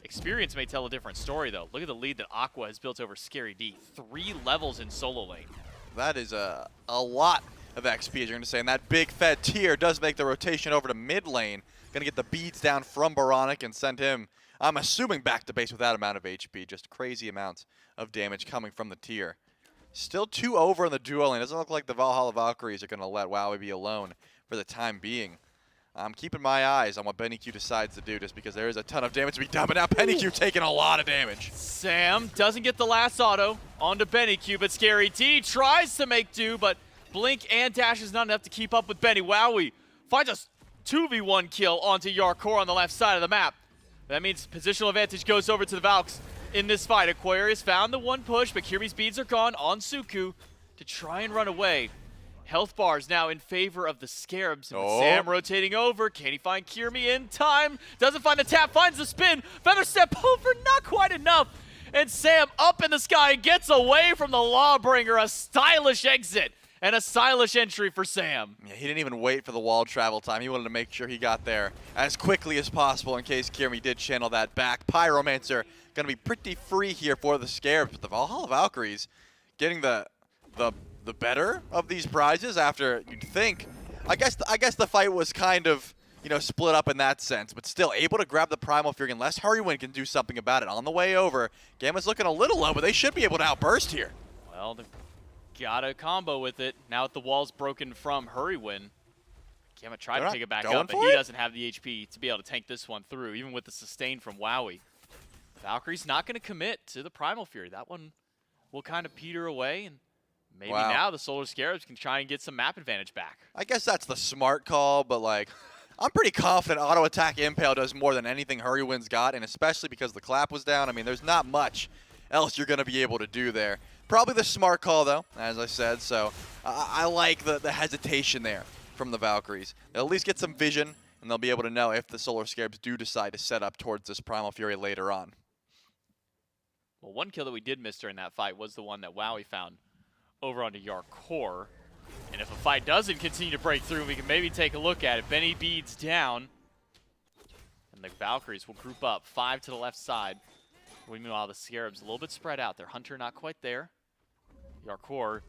Speaker 16: Experience may tell a different story, though. Look at the lead that Aqua has built over Scary D. 3 levels in solo lane.
Speaker 17: That is a lot of XP, as you're going to say. And that big fed tier does make the rotation over to mid lane. Going to get the beads down from Boronic and send him, I'm assuming, back to base with that amount of HP. Just crazy amounts of damage coming from the tier. Still 2 over in the duo lane. Doesn't look like the Valhalla Valkyries are going to let Wowie be alone for the time being. I'm keeping my eyes on what BennyQ decides to do, just because there is a ton of damage to be done. But now BennyQ taking a lot of damage.
Speaker 16: Sam doesn't get the last auto onto BennyQ, but Scary D tries to make do, but Blink and Dash is not enough to keep up with Benny. Wowie finds a 2v1 kill onto Yarkor on the left side of the map. That means positional advantage goes over to the Valks in this fight. Aquarius found the one push, but Kirby's beads are gone on Suku to try and run away. Health bars now in favor of the Scarabs. And with Sam rotating over, can he find Kirby in time? Doesn't find the tap, finds the spin. Feather step over, not quite enough. And Sam up in the sky gets away from the Lawbringer. A stylish exit and a stylish entry for Sam.
Speaker 17: Yeah, he didn't even wait for the wall travel time. He wanted to make sure he got there as quickly as possible in case Kirby did channel that back. Pyromancer going to be pretty free here for the Scarabs, but the Valhalla Valkyries getting the better of these prizes after, you'd think. I guess the fight was kind of, you know, split up in that sense, but still able to grab the Primal Fury unless Hurrywin can do something about it. On the way over, Gamma's looking a little low, but they should be able to outburst here.
Speaker 16: Well, they've got a combo with it. Now that the wall's broken from Hurrywin. Gamma tried
Speaker 17: They're
Speaker 16: to pick it back
Speaker 17: not going
Speaker 16: up, but
Speaker 17: for
Speaker 16: he
Speaker 17: it?
Speaker 16: doesn't have the HP to be able to tank this one through, even with the sustain from Wowie. Valkyrie's not going to commit to the Primal Fury. That one will kind of peter away, and maybe
Speaker 17: Wow.
Speaker 16: now the Solar Scarabs can try and get some map advantage back.
Speaker 17: I guess that's the smart call, but like, I'm pretty confident auto attack Impale does more than anything Hurrywind's got, and especially because the clap was down. I mean, there's not much else you're going to be able to do there. Probably the smart call, though, as I said, so I like the hesitation there from the Valkyries. They'll at least get some vision, and they'll be able to know if the Solar Scarabs do decide to set up towards this Primal Fury later on.
Speaker 16: Well, one kill that we did miss during that fight was the one that Wowie found over onto Yarkor. And if a fight doesn't continue to break through, we can maybe take a look at it. Benny Beads down. And the Valkyries will group up, 5 to the left side. Meanwhile, the Scarabs a little bit spread out. Their Hunter not quite there. Yarkor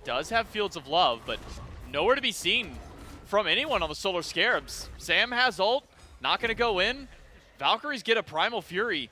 Speaker 16: does have Fields of Love, but nowhere to be seen from anyone on the Solar Scarabs. Sam has ult, not going to go in. Valkyries get a Primal Fury,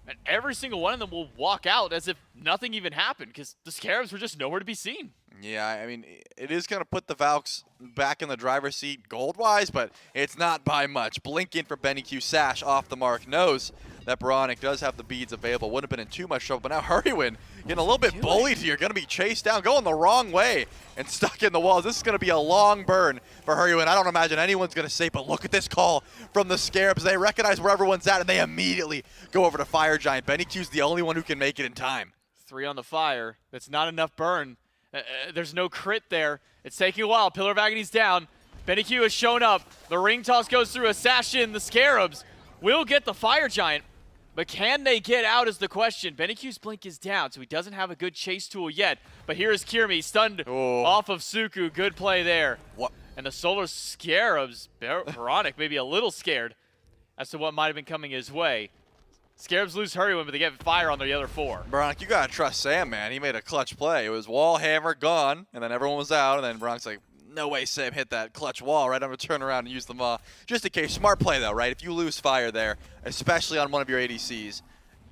Speaker 16: and every single one of them will walk out as if nothing even happened because the Scarabs were just nowhere to be seen.
Speaker 17: Yeah, I mean, it is going to put the Valks back in the driver's seat gold-wise, but it's not by much. Blink in for Benny Q. Sash off the mark. Knows that Bronic does have the beads available. Wouldn't have been in too much trouble, but now Hurrywin getting a little bit bullied here. Going to be chased down, going the wrong way and stuck in the walls. This is going to be a long burn for Hurrywin. I don't imagine anyone's going to say, but look at this call from the Scarabs. They recognize where everyone's at, and they immediately go over to Fire Giant. Benny Q's the only one who can make it in time.
Speaker 16: 3 on the fire. That's not enough burn. There's no crit there. It's taking a while. Pillar of Agony's down. Benny Q has shown up. The ring toss goes through. A sash in. The Scarabs will get the Fire Giant, but can they get out is the question. Benny Q's blink is down, so he doesn't have a good chase tool yet. But here is Kirmi, stunned off of Suku. Good play there.
Speaker 17: What?
Speaker 16: And the Solar Scarabs, Veronic, maybe a little scared as to what might have been coming his way. Scarabs lose Hurrywin, but they get fire on the other 4.
Speaker 17: Bronic, you gotta trust Sam, man. He made a clutch play. It was wall, hammer, gone, and then everyone was out, and then Bronic's like, no way Sam hit that clutch wall, right? I'm gonna turn around and use the maw. Just in case. Smart play, though, right? If you lose fire there, especially on one of your ADCs,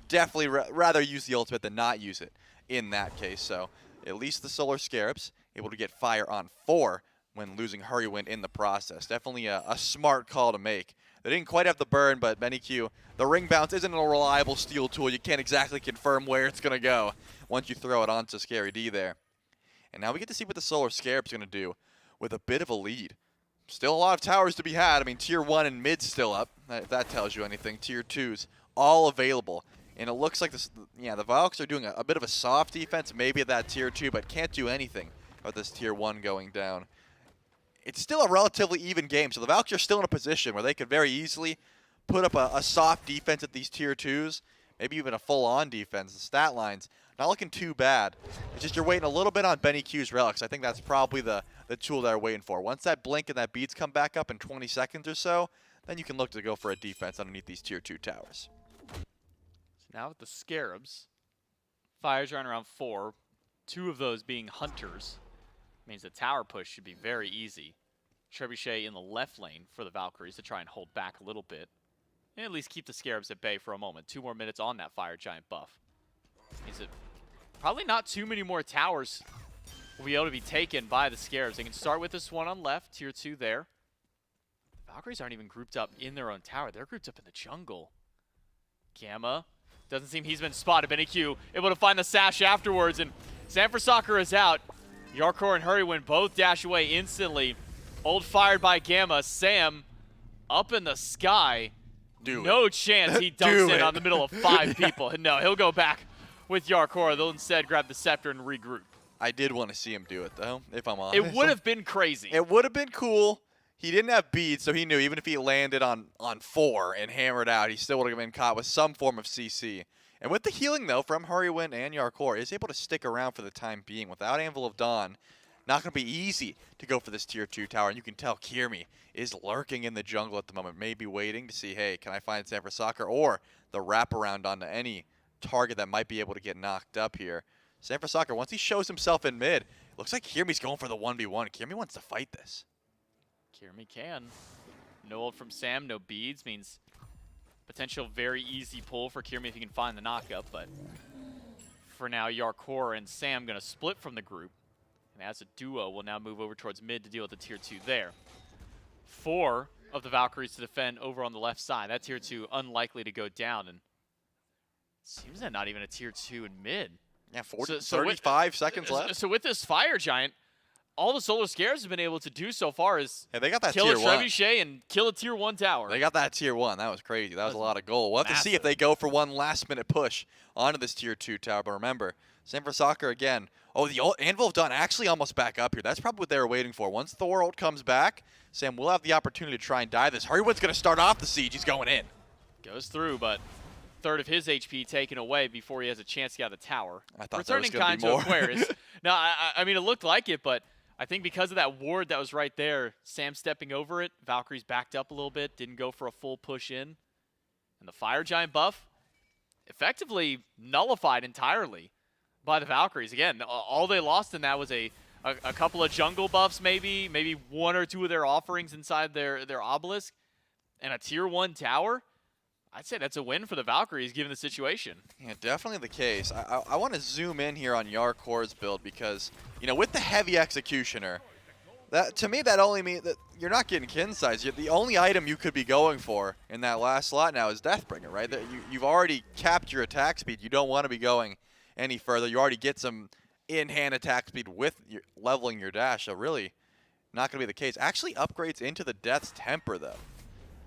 Speaker 17: definitely rather use the ultimate than not use it in that case. So at least the Solar Scarabs able to get fire on 4 when losing Hurrywin in the process. Definitely a smart call to make. They didn't quite have the burn, but Benny Q, the ring bounce isn't a reliable steal tool. You can't exactly confirm where it's going to go once you throw it onto Scary D there. And now we get to see what the Solar Scarab's going to do with a bit of a lead. Still a lot of towers to be had. I mean, Tier 1 and mid's still up, if that tells you anything. Tier 2's all available. And it looks like this, yeah, the Valks are doing a bit of a soft defense, maybe at that Tier 2, but can't do anything about this Tier 1 going down. It's still a relatively even game, so the Valks are still in a position where they could very easily put up a soft defense at these Tier 2s, maybe even a full-on defense. The stat line's not looking too bad. It's just you're waiting a little bit on Benny Q's relics. I think that's probably the tool they're waiting for. Once that blink and that beads come back up in 20 seconds or so, then you can look to go for a defense underneath these Tier 2 towers.
Speaker 16: So now with the Scarabs, fires are on around 4, 2 of those being Hunters. Means the tower push should be very easy. Trebuchet in the left lane for the Valkyries to try and hold back a little bit. And at least keep the Scarabs at bay for a moment. 2 more minutes on that Fire Giant buff. Means that probably not too many more towers will be able to be taken by the Scarabs. They can start with this one on left, Tier 2 there. Valkyries aren't even grouped up in their own tower. They're grouped up in the jungle. Gamma. Doesn't seem he's been spotted. Benny Q able to find the sash afterwards. And Sanford Soccer is out. Yarkor and Hurrywin both dash away instantly. Ult fired by Gamma. Sam up in the sky. No chance he dumps in on the middle of 5 people. No, he'll go back with Yarkor. They'll instead grab the scepter and regroup.
Speaker 17: I did want to see him do it, though, if I'm honest.
Speaker 16: It would have been crazy.
Speaker 17: It would have been cool. He didn't have beads, so he knew even if he landed on 4 and hammered out, he still would have been caught with some form of CC. And with the healing, though, from Hurrywin and Yarkor, is able to stick around for the time being. Without Anvil of Dawn, not going to be easy to go for this Tier 2 tower. And you can tell Kirmi is lurking in the jungle at the moment, maybe waiting to see, hey, can I find Sanford Soccer? Or the wraparound onto any target that might be able to get knocked up here. Sanford Soccer, once he shows himself in mid, it looks like Kirmi's going for the 1v1. Kirmi wants to fight this.
Speaker 16: Kirmi can. No ult from Sam, no beads, means potential very easy pull for Kirmi if he can find the knockup, but for now, Yarkor and Sam going to split from the group. And as a duo, will now move over towards mid to deal with the Tier 2 there. 4 of the Valkyries to defend over on the left side. That tier 2 unlikely to go down, and it seems that not even a tier 2 in mid.
Speaker 17: Yeah, 35 seconds left.
Speaker 16: So with this Fire Giant, all the Solar Scares have been able to do so far is
Speaker 17: they got that
Speaker 16: kill
Speaker 17: tier
Speaker 16: a
Speaker 17: 1
Speaker 16: Trebuchet and kill a tier 1 tower.
Speaker 17: They got that tier 1. That was crazy. That was a lot of gold. We'll have to see if they go for one last-minute push onto this tier 2 tower. But remember, same for Soccer again. Oh, the Anvil of Dawn actually almost back up here. That's probably what they were waiting for. Once Thor ult comes back, Sam will have the opportunity to try and die this. Hurrywind's going to start off the siege. He's going in.
Speaker 16: Goes through, but third of his HP taken away before he has a chance to get out of the tower.
Speaker 17: I thought
Speaker 16: returning
Speaker 17: there was
Speaker 16: kind
Speaker 17: gonna
Speaker 16: to
Speaker 17: be more.
Speaker 16: Aquarius. No, I mean, it looked like it, but I think because of that ward that was right there, Sam stepping over it, Valkyries backed up a little bit, didn't go for a full push in. And the Fire Giant buff effectively nullified entirely by the Valkyries. Again, all they lost in that was a couple of jungle buffs maybe 1 or 2 of their offerings inside their obelisk, and a tier 1 tower. I'd say that's a win for the Valkyries given the situation.
Speaker 17: Yeah, definitely the case. I want to zoom in here on Yarkor's build because, you know, with the heavy executioner, to me that only means that you're not getting kin size. The only item you could be going for in that last slot now is Deathbringer, right? You've already capped your attack speed. You don't want to be going any further. You already get some in-hand attack speed with leveling your dash, so really not going to be the case. Actually upgrades into the Death's Temper, though.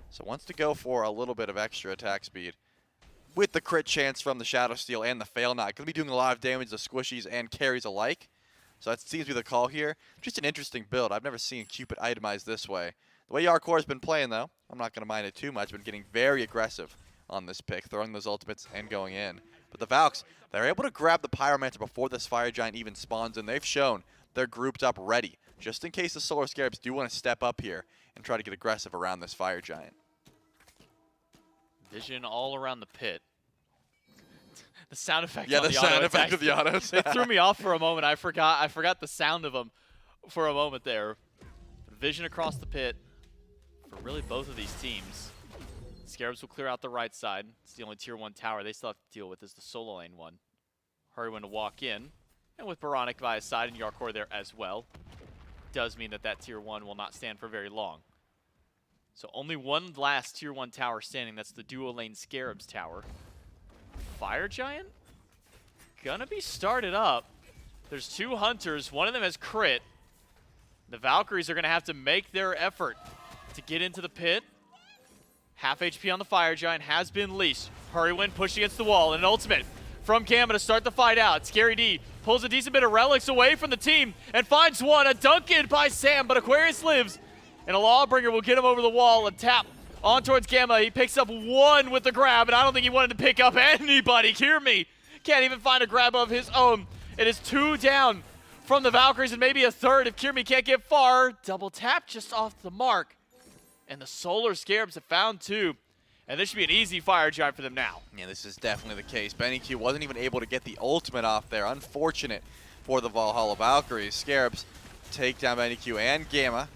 Speaker 17: So wants to go for a little bit of extra attack speed with the crit chance from the Shadow Steel and the Fail Not. Going to be doing a lot of damage to squishies and carries alike. So that seems to be the call here. Just an interesting build. I've never seen Cupid itemized this way. The way Yarkor has been playing, though, I'm not going to mind it too much. Been getting very aggressive on this pick, throwing those ultimates and going in. But the Valks, they're able to grab the Pyromancer before this Fire Giant even spawns, and they've shown they're grouped up ready, just in case the Solar Scarabs do want to step up here and try to get aggressive around this Fire Giant.
Speaker 16: Vision all around the pit. The sound effect.
Speaker 17: Yeah,
Speaker 16: on
Speaker 17: the sound effect of the autos.
Speaker 16: It threw me off for a moment. I forgot the sound of them for a moment there. Vision across the pit for really both of these teams. Scarabs will clear out the right side. It's the only tier 1 tower they still have to deal with is the solo lane one. Hurrywin to walk in, and with Baronic by his side and Yarkor there as well, does mean that tier 1 will not stand for very long. So only one last tier 1 tower standing. That's the dual lane Scarabs tower. Fire Giant gonna be started up. There's 2 hunters. One of them has crit. The Valkyries are gonna have to make their effort to get into the pit. Half HP on the Fire Giant has been leashed. Hurrywin pushing against the wall, and an ultimate from Gamma to start the fight out. Scary D pulls a decent bit of relics away from the team and finds one. A dunk in by Sam, but Aquarius lives. And a Lawbringer will get him over the wall and tap on towards Gamma. He picks up 1 with the grab, and I don't think he wanted to pick up anybody. Hear me. Can't even find a grab of his own. It is 2 down from the Valkyries and maybe a third if Kirmi can't get far. Double tap just off the mark. And the Solar Scarabs have found 2. And this should be an easy Fire Giant for them now.
Speaker 17: Yeah, this is definitely the case. Benny Q wasn't even able to get the ultimate off there. Unfortunate for the Valhalla Valkyries. Scarabs take down Benny Q and Gamma.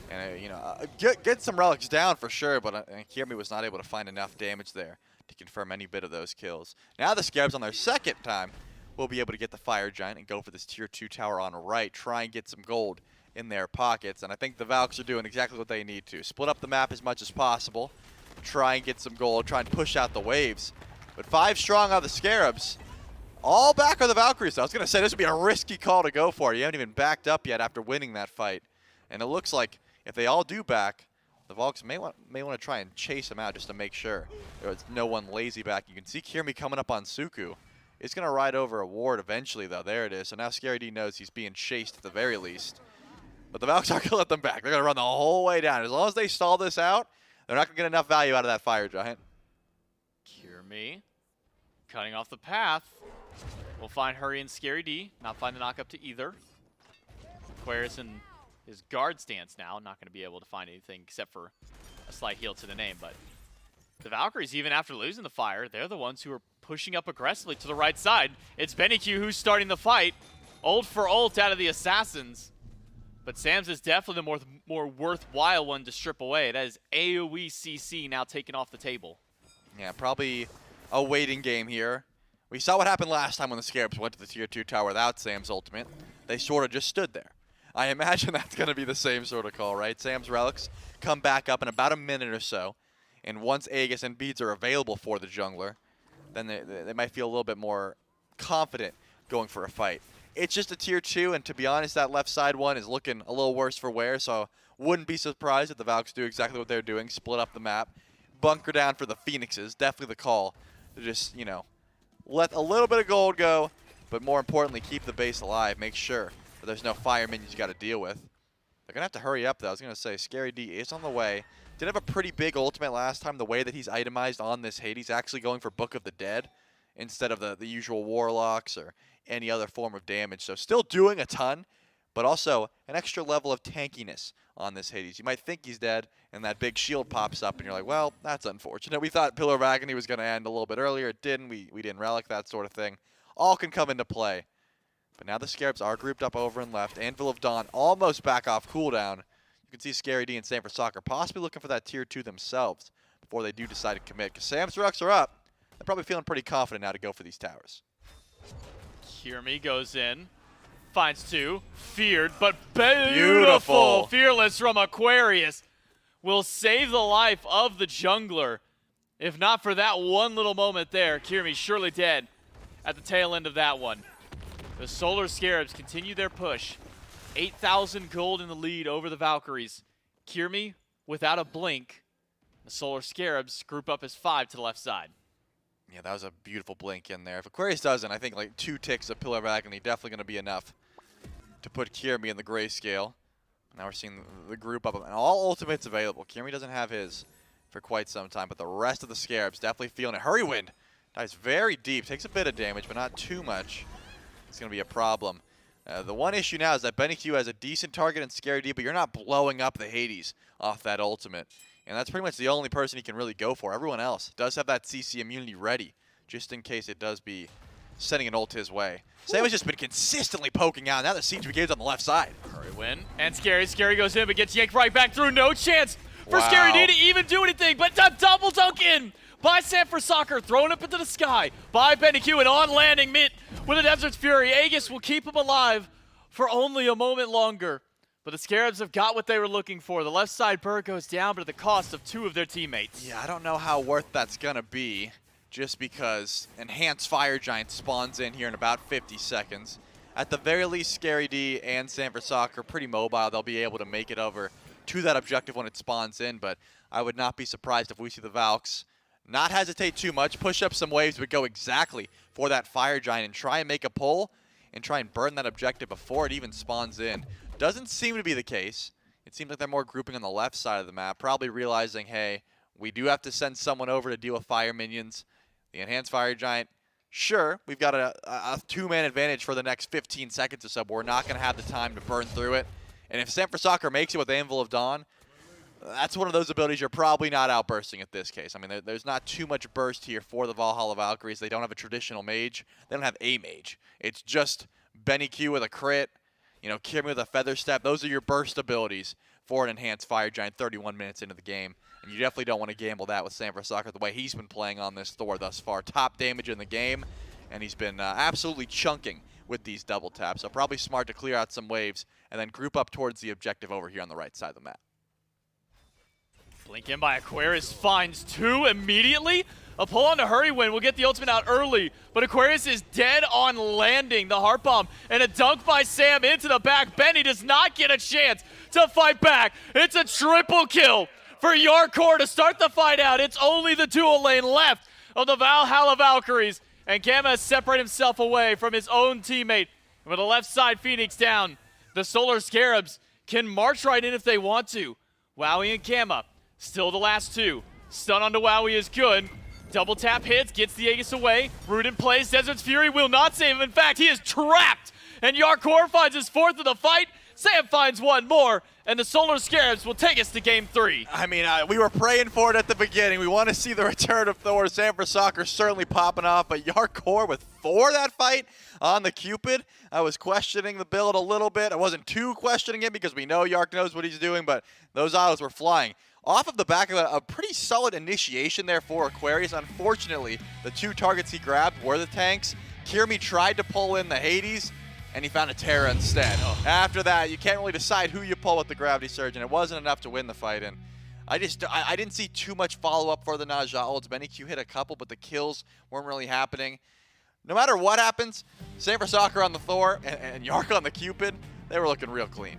Speaker 17: And, get some relics down for sure, but Kirmi was not able to find enough damage there to confirm any bit of those kills. Now the Scarabs on their second time will be able to get the Fire Giant and go for this tier 2 tower on the right, try and get some gold in their pockets. And I think the Valks are doing exactly what they need to. Split up the map as much as possible, try and get some gold, try and push out the waves. But 5 strong on the Scarabs. All back are the Valkyries. So I was going to say this would be a risky call to go for. You haven't even backed up yet after winning that fight. And it looks like if they all do back, the Valks may want to try and chase them out just to make sure there's no one lazy back. You can see Kirmi coming up on Suku. He's going to ride over a ward eventually, though. There it is. So now Scary D knows he's being chased at the very least. But the Valks aren't going to let them back. They're going to run the whole way down. As long as they stall this out, they're not going to get enough value out of that Fire Giant.
Speaker 16: Kirmi cutting off the path. We'll find Hurry and Scary D. Not find the knockup to either. Aquarius and his guard stance now. Not going to be able to find anything except for a slight heal to the name. But the Valkyries, even after losing the fire, they're the ones who are pushing up aggressively to the right side. It's Benny Q who's starting the fight. Ult for ult out of the Assassins. But Sam's is definitely the more worthwhile one to strip away. That is AoE CC now taken off the table.
Speaker 17: Yeah, probably a waiting game here. We saw what happened last time when the Scarabs went to the tier 2 tower without Sam's ultimate. They sort of just stood there. I imagine that's going to be the same sort of call, right? Sam's Relics come back up in about a minute or so, and once Aegis and beads are available for the jungler, then they might feel a little bit more confident going for a fight. It's just a tier 2, and to be honest, that left side one is looking a little worse for wear, so wouldn't be surprised if the Valks do exactly what they're doing, split up the map, bunker down for the Phoenixes. Definitely the call to just, you know, let a little bit of gold go, but more importantly, keep the base alive. Make sure that there's no fire minions you got to deal with. They're going to have to hurry up, though. I was going to say, Scary D is on the way. Did have a pretty big ultimate last time. The way that he's itemized on this Hades, actually going for Book of the Dead instead of the usual Warlocks or any other form of damage. So still doing a ton, but also an extra level of tankiness on this Hades. You might think he's dead, and that big shield pops up, and you're like, well, that's unfortunate. We thought Pillar of Agony was going to end a little bit earlier. It didn't. We didn't Relic, that sort of thing. All can come into play. But now the Scarabs are grouped up over and left. Anvil of Dawn almost back off cooldown. You can see Scary D and Sanford Soccer possibly looking for that tier 2 themselves before they do decide to commit. Because Sam's Rux are up. They're probably feeling pretty confident now to go for these towers.
Speaker 16: Kirmi goes in, finds 2, feared, but beautiful. Fearless from Aquarius will save the life of the jungler. If not for that one little moment there, Kirmi surely dead at the tail end of that one. The Solar Scarabs continue their push. 8,000 gold in the lead over the Valkyries. Kirmi without a blink. The Solar Scarabs group up as 5 to the left side.
Speaker 17: Yeah, that was a beautiful blink in there. If Aquarius doesn't, I think like 2 ticks of Pillar of Agony definitely going to be enough to put Kirmi in the grayscale. Now we're seeing the group up, and all ultimates available. Kirmi doesn't have his for quite some time, but the rest of the Scarabs definitely feeling it. Hurry Wind dives very deep, takes a bit of damage, but not too much. It's going to be a problem. The one issue now is that Benny Q has a decent target in Scary D, but you're not blowing up the Hades off that ultimate. And that's pretty much the only person he can really go for. Everyone else does have that CC immunity ready, just in case it does be sending an ult his way. Sam has just been consistently poking out. Now the Siege Brigade's on the left side.
Speaker 16: Hurry win. And Scary goes in, but gets yanked right back through. No chance for
Speaker 17: Wow.
Speaker 16: Scary D to even do anything, but a double dunk in by Sanford Soccer, thrown up into the sky by Benny Q, and on landing mid with a Desert's Fury. Aegis will keep him alive for only a moment longer. But the Scarabs have got what they were looking for. The left side bird goes down, but at the cost of 2 of their teammates.
Speaker 17: Yeah, I don't know how worth that's going to be, just because Enhanced Fire Giant spawns in here in about 50 seconds. At the very least, Scary D and Sanford Soccer are pretty mobile. They'll be able to make it over to that objective when it spawns in, but I would not be surprised if we see the Valks not hesitate too much, push up some waves, but go exactly for that Fire Giant and try and make a pull and try and burn that objective before it even spawns in. Doesn't seem to be the case. It seems like they're more grouping on the left side of the map, probably realizing, hey, we do have to send someone over to deal with fire minions. The Enhanced Fire Giant, sure, we've got a 2-man advantage for the next 15 seconds or so, but we're not going to have the time to burn through it. And if Sanford Soccer makes it with Anvil of Dawn, that's one of those abilities you're probably not outbursting at this case. I mean, there's not too much burst here for the Valhalla Valkyries. They don't have a traditional mage. They don't have a mage. It's just Benny Q with a crit, you know, Kirmi with a Feather Step. Those are your burst abilities for an Enhanced Fire Giant 31 minutes into the game. And you definitely don't want to gamble that with Sanford Soccer the way he's been playing on this Thor thus far. Top damage in the game, and he's been absolutely chunking with these double taps. So probably smart to clear out some waves and then group up towards the objective over here on the right side of the map.
Speaker 16: Blink in by Aquarius, finds 2 immediately. A pull on to Hurry Win will get the ultimate out early, but Aquarius is dead on landing. The Heart Bomb and a dunk by Sam into the back. Benny does not get a chance to fight back. It's a triple kill for Yarkor to start the fight out. It's only the dual lane left of the Valhalla Valkyries, and Gamma has separated himself away from his own teammate. And with the left side Phoenix down, the Solar Scarabs can march right in if they want to. Wowie and Gamma, still the last 2. Stun onto Wowie is good. Double tap hits, gets the Aegis away. Rudin plays, Desert's Fury will not save him. In fact, he is trapped, and Yarkor finds his 4th of the fight. Sam finds 1 more, and the Solar Scarabs will take us to game 3.
Speaker 17: I mean, we were praying for it at the beginning. We want to see the return of Thor. Sanford Soccer certainly popping off, but Yarkor with 4 that fight on the Cupid. I was questioning the build a little bit. I wasn't too questioning it because we know Yark knows what he's doing, but those autos were flying. Off of the back of a pretty solid initiation there for Aquarius. Unfortunately, the 2 targets he grabbed were the tanks. Kirmi tried to pull in the Hades, and he found a Terra instead. After that, you can't really decide who you pull with the Gravity Surge, and it wasn't enough to win the fight. And I didn't see too much follow-up for the Najah ults. Benny-Q hit a couple, but the kills weren't really happening. No matter what happens, same for Soccer on the Thor and Yark on the Cupid, they were looking real clean.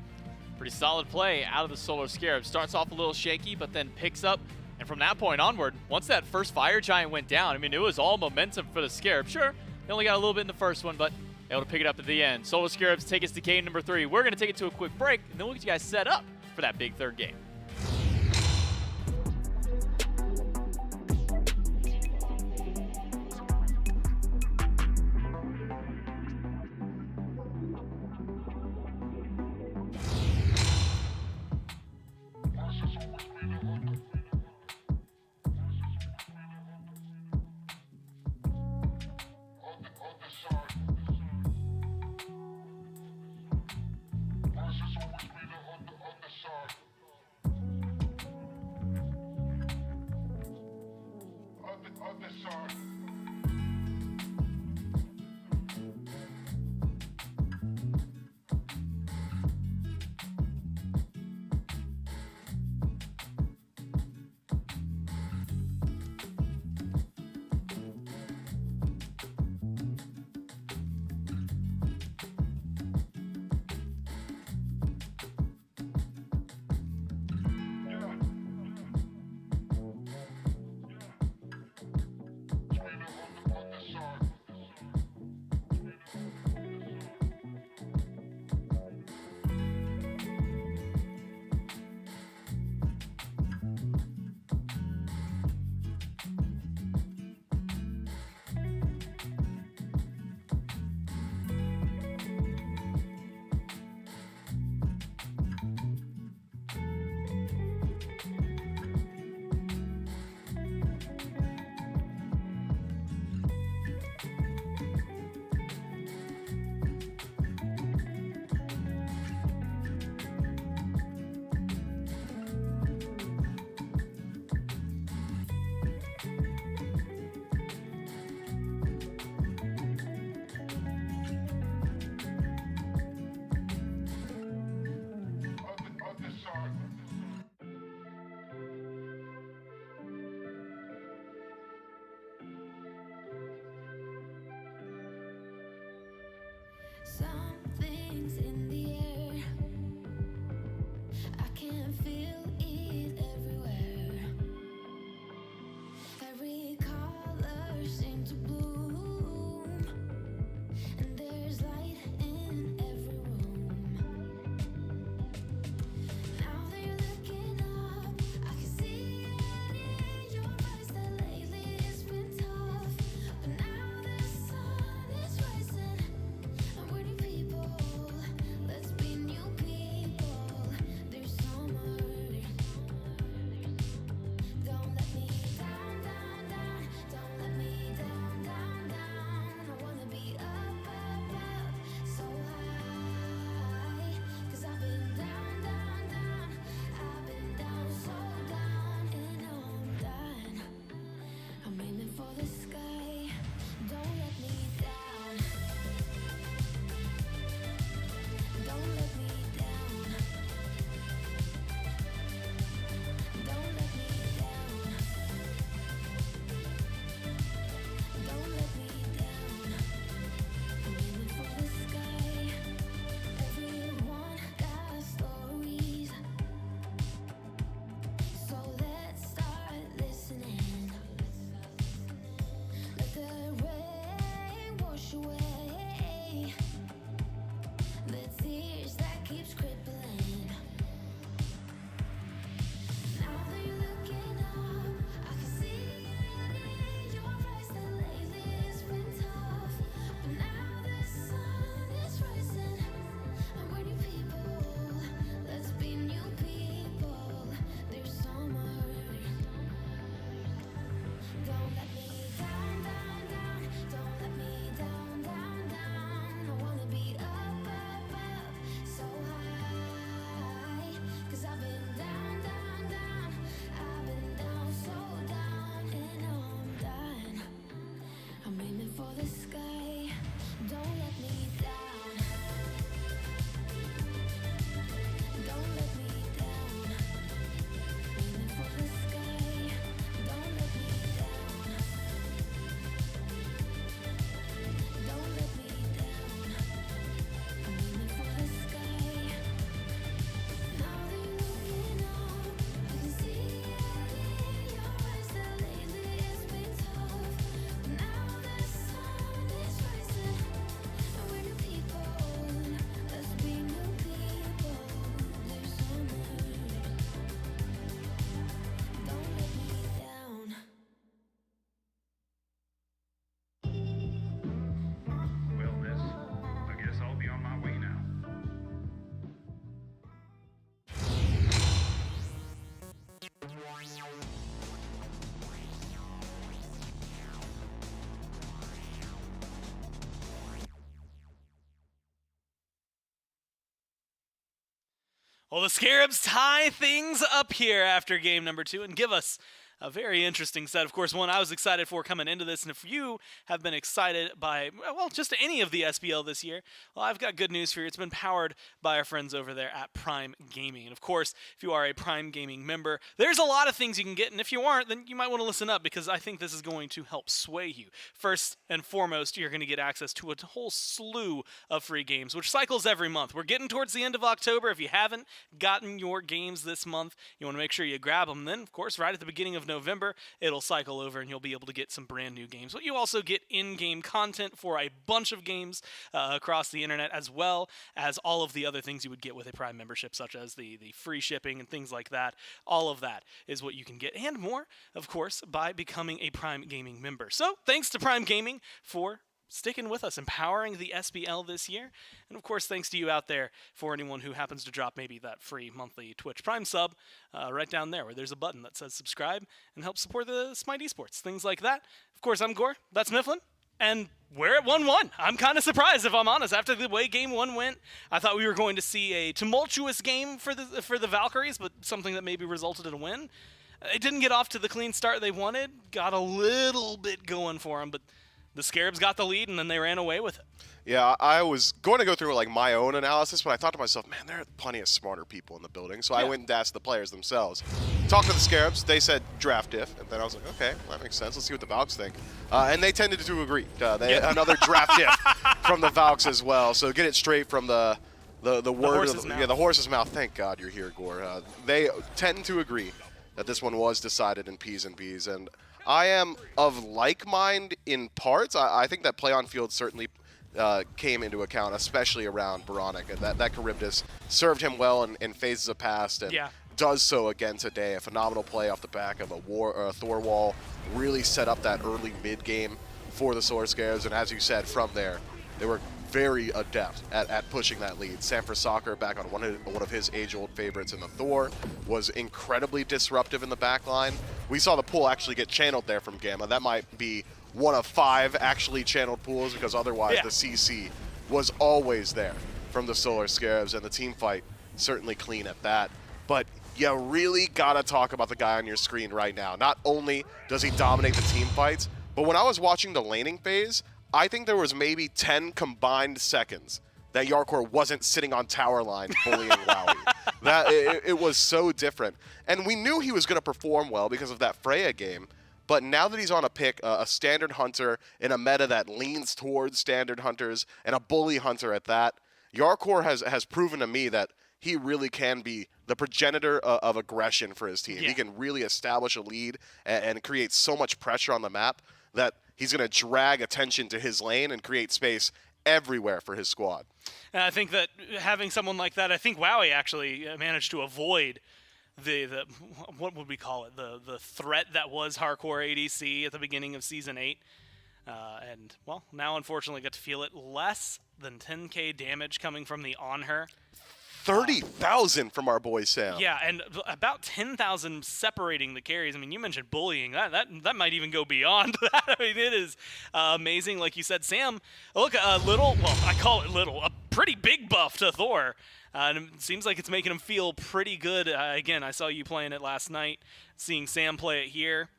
Speaker 16: Pretty solid play out of the Solar Scarab. Starts off a little shaky, but then picks up. And from that point onward, once that first Fire Giant went down, I mean, it was all momentum for the Scarab. Sure, they only got a little bit in the first one, but able to pick it up at the end. Solar Scarabs take us to game number 3. We're going to take it to a quick break, and then we'll get you guys set up for that big third game.
Speaker 12: Something's in the air. I can feel it everywhere. Every color seems to bloom, and there's light in every room. Now that you're looking up, I can see it in your eyes that lately it's been tough. But now the sun is rising. I'm waiting people
Speaker 14: Well, the Scarabs tie things up here after game number 2 and give us a very interesting set. Of course, one I was excited for coming into this, and if you have been excited by, well, just any of the SPL this year, well, I've got good news for you. It's been powered by our friends over there at Prime Gaming. And of course, if you are a Prime Gaming member, there's a lot of things you can get, and if you aren't, then you might want to listen up, because I think this is going to help sway you. First and foremost, you're going to get access to a whole slew of free games, which cycles every month. We're getting towards the end of October. If you haven't gotten your games this month, you want to make sure you grab them. Then, of course, right at the beginning of November, it'll cycle over and you'll be able to get some brand new games. But you also get in-game content for a bunch of games across the internet, as well as all of the other things you would get with a Prime membership, such as the free shipping and things like that. All of that is what you can get, and more, of course, by becoming a Prime Gaming member. So thanks to Prime Gaming for sticking with us, empowering the SPL this year. And of course, thanks to you out there for anyone who happens to drop maybe that free monthly Twitch Prime sub right down there where there's a button that says subscribe and help support the Smite Esports, things like that. Of course, I'm Gore, that's Mifflin, and we're at 1-1. I'm kind of surprised, if I'm honest. After the way game 1 went, I thought we were going to see a tumultuous game for the Valkyries, but something that maybe resulted in a win. It didn't get off to the clean start they wanted, got a little bit going for them, but the Scarabs got the lead, and then they ran away with it.
Speaker 3: Yeah, I was going to go through like my own analysis, but I thought to myself, man, there are plenty of smarter people in the building. So I went and asked the players themselves. Talked to the Scarabs, they said draft diff, and then I was like, okay, well, that makes sense. Let's see what the Valks think. And they tended to agree. Another draft diff from the Valks as well. So get it straight from the word of the horse's mouth. Thank God you're here, Gore. They tend to agree that this one was decided in P's and B's, and I am of like mind in parts. I think that play on field certainly came into account, especially around Baronic. That Charybdis served him well in phases of past, and does so again today. A phenomenal play off the back of a Thor wall really set up that early mid game for the Solar Scarabs, and as you said, from there they were very adept at pushing that lead. Sanford Soccer, back on one of his age-old favorites in the Thor, was incredibly disruptive in the back line. We saw the pool actually get channeled there from Gamma. That might be one of 5 actually channeled pools, because otherwise the CC was always there from the Solar Scarabs, and the team fight certainly clean at that. But you really gotta talk about the guy on your screen right now. Not only does he dominate the team fights, but when I was watching the laning phase, I think there was maybe 10 combined seconds that Yarkor wasn't sitting on tower line bullying Wowie. It was so different. And we knew he was going to perform well because of that Freya game, but now that he's on a pick, a standard hunter in a meta that leans towards standard hunters, and a bully hunter at that, Yarkor has proven to me that he really can be the progenitor of aggression for his team. He can really establish a lead and create so much pressure on the map that he's going to drag attention to his lane and create space everywhere for his squad.
Speaker 14: And I think that having someone like that, I think Wowie actually managed to avoid the what would we call it, the threat that was hardcore ADC at the beginning of Season 8. And, well, now unfortunately get to feel it. Less than 10k damage coming from the on her.
Speaker 3: 30,000 from our boy Sam.
Speaker 14: Yeah, and about 10,000 separating the carries. I mean, you mentioned bullying. That might even go beyond that. I mean, it is amazing. Like you said, Sam, look, a little, well, I call it little, a pretty big buff to Thor. And it seems like it's making him feel pretty good. Again, I saw you playing it last night, seeing Sam play it here.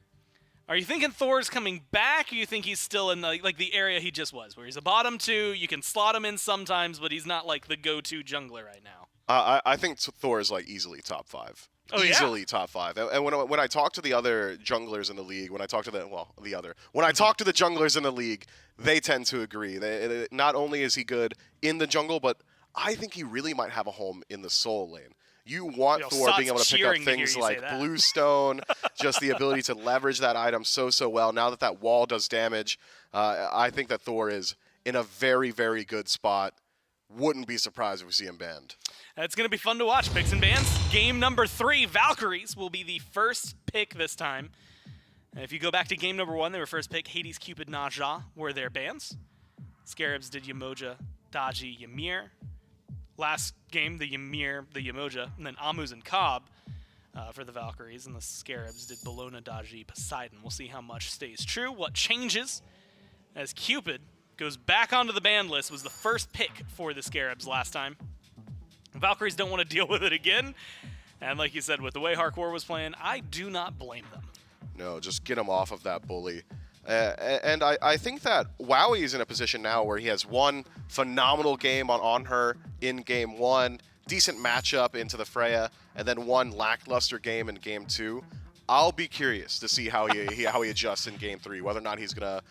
Speaker 14: Are you thinking Thor's coming back, or you think he's still in the area he just was, where he's a bottom 2, you can slot him in sometimes, but he's not like the go-to jungler right now?
Speaker 3: I think Thor is like easily top 5.
Speaker 14: Oh,
Speaker 3: easily top 5. And when I talk to the other junglers in the league, when I talk to the junglers in the league, they tend to agree. Not only is he good in the jungle, but I think he really might have a home in the soul lane. You want Thor being able to pick up things like Bluestone, just the ability to leverage that item so well. Now that wall does damage, I think that Thor is in a very, very good spot. Wouldn't be surprised if we see him banned.
Speaker 14: It's going to be fun to watch. Picks and bans. Game number 3, Valkyries will be the first pick this time. And if you go back to game number 1, they were first pick. Hades, Cupid, Naja were their bans. Scarabs did Yamoja, Daji, Ymir. Last game, the Ymir, the Yamoja, and then Amuz and Cobb for the Valkyries. And the Scarabs did Bologna, Daji, Poseidon. We'll see how much stays true, what changes as Cupid goes back onto the ban list, was the first pick for the Scarabs last time. Valkyries don't want to deal with it again. And like you said, with the way Hardcore was playing, I do not blame them.
Speaker 3: No, just get him off of that bully. And I think that Wowie is in a position now where he has one phenomenal game on her in game 1, decent matchup into the Freya, and then one lackluster game in game 2. I'll be curious to see how he adjusts in game 3, whether or not he's gonna,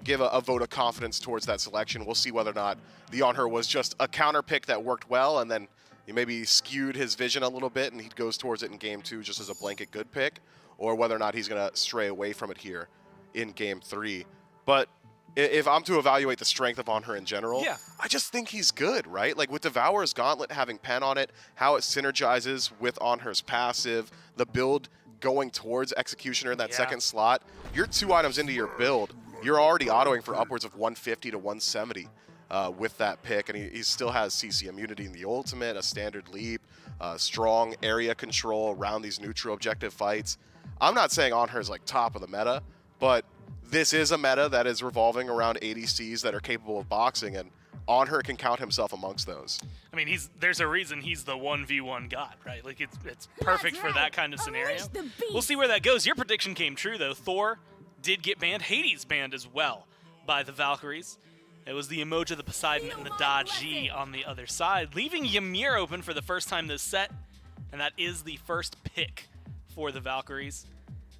Speaker 3: give a vote of confidence towards that selection. We'll see whether or not the On Her was just a counter pick that worked well, and then he maybe skewed his vision a little bit, and he goes towards it in game 2 just as a blanket good pick, or whether or not he's gonna stray away from it here in game 3. But if I'm to evaluate the strength of On Her in general,
Speaker 14: yeah.
Speaker 3: I just think he's good, right? Like with Devourer's Gauntlet having pen on it, how it synergizes with On Her's passive, the build going towards Executioner in that second slot, you're 2 items into your build, you're already autoing for upwards of 150 to 170 with that pick, and he still has CC immunity in the ultimate, a standard leap, strong area control around these neutral objective fights. I'm not saying On Her's like top of the meta, but this is a meta that is revolving around ADCs that are capable of boxing, and On Her can count himself amongst those.
Speaker 14: I mean, there's a reason he's the 1v1 god, right? Like, it's perfect for that kind of scenario. We'll see where that goes. Your prediction came true, though. Thor did get banned. Hades banned as well by the Valkyries. It was the Emoji, the Poseidon, and the Daji on the other side, leaving Ymir open for the first time this set, and that is the first pick for the Valkyries.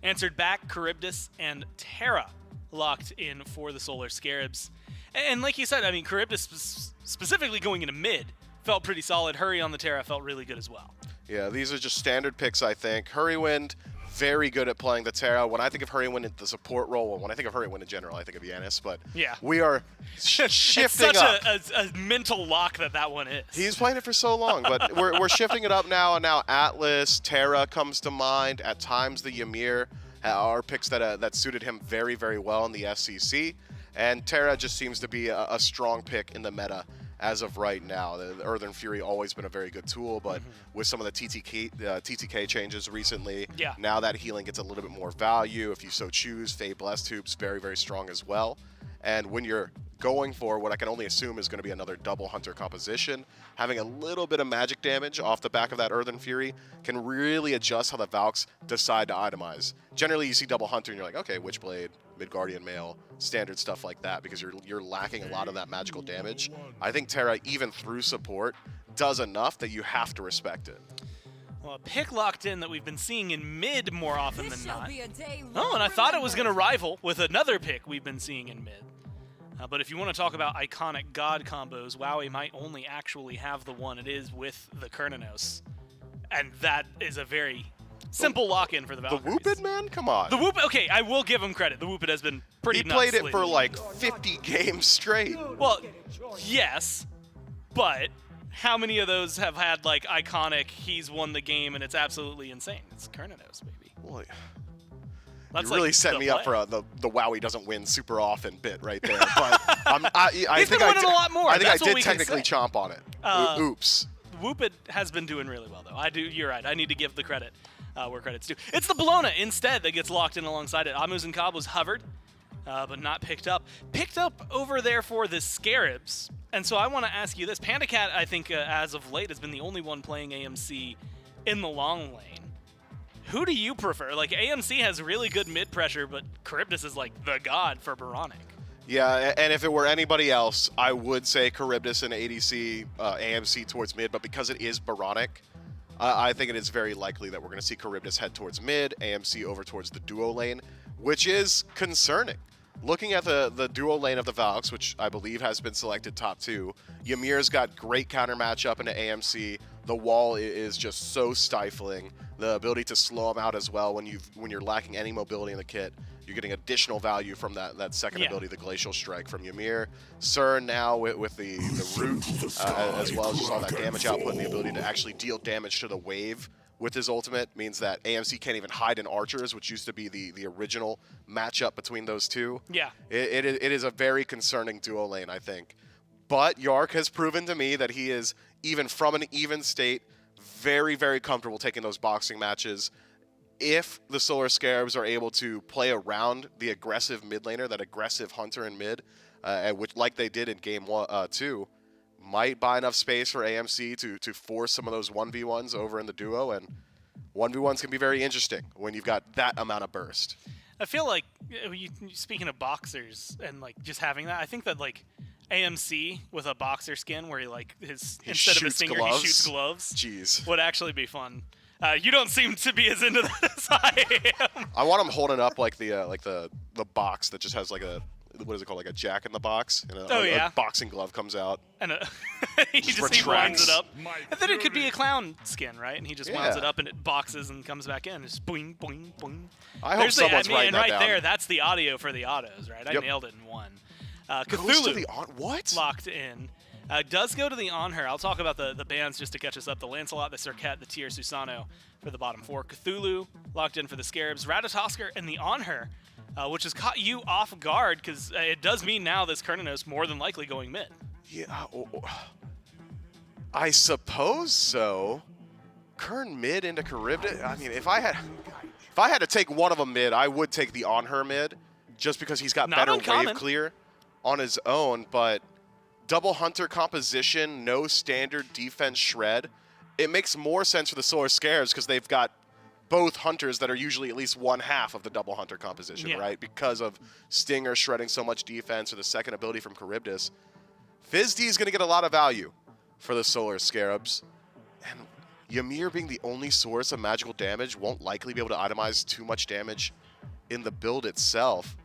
Speaker 14: Answered back, Charybdis and Terra locked in for the Solar Scarabs. And like you said, I mean, Charybdis specifically going into mid felt pretty solid. Hurry on the Terra felt really good as well.
Speaker 3: Yeah, these are just standard picks, I think. Hurrywind, very good at playing the Terra. When I think of Hurrywind in the support role, well, when I think of Hurrywind in general, I think of Yanis, but
Speaker 14: yeah,
Speaker 3: we are shifting
Speaker 14: it's such
Speaker 3: up.
Speaker 14: a mental lock that one is.
Speaker 3: He's playing it for so long, but we're shifting it up now, and now Atlas, Terra comes to mind. At times, the Ymir are picks that suited him very, very well in the SCC. And Terra just seems to be a strong pick in the meta as of right now. The Earthen Fury always been a very good tool, but with some of the TTK changes recently, now that healing gets a little bit more value. If you so choose, Fae Blessed Hoop's very, very strong as well. And when you're going for what I can only assume is going to be another double Hunter composition, having a little bit of magic damage off the back of that Earthen Fury can really adjust how the Valks decide to itemize. Generally, you see double Hunter and you're like, okay, Witchblade, Midgardian Mail, standard stuff like that, because you're lacking a lot of that magical damage. I think Terra, even through support, does enough that you have to respect it.
Speaker 14: Well, a pick locked in that we've been seeing in mid more often than not. Oh, and I thought it was going to rival with another pick we've been seeing in mid. But if you want to talk about iconic god combos, Wowie might only actually have the one it is with the Kernanos. And that is a very simple lock-in for the Valkyries.
Speaker 3: The Whooped, man? Come on.
Speaker 14: The Whooped, okay, I will give him credit. The Whooped has been pretty nuts.
Speaker 3: He played it for like 50 games straight.
Speaker 14: Well, yes, but how many of those have had like iconic, he's won the game and it's absolutely insane? It's Kernanos, baby.
Speaker 3: Boy.
Speaker 14: That's
Speaker 3: you really
Speaker 14: like
Speaker 3: set me up for the Wowie doesn't win super often bit right there. But I think
Speaker 14: a lot more.
Speaker 3: I think
Speaker 14: That's
Speaker 3: I did technically chomp on it. Oops.
Speaker 14: Whooped has been doing really well, though. You're right. I need to give the credit where credit's due. It's the Bologna instead that gets locked in alongside it. Amuz and Cobb was hovered, but not picked up. Picked up over there for the Scarabs. And so I want to ask you this. Pandacat, I think, as of late, has been the only one playing AMC in the long lane. Who do you prefer? Like, AMC has really good mid-pressure, but Charybdis is like the god for Baronic.
Speaker 3: Yeah, and if it were anybody else, I would say Charybdis and ADC, AMC towards mid, but because it is Baronic, I think it is very likely that we're going to see Charybdis head towards mid, AMC over towards the duo lane, which is concerning. Looking at the duo lane of the Valks, which I believe has been selected top 2, Ymir's got great counter matchup into AMC. The wall is just so stifling. The ability to slow him out as well when you're lacking any mobility in the kit. You're getting additional value from that second ability, the Glacial Strike from Ymir. CERN now with the root, as well as just all that damage output and the ability to actually deal damage to the wave with his ultimate means that AMC can't even hide in archers, which used to be the original matchup between those two.
Speaker 14: Yeah.
Speaker 3: It is a very concerning duo lane, I think. But Yark has proven to me that he is, even from an even state, very, very comfortable taking those boxing matches. If the Solar Scarabs are able to play around the aggressive mid laner, that aggressive Hunter in mid, which like they did in game 2, might buy enough space for AMC to force some of those 1v1s over in the duo, and 1v1s can be very interesting when you've got that amount of burst.
Speaker 14: I feel like, speaking of boxers and like just having that, I think that like AMC with a boxer skin where he instead of a stinger he shoots gloves.
Speaker 3: Jeez.
Speaker 14: Would actually be fun. You don't seem to be as into that as I am.
Speaker 3: I want him holding up like the box that just has like a, what is it called, like a jack in the box, and a boxing glove comes out.
Speaker 14: And he winds it up. And then it could be a clown skin, right? And he just winds it up and it boxes and comes back in. Just boing, boing, boing.
Speaker 3: I hope someone's writing that down.
Speaker 14: And right there, that's the audio for the autos, right? I nailed it in one. Cthulhu locked in. Does go to the on her. I'll talk about the bands just to catch us up. The Lancelot, the Serket, the Tyr Susano for the bottom 4. Cthulhu locked in for the Scarabs. Ratatosker and the on her, which has caught you off guard because it does mean now this Kernanos more than likely going mid.
Speaker 3: Yeah, I suppose so. Kern mid into Charybdis. I mean, if I had to take one of them mid, I would take the on her mid, just because he's got better wave clear on his own. But double hunter composition, no standard defense shred. It makes more sense for the Solar Scarabs because they've got both hunters that are usually at least one half of the double hunter composition, right? Because of Stinger shredding so much defense, or the second ability from Charybdis. FizzD is going to get a lot of value for the Solar Scarabs. And Ymir being the only source of magical damage won't likely be able to itemize too much damage in the build itself.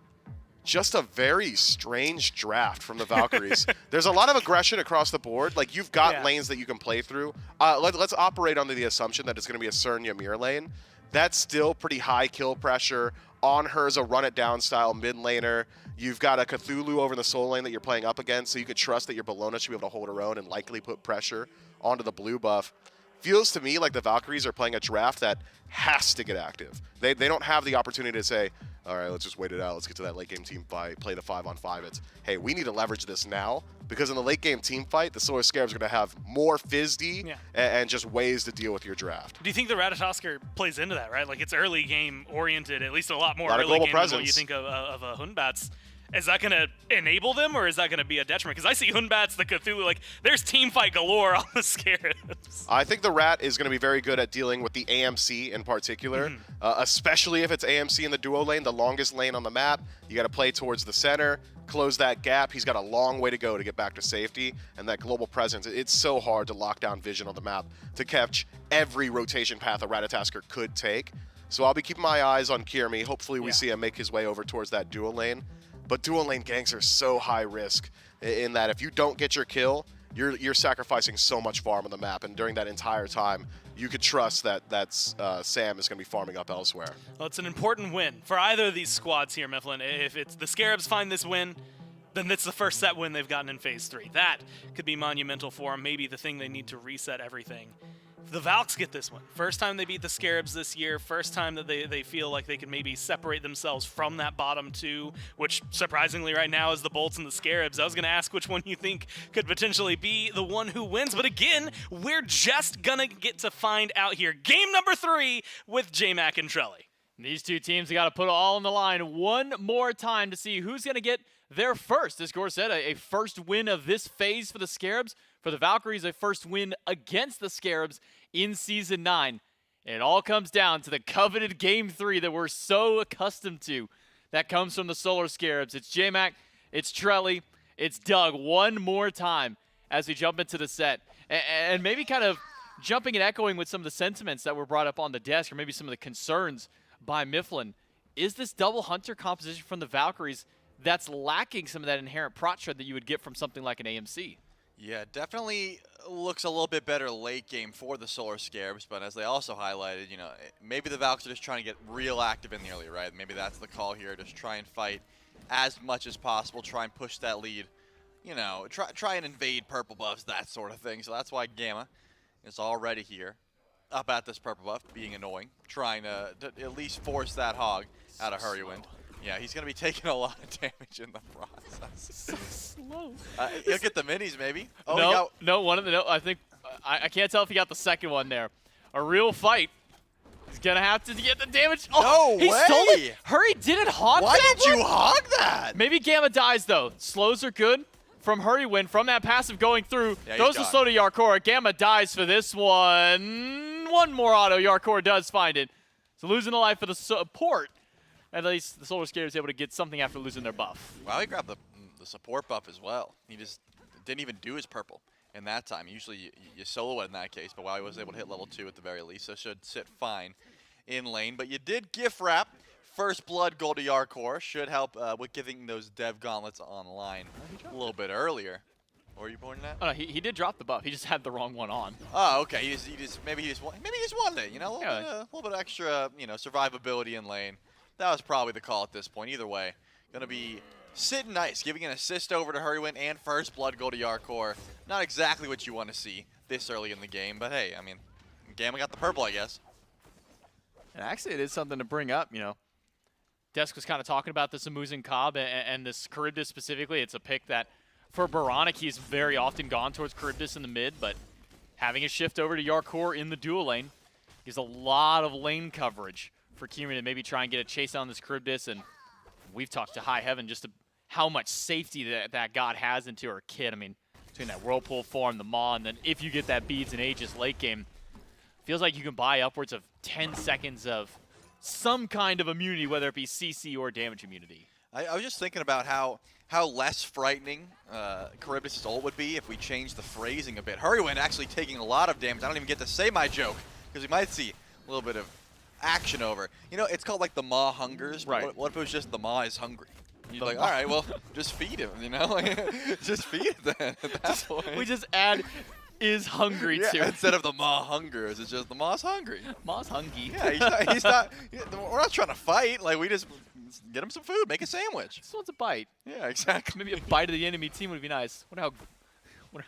Speaker 3: Just a very strange draft from the Valkyries. There's a lot of aggression across the board. Like, you've got lanes that you can play through. Let's operate under the assumption that it's going to be a Cern Ymir lane. That's still pretty high kill pressure. On her's a run it down style mid laner. You've got a Cthulhu over in the soul lane that you're playing up against, so you could trust that your Bellona should be able to hold her own and likely put pressure onto the blue buff. Feels to me like the Valkyries are playing a draft that has to get active. They don't have the opportunity to say, all right, let's just wait it out. Let's get to that late game team fight, play the 5-on-5. It's, hey, we need to leverage this now, because in the late game team fight, the Solar Scarabs are going to have more FizzD and just ways to deal with your draft.
Speaker 14: Do you think the Ratatosker plays into that, right? Like, it's early game oriented, at least a lot more
Speaker 3: early
Speaker 14: game
Speaker 3: presence
Speaker 14: than what you think of a Hunbats. Is that going to enable them, or is that going to be a detriment? Because I see Hunbats, the Cthulhu, like, there's team fight galore on the Scarabs.
Speaker 3: I think the Rat is going to be very good at dealing with the AMC in particular, especially if it's AMC in the duo lane, the longest lane on the map. You got to play towards the center, close that gap. He's got a long way to go to get back to safety, and that global presence, it's so hard to lock down vision on the map to catch every rotation path a Ratatosker could take. So I'll be keeping my eyes on Kiermi. Hopefully we see him make his way over towards that duo lane. But dual lane ganks are so high risk in that if you don't get your kill, you're sacrificing so much farm on the map, and during that entire time, you could trust that Sam is going to be farming up elsewhere.
Speaker 14: Well, it's an important win for either of these squads here, Mifflin. If it's the Scarabs find this win, then it's the first set win they've gotten in Phase 3. That could be monumental for them, maybe the thing they need to reset everything. The Valks get this one. First time they beat the Scarabs this year. First time that they feel like they can maybe separate themselves from that bottom two, which surprisingly right now is the Bolts and the Scarabs. I was going to ask which one you think could potentially be the one who wins, but again, we're just going to get to find out here. Game number 3 with J-Mac and Trelly.
Speaker 16: These two teams got to put it all on the line one more time to see who's going to get their first. As Gore said, a first win of this phase for the Scarabs. For the Valkyries, a first win against the Scarabs in Season 9. And it all comes down to the coveted Game 3 that we're so accustomed to. That comes from the Solar Scarabs. It's J-Mac, it's Trelly, it's Doug one more time as we jump into the set. And maybe kind of jumping and echoing with some of the sentiments that were brought up on the desk, or maybe some of the concerns by Mifflin. Is this double hunter composition from the Valkyries that's lacking some of that inherent prot shred that you would get from something like an AMC?
Speaker 17: Yeah, definitely looks a little bit better late game for the Solar Scarabs, but as they also highlighted, you know, maybe the Valks are just trying to get real active in the early, right? Maybe that's the call here, just try and fight as much as possible, try and push that lead, you know, try and invade purple buffs, that sort of thing. So that's why Gamma is already here, up at this purple buff, being annoying, trying to at least force that hog out of Hurrywind. Yeah, he's going to be taking a lot of damage in the process.
Speaker 14: So slow.
Speaker 17: He'll get the minis, maybe.
Speaker 16: Oh, no, one of the, I think, I can't tell if he got the second one there. A real fight. He's going to have to get the damage. Oh,
Speaker 17: no
Speaker 16: he
Speaker 17: way.
Speaker 16: Stole it. Hurry didn't hog
Speaker 17: Why
Speaker 16: that
Speaker 17: did you
Speaker 16: one?
Speaker 17: hog that?
Speaker 16: Maybe Gamma dies, though. Slows are good. from Hurrywin from that passive going through.
Speaker 17: Yeah,
Speaker 16: Goes to slow to Yarkor. Gamma dies for this one. One more auto. Yarkor does find it. So losing a life for the support. At least the Solar Scare is able to get something after losing their buff.
Speaker 17: Wow, he grabbed the support buff as well. He just didn't even do his purple in that time. Usually you solo it in that case, but wow, he was able to hit level 2 at the very least, so should sit fine in lane. But you did gift wrap. First blood goal to Yarkor. Should help with getting those dev gauntlets online a little bit earlier. Or are you pointing at?
Speaker 16: Oh, no, he did drop the buff. He just had the wrong one on.
Speaker 17: Oh, okay. Maybe he just wanted it. You know, a little bit extra, you know, survivability in lane. That was probably the call at this point. Either way, gonna be sitting nice, giving an assist over to Hurrywin and first blood goal to Yarkor. Not exactly what you want to see this early in the game, but hey, I mean, Gamma got the purple, I guess.
Speaker 16: And actually, it is something to bring up. You know, Desk was kind of talking about this Amuzin Cobb and this Charybdis specifically. It's a pick that, for Boronic, he's very often gone towards Charybdis in the mid, but having a shift over to Yarkor in the dual lane gives a lot of lane coverage for Kieran to maybe try and get a chase on this Charybdis. And we've talked to High Heaven just how much safety that god has into her kit. I mean, between that Whirlpool form, the Maw, and then if you get that Beads and Aegis late game, feels like you can buy upwards of 10 seconds of some kind of immunity, whether it be CC or damage immunity.
Speaker 17: I was just thinking about how less frightening Charybdis' ult would be if we changed the phrasing a bit. Hurrywin actually taking a lot of damage. I don't even get to say my joke, because we might see a little bit of action over. You know, it's called like the Maw hungers.
Speaker 16: Right.
Speaker 17: What if it was just the Maw is hungry? You're like, all right, well, just feed him, you know? Just feed it then at that point.
Speaker 16: We just add is hungry to it.
Speaker 17: Instead of the Maw hungers, it's just the Maw's hungry.
Speaker 16: Maw's hungry.
Speaker 17: Yeah, he's not, we're not trying to fight. Like, we just get him some food, make a sandwich.
Speaker 16: Just wants a bite.
Speaker 17: Yeah, exactly.
Speaker 16: Maybe a bite of the enemy team would be nice. Wonder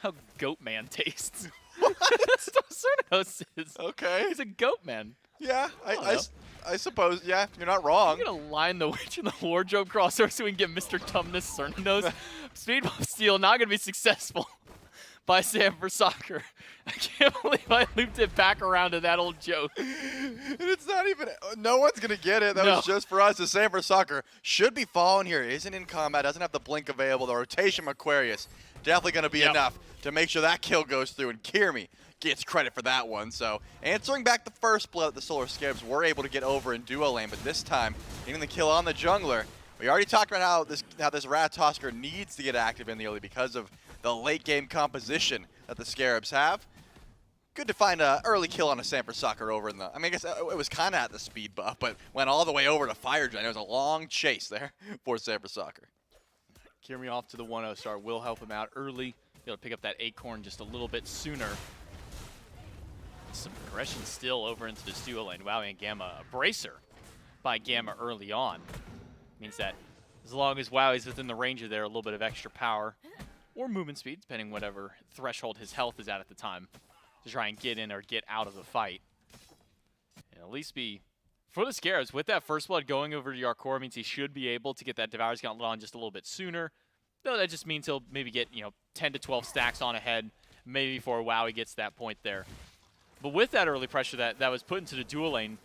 Speaker 16: how Goat Man tastes. That's what Cernos is.
Speaker 17: Okay.
Speaker 16: He's a Goat Man.
Speaker 17: Yeah, I suppose, yeah, you're not wrong.
Speaker 16: I'm going to line the Witch in the wardrobe crossover so we can get Mr. Tumnus Cernos. Speed Buff Steel not going to be successful by Sam for soccer. I can't believe I looped it back around to that old joke.
Speaker 17: And it's not even, no one's going to get it. That was just for us. The Sam for soccer should be falling here. Isn't in combat, doesn't have the blink available. The rotation from Aquarius definitely going to be enough to make sure that kill goes through. And Kirmi gets credit for that one. So answering back the first blood, the Solar Scarabs were able to get over in duo lane, but this time getting the kill on the jungler. We already talked about how this Ratatosker needs to get active in the early because of the late game composition that the Scarabs have. Good to find an early kill on a Sam for soccer over in the, I mean, I guess it was kind of at the speed buff, but went all the way over to Fire Giant. It was a long chase there for Sam for soccer.
Speaker 16: Kirmi off to the 1-0 start will help him out early. Be able to pick up that acorn just a little bit sooner. Some aggression still over into this duo lane. Wow, and Gamma, a bracer by Gamma early on. Means that as long as Wowie's within the range of there, a little bit of extra power or movement speed, depending whatever threshold his health is at the time, to try and get in or get out of the fight. And at least be, for the Scarabs, with that first blood going over to Yarkor, means he should be able to get that Devourer's Gauntlet on just a little bit sooner. Though that just means he'll maybe get, 10 to 12 stacks on ahead, maybe before Wowie gets to that point there. But with that early pressure that was put into the dual lane,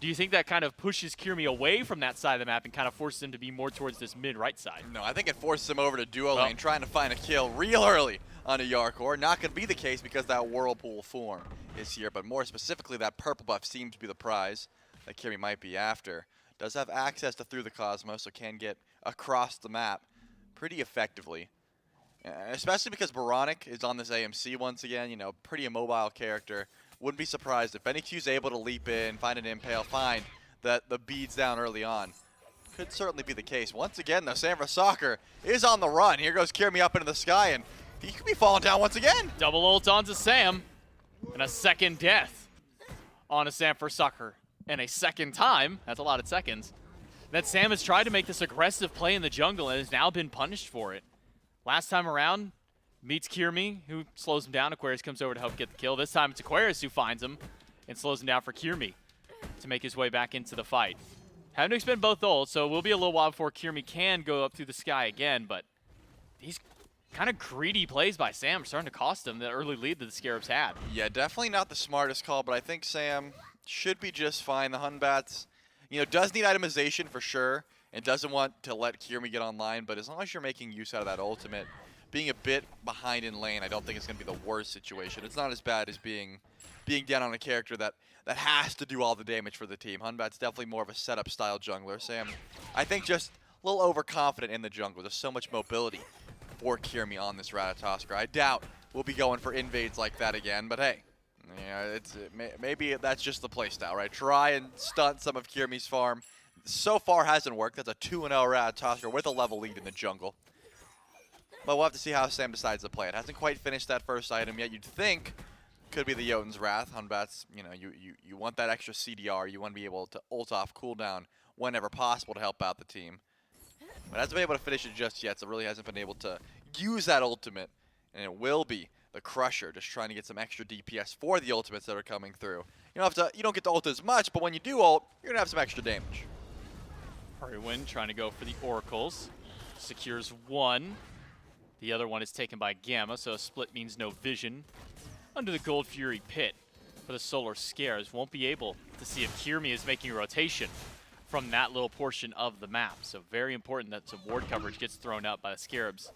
Speaker 16: do you think that kind of pushes Kirmi away from that side of the map and kind of forces him to be more towards this mid-right side?
Speaker 17: No, I think it forces him over to duo lane, trying to find a kill real early on a Yarkor. Not going to be the case because that Whirlpool form is here, but more specifically, that purple buff seems to be the prize that Kirmi might be after. Does have access to Through the Cosmos, so can get across the map pretty effectively. Especially because Boronic is on this AMC once again, pretty immobile character. Wouldn't be surprised if BennyQ's able to leap in, find an impale, find the beads down early on. Could certainly be the case. Once again, though, Sam for soccer is on the run. Here goes Kirmi up into the sky, and he could be falling down once again.
Speaker 16: Double ult onto Sam, and a second death on a Sam for soccer. And a second time, that's a lot of seconds, that Sam has tried to make this aggressive play in the jungle and has now been punished for it. Last time around, meets Kirmi, who slows him down. Aquarius comes over to help get the kill. This time it's Aquarius who finds him and slows him down for Kirmi to make his way back into the fight. Having to expend both ults, so it will be a little while before Kirmi can go up through the sky again, but these kind of greedy plays by Sam are starting to cost him the early lead that the Scarabs had.
Speaker 17: Yeah, definitely not the smartest call, but I think Sam should be just fine. The Hunbats, does need itemization for sure, and doesn't want to let Kirmi get online, but as long as you're making use out of that ultimate, being a bit behind in lane, I don't think it's going to be the worst situation. It's not as bad as being down on a character that has to do all the damage for the team. Hunbat's definitely more of a setup style jungler. Sam, I think just a little overconfident in the jungle. There's so much mobility for Kirmi on this Ratatoskr. I doubt we'll be going for invades like that again, but hey, maybe that's just the playstyle, right? Try and stunt some of Kirmi's farm. So far hasn't worked. That's a 2-0 Ratatoskr with a level lead in the jungle. But we'll have to see how Sam decides to play it. Hasn't quite finished that first item yet. You'd think could be the Jotun's Wrath. Hunbat's, you want that extra CDR. You want to be able to ult off cooldown whenever possible to help out the team. But hasn't been able to finish it just yet, so really hasn't been able to use that ultimate. And it will be the Crusher, just trying to get some extra DPS for the ultimates that are coming through. You don't get to ult as much, but when you do ult, you're gonna have some extra damage.
Speaker 16: Hurrywin trying to go for the Oracles. Secures one. The other one is taken by Gamma, so a split means no vision. Under the Gold Fury pit for the Solar Scares, won't be able to see if Kirmi is making a rotation from that little portion of the map. So very important that some ward coverage gets thrown up by the Scarabs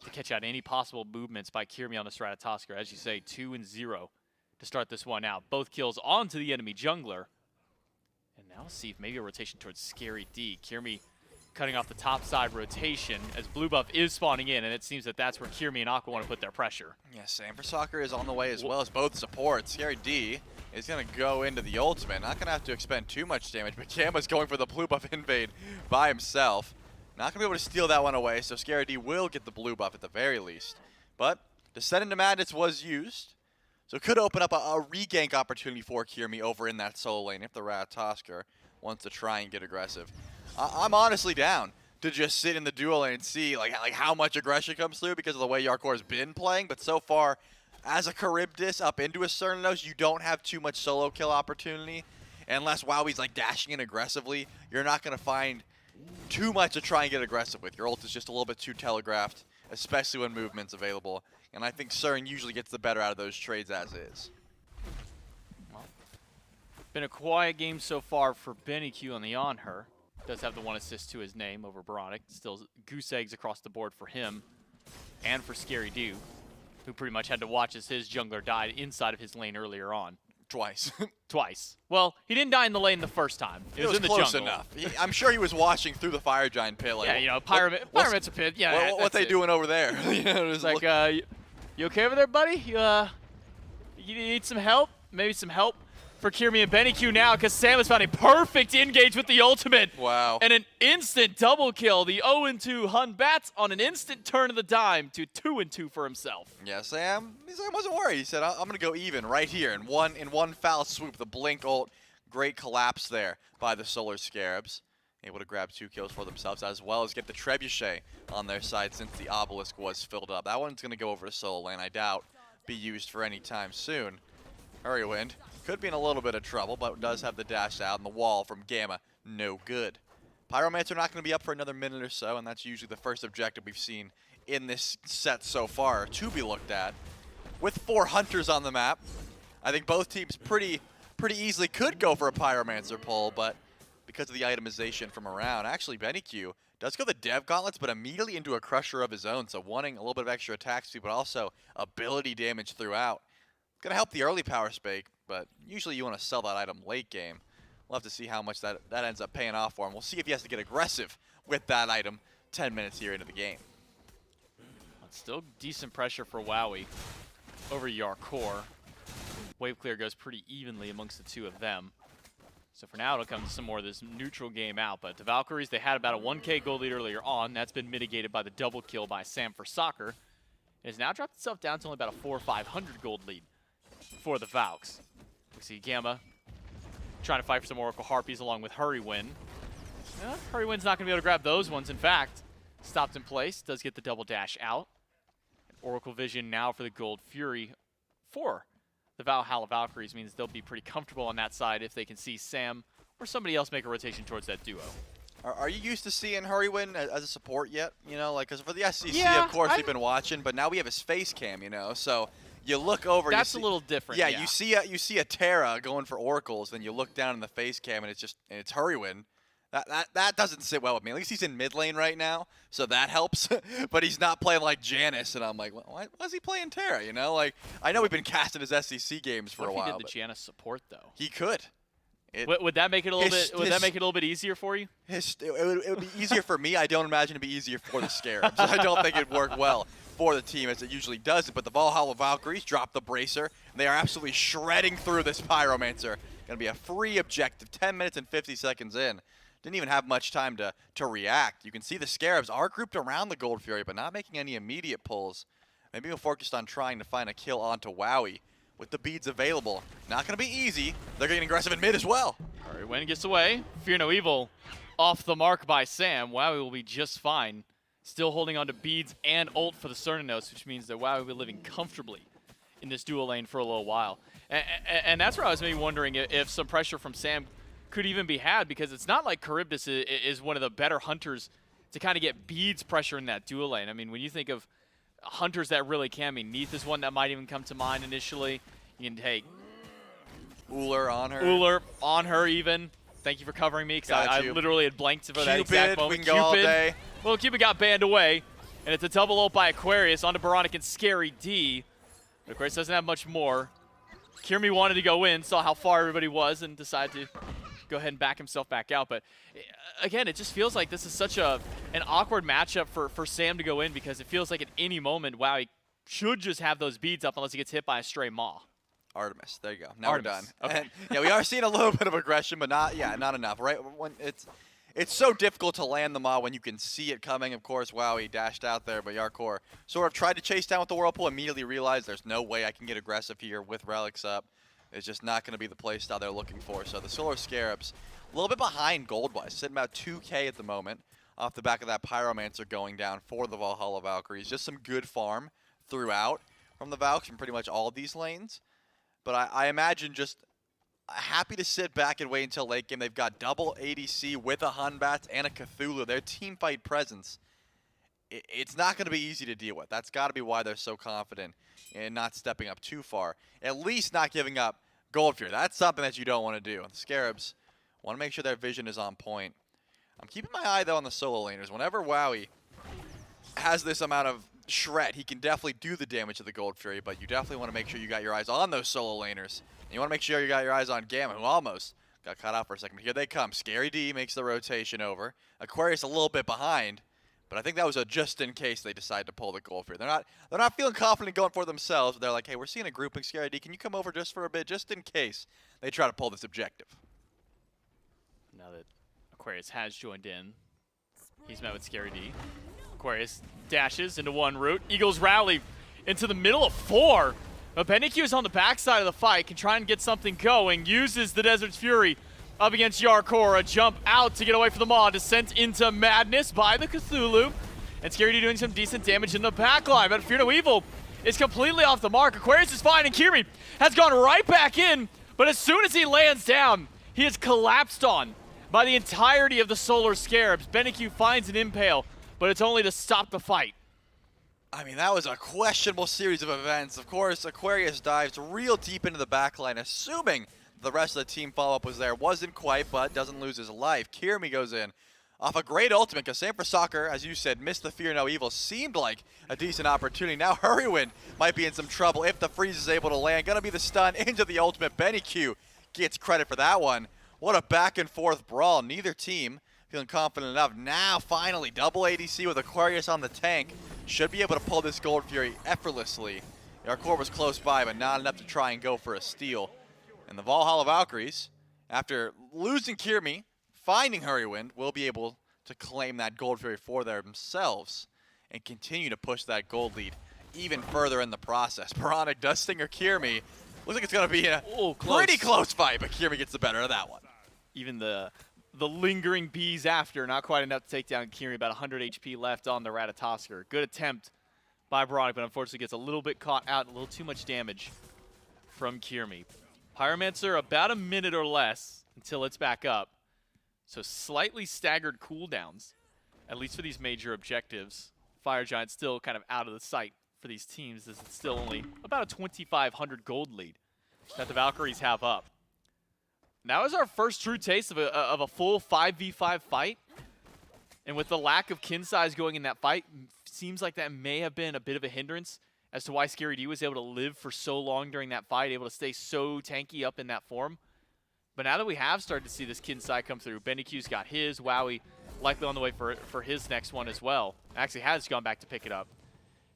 Speaker 16: to catch out any possible movements by Kirmi on the Stratotosker. As you say, 2-0 to start this one out. Both kills onto the enemy jungler. And now we'll see if maybe a rotation towards Scary D. Kirmi cutting off the top side rotation as blue buff is spawning in, and it seems that that's where Kirmi and Aqua want to put their pressure.
Speaker 17: Yeah, Sam for Soccer is on the way as well as both supports. Scary D is going to go into the ultimate. Not going to have to expend too much damage, but Gamma's going for the blue buff invade by himself. Not going to be able to steal that one away, so Scary D will get the blue buff at the very least. But Descent into Madness was used, so it could open up a regank opportunity for Kirmi over in that solo lane if the Ratatoskr wants to try and get aggressive. I'm honestly down to just sit in the duo lane and see like how much aggression comes through because of the way Yarkor's been playing. But so far, as a Charybdis up into a Cernanos, you don't have too much solo kill opportunity. Unless WoWie's like dashing in aggressively, you're not going to find too much to try and get aggressive with. Your ult is just a little bit too telegraphed, especially when movement's available. And I think Cern usually gets the better out of those trades as is.
Speaker 16: Been a quiet game so far for Benny Q on the On Her. Does have the 1 assist to his name over Boronic. Still goose eggs across the board for him and for Scary Dew, who pretty much had to watch as his jungler died inside of his lane earlier on.
Speaker 17: Twice.
Speaker 16: Twice. Well, he didn't die in the lane the first time. It was in the
Speaker 17: close
Speaker 16: jungle.
Speaker 17: enough. I'm sure he was watching through the Fire Giant pit. Like,
Speaker 16: yeah, Pyramit's a pit. Yeah,
Speaker 17: what they doing over there?
Speaker 16: It's like, you okay over there, buddy? You need some help? Maybe some help for Kirmi and Benny Q now, because Sam has found a perfect engage with the ultimate.
Speaker 17: Wow.
Speaker 16: And an instant double kill. The 0-2 Hunbats on an instant turn of the dime to 2-2 for himself.
Speaker 17: Yeah, Sam wasn't worried. He said, I'm going to go even right here in one foul swoop. The blink ult, great collapse there by the Solar Scarabs. Able to grab 2 kills for themselves, as well as get the Trebuchet on their side since the Obelisk was filled up. That one's going to go over to solo lane, I doubt, be used for any time soon. Hurrywind could be in a little bit of trouble, but does have the dash out, and the wall from Gamma, no good. Pyromancer not going to be up for another minute or so, and that's usually the first objective we've seen in this set so far to be looked at. With 4 Hunters on the map, I think both teams pretty easily could go for a Pyromancer pull, but because of the itemization from around, actually Benny Q does go the Dev Gauntlets, but immediately into a Crusher of his own, so wanting a little bit of extra attack speed, but also ability damage throughout. Going to help the early power spike, but usually you want to sell that item late game. We'll have to see how much that ends up paying off for him. We'll see if he has to get aggressive with that item 10 minutes here into the game.
Speaker 16: Still decent pressure for Wowie over Yarkor. Wave clear goes pretty evenly amongst the two of them. So for now, it'll come to some more of this neutral game out. But the Valkyries, they had about a 1K gold lead earlier on. That's been mitigated by the double kill by Sam for Soccer. It has now dropped itself down to only about a 400 or 500 gold lead for the Valks. We see Gamma trying to fight for some Oracle Harpies along with Hurrywin. Hurrywin's not going to be able to grab those ones. In fact, stopped in place, does get the double dash out. Oracle Vision now for the Gold Fury for the Valhalla Valkyries means they'll be pretty comfortable on that side if they can see Sam or somebody else make a rotation towards that duo.
Speaker 17: Are you used to seeing Hurrywin as a support yet? You know, like, because for the SCC, of course, we've been watching, but now we have his face cam, you know, so you look over.
Speaker 16: That's a little different.
Speaker 17: Yeah, you see a Terra going for Oracles, then you look down in the face cam, and it's Hurrywin. That doesn't sit well with me. At least he's in mid lane right now, so that helps. But he's not playing like Janus, and I'm like, why is he playing Terra? You know, like I know we've been casting his SEC games for a while.
Speaker 16: What if he did the Janus support though?
Speaker 17: He could.
Speaker 16: Would that make it a little bit? Would that make it a little bit easier for you?
Speaker 17: It would be easier for me. I don't imagine it'd be easier for the Scarabs. I don't think it'd work well for the team as it usually does. But the Valhalla Valkyries drop the bracer. And they are absolutely shredding through this Pyromancer. Gonna be a free objective. 10 minutes and 50 seconds in. Didn't even have much time to react. You can see the Scarabs are grouped around the Gold Fury, but not making any immediate pulls. Maybe we'll focus on trying to find a kill onto Wowie. With the beads available, not going to be easy. They're getting aggressive in mid as well.
Speaker 16: All right, Wen gets away. Fear No Evil off the mark by Sam. Wowie will be just fine. Still holding on to beads and ult for the Cernanos, which means that Wowie will be living comfortably in this dual lane for a little while. And that's where I was maybe wondering if some pressure from Sam could even be had, because it's not like Charybdis is one of the better hunters to kind of get beads pressure in that dual lane. I mean, when you think of hunters that really can, I mean, Neath is one that might even come to mind initially. You can take
Speaker 17: Uller on her.
Speaker 16: Uller on her even. Thank you for covering me, because I literally had blanked for that exact moment.
Speaker 17: We can go all day.
Speaker 16: Well, Cupid got banned away, and it's a double ult by Aquarius onto Baronic and Scary D. But Aquarius doesn't have much more. Kirmi wanted to go in, saw how far everybody was, and decided to go ahead and back himself back out. But again, it just feels like this is such an awkward matchup for Sam to go in, because it feels like at any moment, wow, he should just have those beads up unless he gets hit by a stray Maw.
Speaker 17: Artemis, there you go. Now
Speaker 16: Artemis.
Speaker 17: we're done.
Speaker 16: Okay.
Speaker 17: And, yeah, we are seeing a little bit of aggression, but not enough. Right when it's so difficult to land the Maw when you can see it coming. Of course, wow, he dashed out there, but Yarkor sort of tried to chase down with the Whirlpool, immediately realized there's no way I can get aggressive here with Relics up. It's just not going to be the play style they're looking for. So the Solar Scarabs, a little bit behind gold-wise, sitting about 2K at the moment, off the back of that Pyromancer going down for the Valhalla Valkyries. Just some good farm throughout from the Valks from pretty much all of these lanes. But I imagine just happy to sit back and wait until late game. They've got double ADC with a Hunbat and a Cthulhu. Their team fight presence, it's not going to be easy to deal with. That's got to be why they're so confident in not stepping up too far. At least not giving up Gold Fury. That's something that you don't want to do. The Scarabs want to make sure their vision is on point. I'm keeping my eye, though, on the solo laners. Whenever Wowie has this amount of shred, he can definitely do the damage to the Gold Fury, but you definitely want to make sure you got your eyes on those solo laners. And you want to make sure you got your eyes on Gamma, who almost got caught out for a second. Here they come. Scary D makes the rotation over. Aquarius a little bit behind, but I think that was a just in case they decide to pull the Gold Fury. They're not feeling confident going for themselves. They're like, hey, we're seeing a grouping. Scary D, can you come over just for a bit, just in case they try to pull this objective?
Speaker 16: Now that Aquarius has joined in, he's met with Scary D. Aquarius dashes into one route. Eagles rally into the middle of 4. But Benny is on the backside of the fight, can try and get something going. Uses the Desert's Fury up against Yarkor. A jump out to get away from the Maw. Descent into madness by the Cthulhu. And Scary D doing some decent damage in the backline. But Fear No Evil is completely off the mark. Aquarius is fine, and Kirmi has gone right back in. But as soon as he lands down, he is collapsed on by the entirety of the Solar Scarabs. Benny finds an impale, but it's only to stop the fight.
Speaker 17: I mean, that was a questionable series of events. Of course, Aquarius dives real deep into the backline, assuming the rest of the team follow-up was there. Wasn't quite, but doesn't lose his life. Kirmi goes in off a great ultimate, because Sam for Soccer, as you said, missed the Fear No Evil. Seemed like a decent opportunity. Now Hurrywin might be in some trouble if the freeze is able to land. Gonna be the stun into the ultimate. Benny Q gets credit for that one. What a back-and-forth brawl. Neither team feeling confident enough. Now, finally, double ADC with Aquarius on the tank. Should be able to pull this Gold Fury effortlessly. Yarkor was close by, but not enough to try and go for a steal. And the Valhalla Valkyries, after losing Kirmi, finding Hurrywin, will be able to claim that Gold Fury for themselves and continue to push that gold lead even further in the process. Baronic does stinger Kirmi. Looks like it's going to be a pretty close fight, but Kirmi gets the better of that one.
Speaker 16: Even the lingering bees after, not quite enough to take down Kirmi. About 100 HP left on the Ratatosker. Good attempt by Baronic, but unfortunately gets a little bit caught out, a little too much damage from Kirmi. Pyromancer about a minute or less until it's back up. So slightly staggered cooldowns, at least for these major objectives. Fire Giant still kind of out of the sight for these teams, as it's still only about a 2,500 gold lead that the Valkyries have up. that was our first true taste of a full 5v5 fight. And with the lack of kin size going in that fight, seems like that may have been a bit of a hindrance as to why Scary D was able to live for so long during that fight, able to stay so tanky up in that form. But now that we have started to see this kin side come through, Benny Q's got his, Wowie likely on the way for his next one as well. Actually has gone back to pick it up.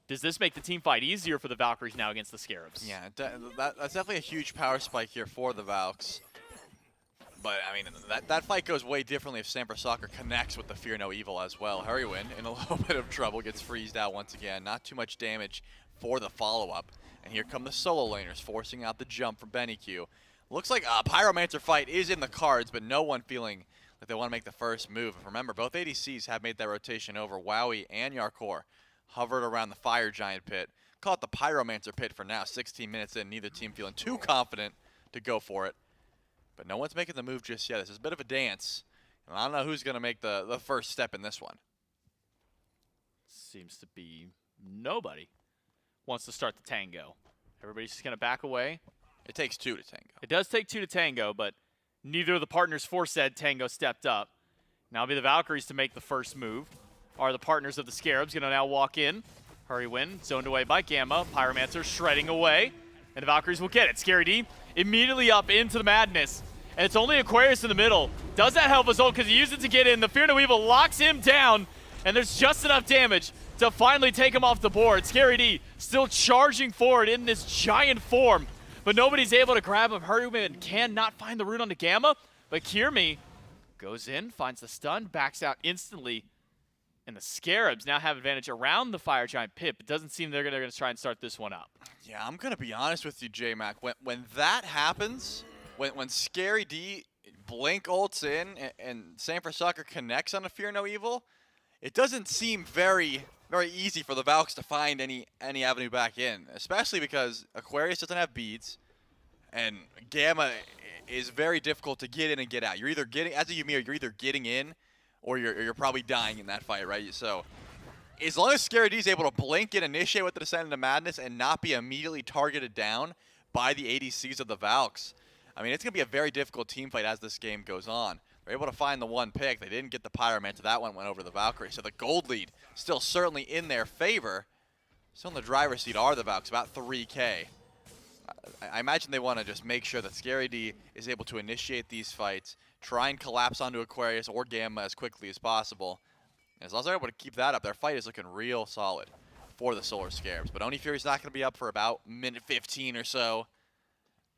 Speaker 16: Does this make the team fight easier for the Valkyries now against the Scarabs?
Speaker 17: Yeah, that's definitely a huge power spike here for the Valks. But, I mean, that fight goes way differently if Sanford Soccer connects with the Fear No Evil as well. Hurrywin in a little bit of trouble, gets freezed out once again. Not too much damage for the follow-up. And here come the solo laners, forcing out the jump from Benny Q. Looks like a Pyromancer fight is in the cards, but no one feeling like they want to make the first move. And remember, both ADCs have made that rotation over. Wowie and Yarkor hovered around the Fire Giant pit. Call it the Pyromancer pit for now. 16 minutes in, neither team feeling too confident to go for it. But no one's making the move just yet. This is a bit of a dance. And I don't know who's going to make the first step in this one.
Speaker 16: Seems to be nobody wants to start the tango. Everybody's just going to back away.
Speaker 17: It takes two to tango.
Speaker 16: It does take two to tango, but neither of the partners for said tango stepped up. Now it'll be the Valkyries to make the first move. Are the partners of the Scarabs going to now walk in? Hurrywin, zoned away by Gamma. Pyromancer shredding away. And the Valkyries will get it. Scary D immediately up into the madness. And it's only Aquarius in the middle. Does that help us all? Because he used it to get in. The Fear No Evil locks him down. And there's just enough damage to finally take him off the board. Scary D still charging forward in this giant form. But nobody's able to grab him. Hurrywin cannot find the root onto Gamma. But Kiermi goes in, finds the stun, backs out instantly. And the Scarabs now have advantage around the Fire Giant pit. But doesn't seem they're going to try and start this one up.
Speaker 17: Yeah, I'm going to be honest with you, J-Mac. When that happens, when Scary D blink ults in and Sanford Soccer connects on a Fear No Evil, it doesn't seem very easy for the Valks to find any avenue back in, especially because Aquarius doesn't have beads, and Gamma is very difficult to get in and get out. You're either getting, as a Ymir, you're either getting in or you're probably dying in that fight, right? So as long as Scary D is able to blink and initiate with the Descent into Madness and not be immediately targeted down by the ADCs of the Valks, I mean, it's going to be a very difficult team fight as this game goes on. They're able to find the one pick. They didn't get the Pyromancer. That one went over the Valkyrie. So the gold lead still certainly in their favor. Still in the driver's seat are the Valks, about 3K. I imagine they want to just make sure that Scary D is able to initiate these fights, try and collapse onto Aquarius or Gamma as quickly as possible. And as long as they're able to keep that up, their fight is looking real solid for the Solar Scarabs. But Oni Fury's not going to be up for about minute 15 or so.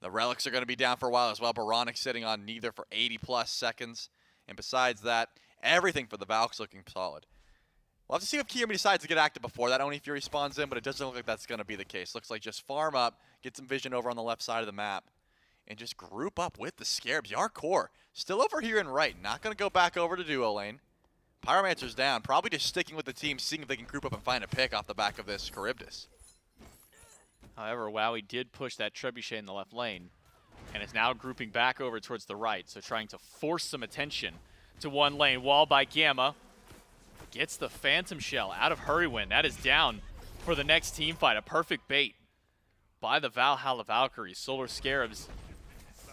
Speaker 17: The Relics are going to be down for a while as well. Baronic's sitting on neither for 80-plus seconds. And besides that, everything for the Valks looking solid. We'll have to see if Kiermi decides to get active before that Oni Fury spawns in, but it doesn't look like that's going to be the case. Looks like just farm up, get some vision over on the left side of the map, and just group up with the Scarabs. Yarkor still over here in right. Not going to go back over to duo lane. Pyromancer's down. Probably just sticking with the team, seeing if they can group up and find a pick off the back of this Charybdis.
Speaker 16: However, Wowie did push that Trebuchet in the left lane and is now grouping back over towards the right, so trying to force some attention to one lane. Wall by Gamma. Gets the Phantom Shell out of Hurrywin. That is down for the next team fight. A perfect bait by the Valhalla Valkyries. Solar Scarabs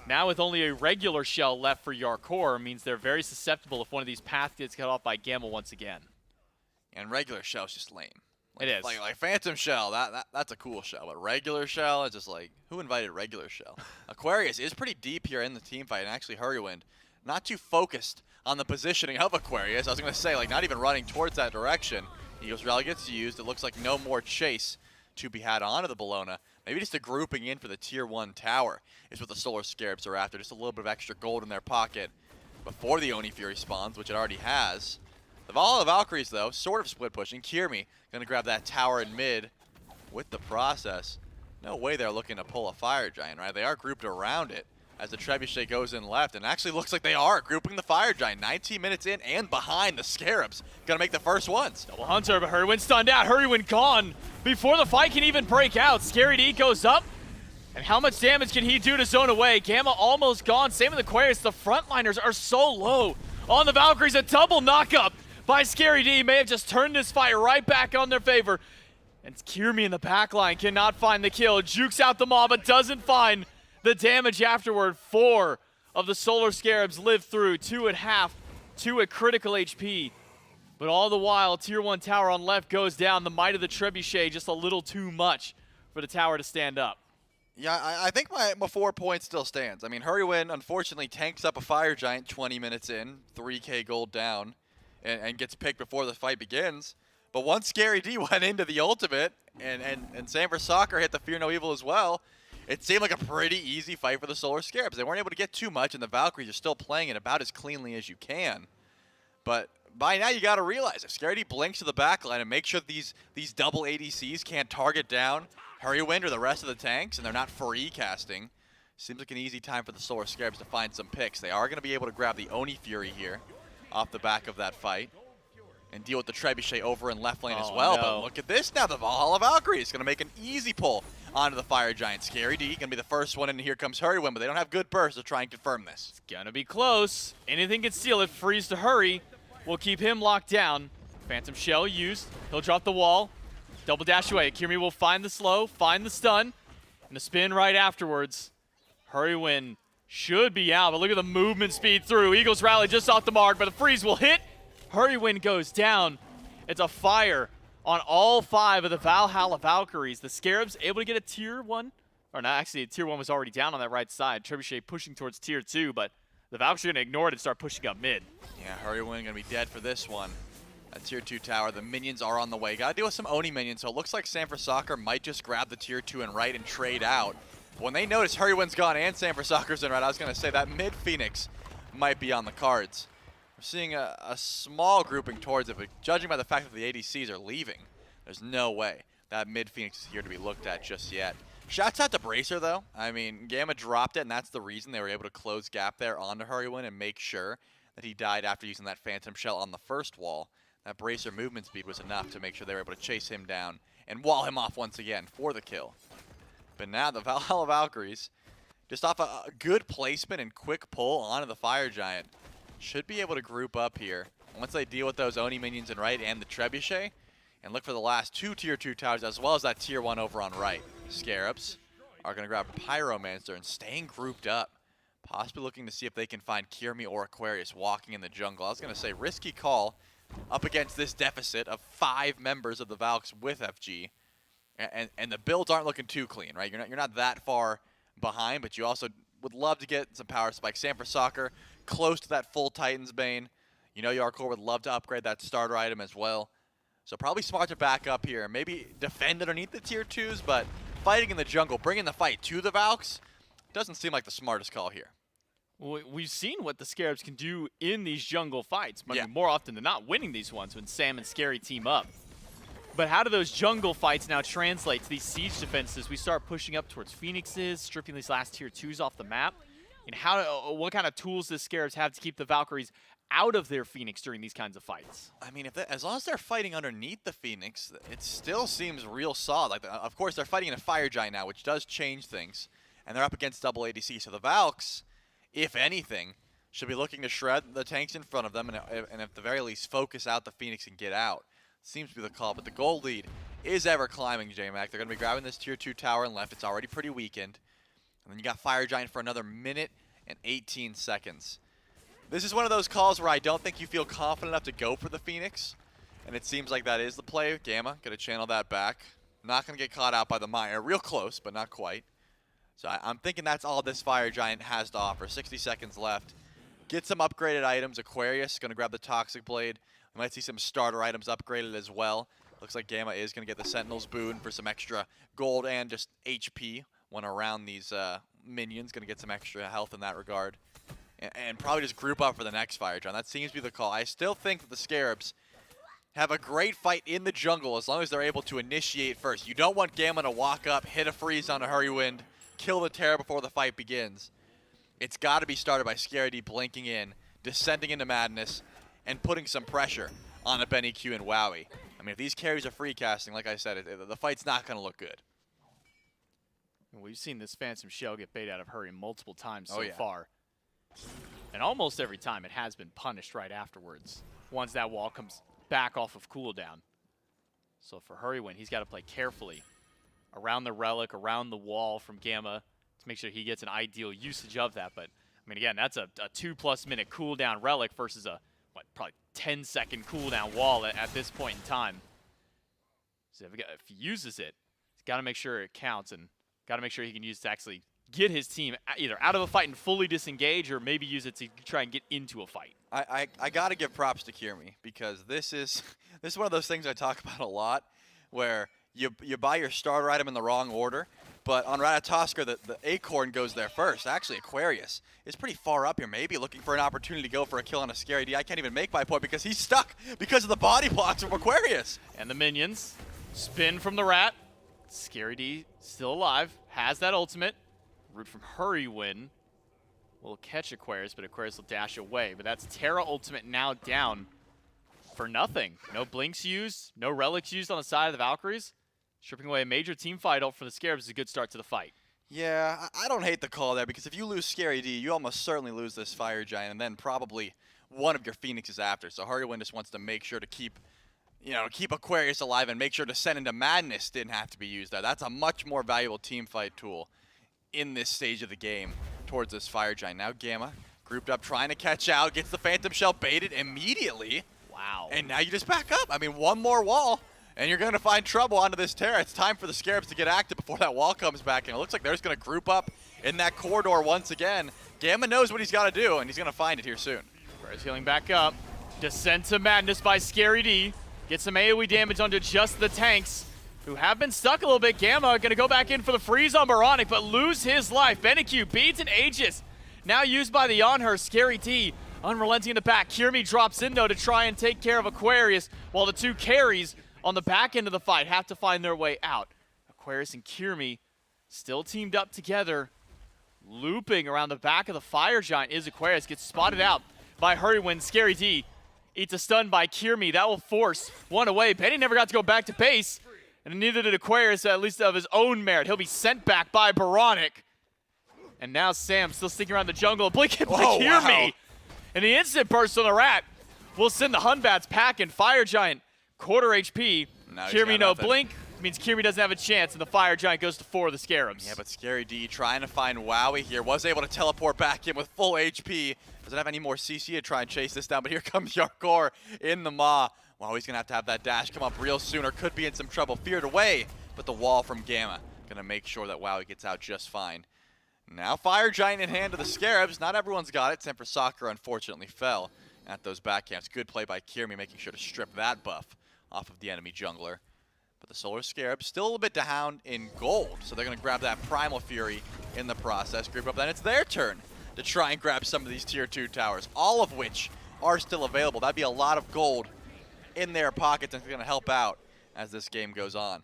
Speaker 16: now with only a regular shell left for Yarkor means they're very susceptible if one of these paths gets cut off by Gamma once again.
Speaker 17: And regular shell's just lame.
Speaker 16: It is.
Speaker 17: Like Phantom Shell, that's a cool shell. But regular shell, it's just like, who invited regular shell? Aquarius is pretty deep here in the team fight, and actually Hurrywin not too focused on the positioning of Aquarius. I was going to say, like, not even running towards that direction. Eagles Rally gets used. It looks like no more chase to be had onto the Bologna. Maybe just a grouping in for the Tier 1 tower is what the Solar Scarabs are after. Just a little bit of extra gold in their pocket before the Oni Fury spawns, which it already has. The Valhalla Valkyries, though, sort of split pushing. Kiermi going to grab that tower in mid with the process. No way they're looking to pull a Fire Giant, right? They are grouped around it as the Trebuchet goes in left, and actually looks like they are grouping the Fire Giant. 19 minutes in and behind the Scarabs. Going to make the first ones.
Speaker 16: Double Hunter, but Hurrywin stunned out. Hurrywin gone before the fight can even break out. Scary D goes up. And how much damage can he do to zone away? Gamma almost gone. Same with Aquarius. The frontliners are so low on the Valkyries. A double knockup by Scary D may have just turned this fight right back on their favor. And Kiermi in the backline cannot find the kill. Jukes out the mob, but doesn't find the damage afterward for of the Solar Scarabs live through. 2 at half, 2 at critical HP. But all the while, Tier 1 tower on left goes down. The might of the Trebuchet just a little too much for the tower to stand up.
Speaker 17: Yeah, I think my 4 point still stands. I mean, Hurrywin unfortunately tanks up a Fire Giant 20 minutes in, 3k gold down, and gets picked before the fight begins. But once Scary D went into the ultimate, and Sanford Soccer hit the Fear No Evil as well, it seemed like a pretty easy fight for the Solar Scarabs. They weren't able to get too much, and the Valkyries are still playing it about as cleanly as you can. But by now, you got to realize if Scary D blinks to the backline and makes sure these double ADCs can't target down Hurrywin or the rest of the tanks, and they're not free casting, seems like an easy time for the Solar Scarabs to find some picks. They are going to be able to grab the Oni Fury here off the back of that fight and deal with the Trebuchet over in left lane as well.
Speaker 16: No.
Speaker 17: But look at this now. The Valhalla Valkyrie is going to make an easy pull onto the Fire Giant. Scary D going to be the first one in, and here comes Hurrywin, but they don't have good burst to try and confirm this.
Speaker 16: It's going to be close. Anything can steal it. Freeze to Hurry will keep him locked down. Phantom Shell used. He'll drop the wall. Double dash away. Kirmi will find the slow, find the stun, and the spin right afterwards. Hurrywin should be out, but look at the movement speed through. Eagles rally just off the mark, but the freeze will hit. Hurrywin goes down. It's a fire on all 5 of the Valhalla Valkyries. The Scarabs able to get a tier 1. Or not, actually, tier 1 was already down on that right side. Trebuchet pushing towards tier 2, but the Valkyries are going to ignore it and start pushing up mid.
Speaker 17: Yeah, Hurrywin going to be dead for this one. A tier 2 tower. The minions are on the way. Got to deal with some Oni minions, so it looks like Sanford Soccer might just grab the tier 2 and right and trade out. But when they notice Hurrywin's gone and Sanford Soccer's in right, I was going to say that mid Phoenix might be on the cards. We're seeing a small grouping towards it, but judging by the fact that the ADCs are leaving, there's no way that mid Phoenix is here to be looked at just yet. Shouts out to Bracer, though. I mean, Gamma dropped it, and that's the reason they were able to close gap there onto Hurrywin and make sure that he died after using that Phantom Shell on the first wall. That Bracer movement speed was enough to make sure they were able to chase him down and wall him off once again for the kill. But now the Valhalla Valkyries, just off a good placement and quick pull onto the Fire Giant, should be able to group up here once they deal with those Oni minions in right and the Trebuchet, and look for the last 2 tier 2 towers as well as that tier 1 over on right. Scarabs are going to grab Pyromancer and staying grouped up, possibly looking to see if they can find Kirmi or Aquarius walking in the jungle. I was going to say risky call up against this deficit of 5 members of the Valks with FG, and the builds aren't looking too clean, right? You're not that far behind, but you also would love to get some power spikes. Sanford Soccer close to that full Titan's Bane. You know Yarkor would love to upgrade that starter item as well. So probably smart to back up here. Maybe defend underneath the tier 2s, but fighting in the jungle, bringing the fight to the Valks, doesn't seem like the smartest call here.
Speaker 16: Well, we've seen what the Scarabs can do in these jungle fights. I mean, more often than not, winning these ones when Sam and Scary team up. But how do those jungle fights now translate to these siege defenses? We start pushing up towards Phoenixes, stripping these last tier 2s off the map. And what kind of tools does Scarabs have to keep the Valkyries out of their Phoenix during these kinds of fights?
Speaker 17: I mean, as long as they're fighting underneath the Phoenix, it still seems real solid. Like, of course, they're fighting in a Fire Giant now, which does change things. And they're up against double ADC. So the Valks, if anything, should be looking to shred the tanks in front of them and at the very least focus out the Phoenix and get out. Seems to be the call, but the gold lead is ever climbing, J-Mac. They're going to be grabbing this tier 2 tower and left. It's already pretty weakened. And then you got Fire Giant for another minute and 18 seconds. This is one of those calls where I don't think you feel confident enough to go for the Phoenix. And it seems like that is the play. Gamma, going to channel that back. Not going to get caught out by the Mire. Real close, but not quite. So I'm thinking that's all this Fire Giant has to offer. 60 seconds left. Get some upgraded items. Aquarius going to grab the Toxic Blade. We might see some starter items upgraded as well. Looks like Gamma is going to get the Sentinel's boon for some extra gold and just HP when around these minions. Going to get some extra health in that regard. And probably just group up for the next Fire Giant. That seems to be the call. I still think that the Scarabs have a great fight in the jungle as long as they're able to initiate first. You don't want Gamma to walk up, hit a freeze on a Hurrywind, kill the Terror before the fight begins. It's got to be started by Scary D blinking in, descending into madness, and putting some pressure on a Benny Q and Wowie. I mean, if these carries are free casting, like I said, the fight's not going to look good.
Speaker 16: We've seen this Phantom Shell get bait out of Hurry multiple times so
Speaker 17: yeah.
Speaker 16: far. And almost every time it has been punished right afterwards, once that wall comes back off of cooldown. So for Hurrywin, he's got to play carefully around the relic, around the wall from Gamma to make sure he gets an ideal usage of that. But I mean, again, that's a 2+ minute cooldown relic versus a, what, probably 10-second cooldown wall at this point in time. So if he uses it, he's got to make sure it counts and got to make sure he can use it to actually get his team either out of a fight and fully disengage, or maybe use it to try and get into a fight.
Speaker 17: I got to give props to Kirmi, because this is one of those things I talk about a lot, where you buy your starter item in the wrong order, but on Ratatoskr, the Acorn goes there first. Actually, Aquarius is pretty far up here, maybe looking for an opportunity to go for a kill on a Scary D. I can't even make my point because he's stuck because of the body blocks from Aquarius.
Speaker 16: And the minions spin from the Rat. Scary D still alive, has that ultimate. Root from Hurrywin will catch Aquarius, but Aquarius will dash away. But that's Terra ultimate now down for nothing. No blinks used, no relics used on the side of the Valkyries. Stripping away a major team fight for the Scarabs is a good start to the fight.
Speaker 17: Yeah, I don't hate the call there, because if you lose Scary D, you almost certainly lose this Fire Giant, and then probably one of your Phoenixes after. So Hurrywin just wants to make sure to keep Aquarius alive and make sure Descent into Madness didn't have to be used there. That's a much more valuable team fight tool in this stage of the game towards this Fire Giant. Now Gamma, grouped up, trying to catch out, gets the Phantom Shell baited immediately.
Speaker 16: Wow.
Speaker 17: And now you just back up. I mean, one more wall, and you're going to find trouble onto this Terra. It's time for the Scarabs to get active before that wall comes back, and it looks like they're just going to group up in that corridor once again. Gamma knows what he's got to do, and he's going to find it here soon.
Speaker 16: Aquarius healing back up. Descent to Madness by Scary D. Get some AoE damage onto just the tanks, who have been stuck a little bit. Gamma going to go back in for the freeze on Baronic, but lose his life. Benekyu beats an Aegis. Now used by the Yonher. Scary D unrelenting in the back. Kirmi drops in, though, to try and take care of Aquarius, while the two carries on the back end of the fight have to find their way out. Aquarius and Kirmi still teamed up together. Looping around the back of the Fire Giant is Aquarius. Gets spotted out by Hurrywin. Scary D eats a stun by Kirmi. That will force one away. Benny never got to go back to base, and neither did Aquarius, at least of his own merit. He'll be sent back by Baronic. And now Sam still sticking around the jungle. Blink hit by Kirmi. Wow. And the instant burst on the Rat will send the Hunbats packing. Fire Giant, quarter HP. Kirmi no blink. Means Kirmi doesn't have a chance, and the Fire Giant goes to 4 of the Scarabs.
Speaker 17: Yeah, but Scary D trying to find Wowie here. Was able to teleport back in with full HP. Doesn't have any more CC to try and chase this down, but here comes Yarkor in the Maw. Wowie's going to have that dash come up real soon, or could be in some trouble. Feared away, but the wall from Gamma going to make sure that Wowie gets out just fine. Now Fire Giant in hand to the Scarabs. Not everyone's got it. Temper Soccer unfortunately fell at those back camps. Good play by Kirmi, making sure to strip that buff off of the enemy jungler. But the Solar Scarab still a little bit down in gold, so they're going to grab that Primal Fury in the process. Group up, then it's their turn to try and grab some of these Tier 2 towers, all of which are still available. That'd be a lot of gold in their pockets, and it's going to help out as this game goes on.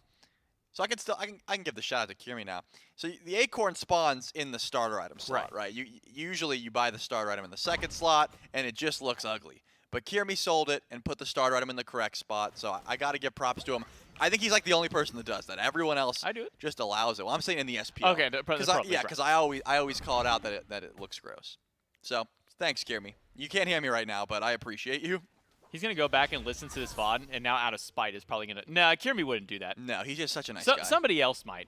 Speaker 17: So I can give the shout out to Kirmi now. So the Acorn spawns in the starter item slot, right? Usually you buy the starter item in the second slot, and it just looks ugly. But Kirmi sold it and put the starter item in the correct spot, so I got to give props to him. I think he's like the only person that does that. Everyone else just allows it. Well, I'm saying in the SPL.
Speaker 16: Okay,
Speaker 17: because I always call it out that it looks gross. So thanks, Kirmi. You can't hear me right now, but I appreciate you.
Speaker 16: He's going to go back and listen to this VOD, and now out of spite is probably going to... Nah, Kirmi wouldn't do that.
Speaker 17: No, he's just such a nice guy.
Speaker 16: Somebody else might.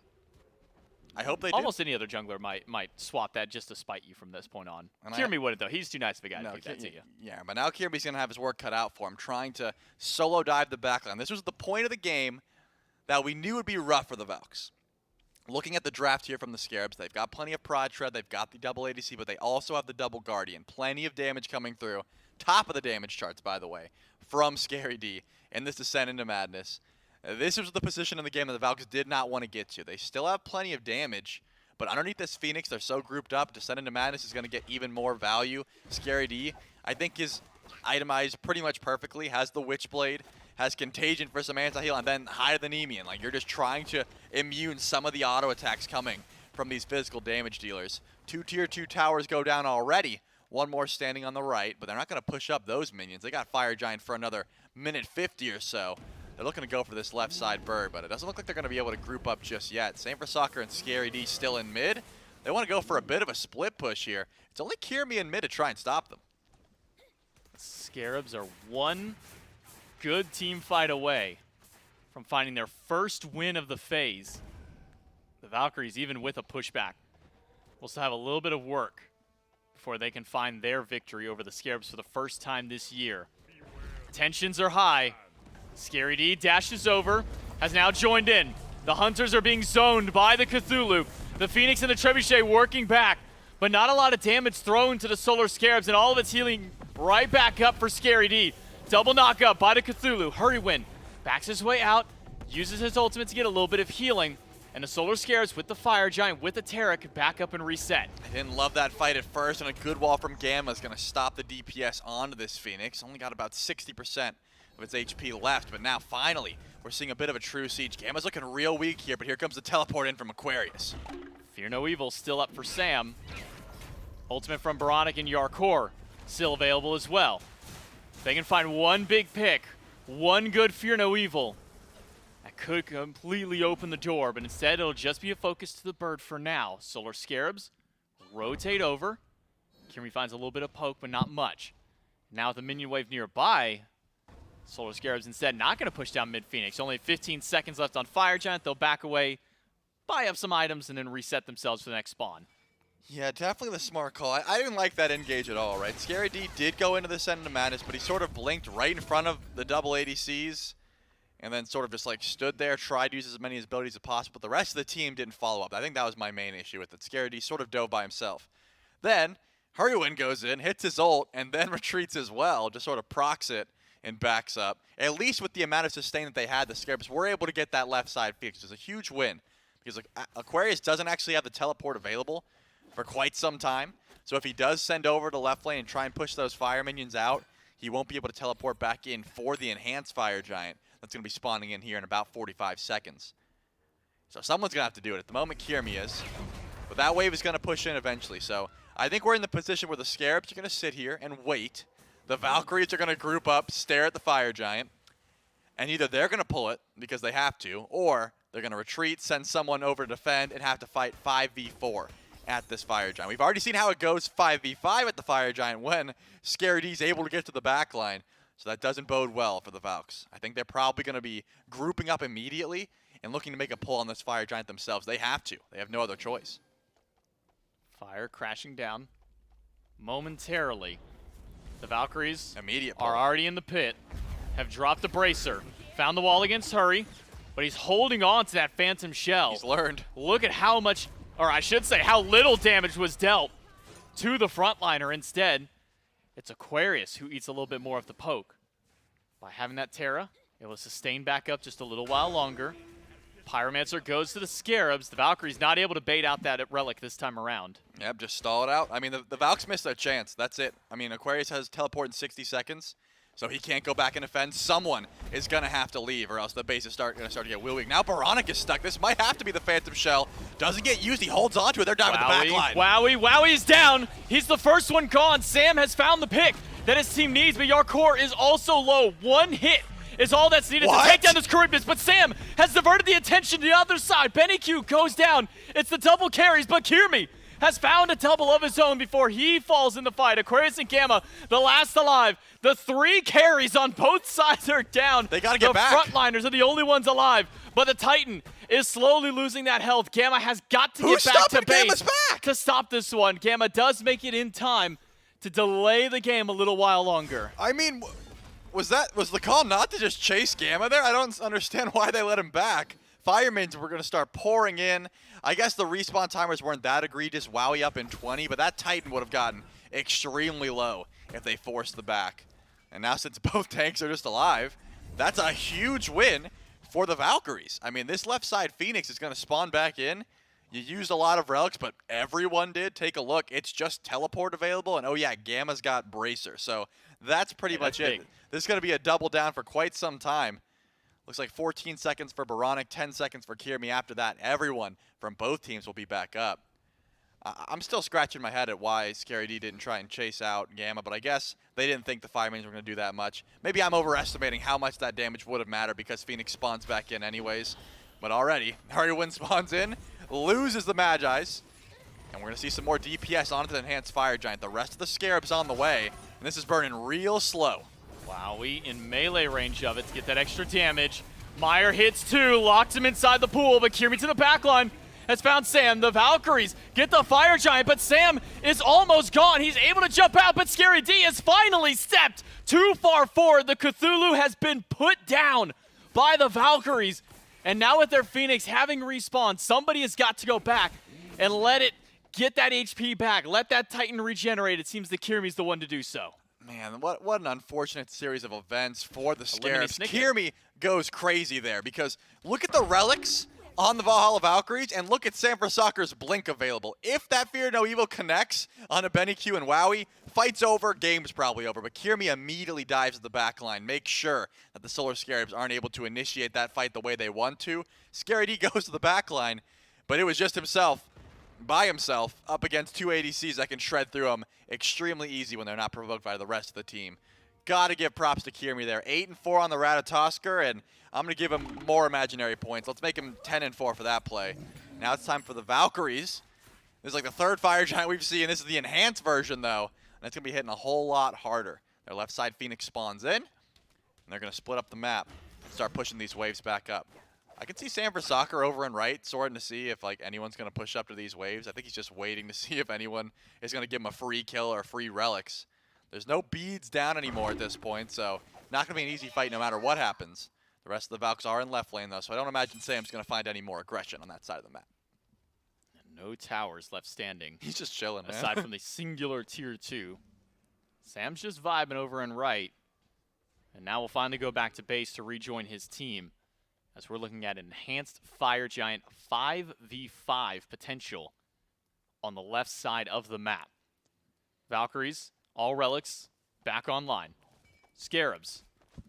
Speaker 17: I hope they do.
Speaker 16: Almost any other jungler might swap that just to spite you from this point on. Kirmi wouldn't, though. He's too nice of a guy to do that to you.
Speaker 17: Yeah, but now Kirby's going to have his work cut out for him, trying to solo dive the backline. This was the point of the game that we knew would be rough for the Valks. Looking at the draft here from the Scarabs, they've got plenty of Prod Shred, they've got the double ADC, but they also have the double Guardian. Plenty of damage coming through. Top of the damage charts, by the way, from Scary D in this Descent into Madness. This was the position in the game that the Valks did not want to get to. They still have plenty of damage, but underneath this Phoenix, they're so grouped up. Descent into Madness is going to get even more value. Scary D, I think, is itemized pretty much perfectly. Has the Witchblade, has Contagion for some anti-heal, and then Hide the Nemean. Like, you're just trying to immune some of the auto attacks coming from these physical damage dealers. 2 Tier 2 towers go down already. One more standing on the right, but they're not going to push up those minions. They got Fire Giant for another minute 50 or so. They're looking to go for this left side bird, but it doesn't look like they're going to be able to group up just yet. Same for Soccer and Scary D still in mid. They want to go for a bit of a split push here. It's only Kirmi in mid to try and stop them.
Speaker 16: Scarabs are one good team fight away from finding their first win of the phase. The Valkyries, even with a pushback, will still have a little bit of work before they can find their victory over the Scarabs for the first time this year. Tensions are high. Scary D dashes over, has now joined in. The Hunters are being zoned by the Cthulhu. The Phoenix and the Trebuchet working back, but not a lot of damage thrown to the Solar Scarabs, and all of its healing right back up for Scary D. Double knock up by the Cthulhu. Hurry Win backs his way out, uses his ultimate to get a little bit of healing, and the Solar Scarabs with the Fire Giant, with the Terra, can back up and reset.
Speaker 17: I didn't love that fight at first, and a good wall from Gamma is going to stop the DPS onto this Phoenix. Only got about 60% of its HP left, but now finally we're seeing a bit of a true siege. Gamma's looking real weak here, but here comes the teleport in from Aquarius.
Speaker 16: Fear No Evil still up for Sam. Ultimate from Baronic and Yarkor still available as well. They can find one big pick, one good Fear No Evil. That could completely open the door, but instead it'll just be a focus to the bird for now. Solar Scarabs rotate over. Kirmi finds a little bit of poke, but not much. Now with the minion wave nearby, Solar Scarabs instead not going to push down mid-Phoenix. Only 15 seconds left on Fire Giant. They'll back away, buy up some items, and then reset themselves for the next spawn.
Speaker 17: Yeah, definitely the smart call. I didn't like that engage at all, right? Scary D did go into the Send of Madness, but he sort of blinked right in front of the double ADCs and then sort of just like stood there, tried to use as many abilities as possible. The rest of the team didn't follow up. I think that was my main issue with it. Scary D sort of dove by himself. Then Hurrywin goes in, hits his ult, and then retreats as well, just sort of procs it and backs up. At least with the amount of sustain that they had, the Scarabs were able to get that left side fixed. It was a huge win because like, Aquarius doesn't actually have the teleport available for quite some time. So if he does send over to left lane and try and push those fire minions out, he won't be able to teleport back in for the enhanced Fire Giant that's going to be spawning in here in about 45 seconds. So someone's going to have to do it. At the moment, Kirmi is. But that wave is going to push in eventually. So I think we're in the position where the Scarabs are going to sit here and wait. The Valkyries are going to group up, stare at the Fire Giant, and either they're going to pull it because they have to, or they're going to retreat, send someone over to defend, and have to fight 5v4 at this Fire Giant. We've already seen how it goes 5v5 at the Fire Giant when Scary D's able to get to the back line, so that doesn't bode well for the Valks. I think they're probably going to be grouping up immediately and looking to make a pull on this Fire Giant themselves. They have to. They have no other choice.
Speaker 16: Fire crashing down momentarily. The Valkyries
Speaker 17: Immediate pull.
Speaker 16: are already in the pit, have dropped the bracer, found the wall against Hurry, but he's holding on to that Phantom Shell.
Speaker 17: He's learned.
Speaker 16: Look at how much, or I should say how little damage was dealt to the frontliner instead. It's Aquarius who eats a little bit more of the poke. By having that Terra, it will sustain back up just a little while longer. Pyromancer goes to the Scarabs. The Valkyrie's not able to bait out that Relic this time around.
Speaker 17: Yep, just stall it out. I mean, the Valks missed their chance. That's it. I mean, Aquarius has teleport in 60 seconds, so he can't go back and defend. Someone is going to have to leave, or else the base is going to start to get wheel weak. Now Baronic is stuck. This might have to be the Phantom Shell. Doesn't get used. He holds on to it. They're down with the back line.
Speaker 16: Wowie's down. He's the first one gone. Sam has found the pick that his team needs, but Yarkor is also low. One hit is all that's needed to take down this Charybdis, but Sam has diverted the attention to the other side. Benny Q goes down. It's the double carries, but Kirmi has found a double of his own before he falls in the fight. Aquarius and Gamma, the last alive. The three carries on both sides are down.
Speaker 17: They gotta get back.
Speaker 16: The frontliners are the only ones alive, but the Titan is slowly losing that health. Gamma has got to get back to base to stop this one. Gamma does make it in time to delay the game a little while longer.
Speaker 17: I mean, was the call not to just chase Gamma there? I don't understand why they let him back. Firemans were going to start pouring in. I guess the respawn timers weren't that egregious. Wowie up in 20, but that Titan would have gotten extremely low if they forced the back. And now since both tanks are just alive, that's a huge win for the Valkyries. I mean, this left side Phoenix is going to spawn back in. You used a lot of relics, but everyone did. Take a look. It's just teleport available, and oh yeah, Gamma's got bracer. So that's pretty much it. This is going to be a double down for quite some time. Looks like 14 seconds for Baronic, 10 seconds for Kirmi. After that, everyone from both teams will be back up. I'm still scratching my head at why Scary D didn't try and chase out Gamma, but I guess they didn't think the Firemans were going to do that much. Maybe I'm overestimating how much that damage would have mattered because Phoenix spawns back in anyways. But already, Hurrywin spawns in, loses the Magi's, and we're going to see some more DPS onto the Enhanced Fire Giant. The rest of the Scarab's on the way, and this is burning real slow.
Speaker 16: Wowie in melee range of it to get that extra damage. Meyer hits two, locks him inside the pool, but Kirmi to the back line. has found Sam. The Valkyries get the Fire Giant, but Sam is almost gone. He's able to jump out, but Scary D has finally stepped too far forward. The Cthulhu has been put down by the Valkyries. And now with their Phoenix having respawned, somebody has got to go back and let it get that HP back. Let that Titan regenerate. It seems that Kirmi's the one to do so.
Speaker 17: Man, what an unfortunate series of events for the Scarabs. Kirmi goes crazy there because look at the relics on the Valhalla Valkyries and look at Sanford Soccer's Blink available. If that Fear No Evil connects on a Benny Q and Wowie, fight's over, game's probably over. But Kirmi immediately dives to the back line, makes sure that the Solar Scarabs aren't able to initiate that fight the way they want to. Scary D goes to the back line, but it was just himself, by himself, up against two ADCs that can shred through him extremely easy when they're not provoked by the rest of the team. Gotta give props to Kirmi there. 8-4 on the Ratatosker, and I'm gonna give him more imaginary points. Let's make him 10-4 for that play. Now it's time for the Valkyries. This is like the third Fire Giant we've seen. This is the enhanced version, though, and it's gonna be hitting a whole lot harder. Their left side Phoenix spawns in, and they're gonna split up the map and start pushing these waves back up. I can see Sanford Soccer over and right, sorting to see if like anyone's going to push up to these waves. I think he's just waiting to see if anyone is going to give him a free kill or free relics. There's no beads down anymore at this point, so not going to be an easy fight no matter what happens. The rest of the Valks are in left lane, though, so I don't imagine Sam's going to find any more aggression on that side of the map.
Speaker 16: No towers left standing.
Speaker 17: He's just chilling, man.
Speaker 16: Aside from the singular tier 2. Sam's just vibing over and right. And now we'll finally go back to base to rejoin his team, as we're looking at enhanced Fire Giant 5v5 potential on the left side of the map. Valkyries, all relics, back online. Scarabs,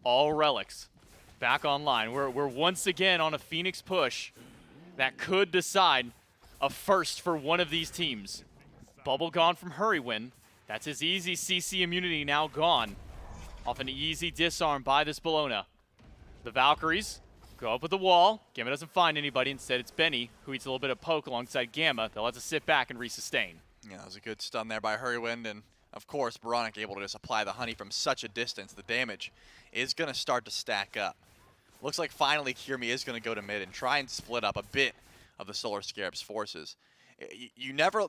Speaker 16: all relics, back online. We're once again on a Phoenix push that could decide a first for one of these teams. Bubble gone from Hurrywin. That's his easy CC immunity now gone. Off an easy disarm by this Bologna. The Valkyries go up with the wall. Gamma doesn't find anybody. Instead, it's Benny, who eats a little bit of poke alongside Gamma. They'll have to sit back and resustain.
Speaker 17: Yeah, that was a good stun there by Hurrywind, and of course, Baronic able to just apply the honey from such a distance. The damage is going to start to stack up. Looks like finally Kirmi is going to go to mid and try and split up a bit of the Solar Scarab's forces. You never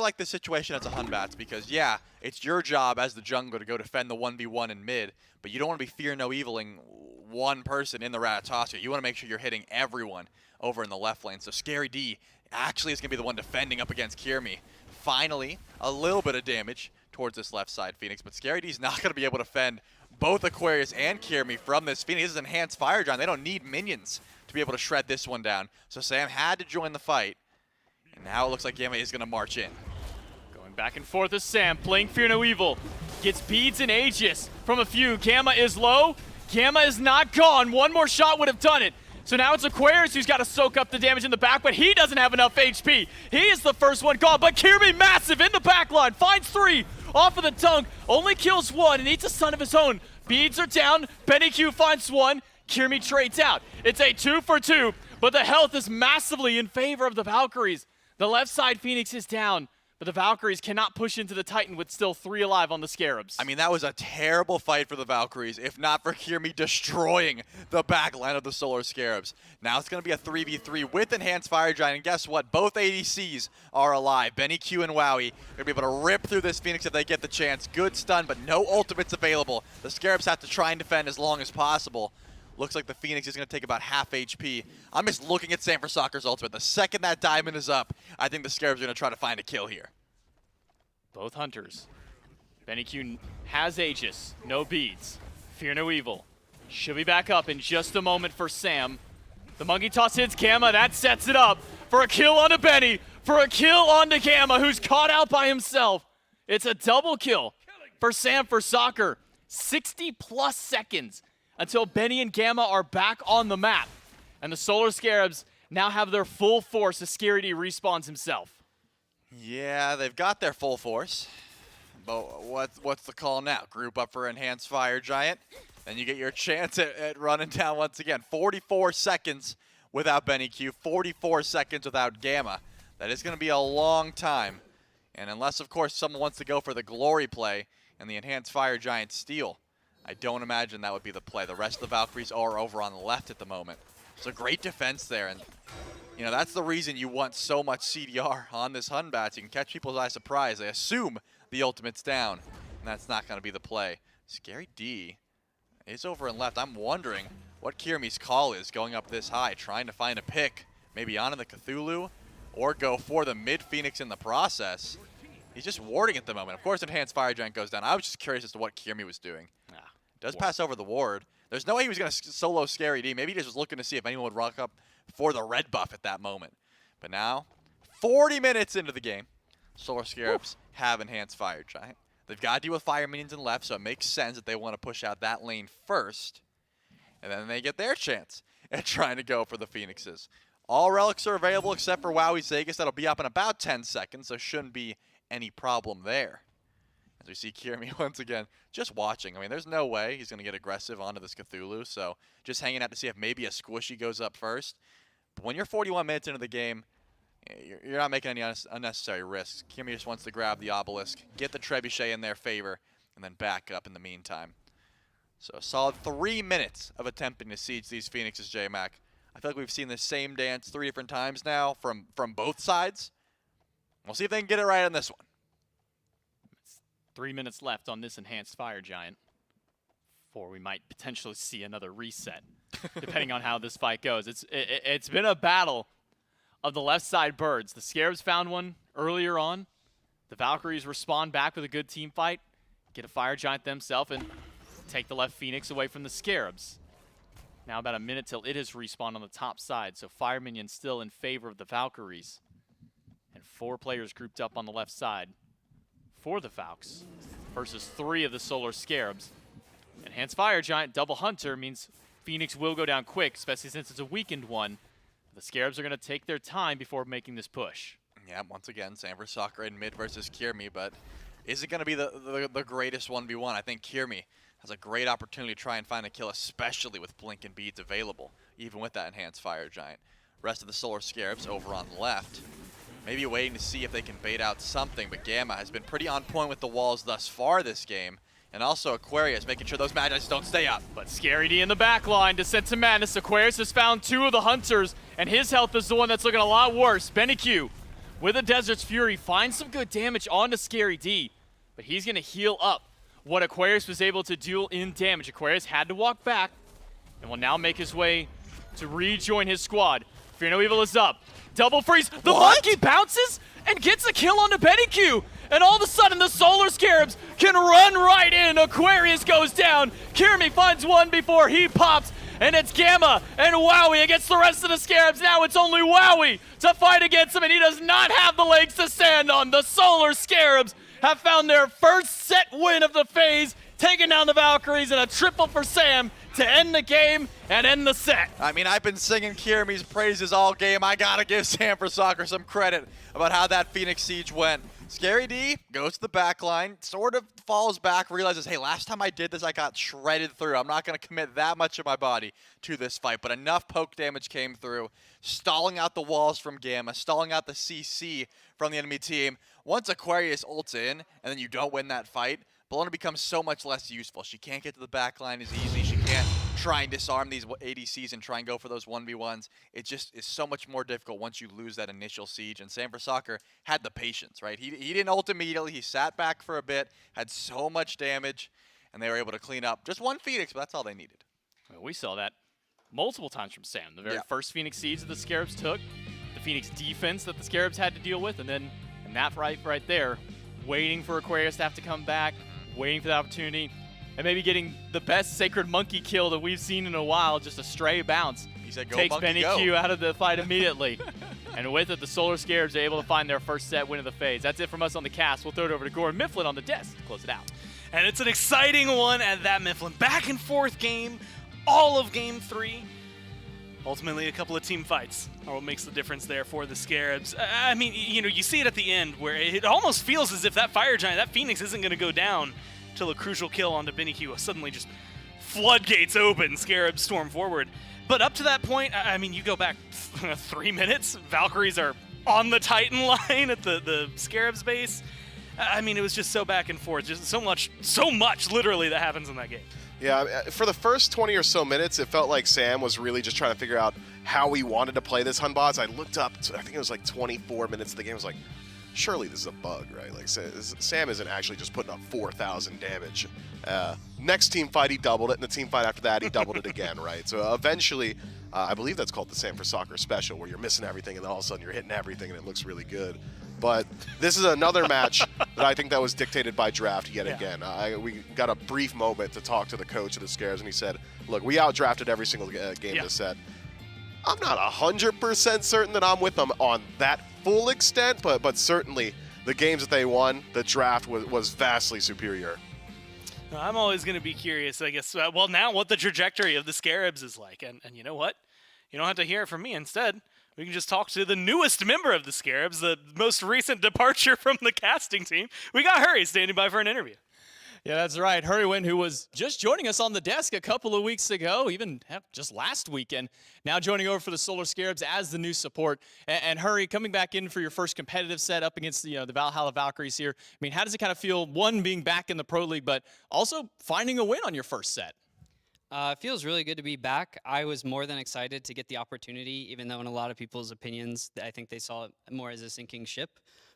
Speaker 17: like this situation as a Hunbats because, yeah, it's your job as the jungler to go defend the 1v1 in mid, but you don't want to be Fear No Eviling one person in the Ratatosker. You want to make sure you're hitting everyone over in the left lane. So Scary D actually is going to be the one defending up against Kirmi. Finally, a little bit of damage towards this left side Phoenix, but Scary D's not going to be able to defend both Aquarius and Kirmi from this Phoenix. This is enhanced Fire Giant. They don't need minions to be able to shred this one down. So Sam had to join the fight, and now it looks like Gamma is going to march in.
Speaker 16: Going back and forth is Sam, playing Fear No Evil. Gets beads and Aegis from a few. Gamma is low. Gamma is not gone. One more shot would have done it. So now it's Aquarius who's got to soak up the damage in the back, but he doesn't have enough HP. He is the first one gone, but Kirmi massive in the back line. Finds 3 off of the dunk. Only kills 1 and eats a son of his own. Beads are down. Benny Q finds 1. Kirmi trades out. It's a 2 for 2, but the health is massively in favor of the Valkyries. The left side Phoenix is down, but the Valkyries cannot push into the Titan with still 3 alive on the Scarabs.
Speaker 17: I mean, that was a terrible fight for the Valkyries, if not for Kirmi destroying the backline of the Solar Scarabs. Now it's going to be a 3v3 with Enhanced Fire Giant, and guess what? Both ADCs are alive. Benny Q and Wowie are going to be able to rip through this Phoenix if they get the chance. Good stun, but no ultimates available. The Scarabs have to try and defend as long as possible. Looks like the Phoenix is going to take about half HP. I'm just looking at Sanford Soccer's ultimate. The second that diamond is up, I think the Scarabs are going to try to find a kill here.
Speaker 16: Both hunters. Benny Q has Aegis, no beads. Fear No Evil. Should be back up in just a moment for Sam. The monkey toss hits Gamma. That sets it up for a kill onto Benny. For a kill onto Gamma, who's caught out by himself. It's a double kill for Sanford Soccer. 60+ seconds until Benny and Gamma are back on the map. And the Solar Scarabs now have their full force as Scary D respawns himself.
Speaker 17: Yeah, they've got their full force. But what's the call now? Group up for Enhanced Fire Giant. Then you get your chance at running down once again. 44 seconds without Benny Q. 44 seconds without Gamma. That is going to be a long time. And unless, of course, someone wants to go for the glory play and the Enhanced Fire Giant steal, I don't imagine that would be the play. The rest of the Valkyries are over on the left at the moment. So great defense there. And You know, that's the reason you want so much CDR on this Hun Bats. You can catch people's eye surprise. They assume the ultimate's down, and that's not going to be the play. Scary D is over and left. I'm wondering what Kirmi's call is going up this high, trying to find a pick, maybe on in the Cthulhu, or go for the mid-Phoenix in the process. He's just warding at the moment. Of course, Enhanced Fire Giant goes down. I was just curious as to what Kirmi was doing. Does pass over the ward. There's no way he was going to solo Scary D. Maybe he just was looking to see if anyone would rock up for the red buff at that moment. But now, 40 minutes into the game, Solar Scarabs have Enhanced Fire Giant. They've got to deal with fire minions in left, so it makes sense that they want to push out that lane first. And then they get their chance at trying to go for the Phoenixes. All relics are available except for Wowie's Aegis. That'll be up in about 10 seconds, so shouldn't be any problem there. As we see Kirmi once again just watching. I mean, there's no way he's going to get aggressive onto this Cthulhu, so just hanging out to see if maybe a squishy goes up first. But when you're 41 minutes into the game, you're not making any unnecessary risks. Kirmi just wants to grab the Obelisk, get the Trebuchet in their favor, and then back up in the meantime. So a solid 3 minutes of attempting to siege these Phoenixes, J-Mac. I feel like we've seen the same dance 3 different times now from both sides. We'll see if they can get it right on this one.
Speaker 16: 3 minutes left on this Enhanced Fire Giant before we might potentially see another reset, depending on how this fight goes. It's been a battle of the left side birds. The Scarabs found one earlier on. The Valkyries respond back with a good team fight, get a Fire Giant themselves, and take the left Phoenix away from the Scarabs. Now about a minute till it has respawned on the top side, so Fire Minions still in favor of the Valkyries. And 4 players grouped up on the left side for the Valks versus 3 of the Solar Scarabs. Enhanced Fire Giant, double Hunter means Phoenix will go down quick, especially since it's a weakened one. The Scarabs are going to take their time before making this push.
Speaker 17: Yeah, once again, Sanford Soccer in mid versus Kirmi, but is it going to be the greatest 1v1? I think Kirmi has a great opportunity to try and find a kill, especially with Blink and Beads available, even with that Enhanced Fire Giant. Rest of the Solar Scarabs over on the left. Maybe waiting to see if they can bait out something, but Gamma has been pretty on point with the walls thus far this game. And also Aquarius making sure those Magi's don't stay up.
Speaker 16: But Scary D in the back line, Descent to Madness. Aquarius has found 2 of the Hunters, and his health is the one that's looking a lot worse. BennyQ with a Desert's Fury finds some good damage onto Scary D, but he's going to heal up what Aquarius was able to do in damage. Aquarius had to walk back and will now make his way to rejoin his squad. Fear No Evil is up. Double freeze. The monkey bounces and gets a kill onto BennyQ. And all of a sudden, the Solar Scarabs can run right in. Aquarius goes down. Kirmi finds one before he pops. And it's Gamma and Wowie against the rest of the Scarabs. Now it's only Wowie to fight against him, and he does not have the legs to stand on. The Solar Scarabs have found their first set win of the phase, taking down the Valkyries in a triple for Sam to end the game and end the set.
Speaker 17: I mean, I've been singing Kirmi's praises all game. I gotta give Sanford Soccer some credit about how that Phoenix Siege went. Scary D goes to the back line, sort of falls back, realizes, hey, last time I did this, I got shredded through. I'm not going to commit that much of my body to this fight, but enough poke damage came through, stalling out the walls from Gamma, stalling out the CC from the enemy team. Once Aquarius ults in, and then you don't win that fight, Bologna becomes so much less useful. She can't get to the back line as easy. She can't try and disarm these ADCs and try and go for those 1v1s. It just is so much more difficult once you lose that initial siege. And Sanford Soccer had the patience, right? He didn't ult immediately. He sat back for a bit, had so much damage, and they were able to clean up just one Phoenix, but that's all they needed.
Speaker 16: Well, we saw that multiple times from Sam. The very first Phoenix siege that the Scarabs took, the Phoenix defense that the Scarabs had to deal with, and then and that right there, waiting for Aquarius to have to come back, waiting for the opportunity, and maybe getting the best Sacred Monkey kill that we've seen in a while, just a stray bounce.
Speaker 17: He said, go
Speaker 16: takes
Speaker 17: monkey,
Speaker 16: BennyQ
Speaker 17: go.
Speaker 16: out of the fight immediately. And with it, the Solar Scarabs are able to find their first set win of the phase. That's it from us on the cast. We'll throw it over to Gordon Mifflin on the desk to close it out.
Speaker 14: And it's an exciting one at that Mifflin. Back and forth game, all of game 3. Ultimately, a couple of team fights are what makes the difference there for the Scarabs. I mean, you know, you see it at the end where it almost feels as if that Fire Giant, that Phoenix isn't going to go down till a crucial kill onto BennyQ. Suddenly just floodgates open, Scarabs storm forward. But up to that point, I mean, you go back 3 minutes, Valkyries are on the Titan line at the Scarabs base. I mean, it was just so back and forth, just so much literally that happens in that game.
Speaker 3: Yeah, for the first 20 or so minutes, it felt like Sam was really just trying to figure out how he wanted to play this Hunbots. I looked up, I think it was like 24 minutes of the game. I was like, surely this is a bug, right? Like, Sam isn't actually just putting up 4,000 damage. Next team fight, he doubled it, and the team fight after that, he doubled it again, right? So eventually, I believe that's called the Sam for Soccer Special, where you're missing everything, and then all of a sudden you're hitting everything, and it looks really good. But this is another match that I think that was dictated by draft yet again. We got a brief moment to talk to the coach of the Scarabs, and he said, look, we outdrafted every single game this set. I'm not 100% certain that I'm with them on that full extent, but certainly the games that they won, the draft was vastly superior.
Speaker 14: I'm always going to be curious, I guess, well, now what the trajectory of the Scarabs is like. And you know what? You don't have to hear it from me. Instead, we can just talk to the newest member of the Scarabs, the most recent departure from the casting team. We got Hurry standing by for an interview.
Speaker 16: Yeah, that's right. Hurry Win, who was just joining us on the desk a couple of weeks ago, even just last weekend, now joining over for the Solar Scarabs as the new support. And Hurry, coming back in for your first competitive set up against the Valhalla Valkyries here. I mean, how does it kind of feel, one, being back in the Pro League, but also finding a win on your first set?
Speaker 10: It feels really good to be back. I was more than excited to get the opportunity, even though in a lot of people's opinions, I think they saw it more as a sinking ship.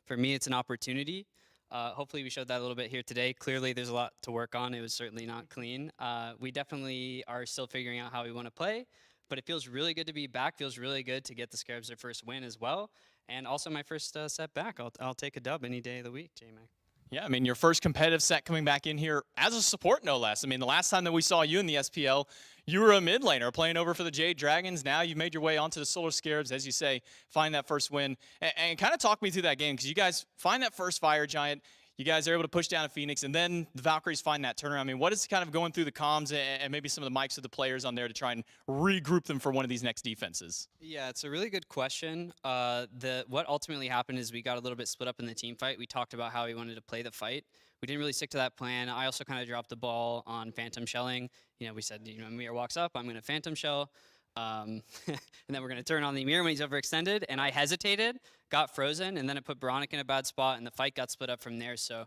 Speaker 10: For me, it's an opportunity. Hopefully we showed that a little bit here today. Clearly there's a lot to work on. It was certainly not clean. We definitely are still figuring out how we want to play, but it feels really good to be back. Feels really good to get the Scarabs their first win as well. And also my first set back. I'll take a dub any day of the week, J-Mac.
Speaker 16: Yeah, I mean, your first competitive set coming back in here as a support, no less. I mean, the last time that we saw you in the SPL, you were a mid laner playing over for the Jade Dragons. Now you made your way onto the Solar Scarabs, as you say, find that first win. And kind of talk me through that game, because you guys find that first Fire Giant. You guys are able to push down a Phoenix, and then the Valkyries find that turnaround. I mean, what is kind of going through the comms and maybe some of the mics of the players on there to try and regroup them for one of these next defenses?
Speaker 10: Yeah, it's a really good question. What ultimately happened is we got a little bit split up in the team fight. We talked about how we wanted to play the fight. We didn't really stick to that plan. I also kind of dropped the ball on Phantom Shelling. You know, we said, Amir walks up, I'm going to Phantom Shell. And then we're going to turn on the Amir when he's overextended. And I hesitated, got frozen, and then it put Bronic in a bad spot, and the fight got split up from there. So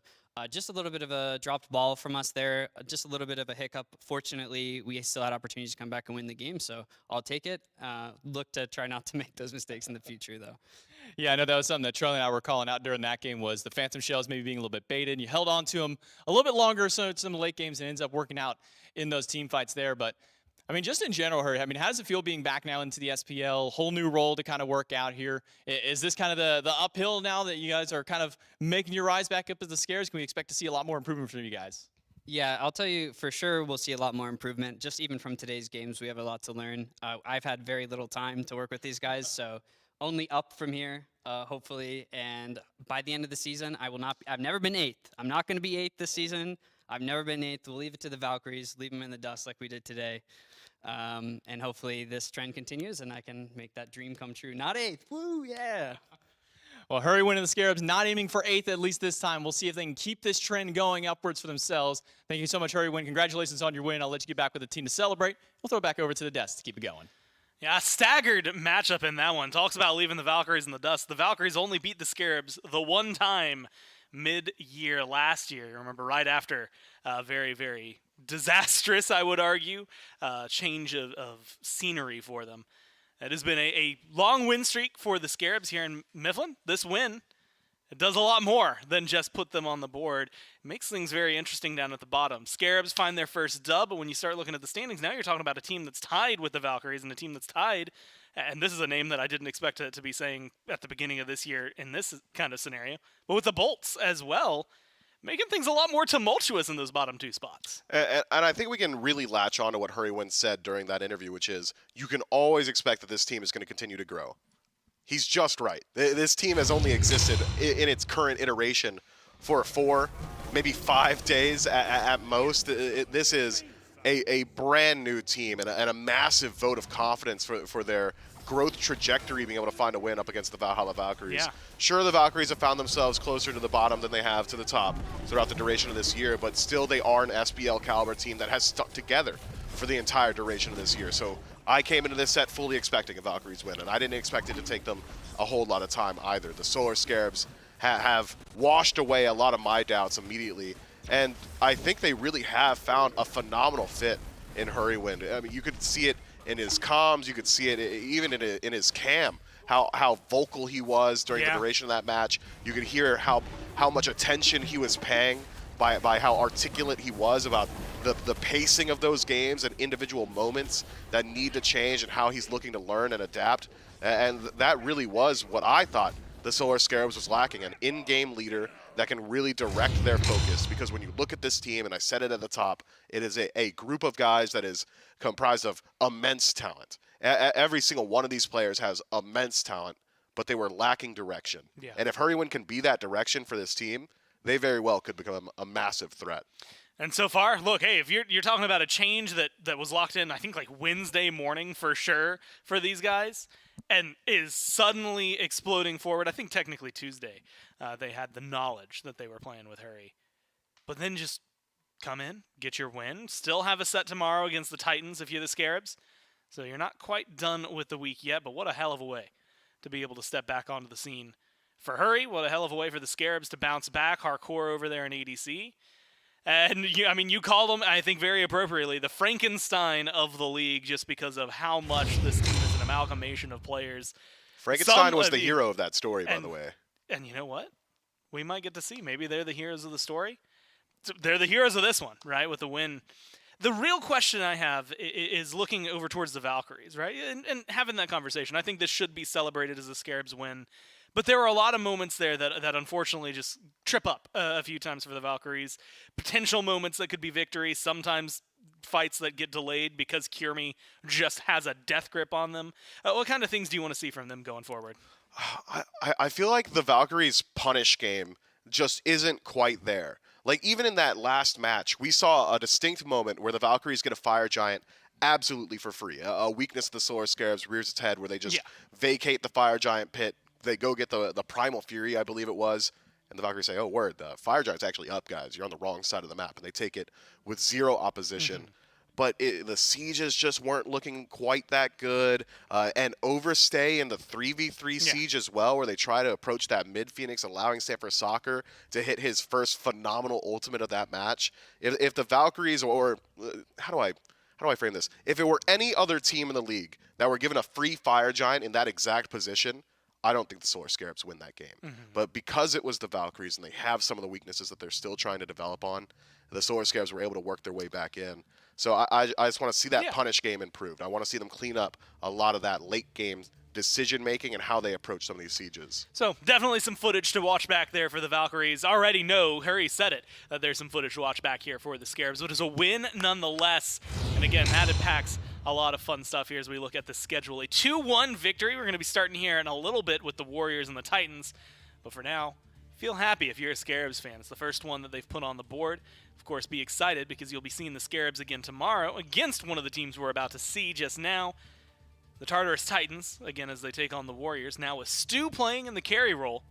Speaker 10: just a little bit of a dropped ball from us there, just a little bit of a hiccup. Fortunately, we still had opportunities to come back and win the game, so I'll take it. Look to try not to make those mistakes in the future, though.
Speaker 16: Yeah, I know that was something that Charlie and I were calling out during that game, was the Phantom Shells maybe being a little bit baited. You held on to them a little bit longer, so some of the late games, and ends up working out in those team fights there. But I mean, just in general, Hurry, I mean, how does it feel being back now into the SPL, whole new role to kind of work out here? Is this kind of the uphill now that you guys are kind of making your rise back up as the Scares? Can we expect to see a lot more improvement from you guys?
Speaker 10: Yeah, I'll tell you for sure we'll see a lot more improvement. Just even from today's games, we have a lot to learn. I've had very little time to work with these guys, so only up from here, hopefully. And by the end of the season, I've never been 8th. I'm not going to be 8th this season. I've never been 8th. We'll leave it to the Valkyries, leave them in the dust like we did today. And hopefully this trend continues and I can make that dream come true. Not 8th. Woo, yeah.
Speaker 16: Well, Hurry winning the Scarabs, not aiming for 8th at least this time. We'll see if they can keep this trend going upwards for themselves. Thank you so much, Hurry Win. Congratulations on your win. I'll let you get back with the team to celebrate. We'll throw it back over to the desk to keep it going.
Speaker 14: Yeah, staggered matchup in that one. Talks about leaving the Valkyries in the dust. The Valkyries only beat the Scarabs the one time mid-year last year. You remember, right after very, very disastrous, I would argue, change of scenery for them. It has been a long win streak for the Scarabs here in Mifflin. This win, it does a lot more than just put them on the board. It makes things very interesting down at the bottom. Scarabs find their first dub, but when you start looking at the standings, now you're talking about a team that's tied with the Valkyries and a team that's tied, and this is a name that I didn't expect to be saying at the beginning of this year in this kind of scenario, but with the Bolts as well, making things a lot more tumultuous in those bottom two spots.
Speaker 3: And I think we can really latch on to what Hurry Win said during that interview, which is you can always expect that this team is going to continue to grow. He's just right. This team has only existed in its current iteration for 4, maybe 5 days at most. This is a brand new team and a massive vote of confidence for their growth trajectory, being able to find a win up against the Valhalla Valkyries.
Speaker 14: Yeah.
Speaker 3: Sure, the Valkyries have found themselves closer to the bottom than they have to the top throughout the duration of this year, but still they are an SPL caliber team that has stuck together for the entire duration of this year. So I came into this set fully expecting a Valkyries win, and I didn't expect it to take them a whole lot of time either. The Solar Scarabs have washed away a lot of my doubts immediately. And I think they really have found a phenomenal fit in Hurrywind. I mean, you could see it in his comms, you could see it even in his cam, how vocal he was during the duration of that match. You could hear how much attention he was paying by how articulate he was about the pacing of those games and individual moments that need to change and how he's looking to learn and adapt. And that really was what I thought the Solar Scarabs was lacking, an in-game leader that can really direct their focus. Because when you look at this team, and I said it at the top, it is a group of guys that is comprised of immense talent. Every single one of these players has immense talent, but they were lacking direction.
Speaker 14: Yeah.
Speaker 3: And if Hurrywind can be that direction for this team, they very well could become a massive threat.
Speaker 14: And so far, look, hey, if you're talking about a change that was locked in, I think like Wednesday morning for sure for these guys, and is suddenly exploding forward. I think technically Tuesday, they had the knowledge that they were playing with Hurry, but then just come in, get your win, still have a set tomorrow against the Titans if you're the Scarabs. So you're not quite done with the week yet, but what a hell of a way to be able to step back onto the scene for Hurry. What a hell of a way for the Scarabs to bounce back. Hardcore over there in ADC. And, you called them, I think very appropriately, the Frankenstein of the league just because of how much this team is an amalgamation of players.
Speaker 3: Frankenstein was the hero of that story, by the way.
Speaker 14: And you know what? We might get to see. Maybe they're the heroes of the story. They're the heroes of this one, right, with the win. The real question I have is looking over towards the Valkyries, right, and having that conversation. I think this should be celebrated as a Scarabs win. But there were a lot of moments there that unfortunately just trip up a few times for the Valkyries. Potential moments that could be victories, sometimes fights that get delayed because Kyrmi just has a death grip on them. What kind of things do you want to see from them going forward?
Speaker 3: I feel like the Valkyries' punish game just isn't quite there. Like, even in that last match, we saw a distinct moment where the Valkyries get a Fire Giant absolutely for free. A weakness of the Solar Scarabs rears its head where they just vacate the Fire Giant pit. They go get the Primal Fury, I believe it was, and the Valkyries say, oh, word, the Fire Giant's actually up, guys. You're on the wrong side of the map. And they take it with zero opposition. Mm-hmm. But the sieges just weren't looking quite that good. And Overstay in the 3v3 siege as well, where they try to approach that mid-Phoenix, allowing Sanford Soccer to hit his first phenomenal ultimate of that match. If the Valkyries, or how do I frame this? If it were any other team in the league that were given a free Fire Giant in that exact position, I don't think the Solar Scarabs win that game. Mm-hmm. But because it was the Valkyries and they have some of the weaknesses that they're still trying to develop on, the Solar Scarabs were able to work their way back in. So I just want to see that punish game improved. I want to see them clean up a lot of that late game decision-making and how they approach some of these sieges.
Speaker 14: So definitely some footage to watch back there for the Valkyries. Already know, Hurry said it, that there's some footage to watch back here for the Scarabs, which is a win nonetheless. And again, that impacts a lot of fun stuff here as we look at the schedule. A 2-1 victory. We're going to be starting here in a little bit with the Warriors and the Titans. But for now, feel happy if you're a Scarabs fan. It's the first one that they've put on the board. Of course, be excited because you'll be seeing the Scarabs again tomorrow against one of the teams we're about to see just now. The Tartarus Titans, again, as they take on the Warriors, now with Stu playing in the carry role.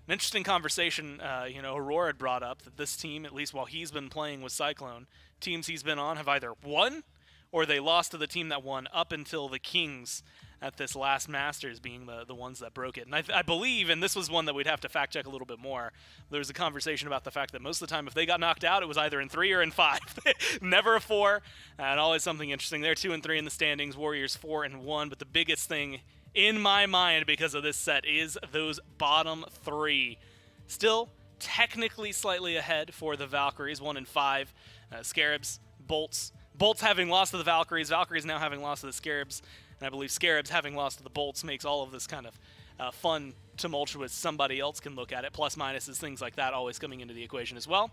Speaker 14: An interesting conversation, Aurora had brought up that this team, at least while he's been playing with Cyclone, teams he's been on have either won or they lost to the team that won up until the Kings at this last Masters being the ones that broke it. And I believe, and this was one that we'd have to fact check a little bit more, there was a conversation about the fact that most of the time if they got knocked out, it was either in 3 or in 5. Never a 4. And always something interesting. They're 2-3 in the standings, Warriors 4-1. But the biggest thing in my mind because of this set is those bottom 3. Still technically slightly ahead for the Valkyries, 1-5. Scarabs, Bolts. Bolts having lost to the Valkyries, Valkyries now having lost to the Scarabs. And I believe Scarabs having lost to the Bolts makes all of this kind of fun, tumultuous, somebody else can look at it. Plus, minuses, things like that always coming into the equation as well.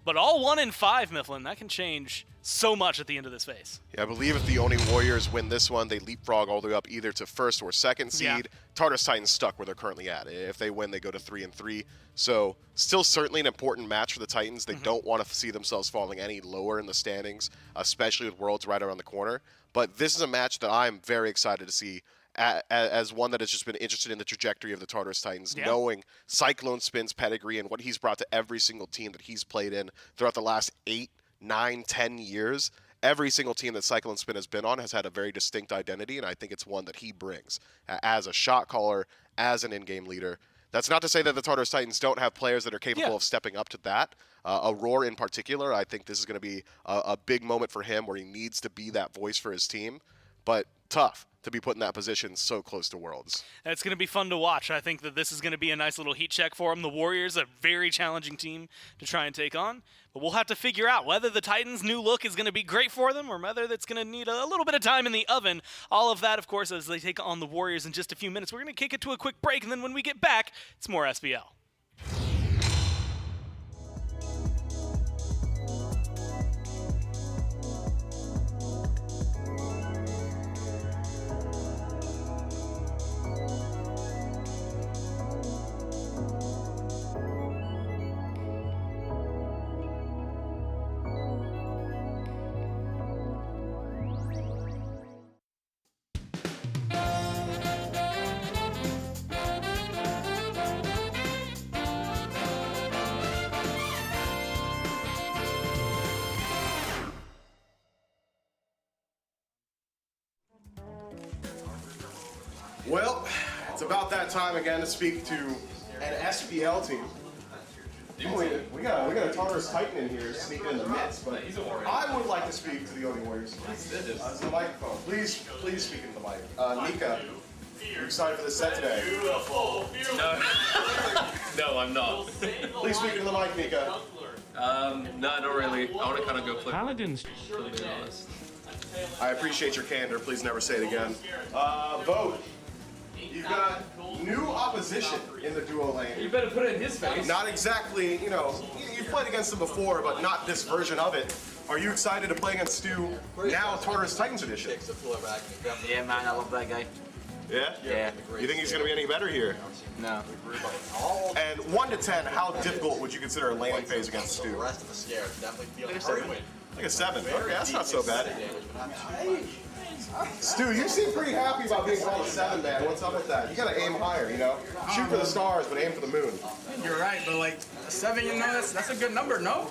Speaker 14: But all 1-5, Mifflin, that can change so much at the end of this phase.
Speaker 3: Yeah, I believe if the Oni Warriors win this one, they leapfrog all the way up either to first or second seed. Yeah. Tartarus Titans stuck where they're currently at. If they win, they go to 3-3. So still certainly an important match for the Titans. They don't want to see themselves falling any lower in the standings, especially with Worlds right around the corner. But this is a match that I'm very excited to see as one that has just been interested in the trajectory of the Tartarus Titans, knowing Cyclone Spin's pedigree and what he's brought to every single team that he's played in throughout the last 8, 9, 10 years. Every single team that Cyclone Spin has been on has had a very distinct identity, and I think it's one that he brings as a shot caller, as an in-game leader. That's not to say that the Tartarus Titans don't have players that are capable of stepping up to that. Aurora in particular, I think this is going to be a big moment for him where he needs to be that voice for his team. But tough to be put in that position so close to Worlds.
Speaker 14: It's going to be fun to watch. I think that this is going to be a nice little heat check for him. The Warriors, a very challenging team to try and take on. But we'll have to figure out whether the Titans' new look is going to be great for them or whether that's going to need a little bit of time in the oven. All of that, of course, as they take on the Warriors in just a few minutes. We're going to kick it to a quick break, and then when we get back, it's more SBL.
Speaker 3: Well, it's about that time again to speak to an SPL team. We got a Tartarus Titan in here sneaking in the midst, but I would like to speak to the Oni Warriors. The microphone. Please speak into the mic. Nika, you excited for this set today?
Speaker 18: No, I'm not.
Speaker 3: Please speak into the mic, Nika.
Speaker 18: No, not really. I want to kind of go play.
Speaker 9: Paladins.
Speaker 18: To be honest.
Speaker 3: I appreciate your candor. Please never say it again. Vote. You've got new opposition in the duo lane.
Speaker 18: You better put it in his face.
Speaker 3: Not exactly, you've played against them before, but not this version of it. Are you excited to play against Stu now, Tartarus Titans edition?
Speaker 19: Yeah, man, I love that guy.
Speaker 3: Yeah?
Speaker 19: Yeah.
Speaker 3: You think he's going to be any better here?
Speaker 19: No.
Speaker 3: And 1 to 10, how difficult would you consider a laning phase against Stu?
Speaker 19: Like
Speaker 3: a 7. Okay, that's not so bad. Stu, you seem pretty happy about being called a 7, man. What's up with that? You gotta aim higher, Shoot for the stars, but aim for the moon.
Speaker 20: You're right, but like a 7, that's a good number, no?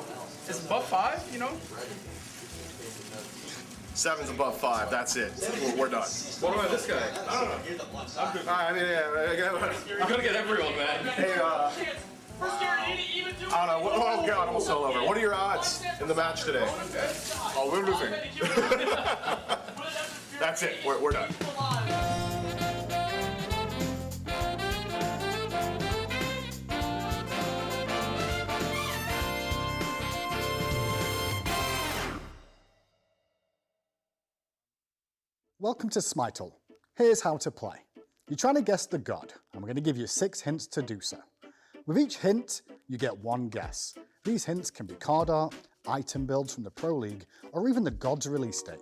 Speaker 20: It's above 5,
Speaker 3: 7's above 5, that's it. We're done.
Speaker 18: What about this guy? I don't know. I'm good. You're gonna get everyone, man.
Speaker 3: Hey, I don't know. Oh, God, almost all over. What are your odds in the match today? Oh, we're losing. That's it. We're done.
Speaker 21: Welcome to Smite. Here's how to play. You're trying to guess the god, and we're going to give you 6 hints to do so. With each hint, you get 1 guess. These hints can be card art, item builds from the Pro League, or even the god's release date.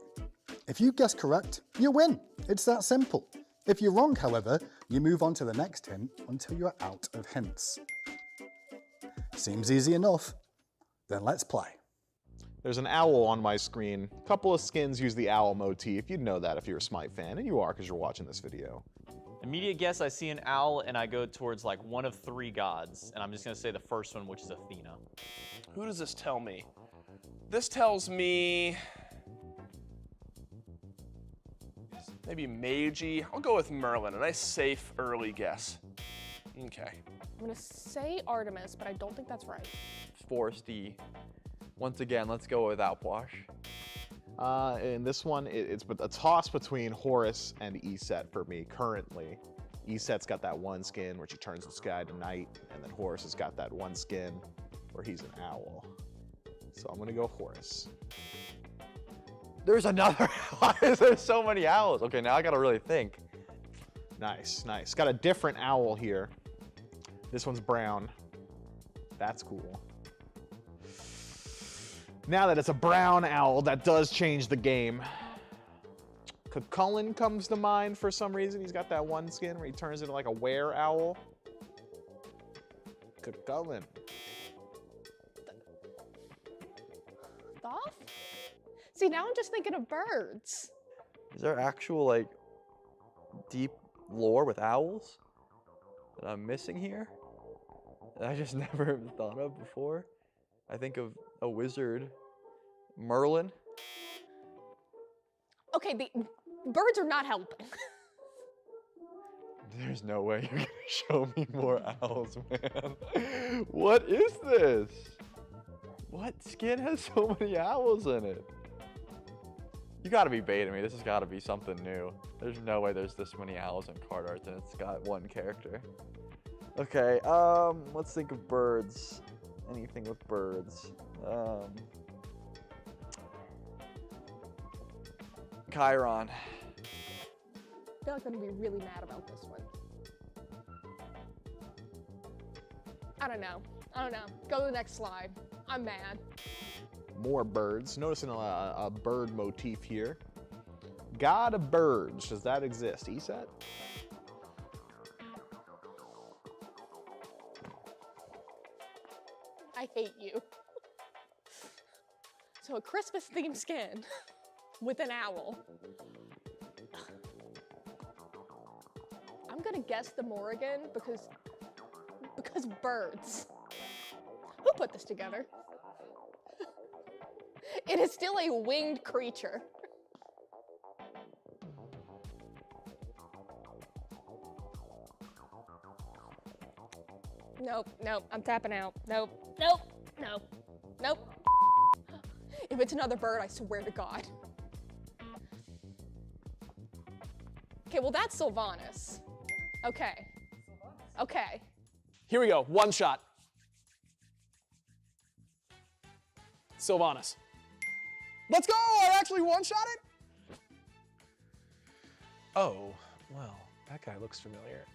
Speaker 21: If you guess correct, you win. It's that simple. If you're wrong, however, you move on to the next hint until you're out of hints. Seems easy enough. Then let's play.
Speaker 9: There's an owl on my screen. A couple of skins use the owl motif. You'd know that if you're a Smite fan, and you are because you're watching this video.
Speaker 16: Immediate guess, I see an owl, and I go towards like one of 3 gods, and I'm just gonna say the first one, which is Athena.
Speaker 2: Who does this tell me? This tells me maybe Meiji. I'll go with Merlin, a nice safe early guess. Okay.
Speaker 7: I'm gonna say Artemis, but I don't think that's right.
Speaker 17: Force D. Once again, let's go with Outwash.
Speaker 9: In this one, it's a toss between Horus and Eset for me currently. Eset's got that one skin where she turns the sky to night, and then Horus has got that one skin where he's an owl. So I'm gonna go Horus.
Speaker 17: There's another. Why is there so many owls? Okay, now I gotta really think.
Speaker 9: Nice, nice. Got a different owl here. This one's brown. That's cool. Now that it's a brown owl, that does change the game. Cucullin comes to mind for some reason. He's got that one skin where he turns into like a were owl. Cucullin.
Speaker 7: Thoth? See, now I'm just thinking of birds.
Speaker 17: Is there actual like deep lore with owls that I'm missing here that I just never thought of before? I think of a wizard, Merlin.
Speaker 7: Okay, the birds are not helping.
Speaker 9: There's no way you're gonna show me more owls, man. What is this? What skin has so many owls in it? You gotta be baiting me. This has gotta be something new. There's no way there's this many owls in card art and it's got one character. Okay, let's think of birds. Anything with birds. Chiron.
Speaker 7: I feel like I'm gonna be really mad about this one. I don't know. Go to the next slide. I'm mad.
Speaker 9: More birds. Noticing a bird motif here. God of Birds. Does that exist? ESET?
Speaker 7: I hate you. So a Christmas themed skin with an owl. I'm gonna guess the Morrigan because birds. Who put this together? It is still a winged creature. Nope, I'm tapping out. Nope. If it's another bird, I swear to God. Okay, well that's Sylvanas. Okay.
Speaker 14: Here we go, one shot. Sylvanas. Let's go, I actually one-shot it?
Speaker 4: Oh, well, that guy looks familiar.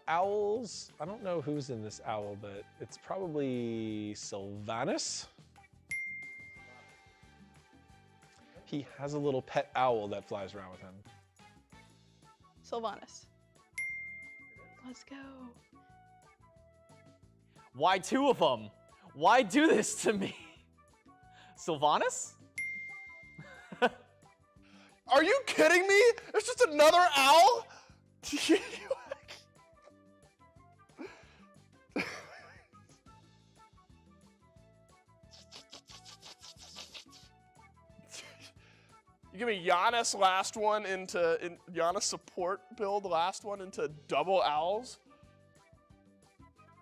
Speaker 4: Owls, I don't know who's in this owl, but it's probably Sylvanas. He has a little pet owl that flies around with him.
Speaker 22: Sylvanas. Let's go.
Speaker 16: Why two of them? Why do this to me? Sylvanas?
Speaker 2: Are you kidding me? There's just another owl? You give me Giannis last one Giannis support build last one into double owls?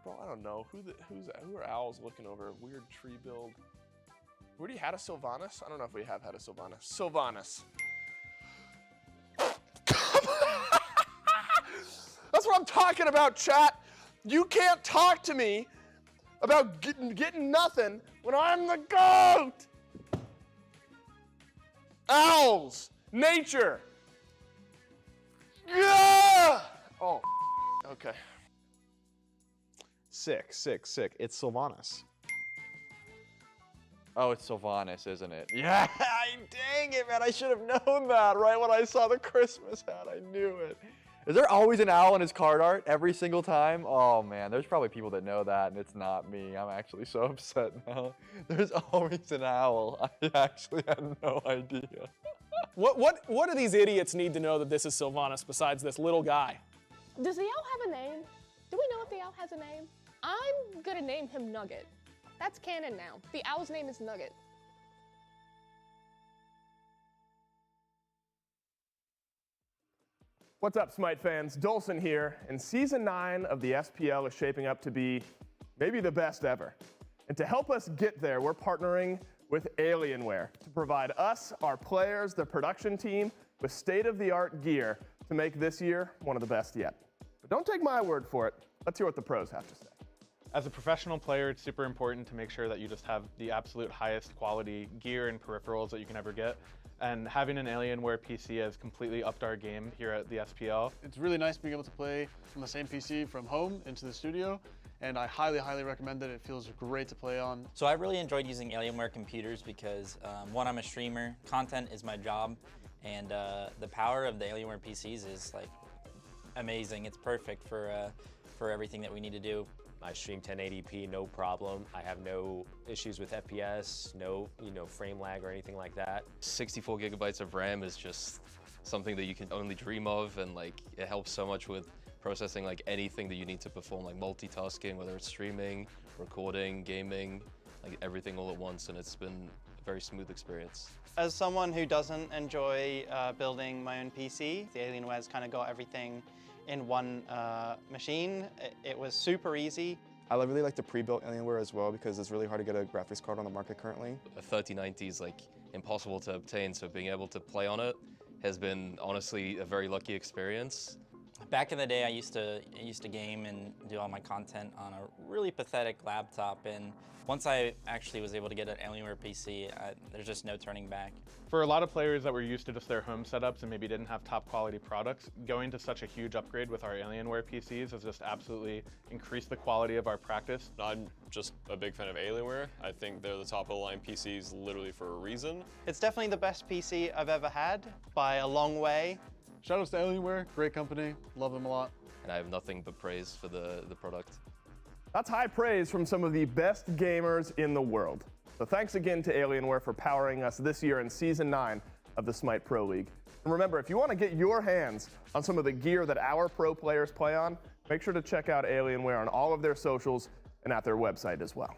Speaker 2: Bro, I don't know. Who are owls looking over? Weird tree build. We already had a Sylvanas? I don't know if we have had a Sylvanas. Sylvanas. That's what I'm talking about, chat. You can't talk to me about getting nothing when I'm the GOAT. Owls. Nature. Yeah! Oh, okay.
Speaker 9: Sick. It's Sylvanas. Oh, it's Sylvanas, isn't it? Yeah, dang it, man. I should have known that right when I saw the Christmas hat. I knew it. Is there always an owl in his card art every single time? Oh, man, there's probably people that know that, and it's not me. I'm actually so upset now. There's always an owl. I actually had no idea.
Speaker 14: What do these idiots need to know that this is Sylvanas besides this little guy?
Speaker 7: Does the owl have a name? Do we know if the owl has a name? I'm gonna name him Nugget. That's canon now. The owl's name is Nugget.
Speaker 2: What's up, Smite fans? Dolson here, and Season 9 of the SPL is shaping up to be maybe the best ever. And to help us get there, we're partnering with Alienware to provide us, our players, the production team, with state-of-the-art gear to make this year one of the best yet. But don't take my word for it. Let's hear what the pros have to say.
Speaker 23: As a professional player, it's super important to make sure that you just have the absolute highest quality gear and peripherals that you can ever get. And having an Alienware PC has completely upped our game here at the SPL.
Speaker 24: It's really nice being able to play from the same PC from home into the studio, and I highly, highly recommend it. It feels great to play on.
Speaker 25: So I've really enjoyed using Alienware computers because, one, I'm a streamer, content is my job, and the power of the Alienware PCs is like amazing. It's perfect for everything that we need to do.
Speaker 26: I stream 1080p, no problem. I have no issues with FPS, no frame lag or anything like that.
Speaker 27: 64 gigabytes of RAM is just something that you can only dream of, and like it helps so much with processing like anything that you need to perform, like multitasking, whether it's streaming, recording, gaming, like everything all at once, and it's been a very smooth experience.
Speaker 28: As someone who doesn't enjoy building my own PC, the Alienware's kind of got everything
Speaker 1: in one machine. It was super easy.
Speaker 5: I really like the pre-built Alienware as well because it's really hard to get a graphics card on the market currently.
Speaker 27: A 3090 is like impossible to obtain, so being able to play on it has been honestly a very lucky experience.
Speaker 10: Back in the day, I used to game and do all my content on a really pathetic laptop, and once I actually was able to get an Alienware PC, there's just no turning back.
Speaker 23: For a lot of players that were used to just their home setups and maybe didn't have top quality products, going to such a huge upgrade with our Alienware PCs has just absolutely increased the quality of our practice.
Speaker 6: I'm just a big fan of Alienware. I think they're the top of the line PCs literally for a reason.
Speaker 1: It's definitely the best PC I've ever had by a long way.
Speaker 24: Shoutouts to Alienware, great company, love them a lot.
Speaker 27: And I have nothing but praise for the product.
Speaker 8: That's high praise from some of the best gamers in the world. So thanks again to Alienware for powering us this year in Season 9 of the Smite Pro League. And remember, if you want to get your hands on some of the gear that our pro players play on, make sure to check out Alienware on all of their socials and at their website as well.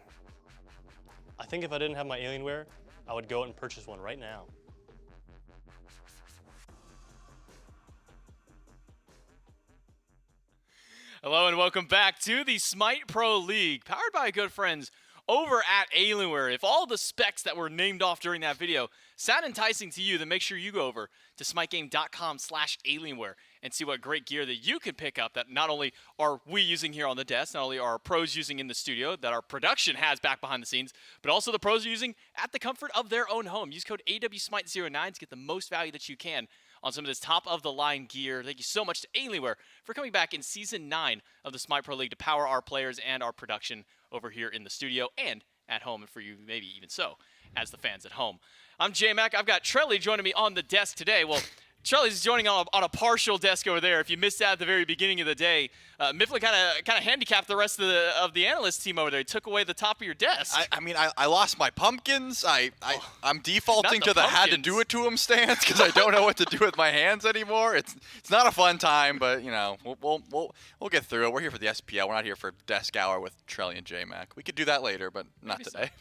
Speaker 11: I think if I didn't have my Alienware, I would go out and purchase one right now.
Speaker 14: Hello and welcome back to the Smite Pro League, powered by good friends over at Alienware. If all the specs that were named off during that video sound enticing to you, then make sure you go over to smitegame.com/Alienware and see what great gear that you can pick up that not only are we using here on the desk, not only are our pros using in the studio, that our production has back behind the scenes, but also the pros are using at the comfort of their own home. Use code AWSmite09 to get the most value that you can on some of this top-of-the-line gear. Thank you so much to Alienware for coming back in Season 9 of the Smite Pro League to power our players and our production over here in the studio and at home, and for you, maybe even so, as the fans at home. I'm J-Mac. I've got Trelly joining me on the desk today. Well, Trelly's joining on a partial desk over there. If you missed out at the very beginning of the day, Mifflin kind of handicapped the rest of the analyst team over there. He took away the top of your desk.
Speaker 17: I mean, I lost my pumpkins. I'm defaulting to the had to do it to him stance because I don't know what to do with my hands anymore. It's not a fun time, but you know we'll get through it. We're here for the SPL. We're not here for desk hour with Trelly and J-Mac. We could do that later, but not today.
Speaker 14: So.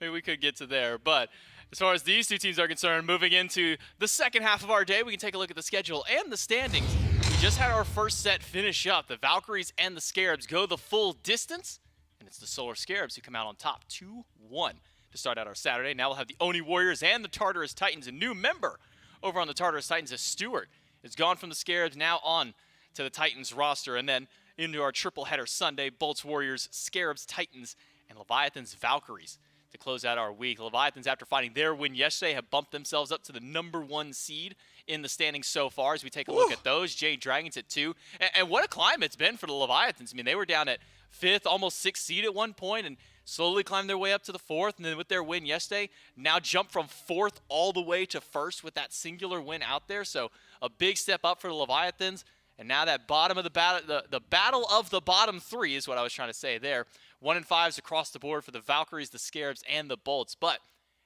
Speaker 14: Maybe we could get to there, but. As far as these two teams are concerned, moving into the second half of our day, we can take a look at the schedule and the standings. We just had our first set finish up. The Valkyries and the Scarabs go the full distance, and it's the Solar Scarabs who come out on top 2-1 to start out our Saturday. Now we'll have the Oni Warriors and the Tartarus Titans. A new member over on the Tartarus Titans is Stewart. It's gone from the Scarabs now on to the Titans roster, and then into our triple header Sunday, Bolts Warriors, Scarabs Titans, and Leviathans Valkyries. To close out our week, Leviathans, after fighting their win yesterday, have bumped themselves up to the #1 seed in the standings so far. As we take a look at those, Jade Dragons at 2. And what a climb it's been for the Leviathans. I mean, they were down at 5th, almost 6th seed at one point, and slowly climbed their way up to the 4th. And then with their win yesterday, now jump from 4th all the way to 1st with that singular win out there. So a big step up for the Leviathans. And now that bottom of the battle, the battle of the bottom 3 is what I was trying to say there. 1 and 5s across the board for the Valkyries, the Scarabs, and the Bolts. But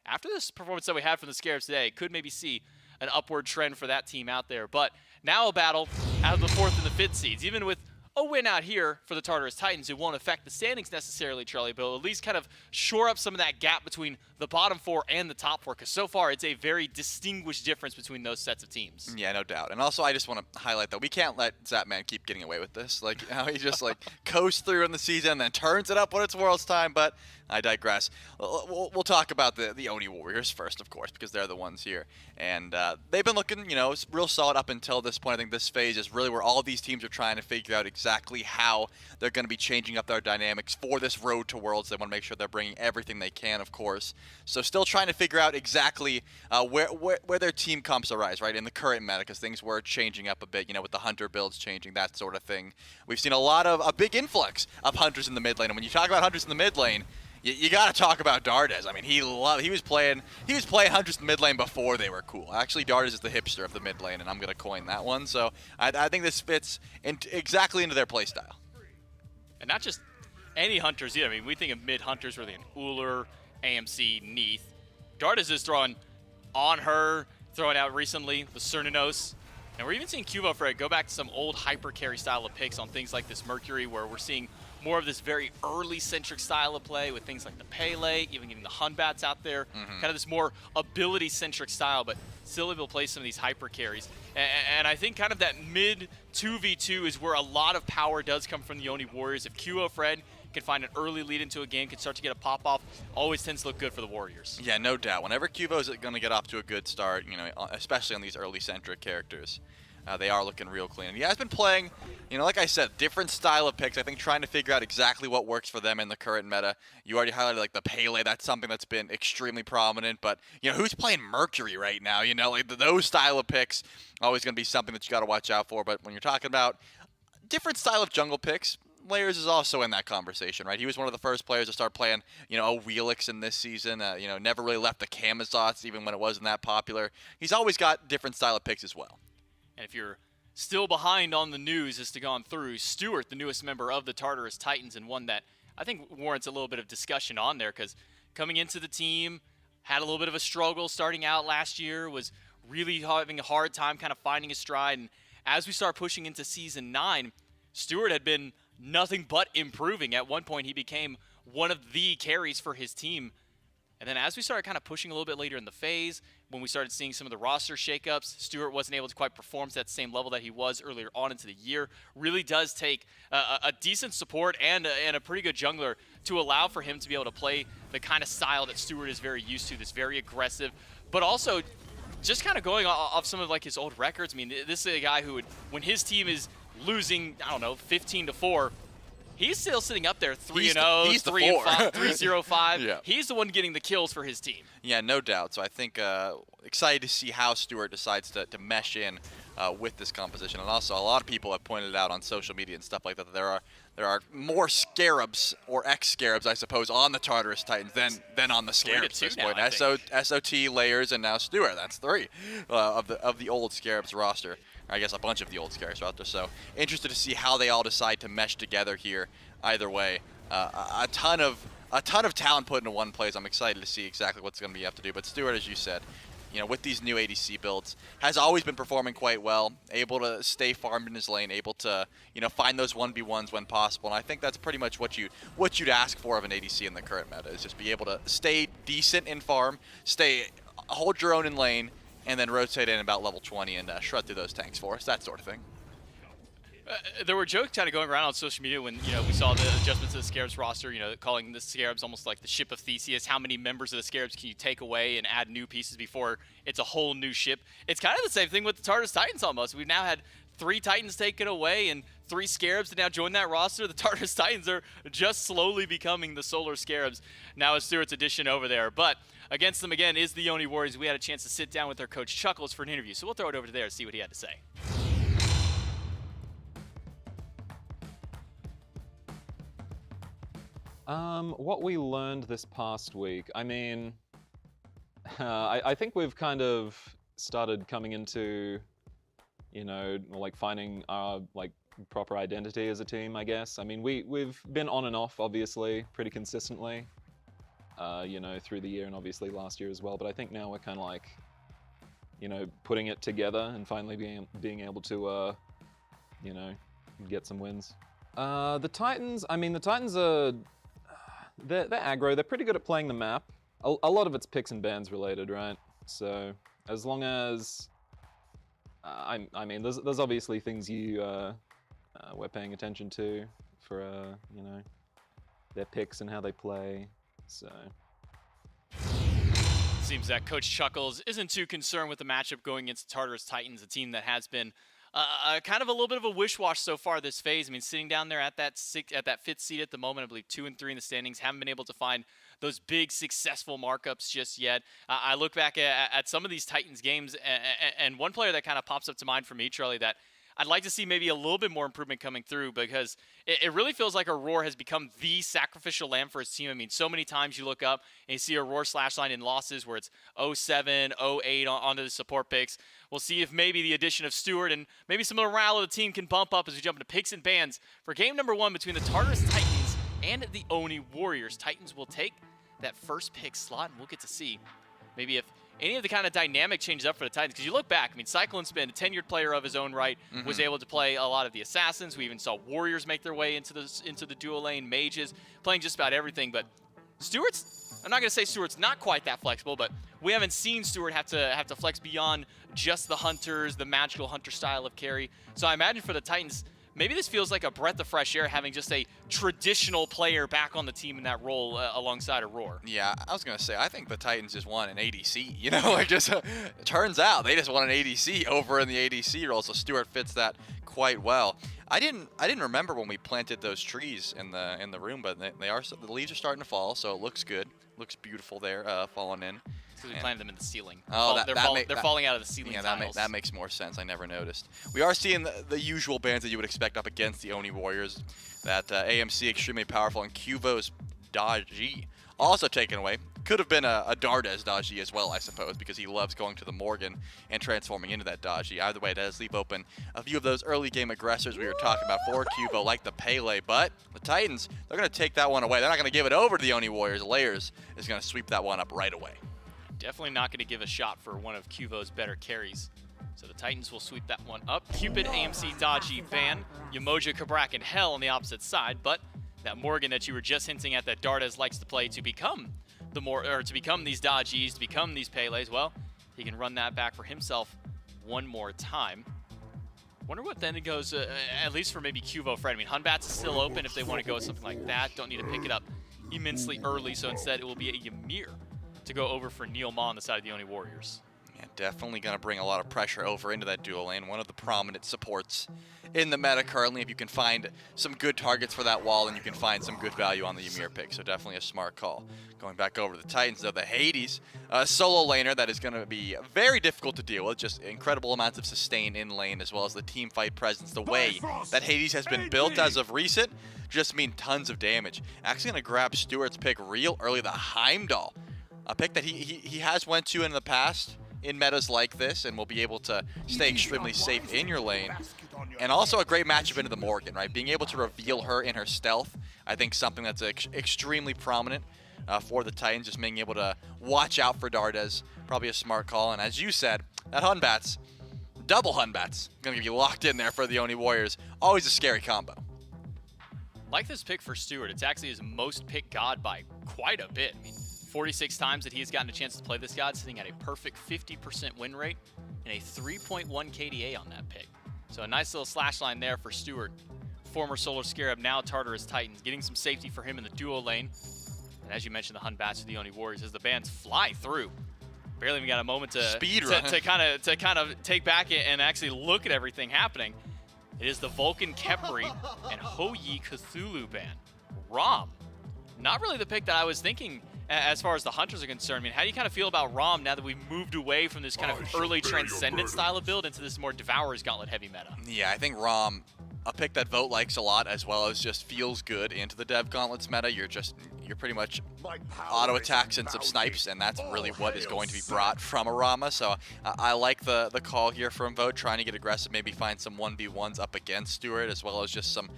Speaker 14: after this performance that we had from the Scarabs today, could maybe see an upward trend for that team out there. But now a battle out of the 4th and the 5th seeds. Even with a win out here for the Tartarus Titans, it won't affect the standings necessarily, Trelly, but at least kind of shore up some of that gap between the bottom 4 and the top 4, because so far it's a very distinguished difference between those sets of teams.
Speaker 17: Yeah, no doubt. And also, I just want to highlight that we can't let Zapman keep getting away with this. Like, how he just like coasts through in the season and then turns it up when it's World's time, but I digress. We'll talk about the Oni Warriors first, of course, because they're the ones here. And they've been looking, real solid up until this point. I think this phase is really where all these teams are trying to figure out exactly how they're going to be changing up their dynamics for this road to Worlds. They want to make sure they're bringing everything they can, of course. So still trying to figure out exactly where their team comps arise, right, in the current meta, because things were changing up a bit, with the Hunter builds changing, that sort of thing. We've seen a big influx of Hunters in the mid lane, and when you talk about Hunters in the mid lane, you got to talk about Dardes. I mean, he was playing Hunters in the mid lane before they were cool. Actually, Dardes is the hipster of the mid lane, and I'm going to coin that one. So I think this fits exactly into their playstyle.
Speaker 14: And not just any Hunters either. I mean, we think of mid Hunters really in Ullr, AMC, Neath. Dardes is throwing on her, throwing out recently the Cernanos. And we're even seeing Cubofred go back to some old hyper carry style of picks on things like this Mercury, where we're seeing
Speaker 16: more of this very early-centric style of play with things like the Pele, even getting the Hunbats out there, kind of this more ability-centric style, but still able to play some of these hyper carries. And I think kind of that mid 2v2 is where a lot of power does come from the Oni Warriors. If QO Fred can find an early lead into a game, can start to get a pop-off, always tends to look good for the Warriors.
Speaker 17: Yeah, no doubt. Whenever Cuvo's going to get off to a good start, you know, especially on these early-centric characters, they are looking real clean. And he has been playing, you know, like I said, different style of picks. I think trying to figure out exactly what works for them in the current meta. You already highlighted like the Pele. That's something that's been extremely prominent. But, you know, who's playing Mercury right now? You know, like those style of picks always going to be something that you got to watch out for. But when you're talking about different style of jungle picks, Layers is also in that conversation, right? He was one of the first players to start playing, you know, a Wheelix in this season. You know, never really left the Camisots even when it wasn't that popular. He's always got different style of picks as well.
Speaker 16: And if you're still behind on the news as to gone through, Stuart, the newest member of the Tartarus Titans, and one that I think warrants a little bit of discussion on there, because coming into the team, had a little bit of a struggle starting out last year, was really having a hard time kind of finding his stride. And as we start pushing into Season 9, Stuart had been nothing but improving. At one point, he became one of the carries for his team. And then as we started kind of pushing a little bit later in the phase, when we started seeing some of the roster shakeups, Stuart wasn't able to quite perform to that same level that he was earlier on into the year. Really does take a decent support and a pretty good jungler to allow for him to be able to play the kind of style that Stuart is very used to, this very aggressive, but also just kind of going off some of like his old records. I mean, this is a guy who would, when his team is losing, I don't know, 15-4, he's still sitting up there 3-0, 3-5, 3-0-5.
Speaker 17: Yeah.
Speaker 16: He's the one getting the kills for his team.
Speaker 17: Yeah, no doubt. So I think excited to see how Stuart decides to mesh in with this composition. And also, a lot of people have pointed out on social media and stuff like that there are more Scarabs, or ex-Scarabs, I suppose, on the Tartarus Titans than on the Scarabs at this point. SOT, Layers, and now Stuart. That's three of the old Scarabs roster. I guess a bunch of the old Scarabs out there. So interested to see how they all decide to mesh together here. Either way, a ton of talent put into one place. I'm excited to see exactly what's going to be have to do. But Stuart, as you said, you know, with these new ADC builds, has always been performing quite well. Able to stay farmed in his lane. Able to, you know, find those 1v1s when possible. And I think that's pretty much what you'd ask for of an ADC in the current meta, is just be able to stay decent in farm, hold your own in lane, and then rotate in about level 20 and shred through those tanks for us, that sort of thing.
Speaker 16: There were jokes kind of going around on social media when, you know, we saw the adjustments to the Scarabs roster, you know, calling the Scarabs almost like the ship of Theseus. How many members of the Scarabs can you take away and add new pieces before it's a whole new ship? It's kind of the same thing with the Tartarus Titans almost. We've now had 3 Titans taken away and 3 Scarabs to now join that roster. The Tartarus Titans are just slowly becoming the Solar Scarabs now as Stuart's addition over there. But against them again is the Oni Warriors. We had a chance to sit down with their coach Chuckles for an interview, so we'll throw it over to there and see what he had to say.
Speaker 3: What we learned this past week, I mean, I think we've kind of started coming into, you know, like finding our like proper identity as a team, I guess. I mean, we've been on and off, obviously, pretty consistently, you know, through the year and obviously last year as well. But I think now we're kind of like, you know, putting it together and finally being able to, you know, get some wins. The Titans, I mean, the Titans are, they're aggro. They're pretty good at playing the map. A lot of it's picks and bans related, right? So as long as, I mean, there's obviously things we're paying attention to for, you know, their picks and how they play, so.
Speaker 16: Seems that Coach Chuckles isn't too concerned with the matchup going against Tartarus Titans, a team that has been kind of a little bit of a wish-wash so far this phase. I mean, sitting down there at that 5th seed at the moment, I believe 2 and 3 in the standings, haven't been able to find those big successful markups just yet. I look back at some of these Titans games, and one player that kind of pops up to mind for me, Charlie, that I'd like to see maybe a little bit more improvement coming through, because it really feels like Aurora has become the sacrificial lamb for his team. I mean, so many times you look up and you see Aurora Slashline in losses where it's 0-7, 0-8 onto the support picks. We'll see if maybe the addition of Stuart and maybe some of the morale of the team can bump up as we jump into picks and bans for game number 1 between the Tartarus Titans and the Oni Warriors. Titans will take that first pick slot, and we'll get to see maybe if any of the kind of dynamic changes up for the Titans. Because you look back, I mean, Cyclone's been a tenured player of his own right, was able to play a lot of the assassins. We even saw warriors make their way into the dual lane, mages, playing just about everything. But Stewart's, I'm not going to say Stewart's not quite that flexible, but we haven't seen Stewart have to flex beyond just the hunters, the magical hunter style of carry. So I imagine for the Titans, maybe this feels like a breath of fresh air, having just a traditional player back on the team in that role alongside Aurora.
Speaker 17: Yeah, I was going to say, I think the Titans just want an ADC. You know, like just it turns out they just want an ADC over in the ADC role, so Stewart fits that quite well. I didn't remember when we planted those trees in the room, but the leaves are starting to fall, so it looks good. Looks beautiful there, falling in.
Speaker 16: Because we planted them in the ceiling.
Speaker 17: Oh,
Speaker 16: they're falling out of the ceiling tiles.
Speaker 17: That makes more sense. I never noticed. We are seeing the usual bans that you would expect up against the Oni Warriors. That AMC extremely powerful, and Cuvo's Daji also taken away. Could have been a Dardes Daji as well, I suppose, because he loves going to the Morgan and transforming into that Daji. Either way, it does leave open a few of those early game aggressors we were talking about for Cuvo, like the Pele. But the Titans, they're going to take that one away. They're not going to give it over to the Oni Warriors. Layers is going to sweep that one up right away.
Speaker 16: Definitely not going to give a shot for one of Cuvo's better carries. So the Titans will sweep that one up. Cupid, AMC, Daji, Ban, Yamoja, Kabrak, and Hell on the opposite side. But that Morgan that you were just hinting at that Dardes likes to play to become these Dajis, to become these Peles, well, he can run that back for himself one more time. Wonder what then it goes, at least for maybe Cuvo Fred. I mean, Hunbats is still open if they want to go with something like that. Don't need to pick it up immensely early, so instead it will be a Ymir to go over for Neil Ma on the side of the Oni Warriors.
Speaker 17: Yeah, definitely going to bring a lot of pressure over into that dual lane. One of the prominent supports in the meta currently. If you can find some good targets for that wall, and you can find some good value on the Ymir pick. So definitely a smart call. Going back over to the Titans, though, the Hades, a solo laner that is going to be very difficult to deal with. Just incredible amounts of sustain in lane, as well as the team fight presence. The way that Hades has been built as of recent just mean tons of damage. Actually going to grab Stewart's pick real early, the Heimdall. A pick that he has went to in the past in metas like this, and will be able to stay extremely safe in your lane. And also a great matchup into the Morgan, right? Being able to reveal her in her stealth, I think something that's extremely prominent for the Titans, just being able to watch out for Dardes. Probably a smart call. And as you said, that Hunbats, double Hunbats, going to get you locked in there for the Oni Warriors. Always a scary combo.
Speaker 16: Like this pick for Stewart, it's actually his most picked god by quite a bit. I mean, 46 times that he has gotten a chance to play this god, sitting at a perfect 50% win rate and a 3.1 KDA on that pick. So a nice little slash line there for Stewart. Former Solar Scarab, now Tartarus Titans, getting some safety for him in the duo lane. And as you mentioned, the Hunbats for the Oni Warriors as the bands fly through. Barely even got a moment to kind of take back and actually look at everything happening. It is the Vulcan Khepri and Hoyi Cthulhu band. Rom, not really the pick that I was thinking as far as the hunters are concerned. I mean, how do you kind of feel about Rom now that we've moved away from this kind of early Transcendent style of build into this more Devourer's Gauntlet heavy meta?
Speaker 17: Yeah, I think Rom, a pick that Vote likes a lot, as well as just feels good into the Dev Gauntlets meta. You're pretty much auto attacks and some snipes, and that's really what is going to be brought from a Rama. So I like the call here from Vote, trying to get aggressive, maybe find some 1v1s up against Stewart, as well as just some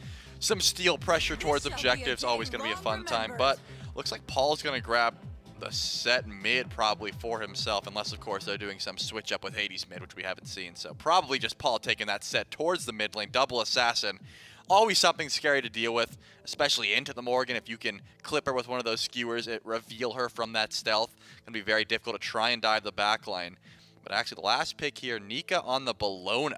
Speaker 17: steal pressure towards objectives. Always going to be a fun time, but looks like Paul's going to grab the set mid probably for himself, unless of course they're doing some switch up with Hades mid, which we haven't seen. So probably just Paul taking that set towards the mid lane. Double assassin, always something scary to deal with, especially into the Morgan. If you can clip her with one of those skewers, reveal her from that stealth, gonna be very difficult to try and dive the back line. But actually the last pick here, Nika on the Bologna.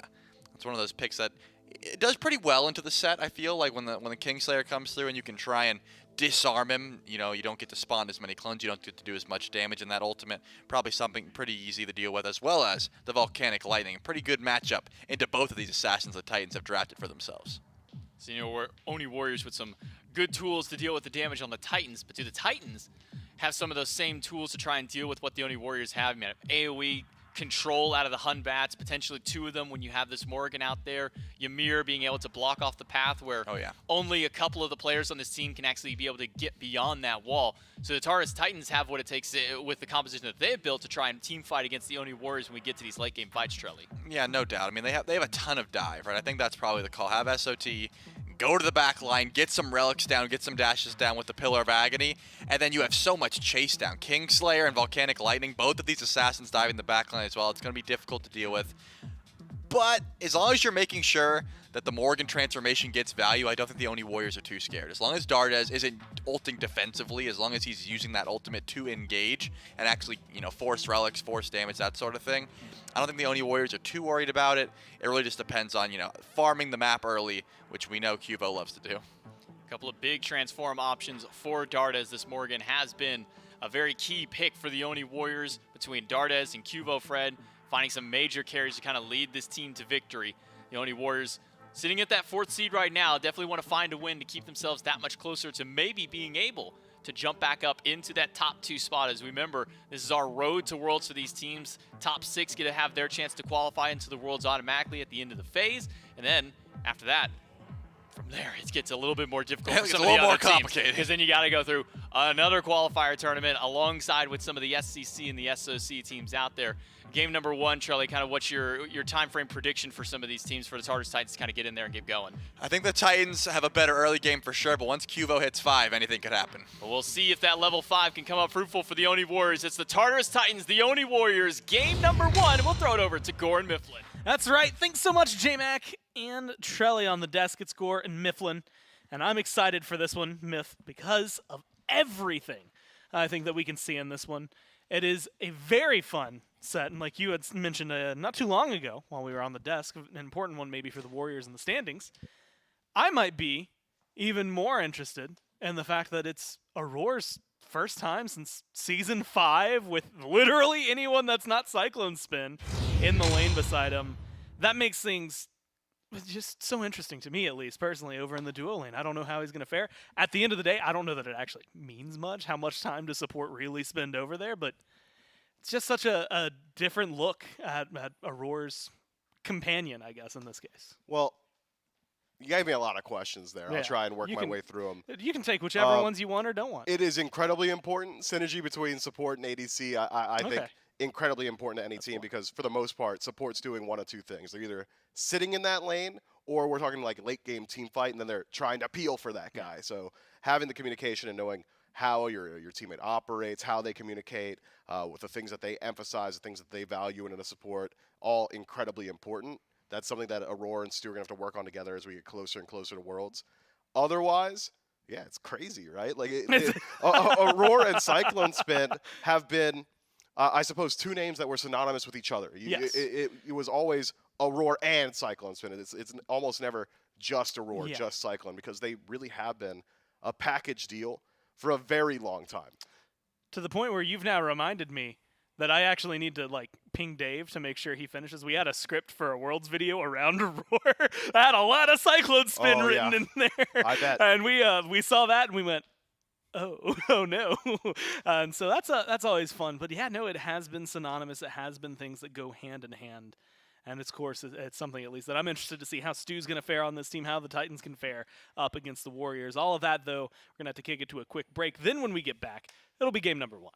Speaker 17: It's one of those picks that it does pretty well into the set. I feel like when the Kingslayer comes through and you can try and disarm him, you know, you don't get to spawn as many clones, you don't get to do as much damage in that ultimate. Probably something pretty easy to deal with, as well as the Volcanic Lightning. Pretty good matchup into both of these assassins the Titans have drafted for themselves.
Speaker 16: So, you know, we're Oni Warriors with some good tools to deal with the damage on the Titans, but do the Titans have some of those same tools to try and deal with what the Oni Warriors have? I mean, AoE control out of the Hunbats, potentially two of them when you have this Morgan out there. Ymir being able to block off the path where only a couple of the players on this team can actually be able to get beyond that wall. So the Tartarus Titans have what it takes with the composition that they've built to try and team fight against the Oni Warriors when we get to these late game fights, Trelly.
Speaker 17: Yeah, no doubt. I mean, they have a ton of dive, right? I think that's probably the call. Have SOT, go to the back line, get some relics down, get some dashes down with the Pillar of Agony, and then you have so much chase down. Kingslayer and Volcanic Lightning, both of these assassins diving the back line as well. It's going to be difficult to deal with. But as long as you're making sure that the Morgan transformation gets value, I don't think the Oni Warriors are too scared. As long as Dardes isn't ulting defensively, as long as he's using that ultimate to engage and actually, force relics, force damage, that sort of thing, I don't think the Oni Warriors are too worried about it. It really just depends on, farming the map early, which we know Cuvo loves to do.
Speaker 16: A couple of big transform options for Dardes. This Morgan has been a very key pick for the Oni Warriors between Dardes and Cuvo Fred, finding some major carries to kind of lead this team to victory. The Oni Warriors sitting at that 4th seed right now, definitely want to find a win to keep themselves that much closer to maybe being able to jump back up into that top 2 spot. As we remember, this is our road to Worlds for these teams. Top 6 get to have their chance to qualify into the Worlds automatically at the end of the phase. And then after that, from there, it gets a little bit more difficult for some of the other teams, because then you got to go through another qualifier tournament alongside with some of the SCC and the SOC teams out there. Game number 1, Charlie, kind of what's your time frame prediction for some of these teams for the Tartarus Titans to kind of get in there and get going?
Speaker 17: I think the Titans have a better early game for sure, but once Cuvo hits 5, anything could happen.
Speaker 16: But we'll see if that level 5 can come up fruitful for the Oni Warriors. It's the Tartarus Titans, the Oni Warriors, game number 1. We'll throw it over to Gore and Mifflin.
Speaker 14: That's right. Thanks so much, J-Mac and Trelly on the desk. It's Gore and Mifflin. And I'm excited for this one, Miff, because of everything I think that we can see in this one. It is a very fun set, and like you had mentioned not too long ago while we were on the desk, an important one maybe for the Warriors in the standings. I might be even more interested in the fact that it's Aurore's first time since Season 5 with literally anyone that's not Cyclone Spin in the lane beside him. That makes things just so interesting to me, at least personally, over in the duo lane. I don't know how he's going to fare. At the end of the day, I don't know that it actually means much, how much time to support really spend over there, but it's just such a different look at Aurore's companion, I guess, in this case.
Speaker 12: Well, you gave me a lot of questions there.
Speaker 14: Yeah.
Speaker 12: I'll try and work my way through them.
Speaker 14: You can take whichever ones you want or don't want.
Speaker 12: It is incredibly important. Synergy between support and ADC, I think, incredibly important to any team because, for the most part, support's doing one of 2 things. They're either sitting in that lane or we're talking like late-game team fight, and then they're trying to peel for that guy. So having the communication and knowing how your teammate operates, how they communicate, with the things that they emphasize, the things that they value in a support, all incredibly important. That's something that Aurora and Stu are going to have to work on together as we get closer and closer to Worlds. Otherwise, yeah, it's crazy, right? Like Aurora and Cyclone Spin have been, I suppose, 2 names that were synonymous with each other.
Speaker 14: Yes.
Speaker 12: It was always Aurora and Cyclone Spin. It's almost never just Aurora, just Cyclone, because they really have been a package deal for a very long time.
Speaker 14: To the point where you've now reminded me that I actually need to ping Dave to make sure he finishes. We had a script for a Worlds video around Aurora. I had a lot of Cyclone Spin written in there.
Speaker 12: I bet.
Speaker 14: And we saw that and we went, oh no. And so that's always fun. But yeah, no, it has been synonymous. It has been things that go hand in hand. And of course, it's something at least that I'm interested to see how Stu's going to fare on this team, how the Titans can fare up against the Warriors. All of that, though, we're going to have to kick it to a quick break. Then when we get back, it'll be game number 1.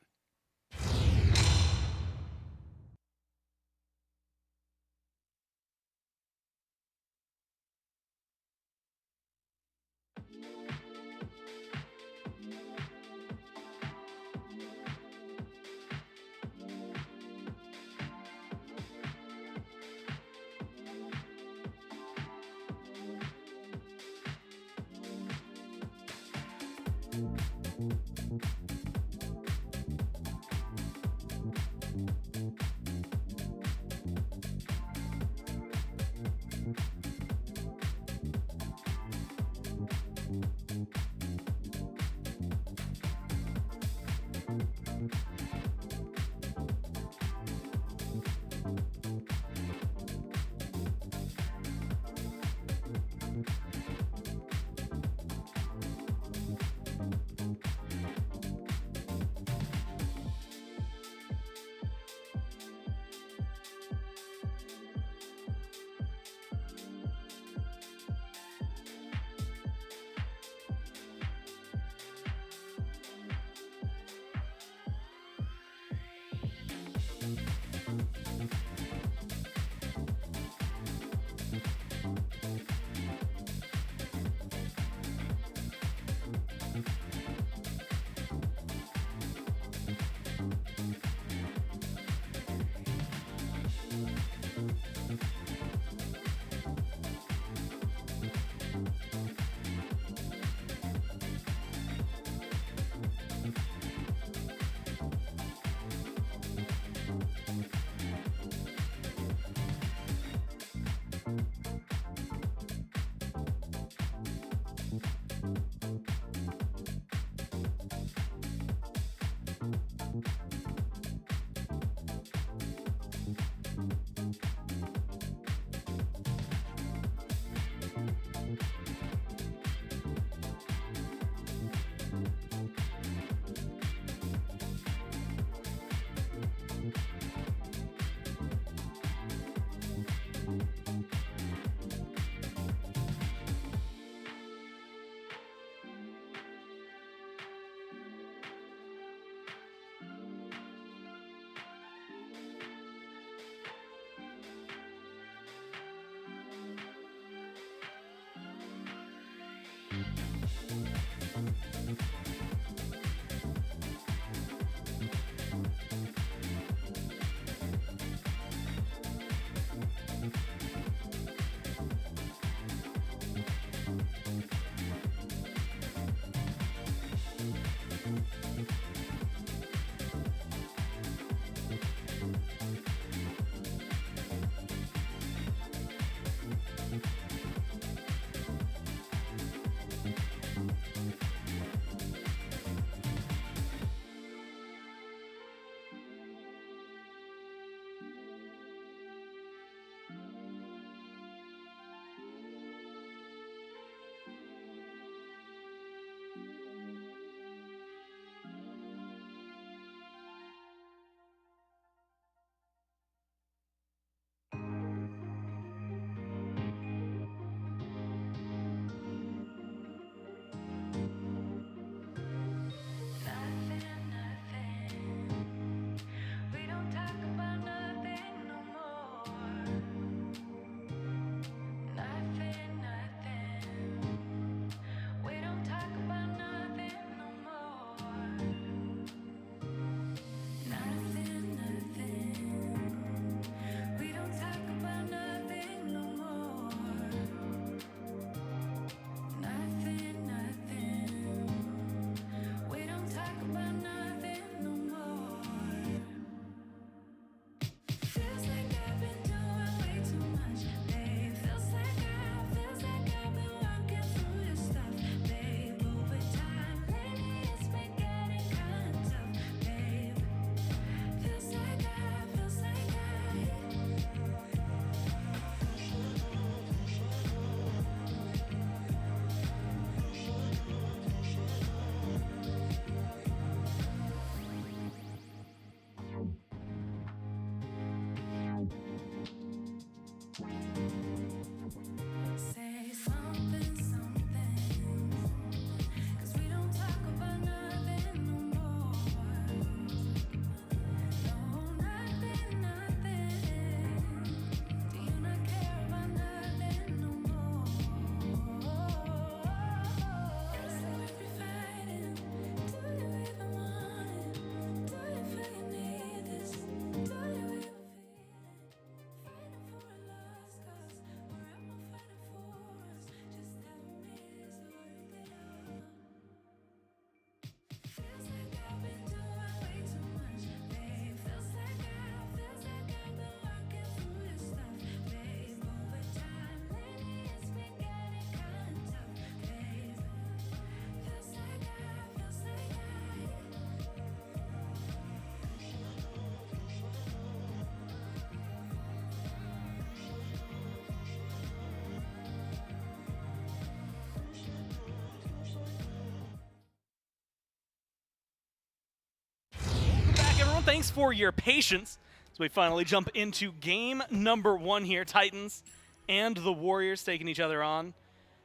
Speaker 14: Thanks for your patience as we finally jump into game number 1 here. Titans and the Warriors taking each other on.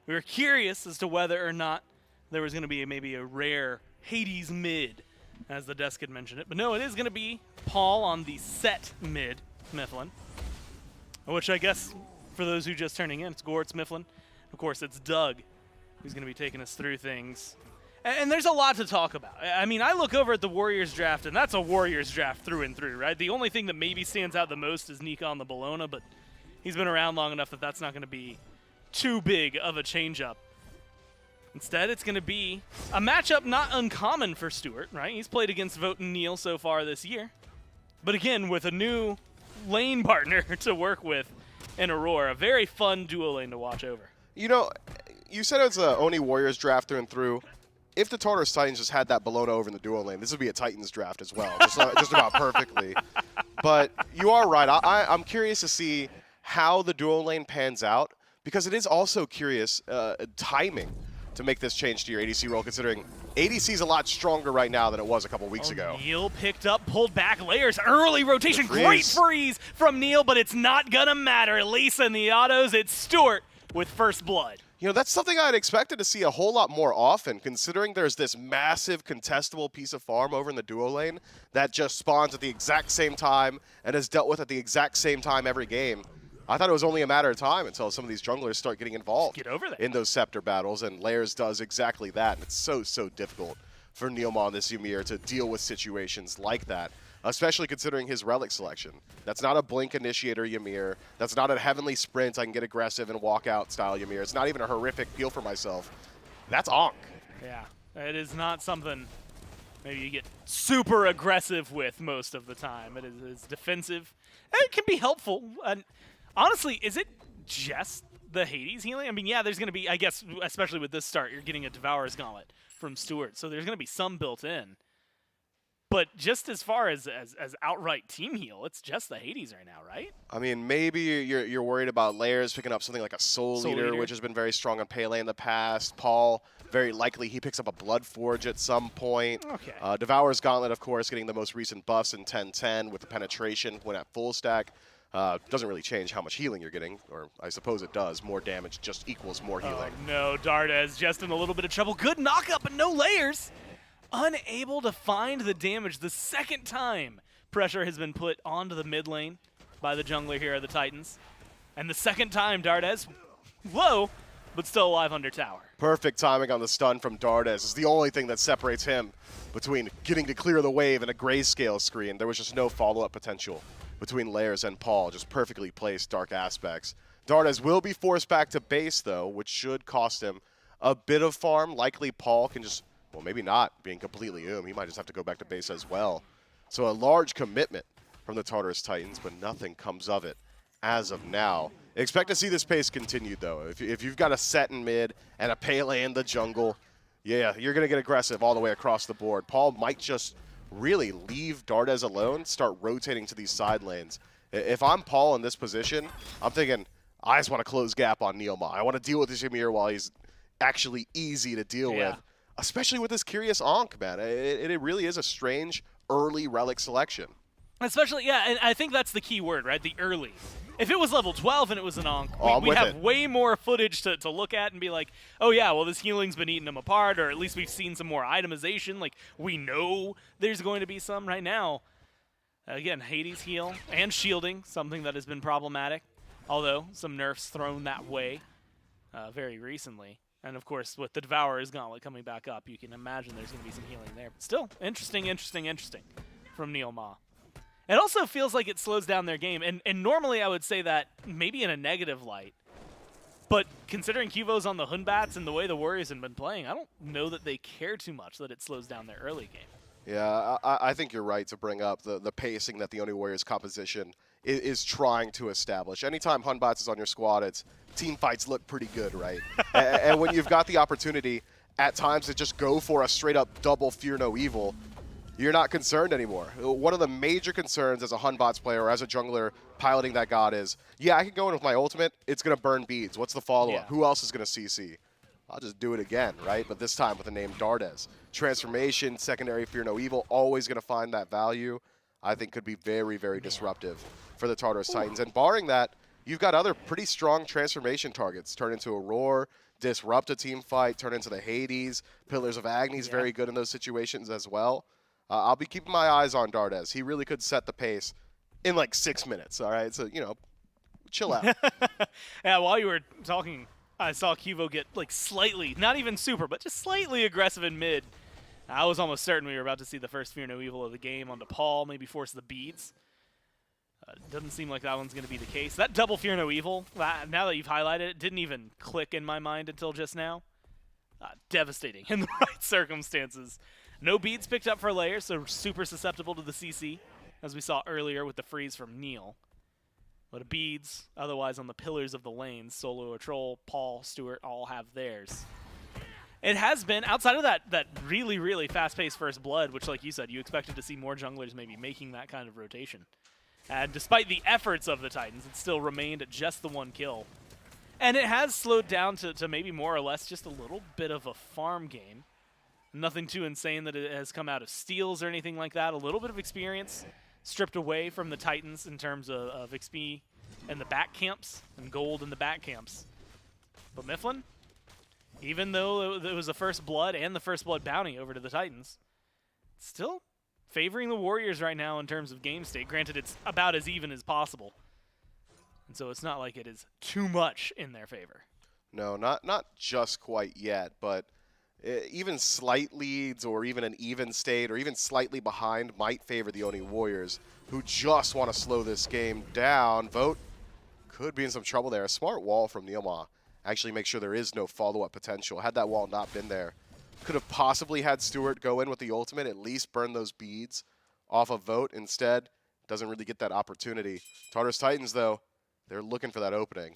Speaker 14: We were curious as to whether or not there was going to be maybe a rare Hades mid, as the desk had mentioned it. But no, it is going to be Paul on the set mid, Mifflin. Which I guess, for those who are just turning in, it's Gortz, Mifflin. Of course, it's Doug who's going to be taking us through things. And there's a lot to talk about. I mean, I look over at the Warriors draft, and that's a Warriors draft through and through, right? The only thing that maybe stands out the most is Nikon the Bologna, but he's been around long enough that that's not going to be too big of a change-up. Instead, it's going to be a matchup not uncommon for Stewart, right? He's played against Vote and Neil so far this year. But again, with a new lane partner to work with in Aurora, a very fun duo lane to watch over.
Speaker 12: You know, you said it's a Oni Warriors draft through and through. If the Tartarus Titans just had that Bologna over in the duo lane, this would be a Titans draft as well, just about perfectly. But you are right. I'm curious to see how the duo lane pans out, because it is also curious timing to make this change to your ADC role, considering ADC is a lot stronger right now than it was a couple weeks ago.
Speaker 14: Neil picked up, pulled back layers, early rotation, great freeze from Neil, but it's not going to matter. Lisa in the autos, it's Stewart with first blood.
Speaker 12: You know, that's something I'd expected to see a whole lot more often, considering there's this massive contestable piece of farm over in the duo lane that just spawns at the exact same time and is dealt with at the exact same time every game. I thought it was only a matter of time until some of these junglers start getting involved
Speaker 14: Get over there.
Speaker 12: in those scepter battles, and Layers does exactly that. And it's so difficult for Neilma on this Ymir to deal with situations like that, especially considering his relic selection. That's not a blink initiator Ymir. That's not a heavenly sprint I can get aggressive and walk out style Ymir. It's not even a horrific feel for myself. That's Ankh.
Speaker 14: Yeah, it is not something maybe you get super aggressive with most of the time. It is defensive. And it can be helpful. And honestly, is it just the Hades healing? I mean, yeah, there's going to be, I guess, especially with this start, you're getting a Devourer's Gauntlet from Stewart. So there's going to be some built in. But just as far as outright team heal, it's just the Hades right now, right?
Speaker 12: I mean, maybe you're worried about Layers picking up something like a Soul Eater, which has been very strong on Pele in the past. Paul, very likely he picks up a Blood Forge at some point.
Speaker 14: Okay.
Speaker 12: Devourer's Gauntlet, of course, getting the most recent buffs in 10-10 with the penetration when at full stack. Doesn't really change how much healing you're getting, or I suppose it does. More damage just equals more healing.
Speaker 14: Oh, no, Dardes just in a little bit of trouble. Good knockup, but no Layers. Unable to find the damage the second time pressure has been put onto the mid lane by the jungler here of the Titans. And the second time, Dardes, low, but still alive under tower.
Speaker 12: Perfect timing on the stun from Dardes is the only thing that separates him between getting to clear the wave and a grayscale screen. There was just no follow-up potential between Layers and Paul, just perfectly placed dark aspects. Dardes will be forced back to base, though, which should cost him a bit of farm. Likely Paul can just, well, maybe not being completely He might just have to go back to base as well. So a large commitment from the Tartarus Titans, but nothing comes of it as of now. Expect to see this pace continue, though. If you've got a set in mid and a Pele in the jungle, yeah, you're going to get aggressive all the way across the board. Paul might just really leave Dardes alone, start rotating to these side lanes. If I'm Paul in this position, I'm thinking, I just want to close gap on Neilma. I want to deal with this Ymir while he's actually easy to deal with, especially with this Curious Ankh, man. It really is a strange early relic selection.
Speaker 14: Especially, yeah, and I think that's the key word, right? The early. If it was level 12 and it was an Ankh, we'd have way more footage to look at and be like, oh yeah, well this healing's been eating them apart, or at least we've seen some more itemization. Like, we know there's going to be some right now. Again, Hades heal and shielding, something that has been problematic, although some nerfs thrown that way very recently. And of course, with the Devourer's Gauntlet coming back up, you can imagine there's going to be some healing there. But still, interesting from Neilma. It also feels like it slows down their game, and normally I would say that maybe in a negative light. But considering Kivo's on the Hunbats and the way the Warriors have been playing, I don't know that they care too much that it slows down their early game.
Speaker 12: Yeah, I think you're right to bring up the pacing that the Oni Warriors composition is trying to establish. Anytime Hunbats is on your squad, it's team fights look pretty good, right? and when you've got the opportunity at times to just go for a straight-up double Fear No Evil, you're not concerned anymore. One of the major concerns as a Hunbots player or as a jungler piloting that god is, yeah, I can go in with my ultimate, it's going to burn beads. What's the follow-up?
Speaker 14: Yeah.
Speaker 12: Who else is going to CC? I'll just do it again, right? But this time with the name Dardes. Transformation, secondary Fear No Evil, always going to find that value. I think could be very disruptive for the Tartarus Titans. And barring that, you've got other pretty strong transformation targets. Turn into a Roar, disrupt a team fight, turn into the Hades. Pillars of Agni's very good in those situations as well. I'll be keeping my eyes on Dardes. He really could set the pace in like 6 minutes, all right? So, you know, chill out.
Speaker 14: Yeah, while you were talking, I saw Kivo get like slightly, not even super, but just slightly aggressive in mid. I was almost certain we were about to see the first Fear No Evil of the game onto Paul, maybe force the beads. Doesn't seem like that one's going to be the case. That double Fear No Evil, now that you've highlighted it, didn't even click in my mind until just now. Devastating in the right circumstances. No beads picked up for Layers, so super susceptible to the CC, as we saw earlier with the freeze from Neil. But beads, otherwise on the pillars of the lanes, Solo, a Troll, Paul, Stewart, all have theirs. It has been, outside of that really fast-paced first blood, which, like you said, you expected to see more junglers maybe making that kind of rotation. And despite the efforts of the Titans, it still remained at just the one kill. And it has slowed down to maybe more or less just a little bit of a farm game. Nothing too insane that it has come out of steals or anything like that. A little bit of experience stripped away from the Titans in terms of XP and the back camps and gold in the back camps. But Mifflin, even though it was the first blood and the first blood bounty over to the Titans, still favoring the Warriors right now in terms of game state. Granted, it's about as even as possible. So it's not like it is too much in their favor.
Speaker 12: No, not just quite yet, but even slight leads or even an even state or even slightly behind might favor the Oni Warriors, who just want to slow this game down. Vote could be in some trouble there. A smart wall from Neilma actually make sure there is no follow-up potential. Had that wall not been there, could have possibly had Stewart go in with the ultimate, at least burn those beads off of Vote. Instead, doesn't really get that opportunity. Tartarus Titans, though, they're looking for that opening.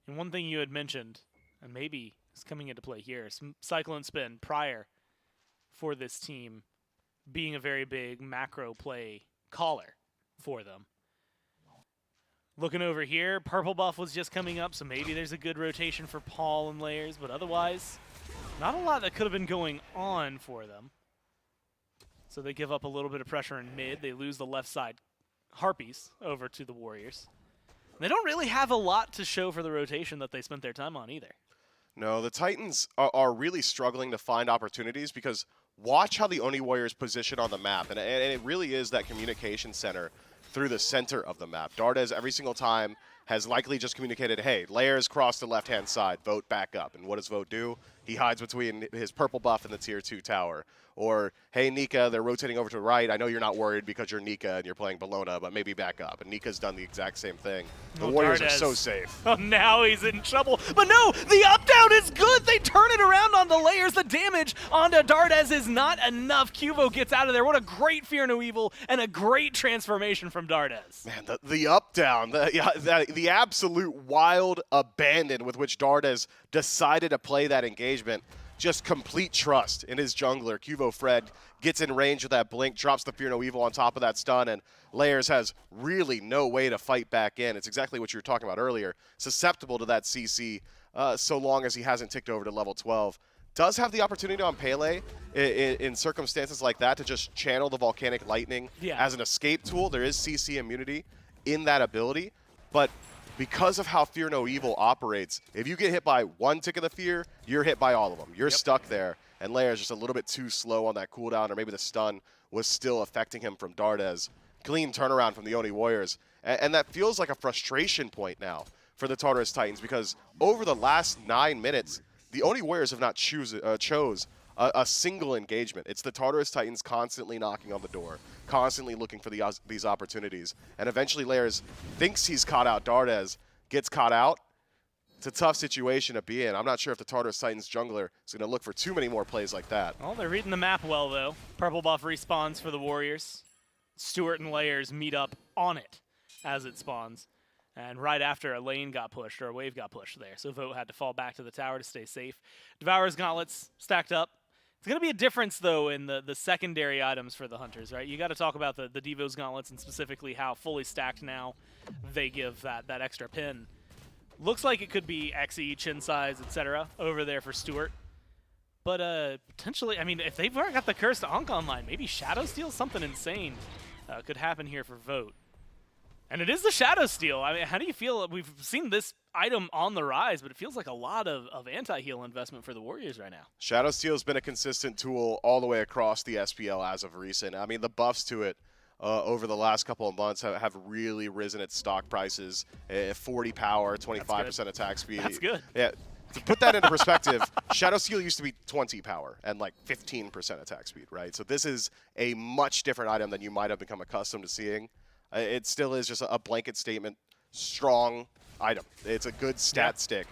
Speaker 14: And one thing you had mentioned, and maybe it's coming into play here, some Cyclone Spin prior for this team being a very big macro play caller for them. Looking over here, purple buff was just coming up, so maybe there's a good rotation for Paul and Layers, but otherwise, not a lot that could have been going on for them. So they give up a little bit of pressure in mid. They lose the left side Harpies over to the Warriors. They don't really have a lot to show for the rotation that they spent their time on either.
Speaker 12: No, the Titans are really struggling to find opportunities because watch how the Oni Warriors position on the map, and it really is that communication center through the center of the map. Dardes every single time has likely just communicated, hey, Layers cross the left-hand side, Vote back up. And what does Vote do? He hides between his purple buff and the tier 2 tower. Or, hey, Nika, they're rotating over to the right. I know you're not worried because you're Nika and you're playing Bologna, but maybe back up. And Nika's done the exact same thing. The Warriors are so safe.
Speaker 14: Oh, now he's in trouble. But no, the up-down is good. They turn it around on the Layers. The damage onto Dardes is not enough. Cuvo gets out of there. What a great Fear No Evil and a great transformation from Dardes.
Speaker 12: Man, the up-down, the absolute wild abandon with which Dardes decided to play that engagement. Just complete trust in his jungler. Cuvo Fred gets in range with that blink, drops the Fear No Evil on top of that stun, and Layers has really no way to fight back in. It's exactly what you were talking about earlier. Susceptible to that CC so long as he hasn't ticked over to level 12. Does have the opportunity on Pele in circumstances like that to just channel the Volcanic Lightning as an escape tool. There is CC immunity in that ability, but because of how Fear No Evil operates, if you get hit by one tick of the fear, you're hit by all of them. You're stuck there, and Layer's just a little bit too slow on that cooldown, or maybe the stun was still affecting him from Dardes. Clean turnaround from the Oni Warriors, and that feels like a frustration point now for the Tartarus Titans, because over the last 9 minutes, the Oni Warriors have not chose a single engagement. It's the Tartarus Titans constantly knocking on the door, constantly looking for these opportunities. And eventually Layers thinks he's caught out Dardes, gets caught out. It's a tough situation to be in. I'm not sure if the Tartarus Titans jungler is going to look for too many more plays like that.
Speaker 14: Well, they're reading the map well, though. Purple buff respawns for the Warriors. Stewart and Layers meet up on it as it spawns. And right after a lane got pushed, or a wave got pushed there. So Vote had to fall back to the tower to stay safe. Devourer's Gauntlets stacked up. It's going to be a difference, though, in the secondary items for the Hunters, right? You got to talk about the Devo's Gauntlets and specifically how fully stacked now they give that extra pin. Looks like it could be XE, chin size, etc. over there for Stewart. But potentially, I mean, if they've already got the Cursed Ankh online, maybe Shadow Steel, something insane could happen here for Vote. And it is the Shadow Steel. I mean, how do you feel? We've seen this item on the rise, but it feels like a lot of anti-heal investment for the Warriors right now.
Speaker 12: Shadow Steel has been a consistent tool all the way across the SPL as of recent. I mean, the buffs to it over the last couple of months have really risen its stock prices. 40 power, 25% attack speed.
Speaker 14: That's good.
Speaker 12: Yeah. To put that into perspective, Shadow Steel used to be 20 power and like 15% attack speed, right? So this is a much different item than you might have become accustomed to seeing. It still is just a blanket statement, strong item. It's a good stat stick,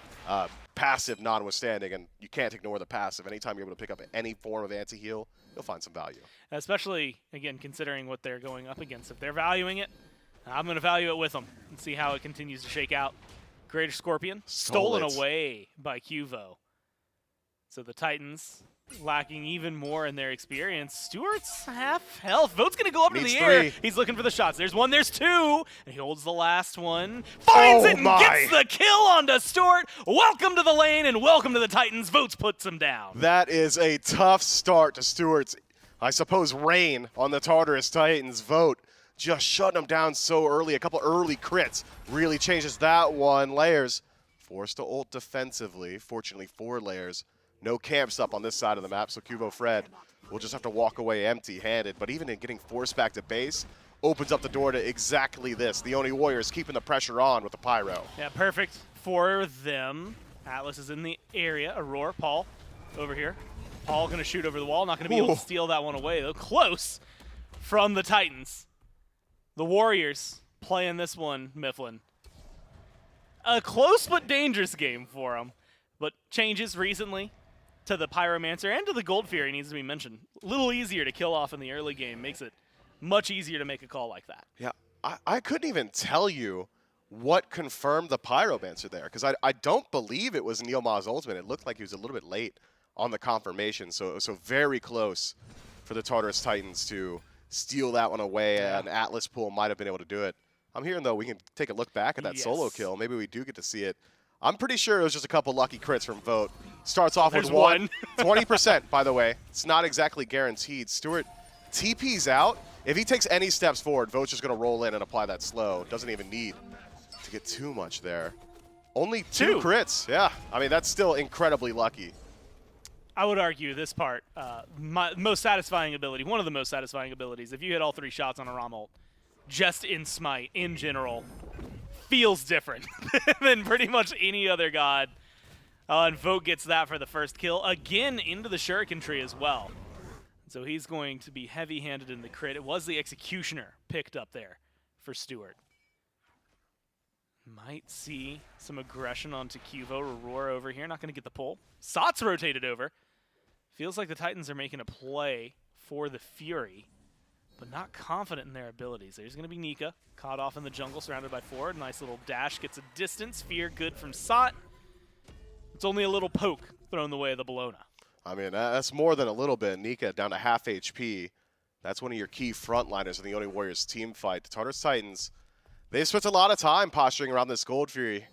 Speaker 12: passive notwithstanding, and you can't ignore the passive. Anytime you're able to pick up any form of anti-heal, you'll find some value.
Speaker 14: Especially, again, considering what they're going up against. If they're valuing it, I'm going to value it with them and see how it continues to shake out. Greater Scorpion, stolen away by Cuvo. So the Titans lacking even more in their experience. Stewart's half health. Vote's going to go up into the air. He's looking for the shots. There's one, there's two. And he holds the last one. Finds it and gets the kill onto Stewart. Welcome to the lane and welcome to the Titans. Votes puts him down.
Speaker 12: That is a tough start to Stewart's, I suppose, reign on the Tartarus Titans. Vote just shutting them down so early. A couple early crits really changes that one. Layers forced to ult defensively. Fortunately for Layers, no camps up on this side of the map, so Cuvo Fred will just have to walk away empty-handed. But even in getting forced back to base, opens up the door to exactly this. The Oni Warriors keeping the pressure on with the Pyro.
Speaker 14: Yeah, perfect for them. Atlas is in the area. Aurora, Paul, over here. Paul going to shoot over the wall. Not going to be able to steal that one away, though. Close from the Titans. The Warriors playing this one, Mifflin. A close but dangerous game for them. But changes recently to the Pyromancer and to the Gold Fury needs to be mentioned. A little easier to kill off in the early game. Makes it much easier to make a call like that.
Speaker 12: Yeah, I couldn't even tell you what confirmed the Pyromancer there, because I don't believe it was Neilma's ultimate. It looked like he was a little bit late on the confirmation, so very close for the Tartarus Titans to steal that one away, and Atlas Pool might have been able to do it. I'm hearing, though, we can take a look back at that solo kill. Maybe we do get to see it. I'm pretty sure it was just a couple lucky crits from Vote. Starts off with one. 20%, by the way. It's not exactly guaranteed. Stewart TP's out. If he takes any steps forward, Vote's just going to roll in and apply that slow. Doesn't even need to get too much there. Only two crits. Yeah, I mean, that's still incredibly lucky.
Speaker 14: I would argue this part, most satisfying ability, one of the most satisfying abilities, if you hit all 3 shots on a ROM ult, just in Smite, in general, feels different than pretty much any other god. And Vote gets that for the first kill, again into the Shuriken tree as well. So he's going to be heavy-handed in the crit. It was the Executioner picked up there for Stewart. Might see some aggression onto Cuvo. Aurora over here, not going to get the pull. Sot's rotated over. Feels like the Titans are making a play for the Fury, but not confident in their abilities. There's going to be Nika, caught off in the jungle, surrounded by 4. Nice little dash, gets a distance. Fear good from Sot. It's only a little poke thrown the way of the Bologna.
Speaker 12: I mean, that's more than a little bit. Nika down to half HP. That's one of your key frontliners in the Oni Warriors team fight. The Tartarus Titans, they've spent a lot of time posturing around this Gold Fury.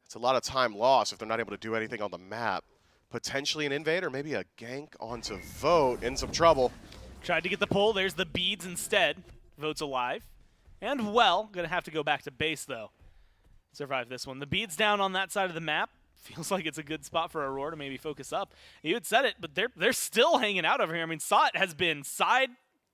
Speaker 12: It's a lot of time lost if they're not able to do anything on the map. Potentially an invade or maybe a gank onto Vote. In some trouble.
Speaker 14: Tried to get the pull. There's the beads instead. Vote's alive. And well, going to have to go back to base, though. Survive this one. The beads down on that side of the map. Feels like it's a good spot for Aurora to maybe focus up. You had said it, but they're still hanging out over here. I mean, Sot has been side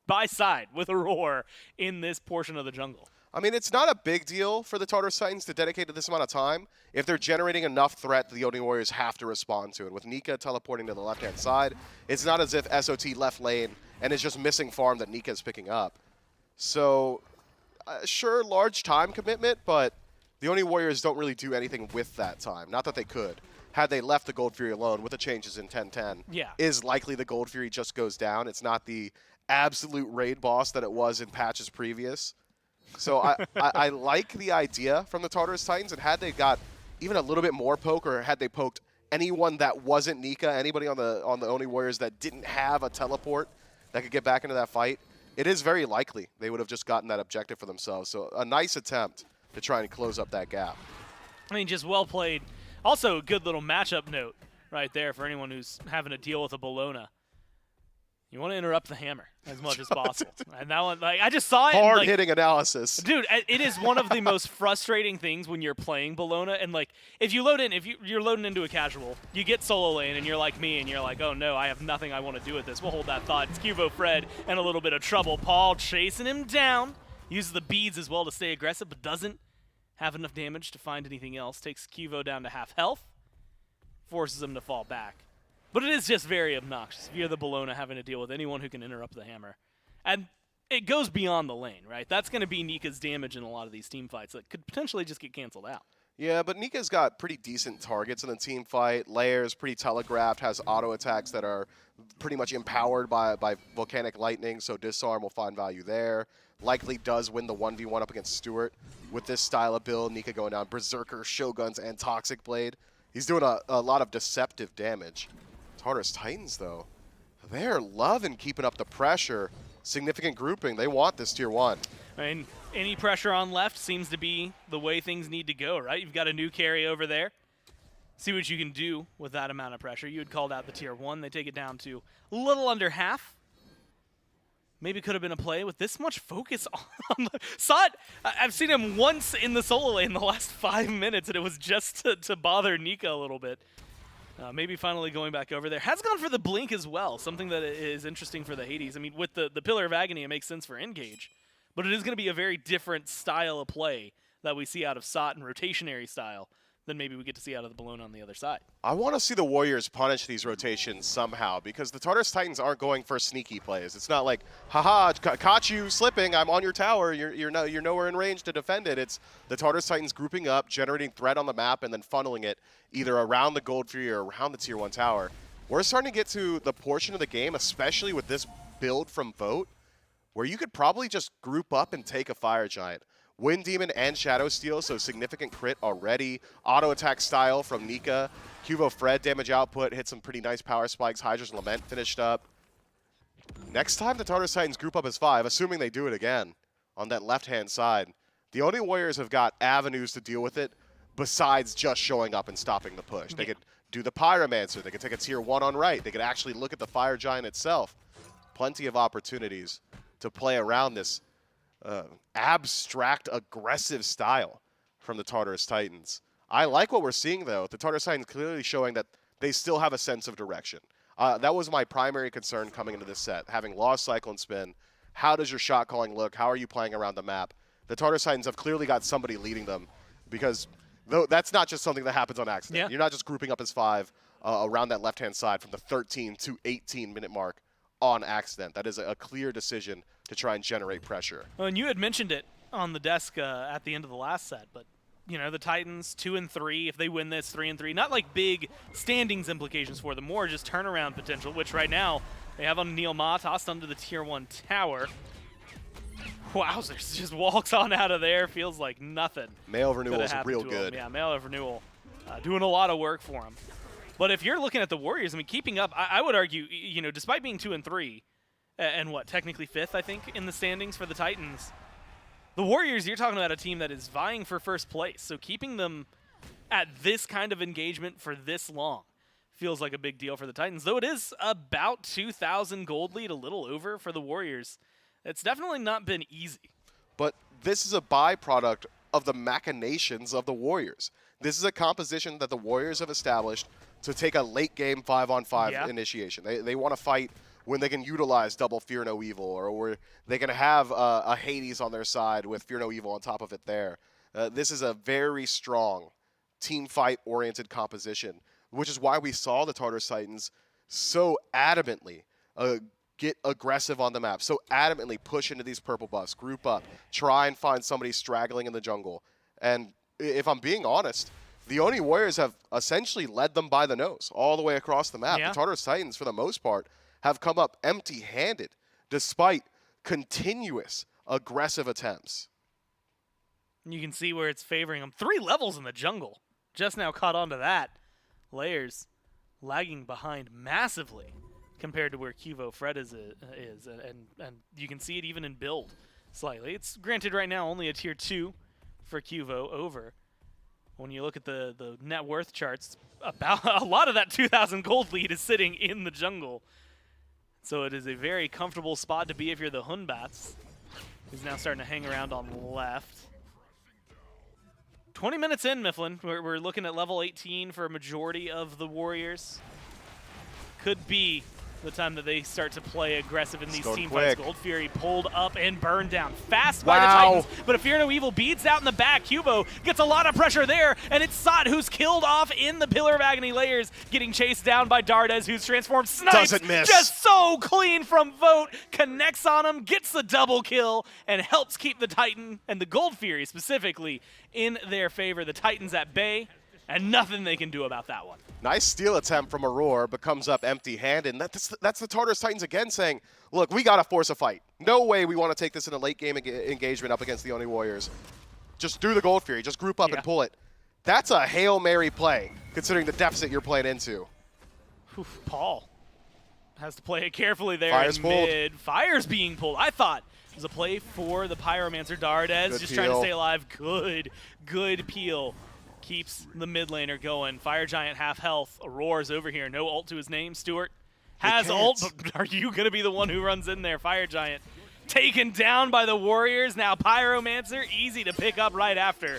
Speaker 14: by side with Aurora in this portion of the jungle.
Speaker 12: I mean, it's not a big deal for the Tartarus Titans to dedicate to this amount of time if they're generating enough threat that the Oni Warriors have to respond to. And with Nika teleporting to the left-hand side, it's not as if SOT left lane and is just missing farm that Nika is picking up. So, sure, large time commitment, but the Oni Warriors don't really do anything with that time. Not that they could. Had they left the Gold Fury alone with the changes in 10-10, is likely the Gold Fury just goes down. It's not the absolute raid boss that it was in patches previous. So I like the idea from the Tartarus Titans, and had they got even a little bit more poke, or had they poked anyone that wasn't Nika, anybody on the Oni Warriors that didn't have a teleport that could get back into that fight, it is very likely they would have just gotten that objective for themselves. So a nice attempt to try and close up that gap.
Speaker 14: I mean, just well played. Also, a good little matchup note right there for anyone who's having to deal with a Bologna. You want to interrupt the hammer as much as possible. And that one, like, I just saw it.
Speaker 12: Hard-hitting analysis.
Speaker 14: Dude, it is one of the most frustrating things when you're playing Bologna. And, like, if you load in, you're loading into a casual, you get solo lane, and you're like me, and you're like, oh, no, I have nothing I want to do with this. We'll hold that thought. It's Cuvo Fred and a little bit of trouble. Paul chasing him down. Uses the beads as well to stay aggressive, but doesn't have enough damage to find anything else. Takes Cuvo down to half health. Forces him to fall back. But it is just very obnoxious if you're the Bologna having to deal with anyone who can interrupt the hammer. And it goes beyond the lane, right? That's going to be Nika's damage in a lot of these team fights that could potentially just get canceled out.
Speaker 12: Yeah, but Nika's got pretty decent targets in the team fight. Layer's pretty telegraphed, has auto attacks that are pretty much empowered by Volcanic Lightning, so Disarm will find value there. Likely does win the 1v1 up against Stewart with this style of build. Nika going down Berserker, Shoguns, and Toxic Blade. He's doing a lot of deceptive damage. Tartarus Titans, though, they're loving keeping up the pressure. Significant grouping. They want this tier 1.
Speaker 14: I mean, any pressure on left seems to be the way things need to go, right? You've got a new carry over there. See what you can do with that amount of pressure. You had called out the tier 1. They take it down to a little under half. Maybe could have been a play with this much focus on the Sot. I've seen him once in the solo lane in the last 5 minutes, and it was just to bother Nika a little bit. Maybe finally going back over there. Has gone for the blink as well, something that is interesting for the Hades. I mean, with the Pillar of Agony, it makes sense for Engage. but it is going to be a very different style of play that we see out of Sot and rotationary style than maybe we get to see out of the Bologna on the other side.
Speaker 12: I want to see the Warriors punish these rotations somehow, because the Tartarus Titans aren't going for sneaky plays. It's not like, haha, caught you slipping, I'm on your tower, you're nowhere in range to defend it. It's the Tartarus Titans grouping up, generating threat on the map, and then funneling it either around the Gold Fury or around the Tier 1 tower. We're starting to get to the portion of the game, especially with this build from Vote, where you could probably just group up and take a Fire Giant. Wind Demon and Shadow Steel, so significant crit already. Auto attack style from Nika. Cuvo Fred damage output, hit some pretty nice power spikes. Hydra's Lament finished up. Next time the Tartarus Titans group up as 5, assuming they do it again on that left-hand side, the Oni Warriors have got avenues to deal with it besides just showing up and stopping the push. They could do the Pyromancer. They could take a Tier 1 on right. They could actually look at the Fire Giant itself. Plenty of opportunities to play around this abstract, aggressive style from the Tartarus Titans. I like what we're seeing, though. The Tartarus Titans clearly showing that they still have a sense of direction. That was my primary concern coming into this set. Having lost Cycle and Spin, how does your shot calling look? How are you playing around the map? The Tartarus Titans have clearly got somebody leading them, because that's not just something that happens on accident.
Speaker 14: Yeah.
Speaker 12: You're not just grouping up as 5 around that left-hand side from the 13 to 18-minute mark on accident. That is a clear decision to try and generate pressure.
Speaker 14: Well, and you had mentioned it on the desk at the end of the last set, but you know, the Titans 2-3, if they win this 3-3, not like big standings implications for them, more just turnaround potential, which right now they have on Neil Ma tossed onto the Tier 1 tower. Wowzers, just walks on out of there, feels like nothing.
Speaker 12: Mail Renewal is real good.
Speaker 14: Yeah, Mail of Renewal doing a lot of work for him. But if you're looking at the Warriors, I mean, keeping up, I would argue, you know, despite being 2-3, and what, technically 5th, I think, in the standings for the Titans, the Warriors, you're talking about a team that is vying for first place. So keeping them at this kind of engagement for this long feels like a big deal for the Titans, though it is about 2,000 gold lead, a little over for the Warriors. It's definitely not been easy.
Speaker 12: But this is a byproduct of the machinations of the Warriors. This is a composition that the Warriors have established to take a late game 5-on-5 initiation. They want to fight when they can utilize double Fear No Evil, or where they can have a Hades on their side with Fear No Evil on top of it there. This is a very strong team fight-oriented composition, which is why we saw the Tartarus Titans so adamantly get aggressive on the map, so adamantly push into these purple buffs, group up, try and find somebody straggling in the jungle. And if I'm being honest, the Oni Warriors have essentially led them by the nose all the way across the map. The Tartarus Titans, for the most part, have come up empty-handed despite continuous aggressive attempts.
Speaker 14: You can see where it's favoring them. 3 levels in the jungle. Just now caught on to that. Layers lagging behind massively compared to where Cuvo Fred is and you can see it even in build slightly. It's granted right now only a Tier 2 for Cuvo over. When you look at the net worth charts, about a lot of that 2,000 gold lead is sitting in the jungle. So it is a very comfortable spot to be if you're the Hunbats. He's now starting to hang around on left. 20 minutes in, Mifflin. We're looking at level 18 for a majority of the Warriors. Could be the time that they start to play aggressive in these team fights. Gold Fury pulled up and burned down fast by the Titans, but Fear No Evil beats out in the back. Cubo gets a lot of pressure there, and it's Sot who's killed off in the Pillar of Agony layers, getting chased down by Dardes, who's transformed. Snipes,
Speaker 12: doesn't miss.
Speaker 14: Just so clean from Vote, connects on him, gets the double kill, and helps keep the Titan and the Gold Fury specifically in their favor. The Titans at bay, and nothing they can do about that one.
Speaker 12: Nice steal attempt from Aurora, but comes up empty-handed. And that's the Tartarus Titans again saying, look, we got to force a fight. No way we want to take this in a late-game engagement up against the Oni Warriors. Just do the Gold Fury. Just group up and pull it. That's a Hail Mary play, considering the deficit you're playing into.
Speaker 14: Paul has to play it carefully there
Speaker 12: Fire's
Speaker 14: in
Speaker 12: pulled.
Speaker 14: mid. Fire's being pulled. I thought it was a play for the Pyromancer. Dardes
Speaker 12: Good
Speaker 14: just
Speaker 12: peel.
Speaker 14: trying to stay alive. Good peel. Keeps the mid laner going. Fire Giant half health. Aurora's over here. No ult to his name. Stewart has ult, but are you going to be the one who runs in there? Fire Giant taken down by the Warriors. Now Pyromancer, easy to pick up right after.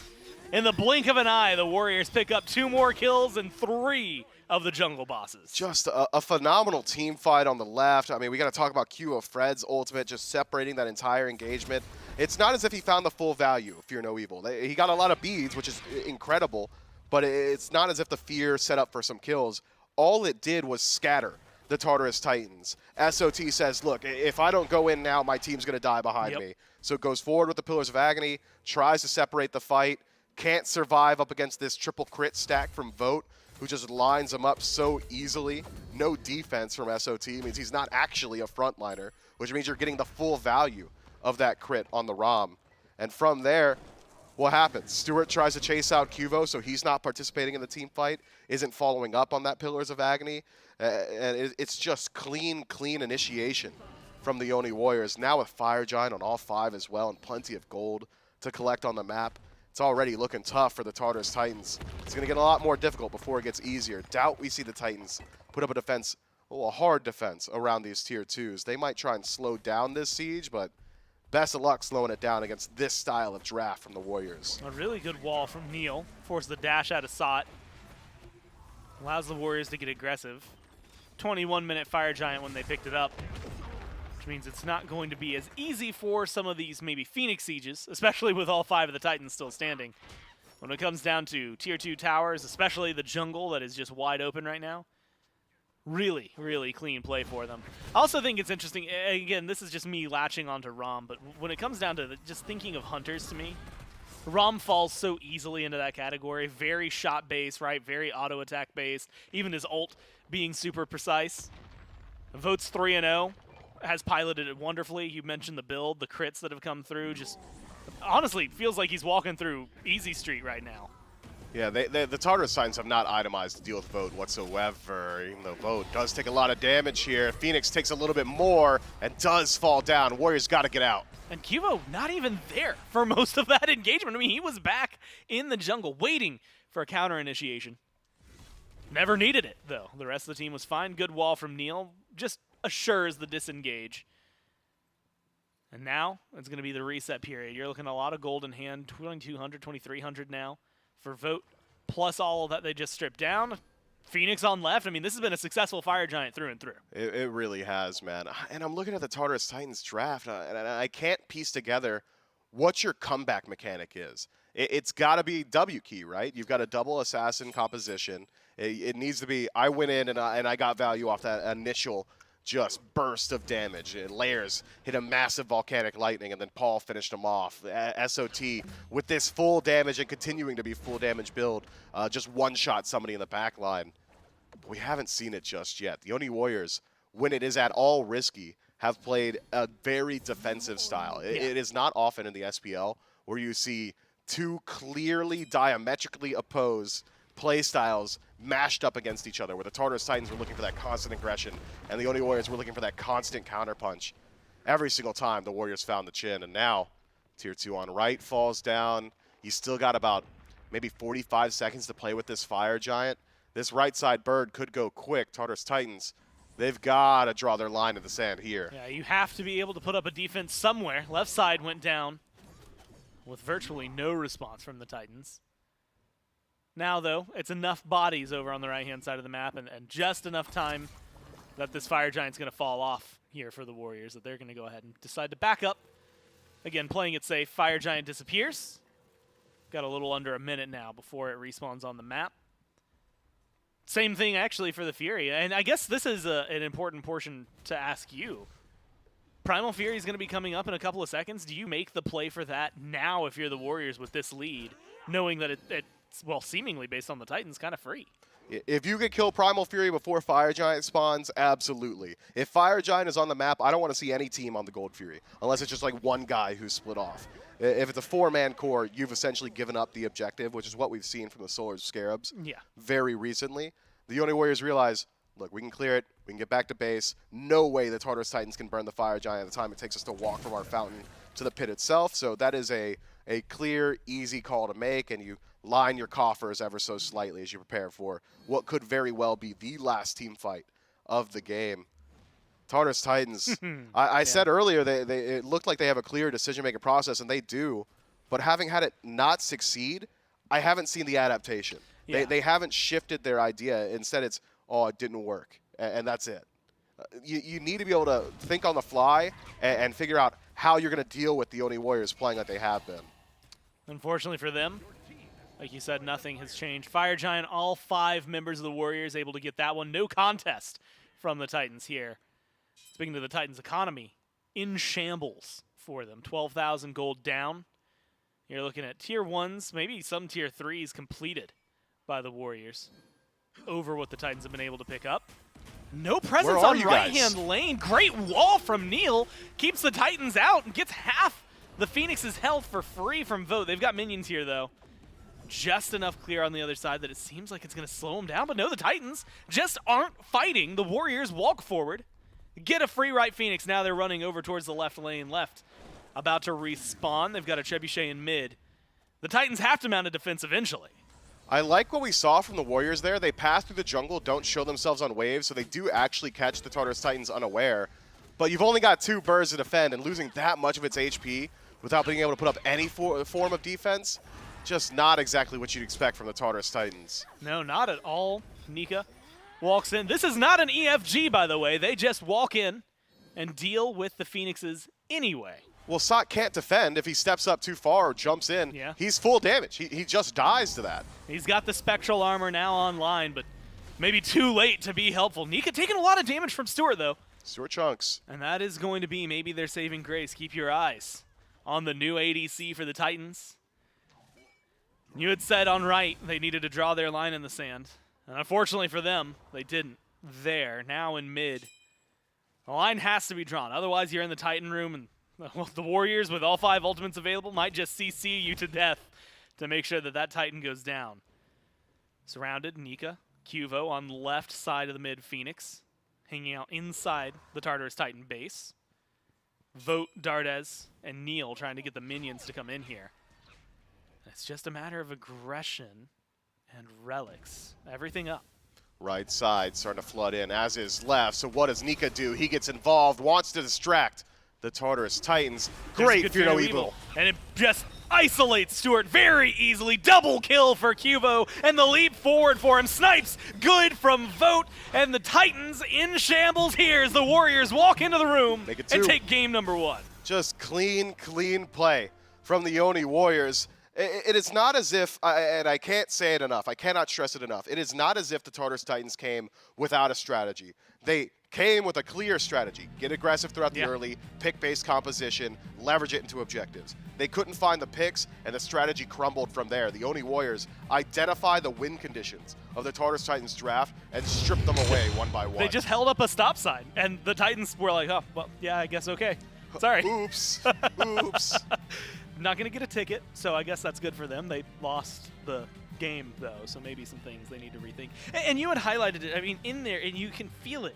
Speaker 14: In the blink of an eye, the Warriors pick up 2 more kills and 3 of the jungle bosses.
Speaker 12: Just a phenomenal team fight on the left. I mean, we got to talk about Q of Fred's ultimate, just separating that entire engagement. It's not as if he found the full value of Fear No Evil. He got a lot of beads, which is incredible, but it's not as if the Fear set up for some kills. All it did was scatter the Tartarus Titans. SOT says, look, if I don't go in now, my team's going to die behind me. So it goes forward with the Pillars of Agony, tries to separate the fight, can't survive up against this triple crit stack from Vote, who just lines him up so easily. No defense from SOT means he's not actually a frontliner, which means you're getting the full value of that crit on the ROM. And from there, what happens? Stewart tries to chase out Cuvo, so he's not participating in the team fight, isn't following up on that Pillars of Agony. And it's just clean initiation from the Oni Warriors. Now with Fire Giant on all 5 as well, and plenty of gold to collect on the map. It's already looking tough for the Tartarus Titans. It's going to get a lot more difficult before it gets easier. Doubt we see the Titans put up a defense, a hard defense around these tier 2s. They might try and slow down this siege, but best of luck slowing it down against this style of draft from the Warriors.
Speaker 14: A really good wall from Neil. Forced the dash out of Sot. Allows the Warriors to get aggressive. 21-minute Fire Giant when they picked it up, which means it's not going to be as easy for some of these maybe Phoenix sieges, especially with all 5 of the Titans still standing. When it comes down to tier 2 towers, especially the jungle that is just wide open right now, really, really clean play for them. I also think it's interesting, again, this is just me latching onto ROM, but when it comes down to just thinking of hunters to me, ROM falls so easily into that category. Very shot-based, right? Very auto-attack based. Even his ult being super precise. Vote's 3-0. Has piloted it wonderfully. You mentioned the build, the crits that have come through. Just honestly feels like he's walking through easy street right now.
Speaker 12: Yeah, the Tartarus Titans have not itemized to deal with Vote whatsoever, even though Vote does take a lot of damage here. Phoenix takes a little bit more and does fall down. Warriors got to get out.
Speaker 14: And Cuvo not even there for most of that engagement. I mean, he was back in the jungle waiting for a counter initiation. Never needed it, though. The rest of the team was fine. Good wall from Neil. Just assures the disengage. And now it's going to be the reset period. You're looking at a lot of gold in hand, 2,200, 2,300 now for Vote, plus all that they just stripped down. Phoenix on left. I mean, this has been a successful Fire Giant through and through.
Speaker 12: It really has, man. And I'm looking at the Tartarus Titans draft, and I can't piece together what your comeback mechanic is. It's got to be W key, right? You've got a double assassin composition. It needs to be, I went in and I got value off that initial just burst of damage. And Layers hit a massive volcanic lightning, and then Paul finished him off. SOT, with this full damage and continuing to be full damage build, just one-shot somebody in the back line. We haven't seen it just yet. The Oni Warriors, when it is at all risky, have played a very defensive style. It is not often in the SPL where you see 2 clearly diametrically opposed play styles mashed up against each other, where the Tartarus Titans were looking for that constant aggression and the Oni Warriors were looking for that constant counterpunch. Every single time the Warriors found the chin, and now tier 2 on right falls down. You still got about maybe 45 seconds to play with this Fire Giant. This right side bird could go quick. Tartarus Titans, they've got to draw their line in the sand here.
Speaker 14: Yeah, you have to be able to put up a defense somewhere. Left side went down with virtually no response from the Titans. Now, though, it's enough bodies over on the right-hand side of the map and just enough time that this Fire Giant's going to fall off here for the Warriors, that they're going to go ahead and decide to back up. Again, playing it safe, Fire Giant disappears. Got a little under a minute now before it respawns on the map. Same thing, actually, for the Fury. And I guess this is an important portion to ask you. Primal Fury is going to be coming up in a couple of seconds. Do you make the play for that now if you're the Warriors with this lead, knowing that it's, well, seemingly based on the Titans, kind of free?
Speaker 12: If you could kill Primal Fury before Fire Giant spawns, absolutely. If Fire Giant is on the map, I don't want to see any team on the Gold Fury, unless it's just like one guy who's split off. If it's a 4-man core, you've essentially given up the objective, which is what we've seen from the Solar Scarabs very recently. The Oni Warriors realize, look, we can clear it, we can get back to base. No way the Tartarus Titans can burn the Fire Giant at the time it takes us to walk from our fountain to the pit itself. So that is a clear, easy call to make, and you line your coffers ever so slightly as you prepare for what could very well be the last team fight of the game. Tartarus Titans, I said earlier, it looked like they have a clear decision-making process, and they do. But having had it not succeed, I haven't seen the adaptation.
Speaker 14: Yeah.
Speaker 12: They haven't shifted their idea. Instead, it's, oh, it didn't work, and that's it. You need to be able to think on the fly and figure out how you're going to deal with the Oni Warriors playing like they have been.
Speaker 14: Unfortunately for them, like you said, nothing has changed. Fire Giant, all 5 members of the Warriors able to get that one. No contest from the Titans here. Speaking of the Titans' economy, in shambles for them. 12,000 gold down. You're looking at tier 1s, maybe some tier 3s completed by the Warriors over what the Titans have been able to pick up. No presence on right-hand lane. Great wall from Neil. Keeps the Titans out and gets half the Phoenix's health for free from Vote. They've got minions here, though. Just enough clear on the other side that it seems like it's going to slow them down. But no, the Titans just aren't fighting. The Warriors walk forward, get a free right Phoenix. Now they're running over towards the left lane. About to respawn. They've got a Trebuchet in mid. The Titans have to mount a defense eventually.
Speaker 12: I like what we saw from the Warriors there. They pass through the jungle, don't show themselves on waves, so they do actually catch the Tartarus Titans unaware. But you've only got 2 birds to defend, and losing that much of its HP without being able to put up any form of defense, just not exactly what you'd expect from the Tartarus Titans.
Speaker 14: No, not at all. Nika walks in. This is not an EFG, by the way. They just walk in and deal with the Phoenixes anyway.
Speaker 12: Well, Sok can't defend if he steps up too far or jumps in.
Speaker 14: Yeah.
Speaker 12: He's full damage. He just dies to that.
Speaker 14: He's got the Spectral Armor now online, but maybe too late to be helpful. Nika taking a lot of damage from Stuart, though.
Speaker 12: Stuart chunks.
Speaker 14: And that is going to be maybe their saving grace. Keep your eyes on the new ADC for the Titans. You had said on right they needed to draw their line in the sand. And unfortunately for them, they didn't. There, now in mid. The line has to be drawn. Otherwise, you're in the Titan room, and the Warriors, with all 5 ultimates available, might just CC you to death to make sure that that Titan goes down. Surrounded, Nika, Cuvo on the left side of the mid Phoenix, hanging out inside the Tartarus Titan base. Vote, Dardes, and Neil trying to get the minions to come in here. It's just a matter of aggression and relics. Everything up.
Speaker 12: Right side starting to flood in, as is left. So what does Nika do? He gets involved, wants to distract the Tartarus Titans. Great Fear No Evil.
Speaker 14: And it just isolates Stuart very easily. Double kill for Cuvo, and the leap forward for him. Snipes good from Vote, and the Titans in shambles here as the Warriors walk into the room and take game number 1.
Speaker 12: Just clean play from the Oni Warriors. It is not as if, and I can't say it enough, I cannot stress it enough, it is not as if the Tartarus Titans came without a strategy. They came with a clear strategy. Get aggressive throughout the early, pick-based composition, leverage it into objectives. They couldn't find the picks, and the strategy crumbled from there. The Oni Warriors identify the win conditions of the Tartarus Titans draft and strip them away one by one.
Speaker 14: They just held up a stop sign, and the Titans were like, oh, well, yeah, I guess okay. Sorry.
Speaker 12: Oops. Oops.
Speaker 14: Not going to get a ticket, so I guess that's good for them. They lost the game, though, so maybe some things they need to rethink. And you had highlighted it, I mean, in there, and you can feel it,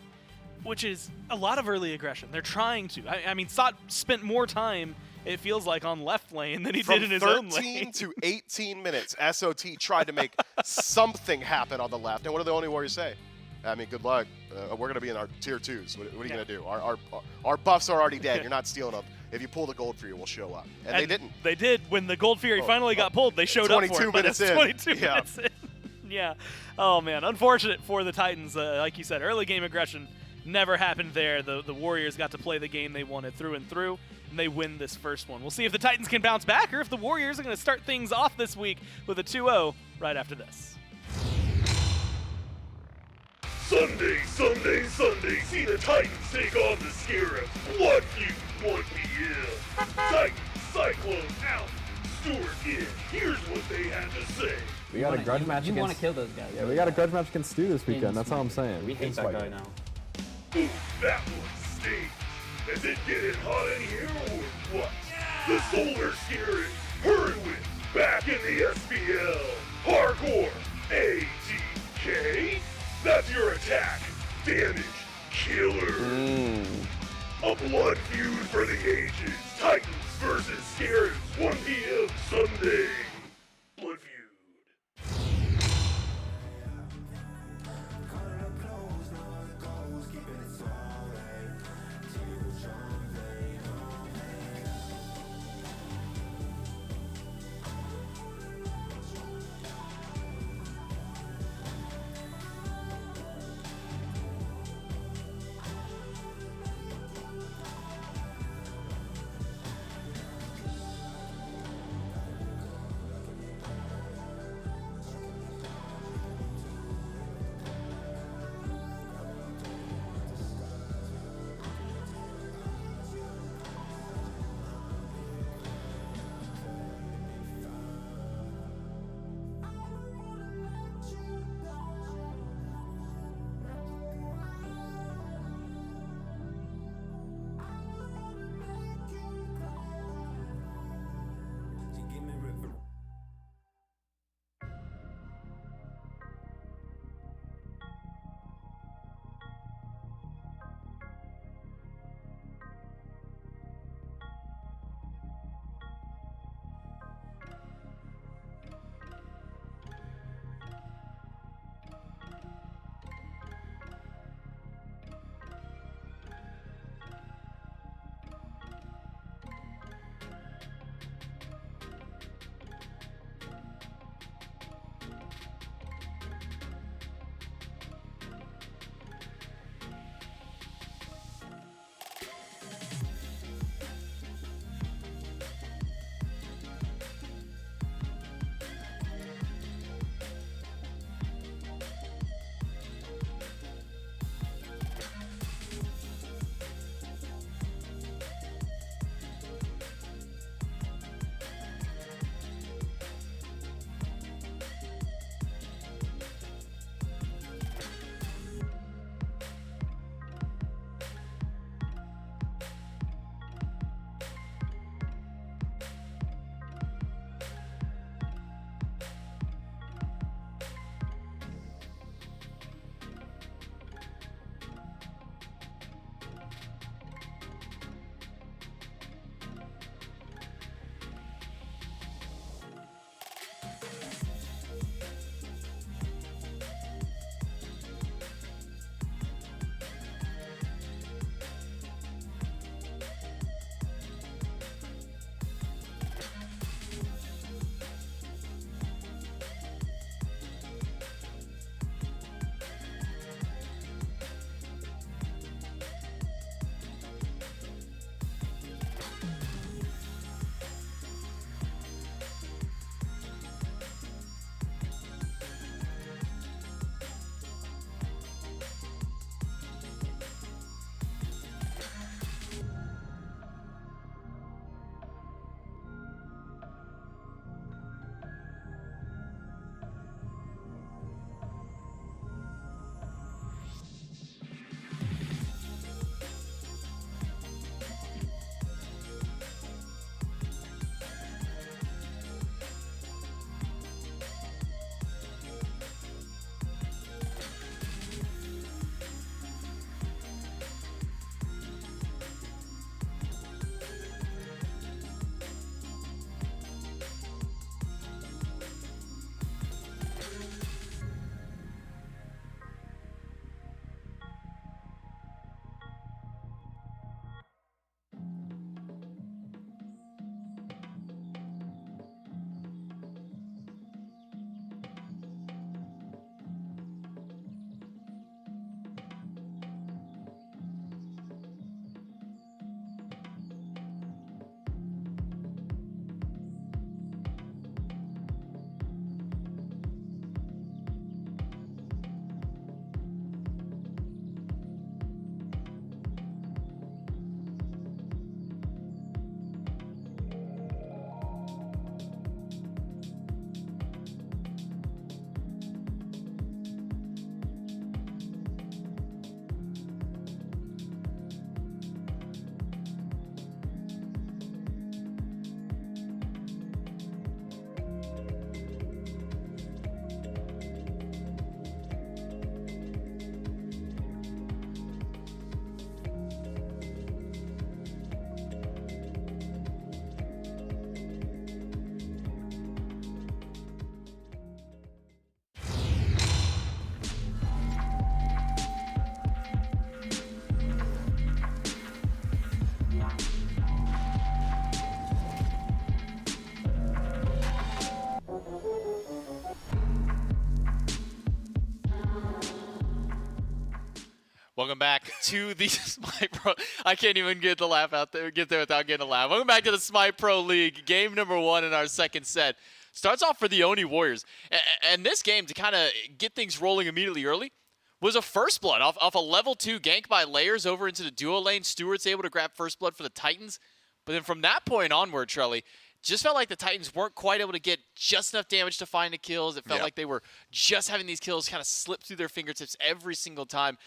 Speaker 14: which is a lot of early aggression. They're trying to. I mean, Sot spent more time, it feels like, on left lane than he did in his own lane.
Speaker 12: From 13 to 18 minutes, SOT tried to make something happen on the left. And what do the Oni Warriors say? I mean, good luck. We're going to be in our tier 2s. What are you going to do? Our buffs are already dead. You're not stealing them. If you pull the Gold Fury, we'll show up. And they didn't.
Speaker 14: They did. When the Gold Fury finally got pulled, they showed up for it.
Speaker 12: 22 minutes in.
Speaker 14: 22 minutes in. Yeah. Oh, man. Unfortunate for the Titans. Like you said, early game aggression never happened there. The Warriors got to play the game they wanted through and through, and they win this first one. We'll see if the Titans can bounce back or if the Warriors are going to start things off this week with a 2-0 right after this.
Speaker 4: Sunday, see the Titans take on the Scarabs. Blood feud, 1 p.m. Titans, Cyclone out, Stuart in. Here's what they had to say.
Speaker 13: We got a grudge match against...
Speaker 15: You want to kill those guys.
Speaker 13: Yeah, we got a grudge match against Stu this weekend. That's all I'm saying.
Speaker 15: We hate that guy now.
Speaker 4: Ooh, that one stings. Is it getting hot in here or what? The Solar Scarabs, Hurricane, back in the SPL. Hardcore, ATK. That's your attack, damage, killer. A blood feud for the ages. Titans versus Scarabs, 1 p.m. Sunday. Blood feud.
Speaker 16: Welcome back to the Smite Pro. I can't even get the laugh out there. Get there without getting a laugh. Welcome back to the Smite Pro League. Game number 1 in our second set. Starts off for the Oni Warriors. And this game, to kind of get things rolling immediately early, was a first blood off a level 2 gank by Layers over into the duo lane. Stewart's able to grab first blood for the Titans. But then from that point onward, Trelly, just felt like the Titans weren't quite able to get just enough damage to find the kills. It felt like they were just having these kills kind of slip through their fingertips every single time.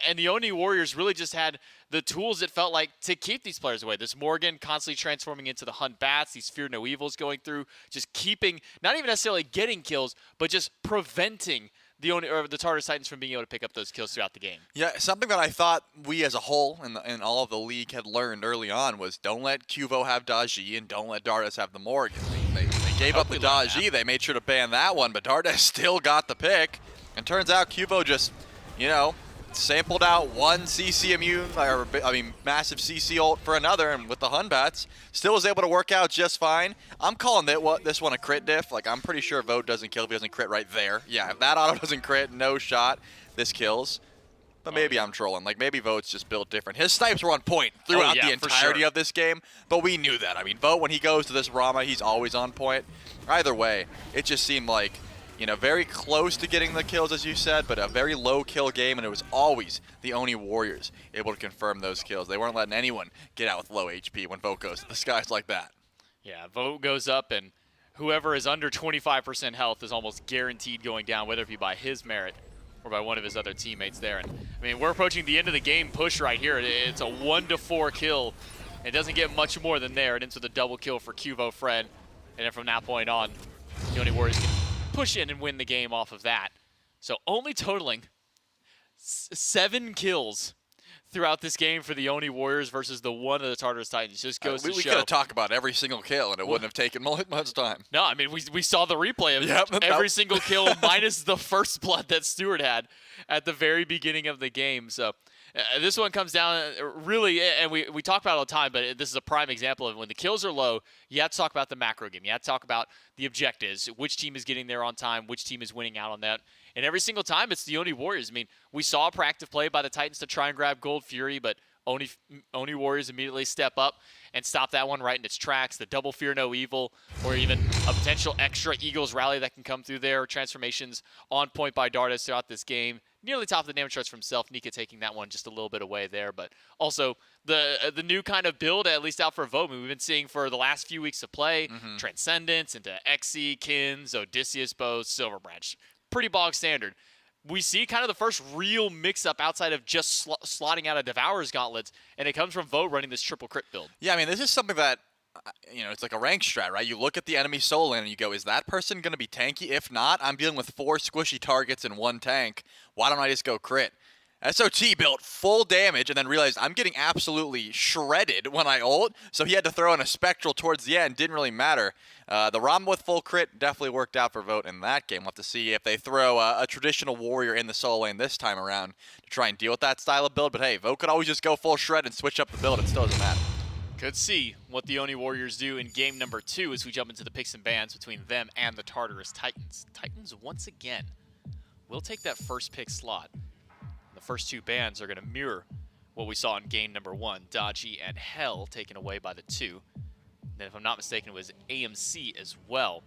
Speaker 16: And the Oni Warriors really just had the tools, it felt like, to keep these players away. This Morgan constantly transforming into the Hunt Bats, these Fear No Evils going through, just keeping, not even necessarily getting kills, but just preventing the Tartarus Titans from being able to pick up those kills throughout the game.
Speaker 17: Yeah, something that I thought we as a whole in all of the league had learned early on was don't let Cuvo have Daji and don't let Dardas have the Morgan. They gave up the Daji. They made sure to ban that one, but Dardas still got the pick. And turns out Cuvo just, sampled out one CC immune, massive CC ult for another, and with the Hunbats, still was able to work out just fine. I'm calling this one a crit diff. Like, I'm pretty sure Vote doesn't kill if he doesn't crit right there. Yeah, if that auto doesn't crit, no shot, this kills. But maybe I'm trolling. Like, maybe Vote's just built different. His snipes were on point throughout the entirety of this game, but we knew that. I mean, Vote, when he goes to this Rama, he's always on point. Either way, it just seemed like, very close to getting the kills, as you said, but a very low kill game, and it was always the Oni Warriors able to confirm those kills. They weren't letting anyone get out with low HP when Vote goes to the skies like that.
Speaker 16: Yeah, Vote goes up, and whoever is under 25% health is almost guaranteed going down, whether it be by his merit or by one of his other teammates there. And I mean, we're approaching the end of the game push right here. It's a 1-4 kill. It doesn't get much more than there, and into the double kill for Cuvo Fred. And then from that point on, the Oni Warriors can push in and win the game off of that. So only totaling 7 kills throughout this game for the Oni Warriors versus the one of the Tartarus Titans. Just goes to show.
Speaker 17: We could have talked about every single kill, and it wouldn't have taken much time.
Speaker 16: No, I mean, we saw the replay of every single kill minus the first blood that Stewart had at the very beginning of the game. So this one comes down really, and we talk about it all the time, but this is a prime example of when the kills are low, you have to talk about the macro game. You have to talk about the objectives, which team is getting there on time, which team is winning out on that. And every single time, it's the Oni Warriors. I mean, we saw a proactive play by the Titans to try and grab Gold Fury, but Oni Warriors immediately step up and stop that one right in its tracks. The double Fear No Evil, or even a potential extra Eagles rally that can come through there. Transformations on point by Dardas throughout this game. Nearly top of the damage charts for himself. Nika taking that one just a little bit away there. But also the new kind of build, at least out for Vote, we've been seeing for the last few weeks of play. Transcendence into Xe, Kins, Odysseus bows, Silver Branch. Pretty bog standard. We see kind of the first real mix-up outside of just slotting out a Devourer's Gauntlets, and it comes from Vote running this triple crit build.
Speaker 17: Yeah, I mean, this is something that, it's like a rank strat, right? You look at the enemy soul lane and you go, is that person going to be tanky? If not, I'm dealing with 4 squishy targets and 1 tank. Why don't I just go crit? SOT built full damage and then realized I'm getting absolutely shredded when I ult, so he had to throw in a Spectral towards the end. Didn't really matter. The Rama with full crit definitely worked out for Vote in that game. We'll have to see if they throw a traditional warrior in the solo lane this time around to try and deal with that style of build. But hey, Vote could always just go full shred and switch up the build. It still doesn't matter.
Speaker 16: Could see what the Oni Warriors do in game number 2 as we jump into the picks and bans between them and the Tartarus Titans. Titans, once again, will take that first pick slot. The first 2 bans are going to mirror what we saw in game number 1. Daji and Hell taken away by the 2. Then, if I'm not mistaken, it was AMC as well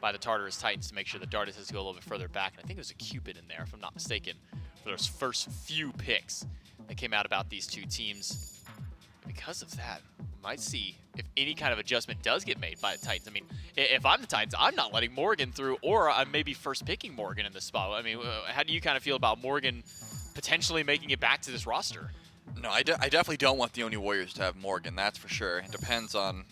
Speaker 16: by the Tartarus Titans to make sure that Dardas has to go a little bit further back. And I think it was a Cupid in there, if I'm not mistaken, for those first few picks that came out about these 2 teams. Because of that, might see if any kind of adjustment does get made by the Titans. I mean, if I'm the Titans, I'm not letting Morgan through, or I'm maybe first picking Morgan in this spot. I mean, how do you kind of feel about Morgan potentially making it back to this roster?
Speaker 17: No, I definitely don't want the Oni Warriors to have Morgan, that's for sure. It depends on,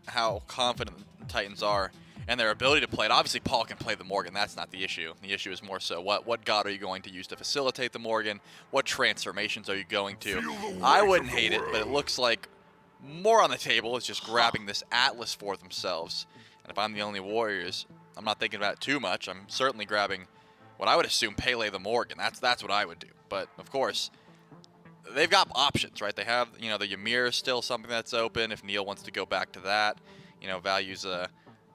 Speaker 17: how confident the Titans are and their ability to play it. Obviously, Paul can play the Morgan. That's not the issue. The issue is more so what god are you going to use to facilitate the Morgan? What transformations are you going to? I wouldn't hate it, but it looks like more on the table is just grabbing this Atlas for themselves. And if I'm the only Warriors, I'm not thinking about it too much. I'm certainly grabbing what I would assume Pele the Morgan. That's what I would do. But, of course, they've got options, right? They have, the Ymir is still something that's open if Neil wants to go back to that. Values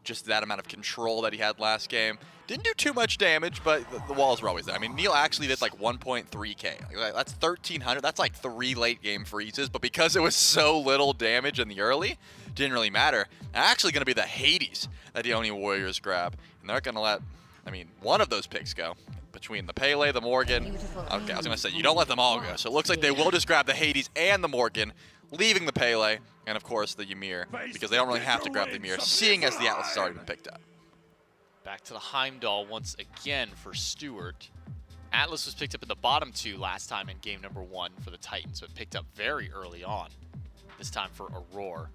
Speaker 17: just that amount of control that he had last game. Didn't do too much damage, but the walls were always there. I mean, Neil actually did like 1.3k. Like, that's 1,300. That's like 3 late game freezes, but because it was so little damage in the early, didn't really matter. Actually going to be the Hades that the Oni Warriors grab, and they're going to let, I mean, one of those picks go. Between the Pele, the Morgan. Okay, I was going to say, you don't let them all go. So it looks like they will just grab the Hades and the Morgan, leaving the Pele, and of course the Ymir, because they don't really have to grab the Ymir, seeing as the Atlas has already been picked up.
Speaker 16: Back to the Heimdall once again for Stewart. Atlas was picked up in the bottom 2 last time in game number 1 for the Titans, but picked up very early on. This time for Aurora.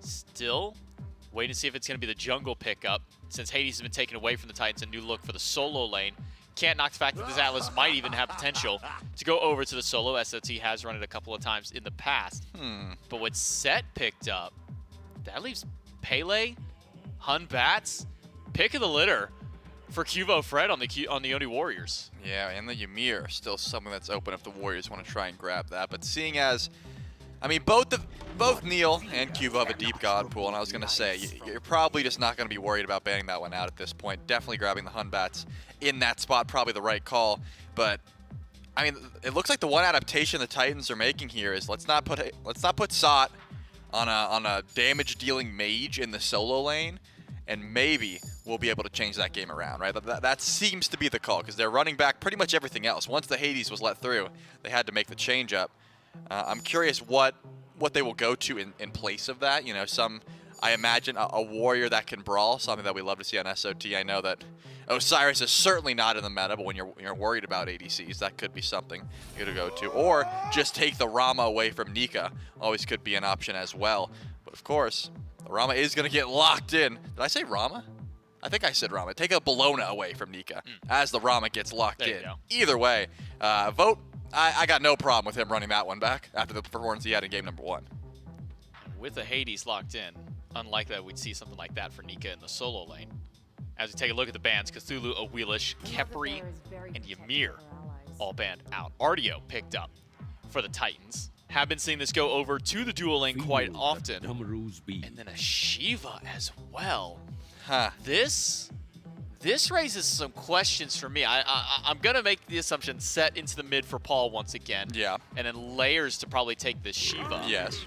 Speaker 16: Still waiting to see if it's going to be the jungle pickup, since Hades has been taken away from the Titans. A new look for the solo lane. Can't knock the fact that this Atlas might even have potential to go over to the solo. SOT has run it a couple of times in the past. But with Set picked up, that leaves Pele, Hun Bats, pick of the litter for Cuvo Fred on the Oni Warriors.
Speaker 17: Yeah, and the Ymir, still something that's open if the Warriors want to try and grab that. But seeing as, I mean, both Neil and Cuvo have a deep God pool, and I was going to say, you're probably just not going to be worried about banning that one out at this point. Definitely grabbing the Hun Bats in that spot, probably the right call. But I mean, it looks like the one adaptation the Titans are making here is let's not put Sot on a damage dealing mage in the solo lane, and maybe we'll be able to change that game around, right? That seems to be the call, because they're running back pretty much everything else. Once the Hades was let through, they had to make the change up. I'm curious what they will go to in place of that. You know, I imagine a warrior that can brawl, something that we love to see on SOT. I know that Osiris is certainly not in the meta, but when you're worried about ADCs, that could be something you could go to. Or just take the Rama away from Nika. Always could be an option as well. But of course, the Rama is going to get locked in. Did I say Rama? I think I said Rama. Take a Bologna away from Nika as the Rama gets locked in. Either way, vote. I got no problem with him running that one back after the performance he had in game number 1.
Speaker 16: With the Hades locked in, unlikely that we'd see something like that for Nika in the solo lane. As we take a look at the bans, Cthulhu, Awelish, Khepri, and Ymir all banned out. Artio picked up for the Titans. Have been seeing this go over to the dual lane quite often. And then a Shiva as well. This raises some questions for me. I'm going to make the assumption Set into the mid for Paul once again.
Speaker 17: Yeah.
Speaker 16: And then layers to probably take this Shiva.
Speaker 17: Yes.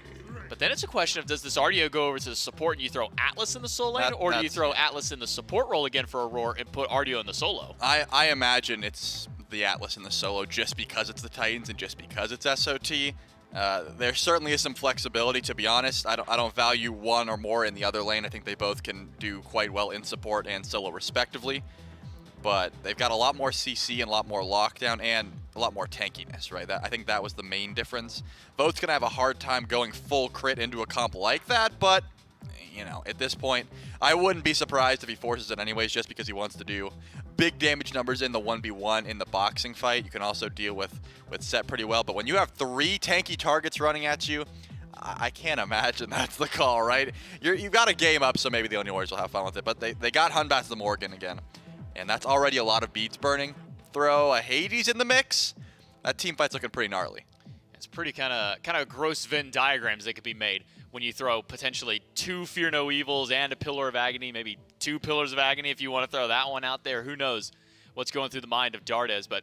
Speaker 16: But then it's a question of, does this Artio go over to the support and you throw Atlas in the solo lane, or do you throw Atlas in the support role again for Aurora and put Artio in the solo?
Speaker 17: I imagine it's the Atlas in the solo just because it's the Titans and just because it's SOT. There certainly is some flexibility, to be honest. I don't value one or more in the other lane. I think they both can do quite well in support and solo respectively. But they've got a lot more CC and a lot more lockdown and a lot more tankiness, right? I think that was the main difference. Vote's going to have a hard time going full crit into a comp like that, but, you know, at this point, I wouldn't be surprised if he forces it anyways just because he wants to do big damage numbers in the 1v1 in the boxing fight. You can also deal with Set pretty well, but when you have 3 tanky targets running at you, I can't imagine that's the call, right? You've got a game up, so maybe the Oni Warriors will have fun with it, but they got Hunbats the Morgan again. And that's already a lot of beats burning. Throw a Hades in the mix. That team fight's looking pretty gnarly.
Speaker 16: It's pretty kind of gross Venn diagrams that could be made when you throw potentially 2 Fear No Evils and a Pillar of Agony, maybe 2 Pillars of Agony if you want to throw that one out there. Who knows what's going through the mind of Dardes. But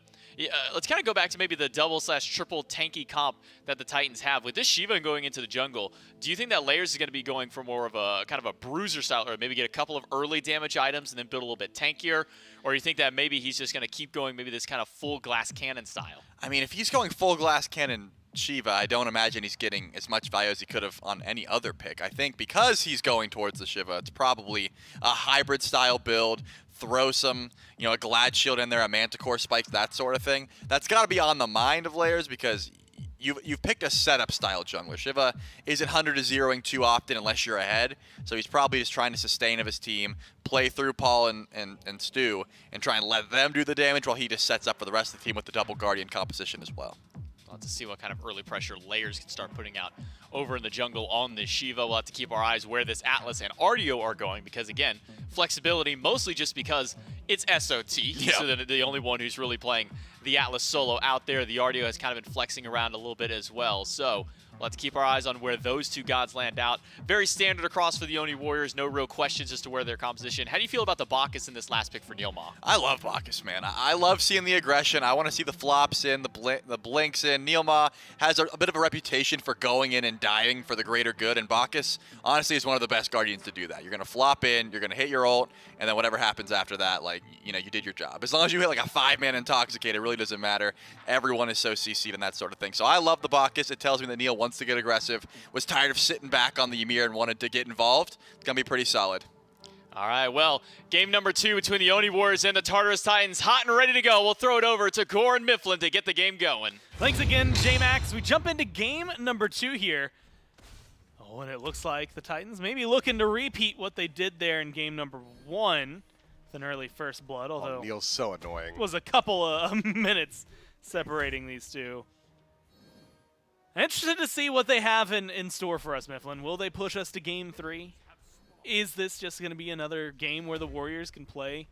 Speaker 16: let's kind of go back to maybe the double/triple tanky comp that the Titans have. With this Shiva going into the jungle, do you think that Layers is going to be going for more of a kind of a bruiser style, or maybe get a couple of early damage items and then build a little bit tankier? Or you think that maybe he's just going to keep going maybe this kind of full glass cannon style?
Speaker 17: I mean, if he's going full glass cannon Shiva, I don't imagine he's getting as much value as he could have on any other pick. I think because he's going towards the Shiva, it's probably a hybrid style build. Throw some, you know, a Glad Shield in there, a Manticore spike, that sort of thing. That's got to be on the mind of Layers because you've picked a setup style jungler. Shiva isn't 100 to 0ing too often unless you're ahead, so he's probably just trying to sustain of his team, play through Paul and Stu, and try and let them do the damage while he just sets up for the rest of the team with the double Guardian composition as well.
Speaker 16: We'll have to see what kind of early pressure Layers can start putting out over in the jungle on this Shiva. We'll have to keep our eyes where this Atlas and Artio are going because, again, flexibility, mostly just because it's SOT. Yep. So the only one who's really playing the Atlas solo out there. The Artio has kind of been flexing around a little bit as well. So Let's keep our eyes on where those two gods land out. Very standard across for the Oni Warriors. No real questions as to where their composition. How do you feel about the Bacchus in this last pick for Neilma?
Speaker 17: I love Bacchus, man. I love seeing the aggression. I want to see the flops in, the blinks in. Neilma has a bit of a reputation for going in and dying for the greater good, and Bacchus, honestly, is one of the best Guardians to do that. You're going to flop in, you're going to hit your ult, and then whatever happens after that, like, you know, you did your job. As long as you hit like a 5-man Intoxicate, it really doesn't matter. Everyone is so CC'd and that sort of thing. So I love the Bacchus. It tells me that Neil wants to get aggressive, was tired of sitting back on the Ymir and wanted to get involved. It's going to be pretty solid.
Speaker 16: All right, well, game number 2 between the Oni Warriors and the Tartarus Titans, hot and ready to go. We'll throw it over to Gore and Mifflin to get the game going.
Speaker 14: Thanks again, J-Max. We jump into game number 2 here. Oh, and it looks like the Titans may be looking to repeat what they did there in game number 1 with an early first blood, although
Speaker 12: Neil's so annoying.
Speaker 14: It was a couple of minutes separating these two. Interested to see what they have in store for us, Mifflin. Will they push us to game 3? Is this just going to be another game where the Warriors can play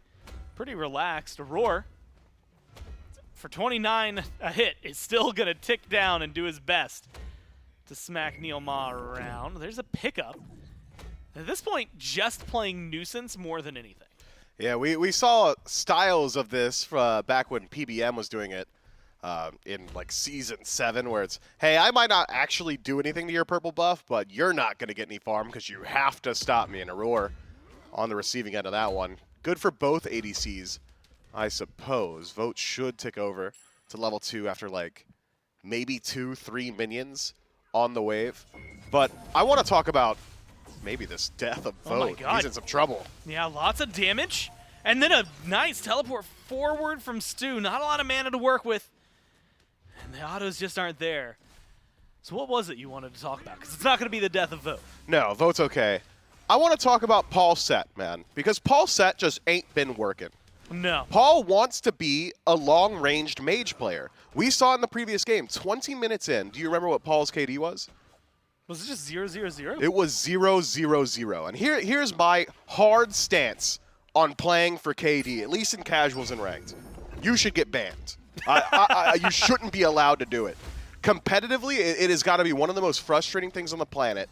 Speaker 14: pretty relaxed? Roar, for 29 a hit, is still going to tick down and do his best to smack Neilma around. There's a pickup. At this point, just playing Nuisance more than anything.
Speaker 12: Yeah, we saw styles of this back when PBM was doing it. In like Season 7, where it's, hey, I might not actually do anything to your purple buff, but you're not going to get any farm because you have to stop me in a roar on the receiving end of that one. Good for both ADCs, I suppose. Vote should tick over to level 2 after like maybe 2-3 minions on the wave. But I want to talk about maybe this death of Vote.
Speaker 14: Oh my God.
Speaker 12: He's in some trouble.
Speaker 14: Yeah, lots of damage. And then a nice teleport forward from Stu. Not a lot of mana to work with. And the autos just aren't there. So what was it you wanted to talk about? Because it's not going to be the death of Vote.
Speaker 12: No, Vote's okay. I want to talk about Paul Set, man, because Paul Set just ain't been working.
Speaker 14: No.
Speaker 12: Paul wants to be a long-ranged mage player. We saw in the previous game, 20 minutes in, do you remember what Paul's KD was?
Speaker 14: Was it just 0-0-0?
Speaker 12: It was 0-0-0. And here's my hard stance on playing for KD, at least in casuals and ranked. You should get banned. You shouldn't be allowed to do it. Competitively, it has got to be one of the most frustrating things on the planet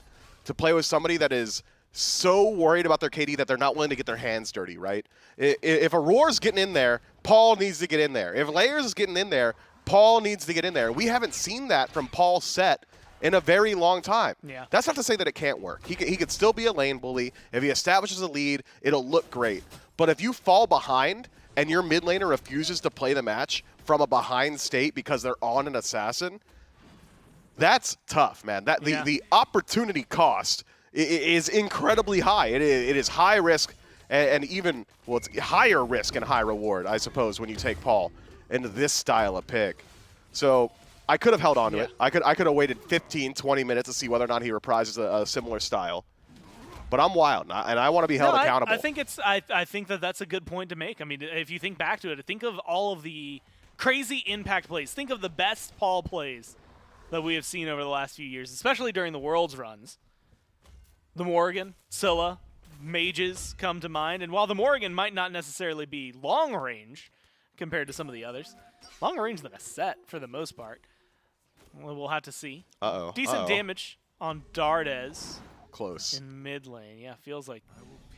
Speaker 12: to play with somebody that is so worried about their KD that they're not willing to get their hands dirty, right? If Aurora's getting in there, Paul needs to get in there. If Layers is getting in there, Paul needs to get in there. We haven't seen that from Paul Set in a very long time.
Speaker 14: Yeah.
Speaker 12: That's not to say that it can't work. He could still be a lane bully. If he establishes a lead, it'll look great. But if you fall behind and your mid laner refuses to play the match from a behind state because they're on an assassin, that's tough, man. The opportunity cost is incredibly high. It is high risk and even, well, it's higher risk and high reward, I suppose, when you take Paul into this style of pick. So I could have held on to it. I could have waited 15, 20 minutes to see whether or not he reprises a similar style. But I'm wild, and I want to be held accountable.
Speaker 14: I think I think that's a good point to make. I mean, if you think back to it, think of all of the crazy impact plays. Think of the best Paul plays that we have seen over the last few years, especially during the Worlds runs. The Morrigan, Scylla, Mages come to mind. And while the Morrigan might not necessarily be long range compared to some of the others, longer range than a set for the most part. Well, we'll have to see. Decent damage on Dardes.
Speaker 12: Close.
Speaker 14: In mid lane. Yeah, feels like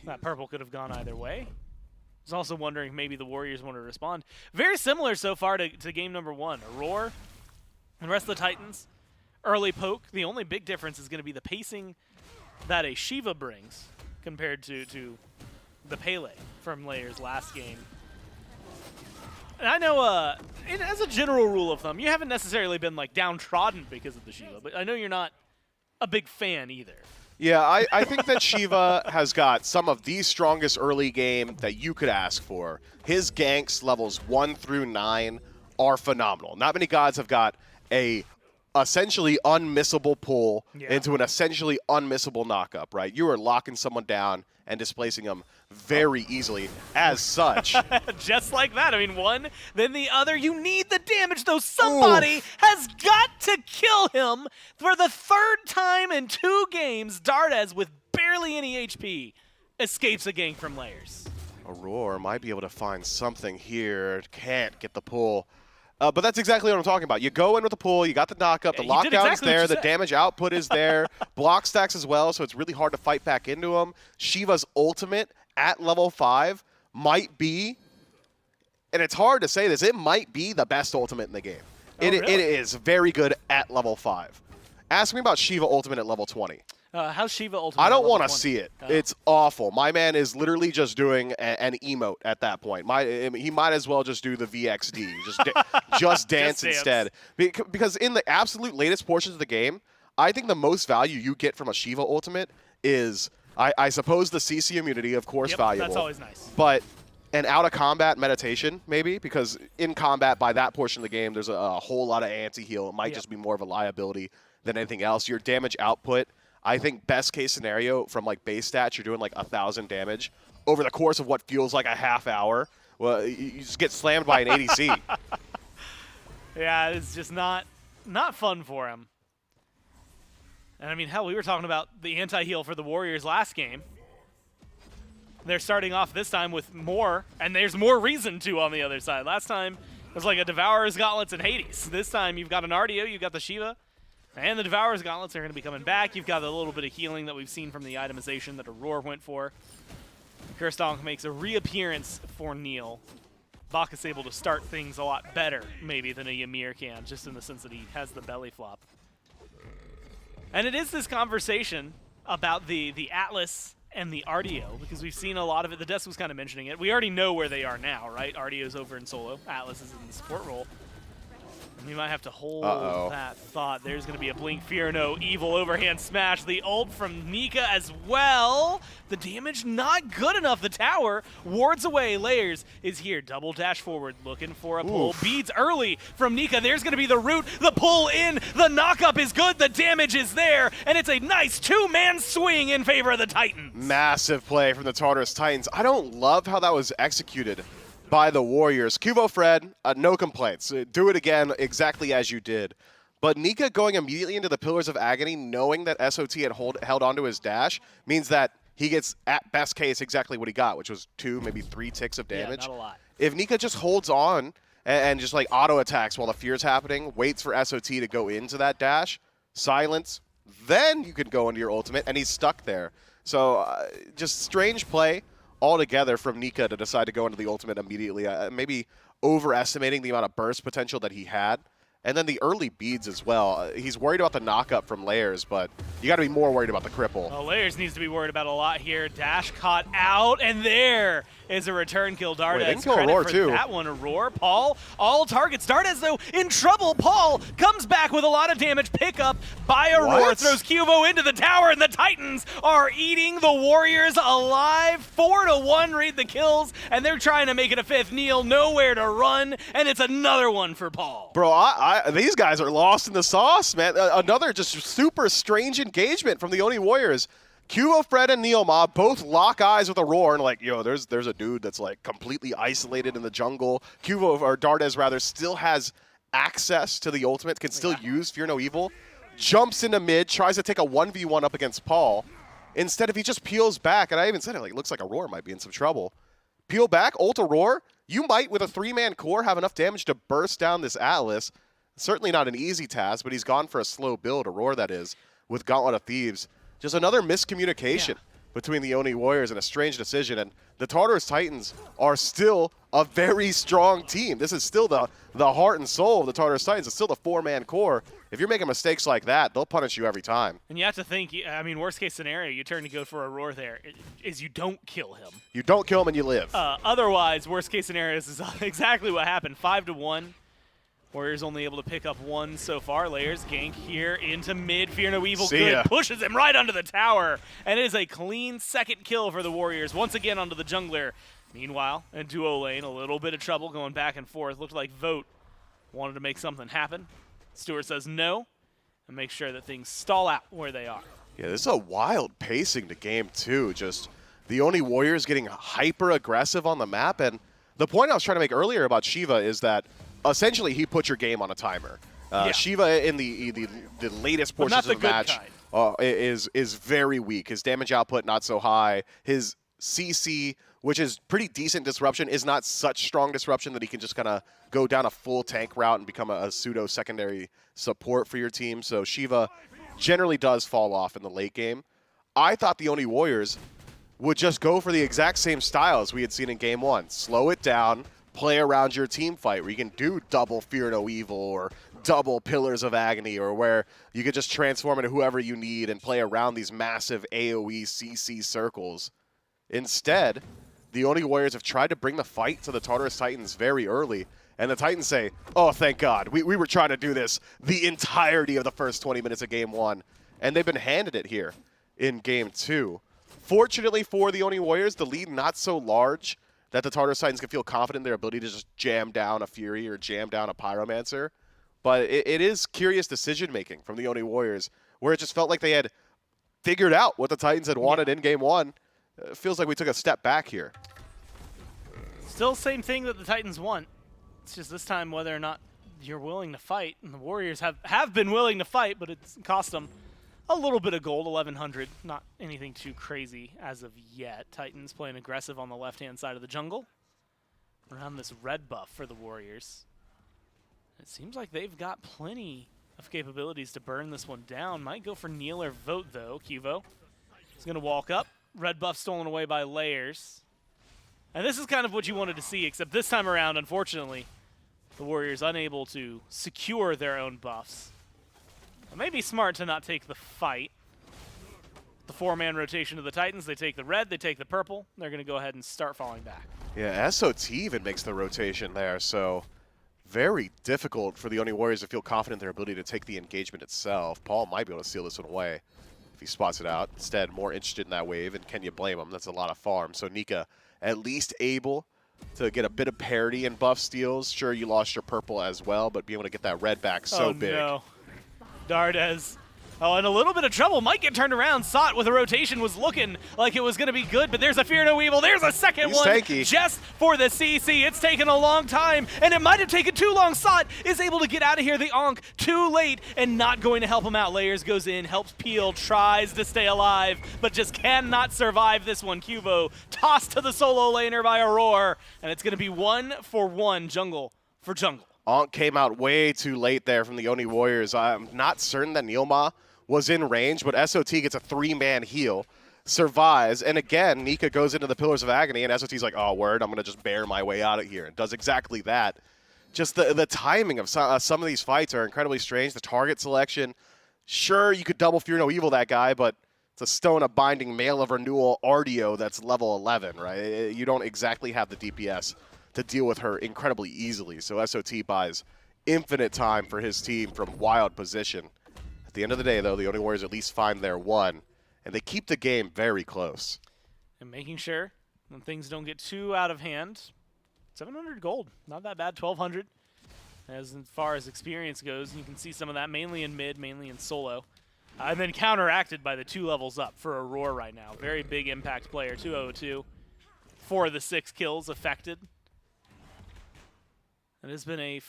Speaker 14: that purple could have gone either way. I was also wondering if maybe the Warriors want to respond. Very similar so far to game number 1. Aurora and the rest of the Titans. Early poke. The only big difference is going to be the pacing that a Shiva brings compared to the Pele from Layers last game. And I know, as a general rule of thumb, you haven't necessarily been like downtrodden because of the Shiva, but I know you're not a big fan either.
Speaker 12: Yeah, I think that Shiva has got some of the strongest early game that you could ask for. His ganks levels 1 through 9 are phenomenal. Not many gods have got a essentially unmissable pull into an essentially unmissable knockup, right? You are locking someone down and displacing them very easily as such.
Speaker 14: Just like that. I mean, one, then the other. You need the damage, though. Somebody has got to kill him for the 3rd time in 2 games. Dardes, with barely any HP, escapes a gank from Layers.
Speaker 12: Aurora might be able to find something here. Can't get the pull. But that's exactly what I'm talking about. You go in with the pull, you got the knock-up, the lockdown's there, the damage output is there, block stacks as well, so it's really hard to fight back into them. Shiva's ultimate at level 5 might be, and it's hard to say this, it might be the best ultimate in the game. It is very good at level 5. Ask me about Shiva ultimate at level 20.
Speaker 14: How's Shiva ultimate?
Speaker 12: I don't want to see it. It's awful. My man is literally just doing an emote at that point. He might as well just do the VXD. Just dance instead. Because in the absolute latest portions of the game, I think the most value you get from a Shiva ultimate is, I suppose, the CC immunity, of course, valuable.
Speaker 14: That's always nice.
Speaker 12: But an out-of-combat meditation, maybe, because in combat, by that portion of the game, there's a whole lot of anti-heal. It might just be more of a liability than anything else. Your damage output, I think best case scenario from like base stats, you're doing like 1,000 damage over the course of what feels like a half hour. Well, you just get slammed by an ADC.
Speaker 14: Yeah, it's just not fun for him. And I mean, hell, we were talking about the anti-heal for the Warriors last game. They're starting off this time with more, and there's more reason to on the other side. Last time it was like a Devourer's Gauntlets and Hades. This time you've got an RDO, you've got the Shiva, and the Devourer's Gauntlets are going to be coming back. You've got a little bit of healing that we've seen from the itemization that Aurora went for. Kurstonk makes a reappearance for Neil. Bach is able to start things a lot better, maybe, than a Ymir can, just in the sense that he has the belly flop. And it is this conversation about the Atlas and the RDO, because we've seen a lot of it. The desk was kind of mentioning it. We already know where they are now, right? RDO's over in solo. Atlas is in the support role. We might have to hold that thought. There's going to be a Blink, Fear No, Evil overhand smash. The ult from Nika as well. The damage not good enough. The tower wards away. Layers is here. Double dash forward, looking for a pull. Beads early from Nika. There's going to be the root. The pull in. The knock-up is good. The damage is there. And it's a nice two-man swing in favor of the Titans.
Speaker 12: Massive play from the Tartarus Titans. I don't love how that was executed by the Warriors. Kubo Fred, no complaints. Do it again exactly as you did. But Nika going immediately into the Pillars of Agony, knowing that SOT had held onto his dash, means that he gets, at best case, exactly what he got, which was 2, maybe 3 ticks of damage.
Speaker 14: Yeah, not a lot.
Speaker 12: If Nika just holds on and just like auto attacks while the fear's happening, waits for SOT to go into that dash, silence, then you can go into your ultimate, and he's stuck there. So just strange play altogether from Nika to decide to go into the ultimate immediately. Maybe overestimating the amount of burst potential that he had. And then the early beads as well. He's worried about the knock-up from Layers, but you got to be more worried about the cripple.
Speaker 14: Well, Layers needs to be worried about a lot here. Dash caught out, and there is a return kill. Dardes credit for that one. Aurora, Paul, all targets. Dardes, though, in trouble. Paul comes back with a lot of damage. Pick up by Aurora, throws Cubo into the tower, and the Titans are eating the Warriors alive. 4-1 read the kills, and they're trying to make it a 5th. Neil nowhere to run, and it's another one for Paul.
Speaker 12: Bro, these guys are lost in the sauce, man. Another just super strange engagement from the Oni Warriors. Cubo, Fred, and Neilma both lock eyes with Aurora and like, yo, there's a dude that's like completely isolated in the jungle. Cubo, or Dardes rather, still has access to the ultimate, can still use Fear No Evil. Jumps into mid, tries to take a 1v1 up against Paul. Instead, if he just peels back, and I even said it, like, it looks like Aurora might be in some trouble. Peel back, ult Aurora. You might, with a 3-man core, have enough damage to burst down this Atlas. Certainly not an easy task, but he's gone for a slow build, Aurora that is, with Gauntlet of Thieves. Just another miscommunication between the Oni Warriors and a strange decision. And the Tartarus Titans are still a very strong team. This is still the heart and soul of the Tartarus Titans. It's still the 4-man core. If you're making mistakes like that, they'll punish you every time.
Speaker 14: And you have to think, I mean, worst case scenario, you turn to go for Aurora there, is you don't kill him.
Speaker 12: You don't kill him and you live.
Speaker 14: Otherwise, worst case scenario is exactly what happened. 5-1. Warriors only able to pick up 1 so far. Layers gank here into mid. Fear No Evil good. Pushes him right under the tower. And it is a clean second kill for the Warriors. Once again onto the jungler. Meanwhile, in duo lane, a little bit of trouble going back and forth. Looked like Vote wanted to make something happen. Stewart says no. And make sure that things stall out where they are.
Speaker 12: Yeah, this is a wild pacing to game 2. Just the Oni Warriors getting hyper aggressive on the map. And the point I was trying to make earlier about Shiva is that essentially, he put your game on a timer. Shiva in the latest portions of the match is very weak. His damage output not so high. His CC, which is pretty decent disruption, is not such strong disruption that he can just kind of go down a full tank route and become a pseudo secondary support for your team. So Shiva generally does fall off in the late game. I thought the Oni Warriors would just go for the exact same styles we had seen in Game 1. Slow it down, play around your team fight where you can do double Fear No Evil or double Pillars of Agony, or where you could just transform into whoever you need and play around these massive AoE CC circles. Instead, the Oni Warriors have tried to bring the fight to the Tartarus Titans very early, and the Titans say, oh, thank God, we were trying to do this the entirety of the first 20 minutes of Game 1, and they've been handed it here in Game 2. Fortunately for the Oni Warriors, the lead not so large that the Tartarus Titans can feel confident in their ability to just jam down a Fury or jam down a Pyromancer. But it is curious decision-making from the Oni Warriors, where it just felt like they had figured out what the Titans had wanted in Game 1. It feels like we took a step back here.
Speaker 14: Still same thing that the Titans want. It's just this time whether or not you're willing to fight. And the Warriors have been willing to fight, but it's cost them a little bit of gold, 1,100. Not anything too crazy as of yet. Titans playing aggressive on the left-hand side of the jungle. Around this red buff for the Warriors. It seems like they've got plenty of capabilities to burn this one down. Might go for kneel or vote, though. Cuvo is going to walk up. Red buff stolen away by Layers. And this is kind of what you wanted to see, except this time around, unfortunately, the Warriors unable to secure their own buffs. It may be smart to not take the fight. The 4-man rotation of the Titans, they take the red, they take the purple. They're going to go ahead and start falling back.
Speaker 12: Yeah, SOT even makes the rotation there, so very difficult for the Oni Warriors to feel confident in their ability to take the engagement itself. Paul might be able to steal this one away if he spots it out. Instead, more interested in that wave, and can you blame him? That's a lot of farm. So Nika at least able to get a bit of parity in buff steals. Sure, you lost your purple as well, but being able to get that red back so big.
Speaker 14: No. Dardes. Oh, in a little bit of trouble. Might get turned around. Sot with a rotation was looking like it was going to be good, but there's a Fear No Evil. There's a second one
Speaker 12: tanky.
Speaker 14: Just for the CC. It's taken a long time, and it might have taken too long. Sot is able to get out of here. The Ankh too late and not going to help him out. Layers goes in, helps Peel, tries to stay alive, but just cannot survive this one. Cuvo tossed to the solo laner by Aurora, and it's going to be 1-for-1 jungle for jungle.
Speaker 12: Ankh came out way too late there from the Oni Warriors. I'm not certain that Neilma was in range, but SOT gets a 3-man heal, survives, and again, Nika goes into the Pillars of Agony, and SOT's like, oh, word, I'm going to just bear my way out of here, and does exactly that. Just the timing of some of these fights are incredibly strange. The target selection, sure, you could double Fear No Evil that guy, but it's a Stone of Binding Mail of Renewal Ardio that's level 11, right? You don't exactly have the DPS to deal with her incredibly easily, so SOT buys infinite time for his team from wild position. At the end of the day, though, the Oni Warriors at least find their one, and they keep the game very close.
Speaker 14: And making sure when things don't get too out of hand. 700 gold, not that bad. 1,200 as far as experience goes. You can see some of that mainly in mid, mainly in solo. And then counteracted by the 2 levels up for Aurora right now. Very big impact player, 202. 4 of the 6 kills affected. It has been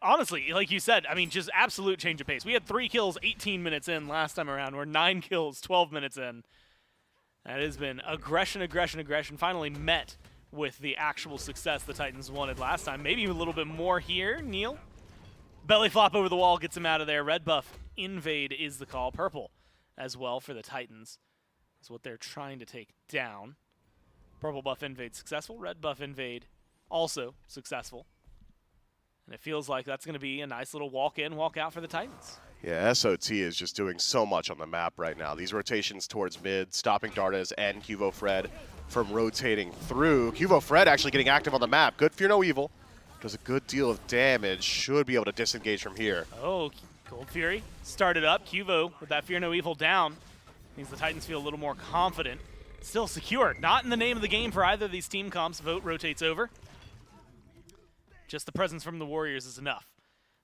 Speaker 14: honestly, like you said, I mean, just absolute change of pace. We had 3 kills 18 minutes in last time around. We're 9 kills 12 minutes in. That has been aggression, aggression, aggression. Finally met with the actual success the Titans wanted last time. Maybe a little bit more here, Neil. Belly flop over the wall gets him out of there. Red buff invade is the call. Purple as well for the Titans is what they're trying to take down. Purple buff invade successful. Red buff invade also successful. And it feels like that's going to be a nice little walk in, walk out for the Titans.
Speaker 12: Yeah, SOT is just doing so much on the map right now. These rotations towards mid, stopping Dardes and Cuvo Fred from rotating through. Cuvo Fred actually getting active on the map. Good Fear No Evil. Does a good deal of damage. Should be able to disengage from here.
Speaker 14: Oh, Gold Fury started up. Cuvo with that Fear No Evil down. Means the Titans feel a little more confident. Still secure. Not in the name of the game for either of these team comps. Vote rotates over. Just the presence from the Warriors is enough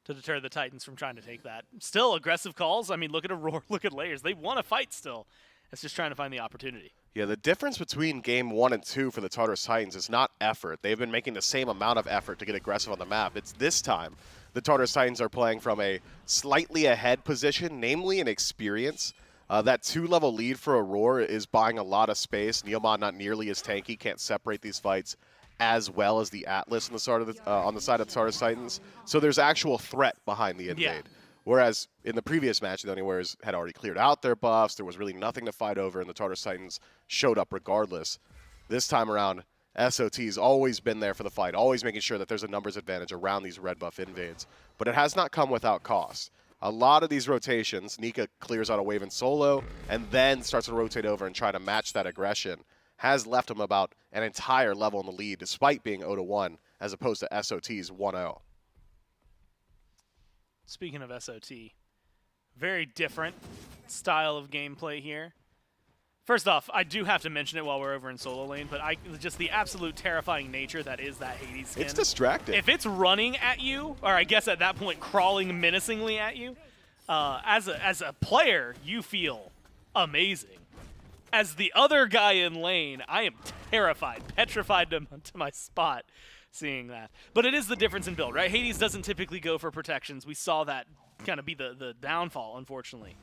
Speaker 14: to deter the Titans from trying to take that. Still aggressive calls. I mean, look at Aurora, look at Layers. They want to fight still. It's just trying to find the opportunity.
Speaker 12: Yeah, the difference between game 1 and 2 for the Tartarus Titans is not effort. They've been making the same amount of effort to get aggressive on the map. It's this time the Tartarus Titans are playing from a slightly ahead position, namely in experience. That 2-level lead for Aurora is buying a lot of space. Neomon not nearly as tanky, can't separate these fights as well as the Atlas on the side of the Tartarus Titans. So there's actual threat behind the invade.
Speaker 14: Yeah.
Speaker 12: Whereas in the previous match, the Oni Warriors had already cleared out their buffs. There was really nothing to fight over, and the Tartarus Titans showed up regardless. This time around, SOT's always been there for the fight, always making sure that there's a numbers advantage around these red buff invades. But it has not come without cost. A lot of these rotations, Nika clears out a wave in solo and then starts to rotate over and try to match that aggression, has left him about an entire level in the lead despite being 0-1 as opposed to SOT's 1-0.
Speaker 14: Speaking of SOT, very different style of gameplay here. First off, I do have to mention it while we're over in solo lane, but just the absolute terrifying nature that is that Hades skin.
Speaker 12: It's distracting.
Speaker 14: If it's running at you, or I guess at that point crawling menacingly at you, as a player, you feel amazing. As the other guy in lane, I am terrified, petrified to my spot seeing that. But it is the difference in build, right? Hades doesn't typically go for protections. We saw that kind of be the downfall, unfortunately,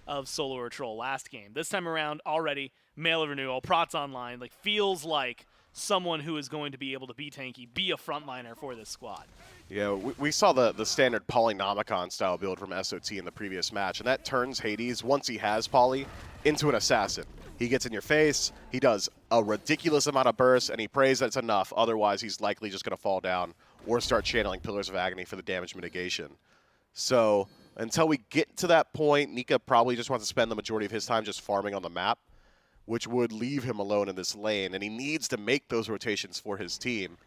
Speaker 14: of solo or troll last game. This time around, already, Mail of Renewal, Prots Online, like feels like someone who is going to be able to be tanky, be a frontliner for this squad.
Speaker 12: Yeah, we saw the standard Polynomicon style build from SOT in the previous match, and that turns Hades, once he has Poly, into an assassin. He gets in your face, he does a ridiculous amount of bursts, and he prays that it's enough, otherwise he's likely just going to fall down or start channeling Pillars of Agony for the damage mitigation. So until we get to that point, Nika probably just wants to spend the majority of his time just farming on the map, which would leave him alone in this lane, and he needs to make those rotations for his team.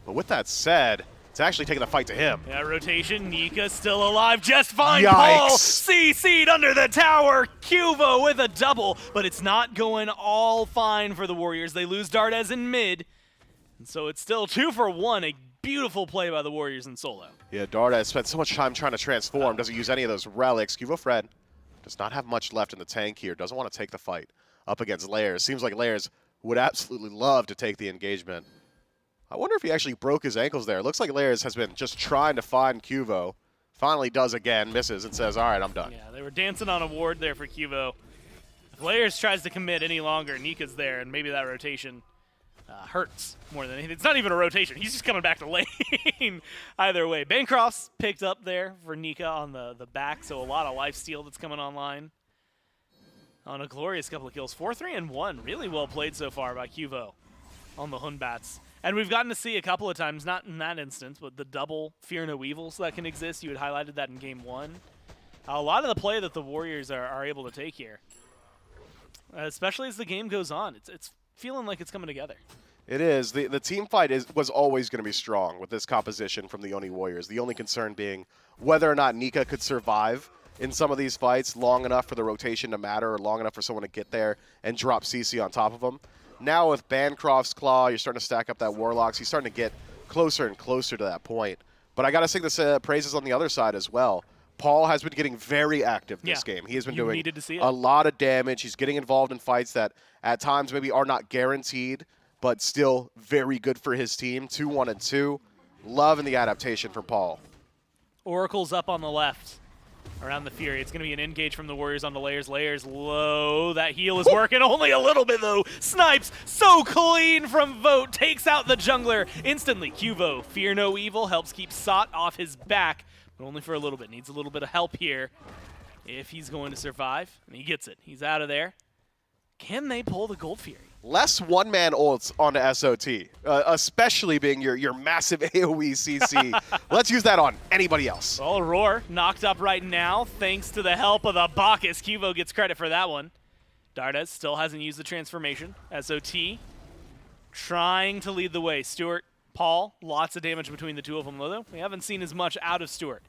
Speaker 12: But with that said, it's actually taking the fight to him.
Speaker 14: Yeah, rotation, Nika still alive just fine.
Speaker 12: Yikes.
Speaker 14: Paul CC'd under the tower. Cuvo with a double, but it's not going all fine for the Warriors. They lose Dardes in mid, and so it's still 2 for 1. A beautiful play by the Warriors in solo.
Speaker 12: Yeah, Dardes spent so much time trying to transform, doesn't use any of those relics. Cuvo Fred does not have much left in the tank here, doesn't want to take the fight up against Layers. Seems like Layers would absolutely love to take the engagement. I wonder if he actually broke his ankles there. Looks like Layers has been just trying to find Cuvo. Finally does again, misses, and says, all right, I'm done.
Speaker 14: Yeah, they were dancing on a ward there for Cuvo. If Layers tries to commit any longer, Nika's there, and maybe that rotation hurts more than anything. It's not even a rotation. He's just coming back to lane. Either way. Bancroft's picked up there for Nika on the back, so a lot of lifesteal that's coming online. On a glorious couple of kills. 4-3-1. Really well played so far by Cuvo on the Hunbats. And we've gotten to see a couple of times, not in that instance, but the double Fear No Evils that can exist. You had highlighted that in Game 1. A lot of the play that the Warriors are able to take here, especially as the game goes on. It's feeling like it's coming together.
Speaker 12: It is. The team fight was always going to be strong with this composition from the Oni Warriors. The only concern being whether or not Nika could survive in some of these fights long enough for the rotation to matter or long enough for someone to get there and drop CC on top of them. Now with Bancroft's Claw, you're starting to stack up that Warlocks. He's starting to get closer and closer to that point. But I got to sing this praises on the other side as well. Paul has been getting very active this game. He has been doing a lot of damage. He's getting involved in fights that at times maybe are not guaranteed, but still very good for his team. 2-1-2. Loving the adaptation from Paul.
Speaker 14: Oracle's up on the left around the Fury. It's going to be an engage from the Warriors on the Layers. Layers low. That heal is working only a little bit, though. Snipes so clean from Vote. Takes out the jungler instantly. Cuvo, Fear No Evil, helps keep Sot off his back, but only for a little bit. Needs a little bit of help here if he's going to survive. And he gets it. He's out of there. Can they pull the Gold Fury?
Speaker 12: Less one-man ults onto SOT, especially being your massive AoE CC. Let's use that on anybody else.
Speaker 14: Well, Aurora knocked up right now thanks to the help of the Bacchus. Cuvo gets credit for that one. Dardes still hasn't used the transformation. SOT trying to lead the way. Stewart, Paul, lots of damage between the two of them, though. We haven't seen as much out of Stewart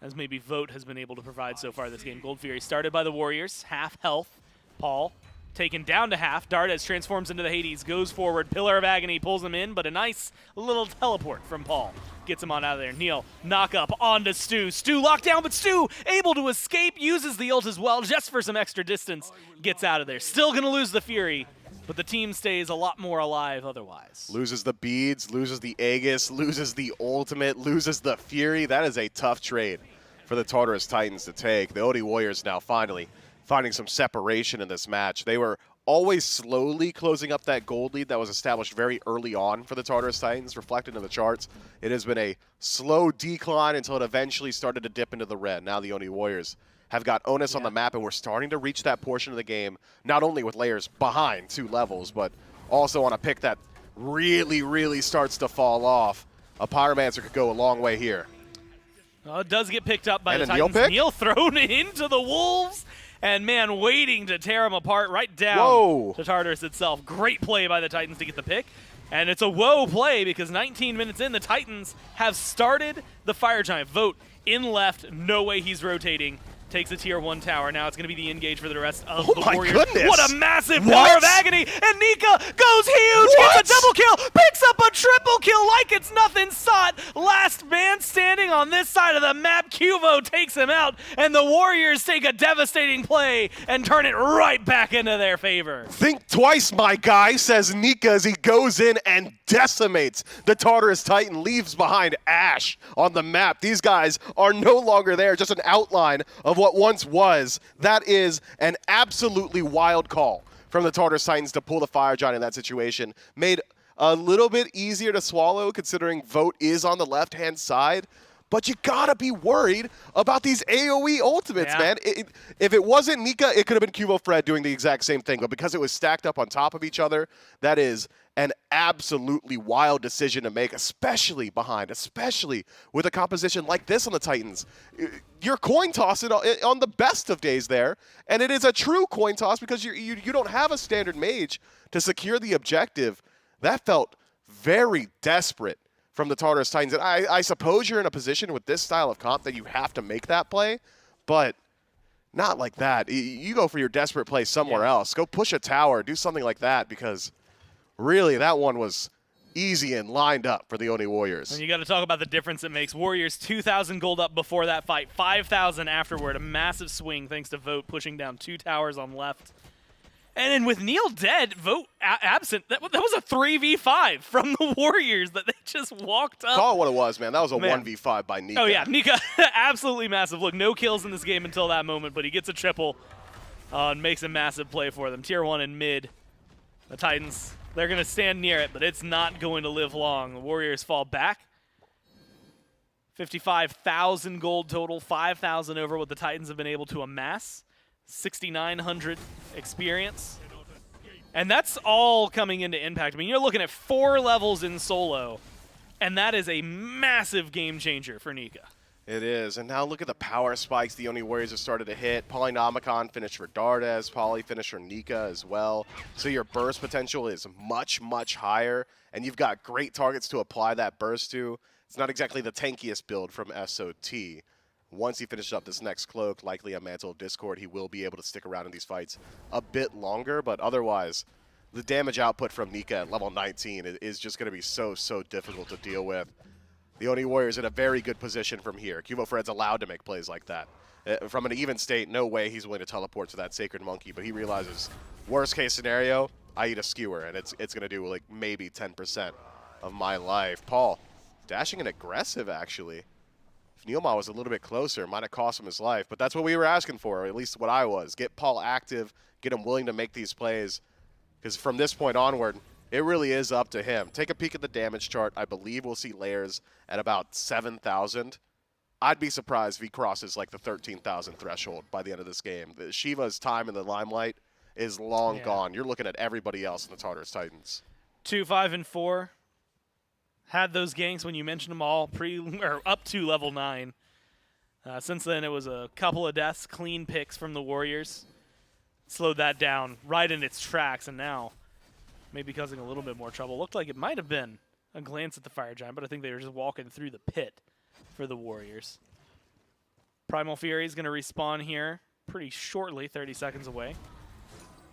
Speaker 14: as maybe Vote has been able to provide so far this game. Gold Fury started by the Warriors, half health. Paul taken down to half. Dardes transforms into the Hades, goes forward. Pillar of Agony pulls him in, but a nice little teleport from Paul gets him on out of there. Neil, knock up onto Stu. Stu locked down, but Stu able to escape, uses the ult as well just for some extra distance, gets out of there. Still going to lose the Fury, but the team stays a lot more alive otherwise.
Speaker 12: Loses the beads, loses the Aegis, loses the ultimate, loses the Fury. That is a tough trade for the Tartarus Titans to take. The Oni Warriors now finally finding some separation in this match. They were always slowly closing up that gold lead that was established very early on for the Tartarus Titans, reflected in the charts. It has been a slow decline until it eventually started to dip into the red. Now the Oni Warriors have got onus on the map, and we're starting to reach that portion of the game, not only with layers behind 2 levels, but also on a pick that really starts to fall off. A Pyromancer could go a long way here.
Speaker 14: Well, it does get picked up by
Speaker 12: And
Speaker 14: the
Speaker 12: a Neil
Speaker 14: Titans.
Speaker 12: pick?
Speaker 14: Neil thrown into the Wolves, and man, waiting to tear him apart right down to Tartarus itself. Great play by the Titans to get the pick. And it's a whoa play because 19 minutes in, the Titans have started the Fire Giant. Vote in left, no way he's rotating. Takes a tier 1 tower. Now it's going to be the engage for the rest of the Warriors.
Speaker 12: Goodness.
Speaker 14: What a massive power of agony. And Nika goes huge, gets a double kill, picks up a triple kill like it's nothing. Sought. Last man standing on this side of the map. Cuvo takes him out, and the Warriors take a devastating play and turn it right back into their favor.
Speaker 12: Think twice, my guy, says Nika as he goes in and decimates the Tartarus Titan, leaves behind Ash on the map. These guys are no longer there, just an outline of what once was. That is an absolutely wild call from the Tartarus Titans to pull the Fire Giant in that situation. Made a little bit easier to swallow considering Vote is on the left-hand side. But you gotta be worried about these AoE ultimates, man. If it wasn't Nika, it could have been Cuvo Fred doing the exact same thing. But because it was stacked up on top of each other, that is an absolutely wild decision to make, especially with a composition like this on the Titans. You're coin tossing on the best of days there, and it is a true coin toss because you don't have a standard mage to secure the objective. That felt very desperate from the Tartarus Titans. And I suppose you're in a position with this style of comp that you have to make that play, but not like that. You go for your desperate play somewhere else. Go push a tower, do something like that, because really that one was easy and lined up for the Oni Warriors.
Speaker 14: And you got to talk about the difference it makes. Warriors 2,000 gold up before that fight, 5,000 afterward. A massive swing thanks to Vote pushing down 2 towers on left. And then with Neil dead, Vote absent, that was a 3v5 from the Warriors that they just walked up.
Speaker 12: Call it what it was, man. That was a 1v5 by Nika.
Speaker 14: Oh, yeah. Nika, absolutely massive. Look, no kills in this game until that moment, but he gets a triple and makes a massive play for them. Tier 1 in mid. The Titans, they're going to stand near it, but it's not going to live long. The Warriors fall back. 55,000 gold total, 5,000 over what the Titans have been able to amass. 6,900 experience. And that's all coming into Impact. I mean, you're looking at 4 levels in solo, and that is a massive game changer for Nika.
Speaker 12: It is. And now look at the power spikes the Oni Warriors have started to hit. Polynomicon finished for Dardes. Poly finished for Nika as well. So your burst potential is much higher, and you've got great targets to apply that burst to. It's not exactly the tankiest build from SOT. Once he finishes up this next cloak, likely a Mantle of Discord, he will be able to stick around in these fights a bit longer, but otherwise, the damage output from Nika at level 19 is just going to be so difficult to deal with. The Oni Warriors in a very good position from here. Cuvo Fred's allowed to make plays like that. From an even state, no way he's willing to teleport to that Sacred Monkey, but he realizes, worst case scenario, I eat a skewer, and it's going to do like maybe 10% of my life. Paul, dashing and aggressive, actually. If Neilma was a little bit closer, it might have cost him his life, but that's what we were asking for, or at least what I was. Get Paul active, get him willing to make these plays, because from this point onward, it really is up to him. Take a peek at the damage chart. I believe we'll see layers at about 7,000. I'd be surprised if he crosses like the 13,000 threshold by the end of this game. Shiva's time in the limelight is long gone. You're looking at everybody else in the Tartarus Titans.
Speaker 14: 2, 5, and 4. Had those ganks when you mentioned them all up to level 9. Since then, it was a couple of deaths, clean picks from the Warriors. Slowed that down right in its tracks, and now maybe causing a little bit more trouble. Looked like it might have been a glance at the Fire Giant, but I think they were just walking through the pit for the Warriors. Primal Fury is going to respawn here pretty shortly, 30 seconds away.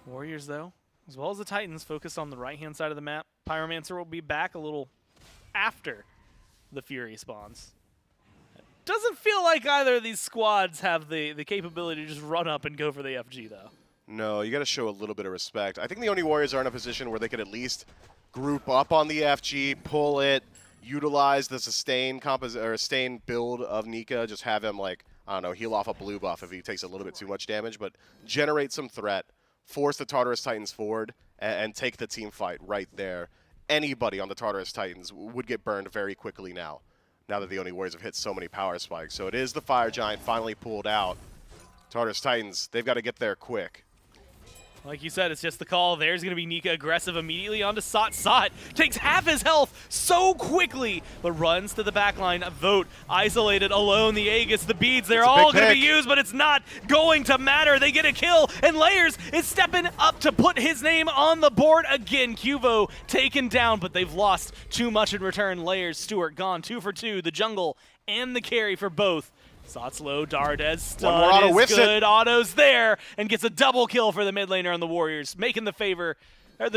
Speaker 14: Warriors, though, as well as the Titans, focus on the right-hand side of the map. Pyromancer will be back a little after the Fury spawns. Doesn't feel like either of these squads have the capability to just run up and go for the FG, though.
Speaker 12: No, you got to show a little bit of respect. I think the Oni Warriors are in a position where they could at least group up on the FG, pull it, utilize the sustain build of Nika, just have him like I don't know, heal off a blue buff if he takes a little bit too much damage, but generate some threat, force the Tartarus Titans forward, and take the team fight right there. Anybody on the Tartarus Titans would get burned very quickly now that the Oni Warriors have hit so many power spikes. So it is the Fire Giant finally pulled out. Tartarus Titans, they've got to get there quick.
Speaker 14: Like you said, it's just the call. There's going to be Nika aggressive immediately onto Sot. Sot takes half his health so quickly, but runs to the backline. Vote isolated, alone. The Aegis, the beads, they're all going to be used, but it's not going to matter. They get a kill, and Layers is stepping up to put his name on the board again. Cuvo taken down, but they've lost too much in return. Layers, Stewart gone 2 for 2. The jungle and the carry for both. Sot's low, Dardez stun is good, Otto's there, and gets a double kill for the mid laner on the Warriors, making the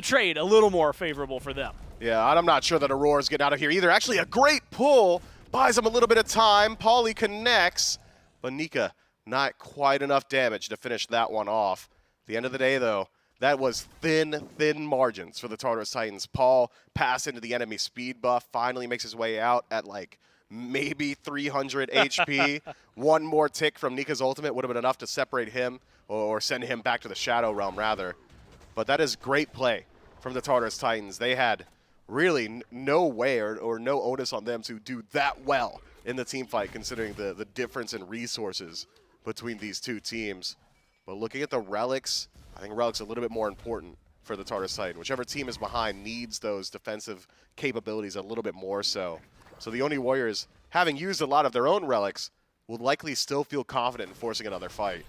Speaker 14: trade a little more favorable for them.
Speaker 12: Yeah, I'm not sure that Aurora's getting out of here either. Actually, a great pull, buys him a little bit of time. Paulie connects, but Nika, not quite enough damage to finish that one off. At the end of the day, though, that was thin margins for the Tartarus Titans. Paul passed into the enemy speed buff, finally makes his way out at like maybe 300 HP. One more tick from Nika's ultimate would have been enough to separate him or send him back to the Shadow Realm, rather. But that is great play from the Tartarus Titans. They had really no way or no onus on them to do that well in the team fight, considering the difference in resources between these two teams. But looking at the relics, I think relics are a little bit more important for the Tartarus Titan. Whichever team is behind needs those defensive capabilities a little bit more so. So the Oni Warriors, having used a lot of their own relics, will likely still feel confident in forcing another fight.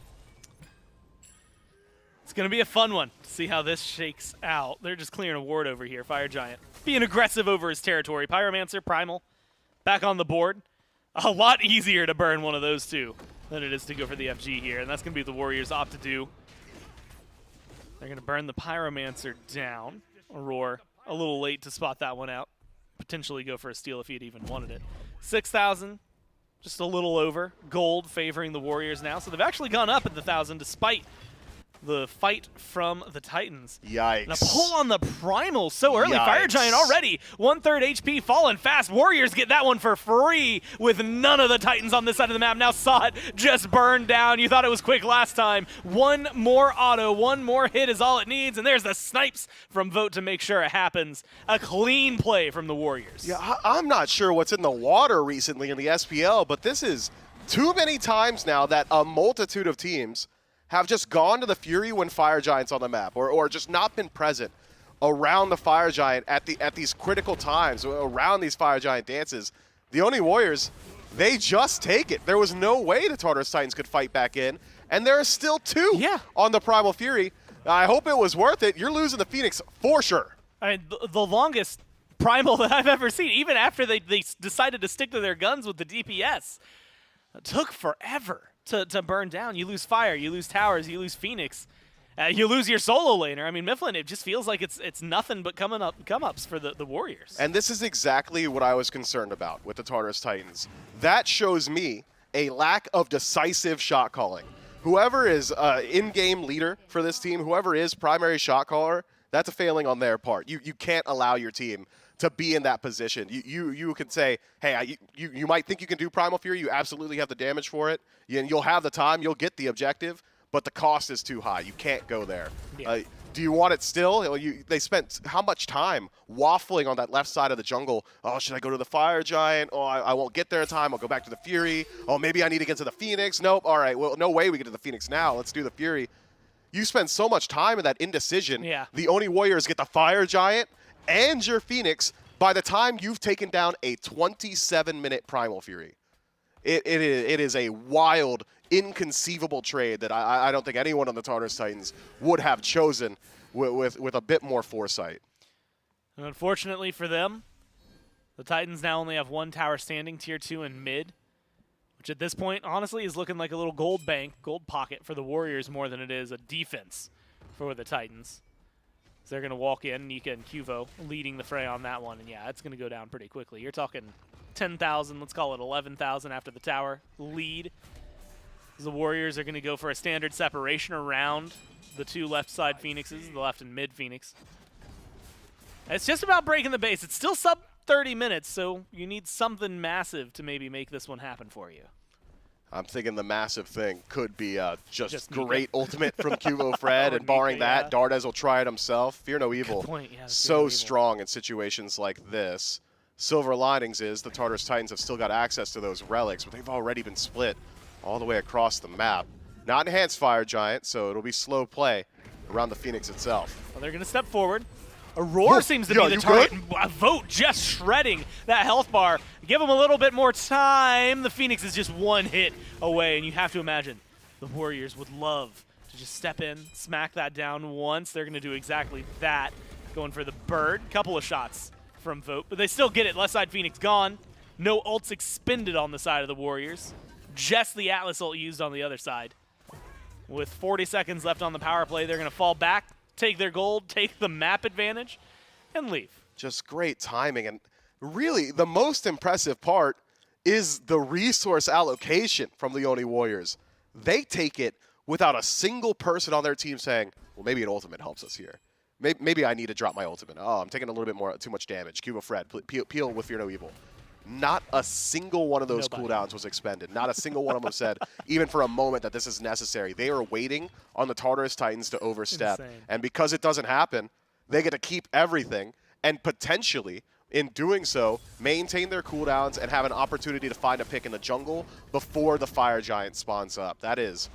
Speaker 14: It's going to be a fun one to see how this shakes out. They're just clearing a ward over here. Fire Giant being aggressive over his territory. Pyromancer, Primal, back on the board. A lot easier to burn one of those two than it is to go for the FG here, and that's going to be what the Warriors opt to do. They're going to burn the Pyromancer down. Aurora a little late to spot that one out. Potentially go for a steal if he had even wanted it. 6,000, just a little over. Gold favoring the Warriors now. So they've actually gone up at the 1,000 despite the fight from the Titans.
Speaker 12: Yikes.
Speaker 14: And a pull on the Primal so early.
Speaker 12: Yikes.
Speaker 14: Fire Giant already 1/3 HP, falling fast. Warriors get that one for free with none of the Titans on this side of the map. Now Sot just burned down. You thought it was quick last time. One more auto, one more hit is all it needs, and there's the snipes from Vote to make sure it happens. A clean play from the Warriors.
Speaker 12: Yeah, I'm not sure what's in the water recently in the SPL, but this is too many times now that a multitude of teams have just gone to the Fury when Fire Giant's on the map, or just not been present around the Fire Giant at these critical times, around these Fire Giant dances. The Oni Warriors, they just take it. There was no way the Tartarus Titans could fight back in, and there are still two on the Primal Fury. I hope it was worth it. You're losing the Phoenix for sure.
Speaker 14: I mean, the longest Primal that I've ever seen, even after they decided to stick to their guns with the DPS, it took forever to burn down. You lose fire, you lose towers, you lose Phoenix, you lose your solo laner. I mean, Mifflin, it just feels like it's nothing but come-ups for the Warriors.
Speaker 12: And this is exactly what I was concerned about with the Tartarus Titans. That shows me a lack of decisive shot calling. Whoever is in-game leader for this team, whoever is primary shot caller, that's a failing on their part. You can't allow your team to be in that position. You could say, hey, you might think you can do Primal Fury. You absolutely have the damage for it. You'll have the time. You'll get the objective. But the cost is too high. You can't go there. Yeah. Do you want it still? They spent how much time waffling on that left side of the jungle? Oh, should I go to the Fire Giant? Oh, I won't get there in time. I'll go back to the Fury. Oh, maybe I need to get to the Phoenix. Nope. All right. Well, no way we get to the Phoenix now. Let's do the Fury. You spend so much time in that indecision.
Speaker 14: Yeah.
Speaker 12: The Oni Warriors get the Fire Giant and your Phoenix by the time you've taken down a 27-minute Primal Fury. It is a wild, inconceivable trade that I don't think anyone on the Tartarus Titans would have chosen with a bit more foresight.
Speaker 14: And unfortunately for them, the Titans now only have one tower standing, tier 2 in mid, which at this point, honestly, is looking like a little gold bank, gold pocket for the Warriors more than it is a defense for the Titans. So they're going to walk in, Nika and Cuvo leading the fray on that one. And yeah, it's going to go down pretty quickly. You're talking 10,000, let's call it 11,000 after the tower lead. The Warriors are going to go for a standard separation around the two left side Phoenixes, the left and mid Phoenix. It's just about breaking the base. It's still sub 30 minutes, so you need something massive to maybe make this one happen for you.
Speaker 12: I'm thinking the massive thing could be just great ultimate from Cubo Fred, and barring that, Dardes will try it himself. Fear no evil. So strong in situations like this. Silver linings is the Tartarus Titans have still got access to those relics, but they've already been split all the way across the map. Not enhanced Fire Giant, so it'll be slow play around the Phoenix itself.
Speaker 14: Well, they're going to step forward. Aurora seems to be the target. Vote just shredding that health bar. Give him a little bit more time. The Phoenix is just one hit away, and you have to imagine the Warriors would love to just step in, smack that down once. They're going to do exactly that, going for the bird. Couple of shots from Vote, but they still get it. Left side Phoenix gone. No ults expended on the side of the Warriors. Just the Atlas ult used on the other side. With 40 seconds left on the power play, they're going to fall back, take their gold, take the map advantage, and leave.
Speaker 12: Just great timing. And really, the most impressive part is the resource allocation from the Oni Warriors. They take it without a single person on their team saying, well, maybe an ultimate helps us here. Maybe I need to drop my ultimate. Oh, I'm taking a little bit too much damage. Cubo Fred, peel with Fear No Evil. Not a single one of those cooldowns was expended. Not a single one of them said, even for a moment, that this is necessary. They are waiting on the Tartarus Titans to overstep.
Speaker 14: Insane.
Speaker 12: And because it doesn't happen, they get to keep everything and potentially, in doing so, maintain their cooldowns and have an opportunity to find a pick in the jungle before the Fire Giant spawns up. That is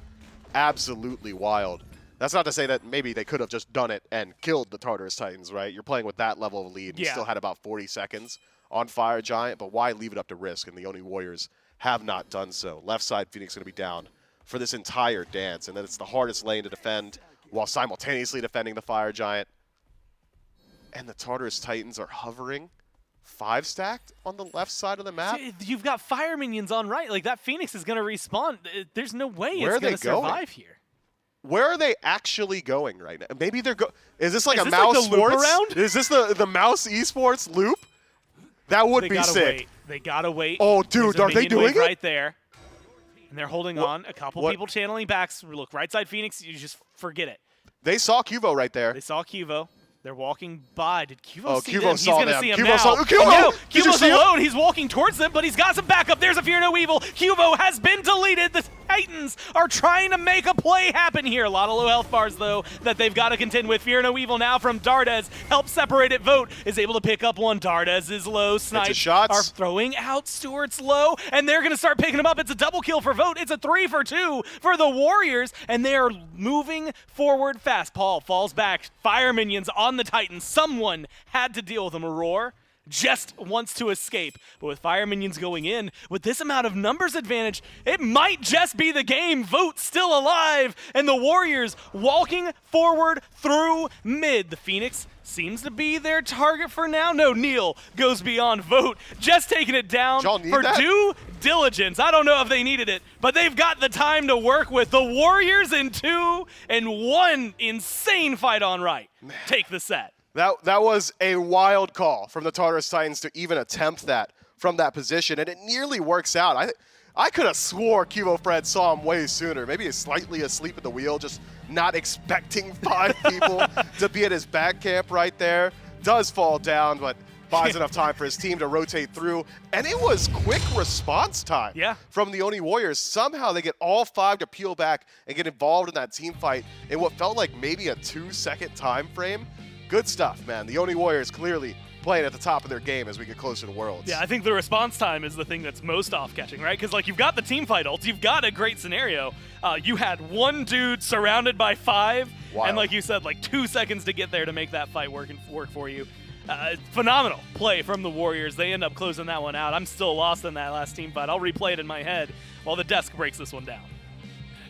Speaker 12: absolutely wild. That's not to say that maybe they could have just done it and killed the Tartarus Titans, right? You're playing with that level of lead. You still had about 40 seconds on Fire Giant, but why leave it up to risk? And the Oni Warriors have not done so. Left side Phoenix going to be down for this entire dance, and then it's the hardest lane to defend while simultaneously defending the Fire Giant. And the Tartarus Titans are hovering 5-stacked on the left side of the map.
Speaker 14: You've got fire minions on right. Like, that Phoenix is going to respawn. There's no way it's going to survive here.
Speaker 12: Where are they actually going right now? Maybe they're Is this like a mouse sports? Is this the mouse esports loop? That would be sick.
Speaker 14: Wait. They gotta wait.
Speaker 12: Oh, dude, are they doing it?
Speaker 14: Right there. And they're holding on. A couple people channeling backs. Look, right side Phoenix, you just forget it.
Speaker 12: They saw Cuvo right there.
Speaker 14: They saw Cuvo. They're walking by. Did Cuvo see them?
Speaker 12: Cuvo
Speaker 14: He's
Speaker 12: saw
Speaker 14: going to
Speaker 12: them.
Speaker 14: see him
Speaker 12: Cuvo
Speaker 14: now.
Speaker 12: saw Cuvo!
Speaker 14: Cuvo's alone. He's walking towards them, but he's got some backup. There's a Fear No Evil. Cuvo has been deleted. The Titans are trying to make a play happen here. A lot of low health bars, though, that they've got to contend with. Fear No Evil now from Dardes. Help separate it. Vote is able to pick up one. Dardes is low. Snipes are throwing out. Stewart's low, and they're going to start picking him up. It's a double kill for Vote. It's a 3 for 2 for the Warriors, and they are moving forward fast. Paul falls back. Fire minions on the Titans. Someone had to deal with him. Aurora just wants to escape, but with fire minions going in, with this amount of numbers advantage, it might just be the game. Vote still alive, and the Warriors walking forward through mid. The Phoenix seems to be their target for now. No, Neil goes beyond Vote, just taking it down for due diligence. I don't know if they needed it, but they've got the time to work with. The Warriors in 2 and 1 insane fight on right. Take the set.
Speaker 12: That was a wild call from the Tartarus Titans to even attempt that from that position, and it nearly works out. I could have swore Cubo Fred saw him way sooner. Maybe he's slightly asleep at the wheel, just not expecting 5 people to be at his back camp right there. Does fall down, but buys enough time for his team to rotate through. And it was quick response time from the Oni Warriors. Somehow they get all 5 to peel back and get involved in that team fight in what felt like maybe a 2-second time frame. Good stuff, man. The Oni Warriors clearly playing at the top of their game as we get closer to Worlds.
Speaker 14: Yeah, I think the response time is the thing that's most off-catching, right? Because, like, you've got the team fight ults. You've got a great scenario. You had one dude surrounded by 5, and like you said, like 2 seconds to get there to make that fight work for you. Phenomenal play from the Warriors. They end up closing that one out. I'm still lost in that last team fight. I'll replay it in my head while the desk breaks this one down.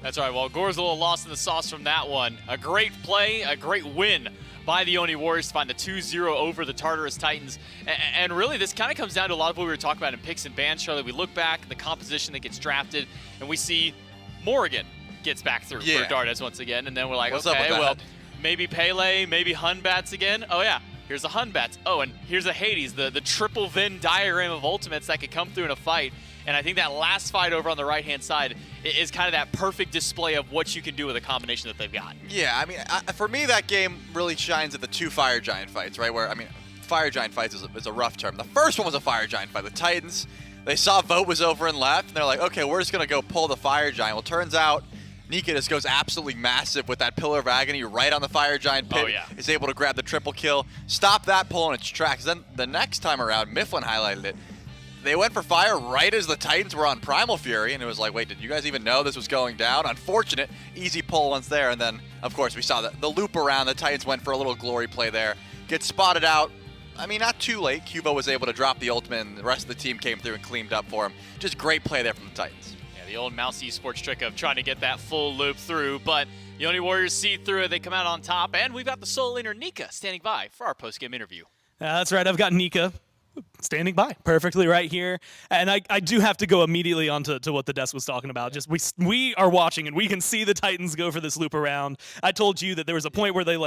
Speaker 16: That's right. Well, Gore's a little lost in the sauce from that one. A great play, a great win by the Oni Warriors to find the 2-0 over the Tartarus Titans. And really, this kind of comes down to a lot of what we were talking about in picks and bans, Charlie. We look back at the composition that gets drafted, and we see Morrigan gets back through for Dardes once again. And then we're like, okay, well, maybe Pele, maybe Hunbats again. Oh, yeah. Here's a Hunbats. Oh, and here's a Hades, the triple Venn diagram of ultimates that could come through in a fight. And I think that last fight over on the right-hand side is kind of that perfect display of what you can do with a combination that they've got.
Speaker 17: Yeah, I mean, for me, that game really shines at the 2 Fire Giant fights, right? Where, I mean, Fire Giant fights is a rough term. The first one was a Fire Giant fight. The Titans, They saw Vote was over and left, and they're like, okay, we're just going to go pull the Fire Giant. Well, turns out Nika just goes absolutely massive with that Pillar of Agony right on the Fire Giant pit. Is able to grab the triple kill, stop that pull in its tracks. Then the next time around, Mifflin highlighted it. They went for fire right as the Titans were on Primal Fury, and it was like, wait, did you guys even know this was going down? Unfortunate, easy pull once there, and then, of course, we saw the loop around. The Titans went for a little glory play there. Gets spotted out. I mean, not too late. Cubo was able to drop the ultimate, and the rest of the team came through and cleaned up for him. Just great play there from the Titans.
Speaker 16: Yeah, the old Mouse Esports trick of trying to get that full loop through, but the Oni Warriors see through it. They come out on top, and we've got the solo laner Nika standing by for our post-game interview.
Speaker 14: That's right. I've got Nika standing by perfectly right here, and I do have to go immediately on to what the desk was talking about. Just we are watching, and we can see the Titans go for this loop around. I told you that there was a point where they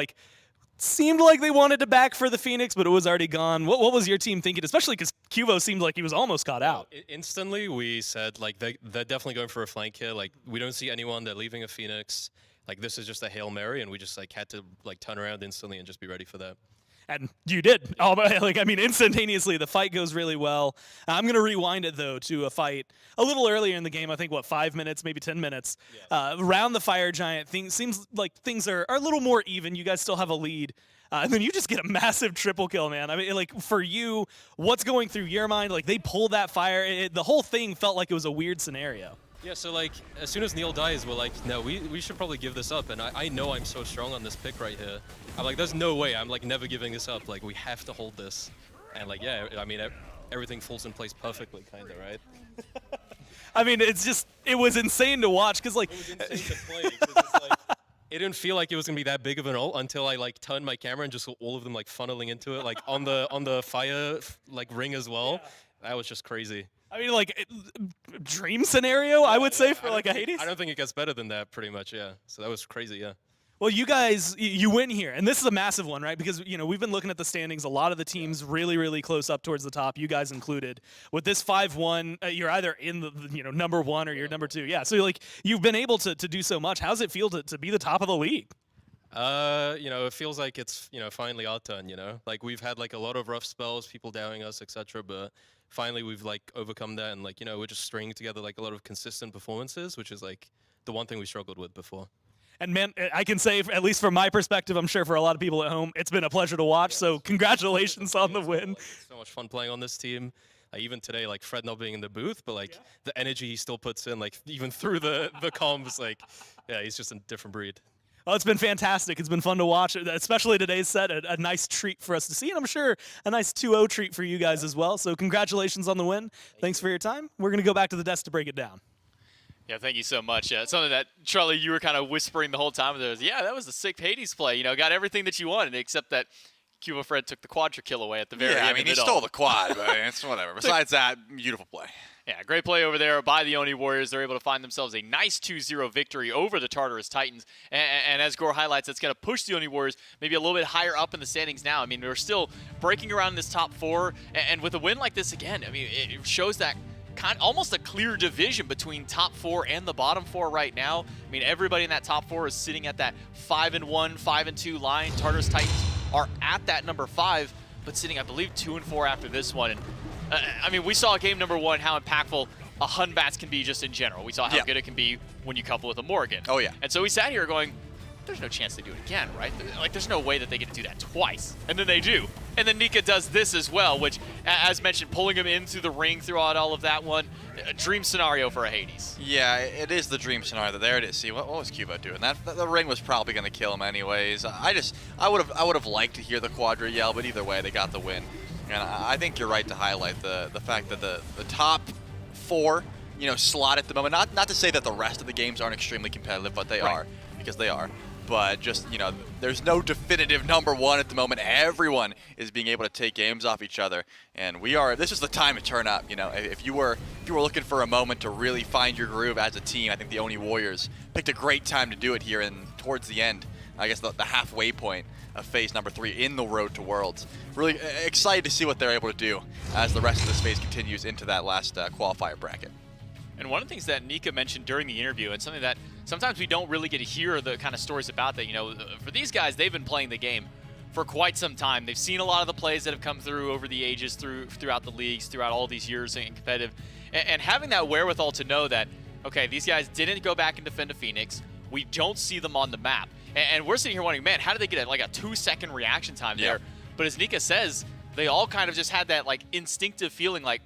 Speaker 14: seemed like they wanted to back for the Phoenix, but it was already gone. What was your team thinking, especially because Cubo seemed like he was almost caught out?
Speaker 27: Instantly, we said, they're definitely going for a flank here. We don't see anyone. They're leaving a Phoenix. This is just a Hail Mary, and we just, had to, turn around instantly and just be ready for that.
Speaker 14: And you did. Instantaneously, the fight goes really well. I'm going to rewind it, though, to a fight a little earlier in the game. I think, 5 minutes, maybe 10 minutes. Around the Fire Giant, seems like things are a little more even. You guys still have a lead. And then you just get a massive triple kill, man. I mean, for you, what's going through your mind? They pull that fire. The whole thing felt like it was a weird scenario.
Speaker 27: Yeah, so as soon as Neil dies, we're like, no, we should probably give this up. And I know I'm so strong on this pick right here. I'm like, there's no way. I'm never giving this up. We have to hold this. And yeah, I mean, everything falls in place perfectly, kind of, right?
Speaker 14: I mean, it was insane to watch because
Speaker 27: it was insane to play because it didn't feel like it was gonna be that big of an ult until I turned my camera and just saw all of them funneling into it, on the fire ring as well. Yeah. That was just crazy.
Speaker 14: I mean, dream scenario, I would say, for a Hades?
Speaker 27: I don't think it gets better than that, pretty much, yeah. So that was crazy, yeah.
Speaker 14: Well, you guys, you win here, and this is a massive one, right? Because, we've been looking at the standings. A lot of the teams really, really close up towards the top, you guys included. With this 5-1, you're either in the number one or you're number two. Yeah, so, you've been able to do so much. How's it feel to be the top of the league?
Speaker 27: It feels like it's, finally our turn, We've had, a lot of rough spells, people doubting us, etc., but finally we've overcome that, and we're just stringing together a lot of consistent performances, which is the one thing we struggled with before.
Speaker 14: And man, I can say, at least from my perspective, I'm sure for a lot of people at home, it's been a pleasure to watch. So congratulations on the win.
Speaker 27: It's so much fun playing on this team. Even today, Fred not being in the booth, but the energy he still puts in, even through the comms, yeah, he's just a different breed.
Speaker 14: Well, it's been fantastic. It's been fun to watch, especially today's set. A nice treat for us to see, and I'm sure a nice 2-0 treat for you guys as well. So congratulations on the win. Thanks for your time. We're going to go back to the desk to break it down.
Speaker 16: Yeah, thank you so much. Something that, Charlie, you were kind of whispering the whole time. Yeah, that was the sick Hades play. Got everything that you wanted, except that Cuba Fred took the quadra kill away at the very end.
Speaker 17: Yeah, I mean, he stole the quad, but it's whatever. Besides that, beautiful play.
Speaker 16: Yeah, great play over there by the Oni Warriors. They're able to find themselves a nice 2-0 victory over the Tartarus Titans. And as Gore highlights, it's going to push the Oni Warriors maybe a little bit higher up in the standings now. I mean, we're still breaking around this top four. And with a win like this again, I mean, it shows that almost a clear division between top four and the bottom four right now. I mean, everybody in that top four is sitting at that 5-1, 5-2 line. Tartarus Titans are at that number 5, but sitting, I believe, 2-4 after this one. And I mean, we saw game number 1 how impactful a Hunbats can be just in general. We saw how good it can be when you couple with a Morgan.
Speaker 17: Oh, yeah.
Speaker 16: And so we sat here going, there's no chance they do it again, right? There's no way that they get to do that twice. And then they do. And then Nika does this as well, which, as mentioned, pulling him into the ring throughout all of that one. A dream scenario for a Hades.
Speaker 17: Yeah, it is the dream scenario. There it is. See, what was Cuba doing? The ring was probably going to kill him anyways. I would have liked to hear the quadra yell, but either way, they got the win. And I think you're right to highlight the fact that the top 4, slot at the moment. Not to say that the rest of the games aren't extremely competitive, but they are, because they are. But just, there's no definitive number 1 at the moment. Everyone is being able to take games off each other, and this is the time to turn up. If you were looking for a moment to really find your groove as a team, I think the Oni Warriors picked a great time to do it here, and towards the end, I guess the halfway point of phase number 3 in the road to Worlds. Really excited to see what they're able to do as the rest of this phase continues into that last qualifier bracket.
Speaker 16: And one of the things that Nika mentioned during the interview, and something that sometimes we don't really get to hear the kind of stories about that, for these guys, they've been playing the game for quite some time. They've seen a lot of the plays that have come through over the ages, throughout the leagues, throughout all these years in competitive, and having that wherewithal to know that, okay, these guys didn't go back and defend a Phoenix. We don't see them on the map. And we're sitting here wondering, man, how did they get like a 2-second reaction time there? But as Nika says, they all kind of just had that like instinctive feeling like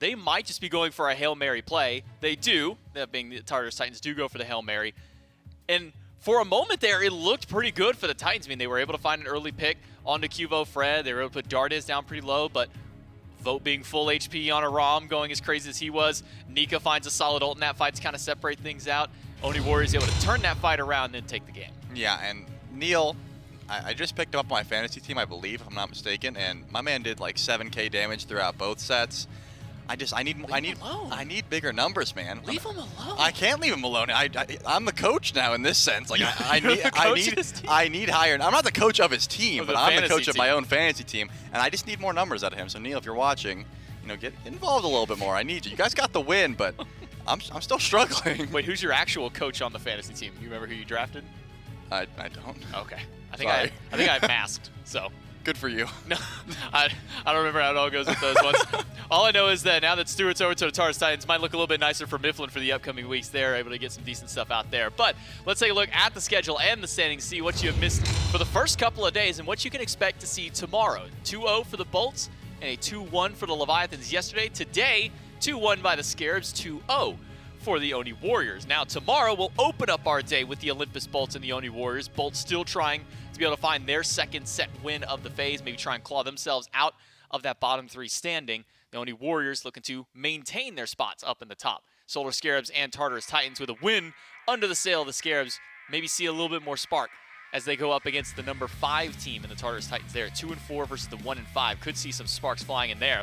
Speaker 16: they might just be going for a Hail Mary play. They do, that being the Tartarus Titans do go for the Hail Mary. And for a moment there, it looked pretty good for the Titans. I mean, they were able to find an early pick onto Cuvo Fred. They were able to put Dardes down pretty low, but Vote being full HP on a ROM, going as crazy as he was. Nika finds a solid ult in that fight to kind of separate things out. Oni Warriors able to turn that fight around and then take the game.
Speaker 17: Yeah, and Neil, I just picked him up on my fantasy team, I believe, if I'm not mistaken, and my man did like 7K damage throughout both sets. I need bigger numbers, man.
Speaker 16: Leave him alone.
Speaker 17: I can't leave him alone. I'm the coach now in this sense. Like I need higher. I'm not the coach of his team, but I'm the coach of my own fantasy team, and I just need more numbers out of him. So Neil, if you're watching, get involved a little bit more. I need you. You guys got the win, but I'm still struggling.
Speaker 16: Wait, who's your actual coach on the fantasy team? You remember who you drafted?
Speaker 17: I don't.
Speaker 16: Okay. I think I masked. So.
Speaker 17: Good for you.
Speaker 16: No, I don't remember how it all goes with those ones. All I know is that now that Stewart's over to the Tartarus Titans, might look a little bit nicer for Mifflin for the upcoming weeks. They're able to get some decent stuff out there. But let's take a look at the schedule and the standings, see what you have missed for the first couple of days and what you can expect to see tomorrow. 2-0 for the Bolts and a 2-1 for the Leviathans yesterday. Today, 2-1 by the Scarabs, 2-0 for the Oni Warriors. Now tomorrow we'll open up our day with the Olympus Bolts and the Oni Warriors. Bolts still trying to be able to find their second set win of the phase, maybe try and claw themselves out of that bottom three standing. The Oni Warriors looking to maintain their spots up in the top. Solar Scarabs and Tartarus Titans with a win under the sail of the Scarabs, maybe see a little bit more spark as they go up against the number 5 team in the Tartarus Titans there. 2-4 versus the 1-5. Could see some sparks flying in there.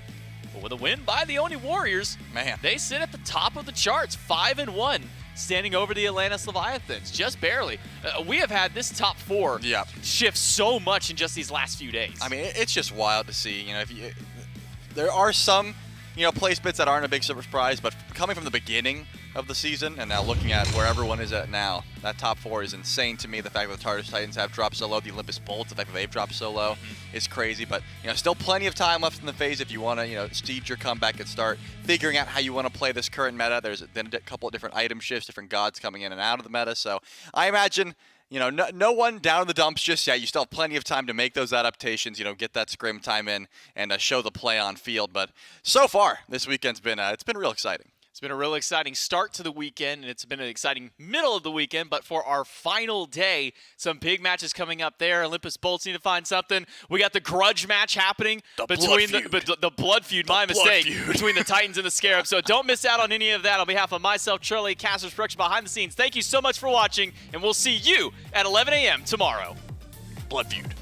Speaker 16: But with a win by the Oni Warriors,
Speaker 17: man,
Speaker 16: they sit at the top of the charts, 5-1, standing over the Atlantis Leviathans, just barely. We have had this top 4 shift so much in just these last few days.
Speaker 17: I mean, it's just wild to see. There are some, placements that aren't a big surprise, but coming from the beginning of the season and now looking at where everyone is at now, that top 4 is insane to me. The fact that the Tartarus Titans have dropped so low, the Olympus Bolts, the fact that they've dropped so low is crazy. But still plenty of time left in the phase if you want to stage your comeback and start figuring out how you want to play this current meta. There's then a couple of different item shifts, different gods coming in and out of the meta. So I imagine no one down in the dumps just yet. You still have plenty of time to make those adaptations, get that scrim time in and show the play on field. But so far, this weekend's been it's been real exciting.
Speaker 16: It's been a real exciting start to the weekend, and it's been an exciting middle of the weekend. But for our final day, some big matches coming up there. Olympus Bolts need to find something. We got the grudge match happening between the blood feud. My mistake, between the Titans and the Scarabs. So don't miss out on any of that. On behalf of myself, Charlie, Casters Production behind the scenes, thank you so much for watching, and we'll see you at 11 a.m. tomorrow.
Speaker 17: Blood feud.